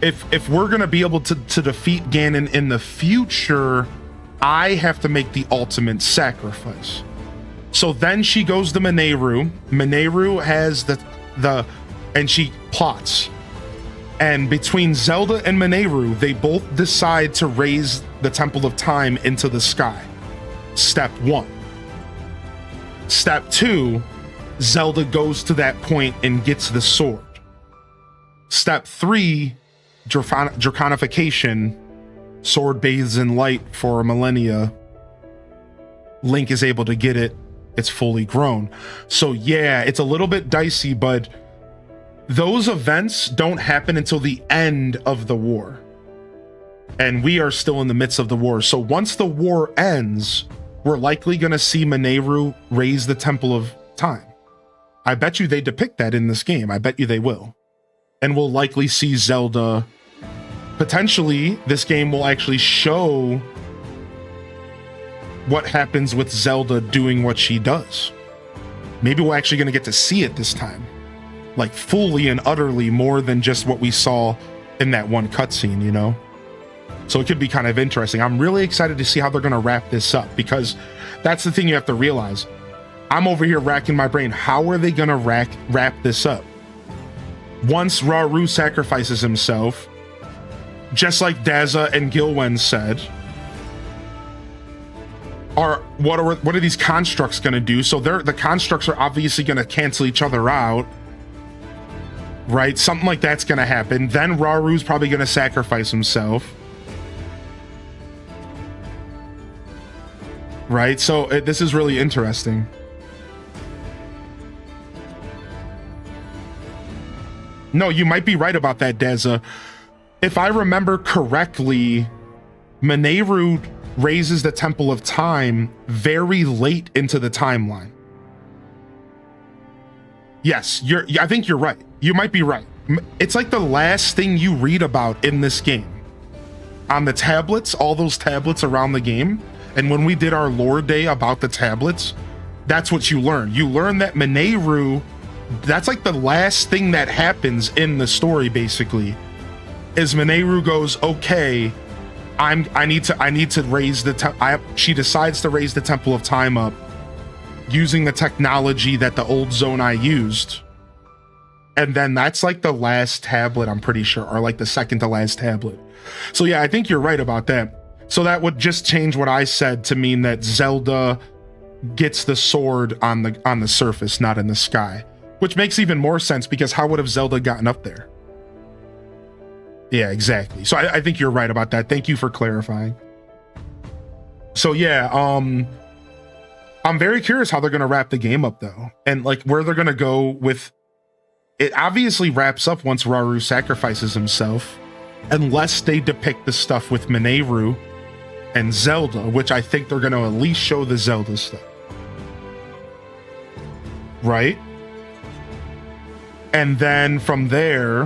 if we're going to be able to defeat Ganon in the future, I have to make the ultimate sacrifice. So then she goes to Mineru. Mineru has and she plots. And between Zelda and Mineru, they both decide to raise the Temple of Time into the sky. Step 1. Step 2, Zelda goes to that point and gets the sword. Step 3, draconification, sword bathes in light for a millennia. Link is able to get it. It's fully grown. So yeah, it's a little bit dicey, but those events don't happen until the end of the war. And we are still in the midst of the war. So once the war ends, we're likely going to see Mineru raise the Temple of Time. I bet you they depict that in this game. I bet you they will. And we'll likely see Zelda. Potentially, this game will actually show what happens with Zelda doing what she does. Maybe we're actually going to get to see it this time. Like fully and utterly, more than just what we saw in that one cutscene, you know? So it could be kind of interesting. I'm really excited to see how they're going to wrap this up, because that's the thing you have to realize. I'm over here racking my brain. How are they going to wrap this up? Once Rauru sacrifices himself, just like Daza and Gilwen said, what are these constructs going to do? So the constructs are obviously going to cancel each other out, right? Something like that's going to happen. Then Rauru's probably going to sacrifice himself. Right? So this is really interesting. No, you might be right about that, Deza. If I remember correctly, Mineru raises the Temple of Time very late into the timeline. Yes, I think you're right. You might be right. It's like the last thing you read about in this game. On the tablets, all those tablets around the game. And when we did our lore day about the tablets, that's what you learn. You learn that Mineru, that's like the last thing that happens in the story, basically, is Mineru goes, okay, I need to raise she decides to raise the Temple of Time up using the technology that the old Zonai used. And then that's like the last tablet, I'm pretty sure, or like the second to last tablet. So yeah, I think you're right about that. So that would just change what I said to mean that Zelda gets the sword on the surface, not in the sky, which makes even more sense, because how would have Zelda gotten up there? Yeah, exactly. So I think you're right about that. Thank you for clarifying. So yeah, I'm very curious how they're going to wrap the game up, though, and like where they're going to go with it. Obviously wraps up once Rauru sacrifices himself, unless they depict the stuff with Mineru and Zelda, which I think they're going to at least show the Zelda stuff. Right? And then from there,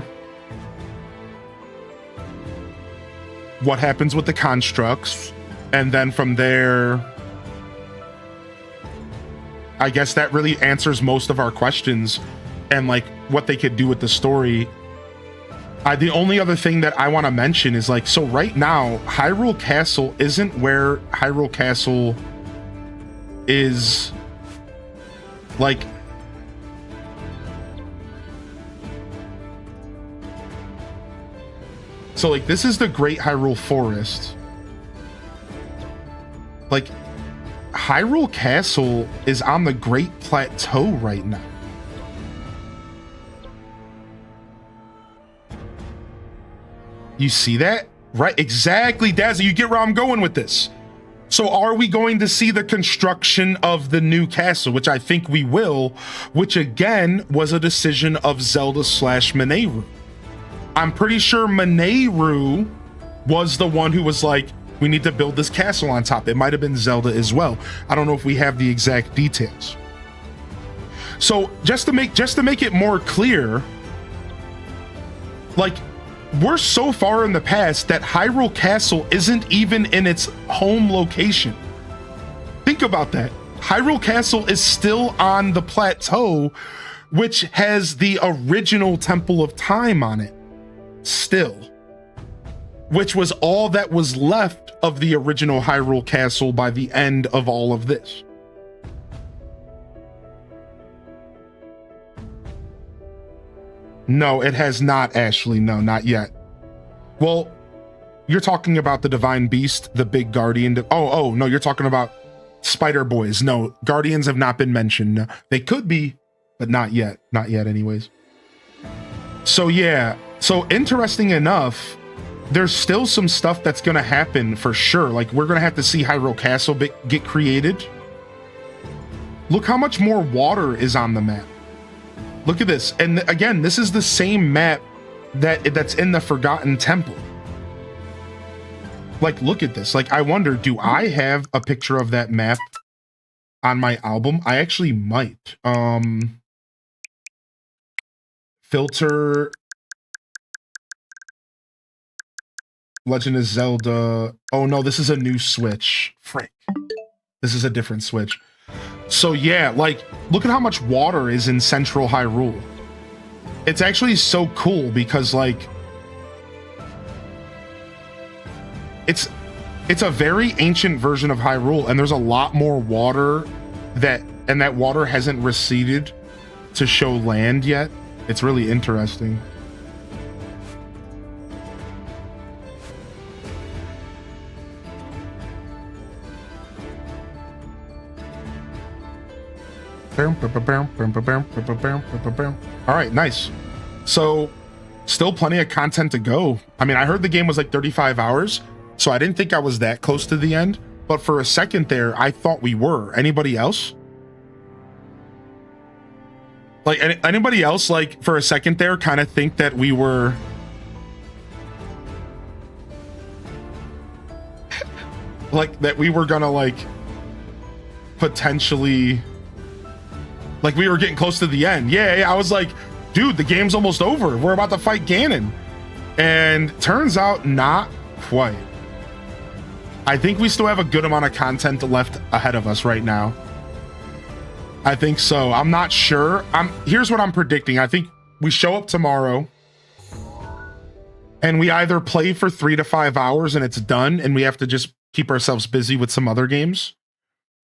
what happens with the constructs? And then from there, I guess that really answers most of our questions and like what they could do with the story. The only other thing that I want to mention is like, so right now, Hyrule Castle isn't where Hyrule Castle is like. So like, this is the Great Hyrule Forest. Like, Hyrule Castle is on the Great Plateau right now. You see that? Right, exactly, Dazzy. You get where I'm going with this. So are we going to see the construction of the new castle, which I think we will, which again was a decision of Zelda / Mineru. I'm pretty sure Mineru was the one who was like, we need to build this castle on top. It might have been Zelda as well. I don't know if we have the exact details. So just to make it more clear, like, we're so far in the past that Hyrule Castle isn't even in its home location. Think about that. Hyrule Castle is still on the plateau, which has the original Temple of Time on it. Still. Which was all that was left of the original Hyrule Castle by the end of all of this. No, it has not, Ashley. No, not yet. Well, you're talking about the Divine Beast, the big guardian. No, you're talking about Spider Boys. No, Guardians have not been mentioned. No, they could be, but not yet. Not yet, anyways. So yeah, So interesting enough, there's still some stuff that's going to happen for sure. Like, we're going to have to see Hyrule Castle get created. Look how much more water is on the map. Look at this. And again, this is the same map that's in the Forgotten Temple. Like, look at this. Like, I wonder, do I have a picture of that map on my album? I actually might. Filter Legend of Zelda. Oh no, this is a new Switch. Frick. This is a different Switch. So yeah, like, look at how much water is in Central Hyrule. It's actually so cool because, like, it's a very ancient version of Hyrule, and there's a lot more water and that water hasn't receded to show land yet. It's really interesting. All right, nice. So still plenty of content to go. I mean, I heard the game was like 35 hours, so I didn't think I was that close to the end, but for a second there, I thought we were. Anybody else? Like, anybody else, like, for a second there, kind of think that we were... like, that we were gonna, like, potentially... like, we were getting close to the end. Yeah, I was like, dude, the game's almost over. We're about to fight Ganon. And turns out not quite. I think we still have a good amount of content left ahead of us right now. I think so. I'm not sure. Here's what I'm predicting. I think we show up tomorrow and we either play for 3 to 5 hours and it's done and we have to just keep ourselves busy with some other games,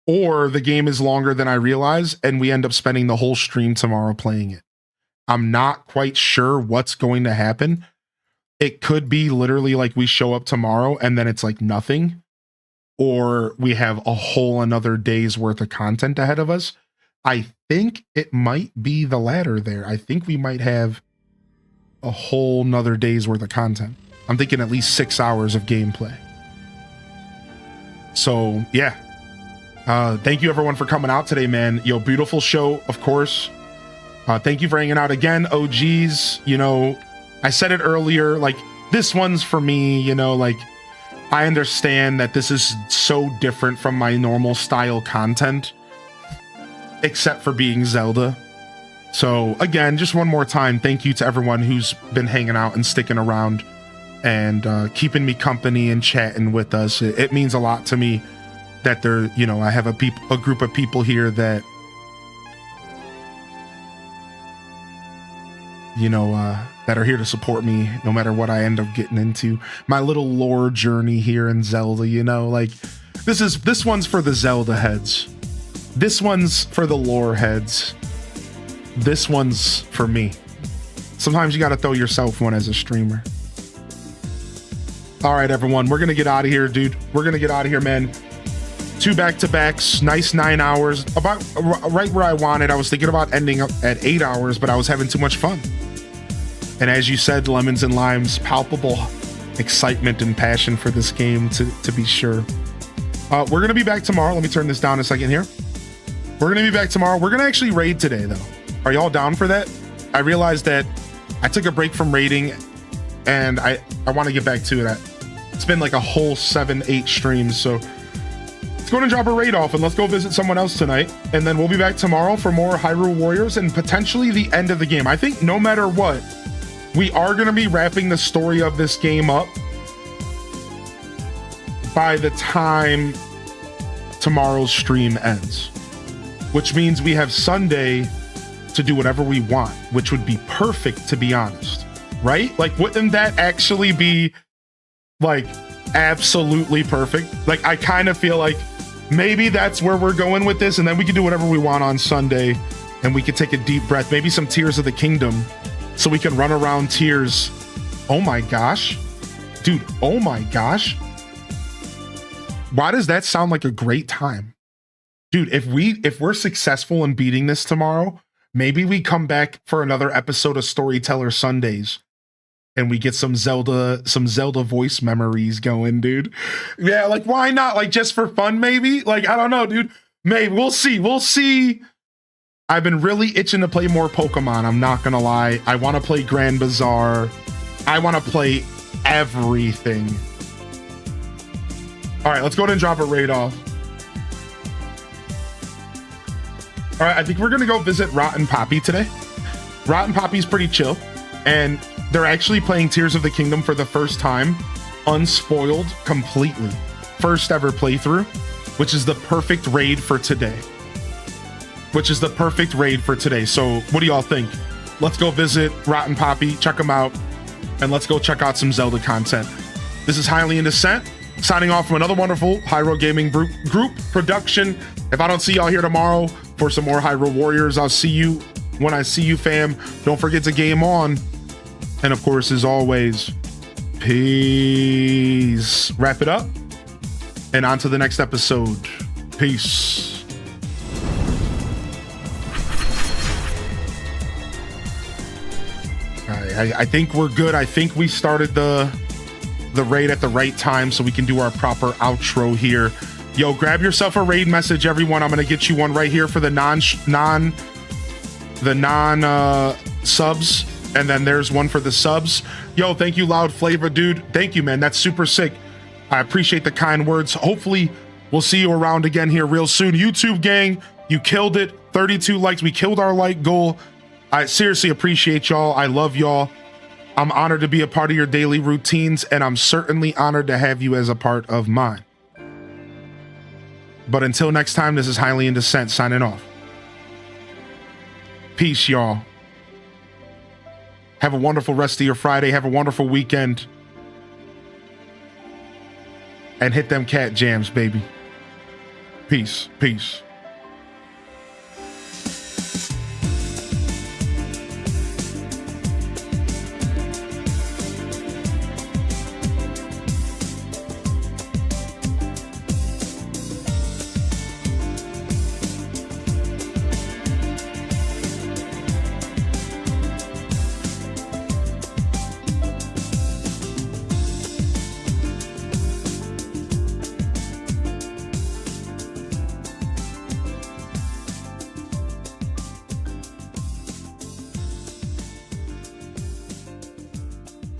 or the game is longer than I realize and we end up spending the whole stream tomorrow playing it. I'm not quite sure what's going to happen. It could be literally like we show up tomorrow and then it's like nothing, or we have a whole another day's worth of content ahead of us. I think it might be the latter there. I think we might have a whole nother day's worth of content. I'm thinking at least 6 hours of gameplay. So yeah. Thank you everyone for coming out today, man. Yo, beautiful show, of course. Thank you for hanging out again, OGs. You know, I said it earlier, like, this one's for me, you know, like, I understand that this is so different from my normal style content, except for being Zelda. So again, just one more time, thank you to everyone who's been hanging out and sticking around and keeping me company and chatting with us. It means a lot to me that there, you know, I have a group of people here that, you know, that are here to support me no matter what I end up getting into. My little lore journey here in Zelda, you know, like, this one's for the Zelda heads. This one's for the lore heads. This one's for me. Sometimes you got to throw yourself one as a streamer. All right, everyone, we're going to get out of here, dude. We're going to get out of here, man. 2 back-to-backs, nice 9 hours, about right where I wanted. I was thinking about ending up at 8 hours, but I was having too much fun. And as you said, lemons and limes, palpable excitement and passion for this game, to be sure. We're going to be back tomorrow. Let me turn this down a second here. We're going to be back tomorrow. We're going to actually raid today, though. Are y'all down for that? I realized that I took a break from raiding, and I want to get back to it. It's been like a whole 7-8 streams, so let's go and drop a raid off, and let's go visit someone else tonight. And then we'll be back tomorrow for more Hyrule Warriors and potentially the end of the game. I think no matter what, we are going to be wrapping the story of this game up by the time tomorrow's stream ends, which means we have Sunday to do whatever we want, which would be perfect, to be honest, right? Like, wouldn't that actually be like absolutely perfect? Like, I kind of feel like maybe that's where we're going with this, and then we can do whatever we want on Sunday, and we can take a deep breath, maybe some Tears of the Kingdom, so we can run around Tears. Oh my gosh, dude, oh my gosh. Why does that sound like a great time? Dude, if we're successful in beating this tomorrow, maybe we come back for another episode of Storyteller Sundays and we get some Zelda voice memories going, dude. Yeah, like why not? Like just for fun, maybe? Like, I don't know, dude. Maybe we'll see. I've been really itching to play more Pokemon, I'm not gonna lie. I want to play Grand Bazaar. I want to play everything. All right, let's go ahead and drop a raid off. All right, I think we're gonna go visit Rotten Poppy today. Rotten Poppy's pretty chill, and they're actually playing Tears of the Kingdom for the first time, unspoiled completely. First ever playthrough, which is the perfect raid for today. So what do y'all think? Let's go visit Rotten Poppy, check them out, and let's go check out some Zelda content. This is Highly in Descent, signing off from another wonderful Hyrule Gaming group production. If I don't see y'all here tomorrow for some more Hyrule Warriors, I'll see you when I see you, fam. Don't forget to game on. And of course, as always, peace. Wrap it up and on to the next episode. Peace. I think we're good. I think we started the raid at the right time, so we can do our proper outro here. Yo, grab yourself a raid message, everyone. I'm gonna get you one right here for the non subs, and then there's one for the subs. Yo, thank you, Loud Flavor, dude. Thank you, man. That's super sick. I appreciate the kind words. Hopefully we'll see you around again here real soon. YouTube gang, you killed it. 32 likes. We killed our like goal. I seriously appreciate y'all. I love y'all. I'm honored to be a part of your daily routines, and I'm certainly honored to have you as a part of mine. But until next time, this is Highly in Descent signing off. Peace, y'all. Have a wonderful rest of your Friday. Have a wonderful weekend. And hit them cat jams, baby. Peace. Peace.